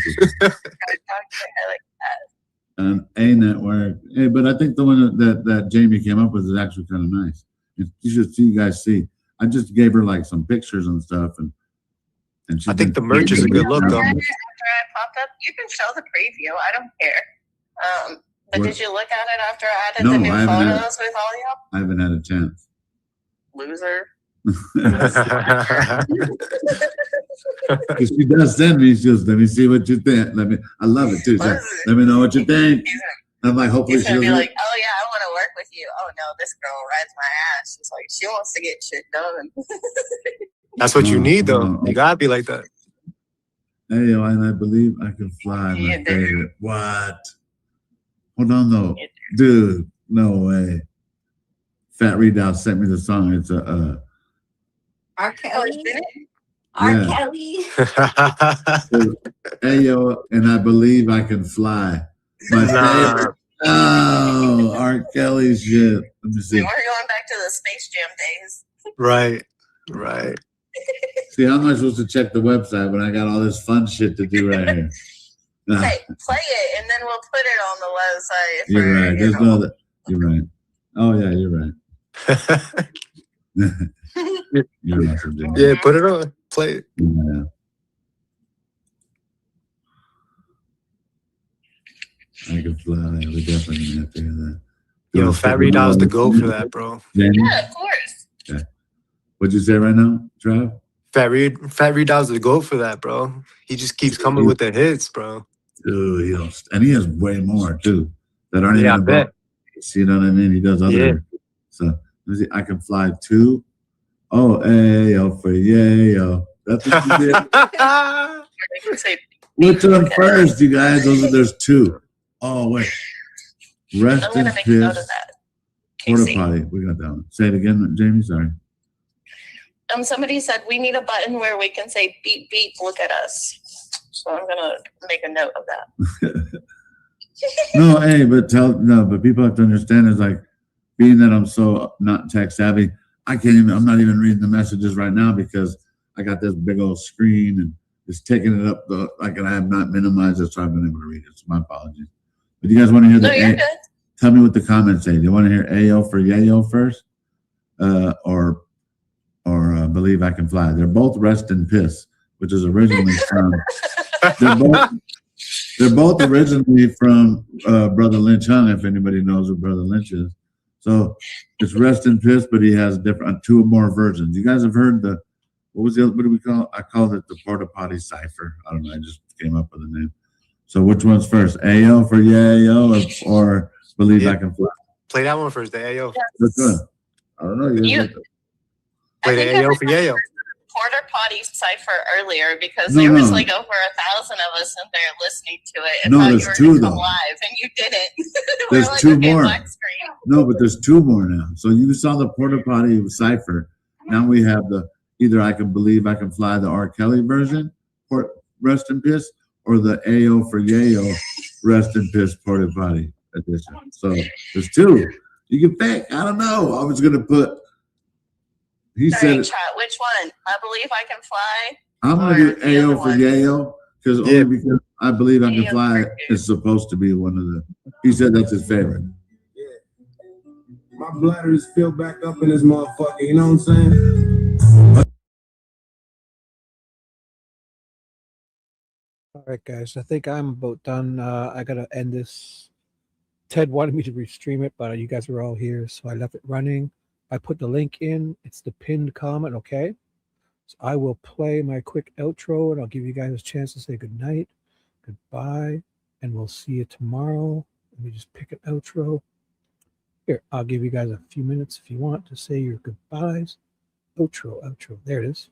awesome. A network. Hey, but I think the one that Jamie came up with is actually kind of nice. You should see. You guys see. I just gave her like some pictures and stuff, and I think the merch is a good look though. After I popped up, you can show the preview. I don't care. But did you look at it after I added the new photos with all y'all? I haven't had a chance. Loser. She does send me. She goes, let me see what you think. I love it too. Let me know what you think. I'm like, hopefully she'll be like, oh yeah, I want to work with you. Oh no, this girl rides my ass. She's like, she wants to get shit done. That's what you need though. You gotta be like that. Hey, yo, and I believe I can fly. My favorite. What? Hold on though, dude. No way. Fat Readout sent me the song. It's a R. Kelly. R. Kelly. Hey yo, and I believe I can fly. My favorite. Oh, R. Kelly shit. Let me see. We're going back to the Space Jam days. Right. See, how am I supposed to check the website when I got all this fun shit to do right here? Hey, play it, and then we'll put it on the website. You're right. There's no other. You're right. Oh yeah, you're right. You're awesome, dude. Yeah, put it on. Play it. Yeah. I can fly. We're definitely gonna have to hear that. Yo, Fat Readout's the go for that, bro. Jamie? Yeah, of course. Okay. What'd you say right now, Trav? Fat Readout's the go for that, bro. He just keeps coming with the hits, bro. Dude, and he has way more too. that aren't Yeah, I even bet. above. You know what I mean? He does other. Yeah. So let me see, I can fly too. Oh, ayo for yayo. That's what you did. They can say Which one first, you guys? There's two. Oh wait. Rest I'm gonna in make a note of piss. that. Porta Casey. potty. We got that one. Say it again, Jamie. Sorry. Somebody said we need a button where we can say beep beep, look at us. So I'm gonna make a note of that. No, hey, but people have to understand is like being that I'm so not tech savvy, I'm not even reading the messages right now because I got this big old screen and it's taking it up and I have not minimized it, so I've been able to read it. So my apologies. But you guys want to hear you're good. Tell me what the comments say. Do you want to hear Ayo for Yayo first? Or Believe I Can Fly? They're both Rest in Piss, which is originally from they're both originally from Brother Lynch Hung, if anybody knows what Brother Lynch is. So it's Rest in Piss, but he has two more versions. You guys have heard what do we call it? I called it the Porta Potty Cipher. I don't know. I just came up with a name. So which one's first? Ayo for Yayo or Believe I Can Fly? Play that one first, the Ayo. Which one? I don't know. Play the Ayo for Yayo. Porta Potty Cipher earlier because there was like over 1,000 of us in there listening to it and thought you were going to come live and you didn't. There's like, two more. No, but there's two more now. So you saw the Porta Potty Cipher. Now we have either I Can Believe I Can Fly, the R. Kelly version, Rest in Piss, or the Ayo for Yayo, Rest in Piss Porta Potty edition. So there's two. You can pick. I don't know. I was going to put. He said, chat, which one? I Believe I Can Fly. I'm going to do Ayo for Yayo because I Believe I Can Fly is supposed to be one of the. He said that's his favorite. Yeah. My bladder is filled back up in this motherfucker. You know what I'm saying? All right, guys. I think I'm about done. I got to end this. Ted wanted me to restream it, but you guys were all here, so I left it running. I put the link in. It's the pinned comment, okay? So I will play my quick outro, and I'll give you guys a chance to say good night, goodbye, and we'll see you tomorrow. Let me just pick an outro. Here, I'll give you guys a few minutes if you want to say your goodbyes. Outro. There it is.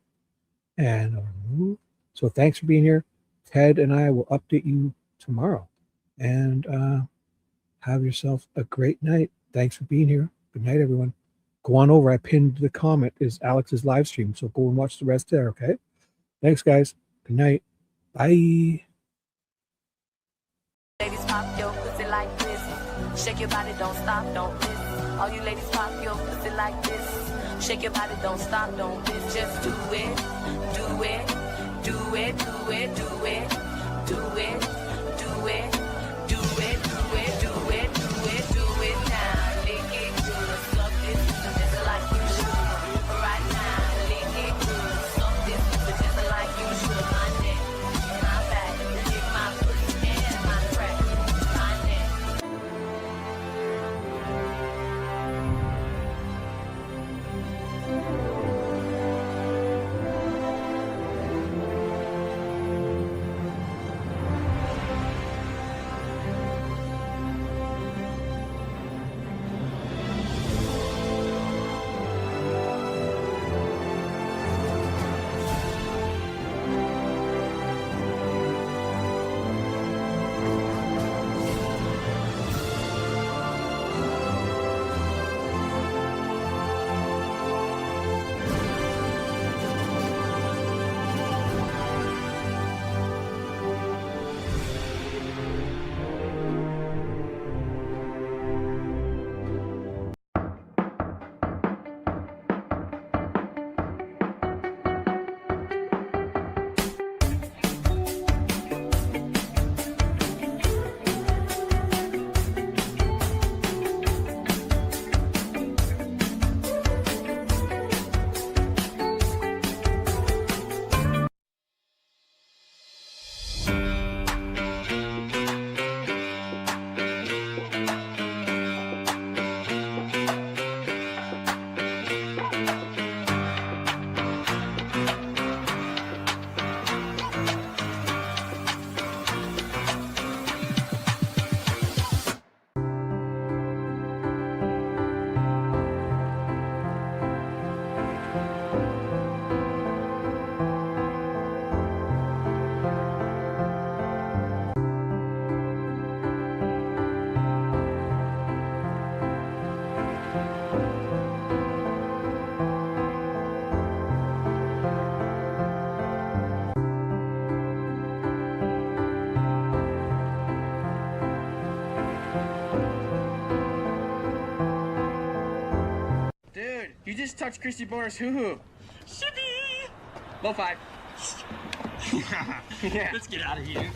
And I'll remove. So thanks for being here. Ted and I will update you tomorrow. And have yourself a great night. Thanks for being here. Good night, everyone. Go on over. I pinned the comment is Alex's live stream. So go and watch the rest there, okay? Thanks, guys. Good night. Bye. Ladies, pop your pussy like this. Shake your body, don't stop, don't miss. All you ladies, pop your pussy like this. Shake your body, don't stop, don't miss. Just do it, do it, do it, do it, do it, do it, do it, do it, do it, do it, do it, do it now. Lick it good, suck this, just like you should. Right now, lick it good, suck this, just like you should. My neck, my back, lick my pussy and my crack, my neck. just touched Christy Boner's hoo-hoo. Shippy! Low five. Yeah. Let's get out of here.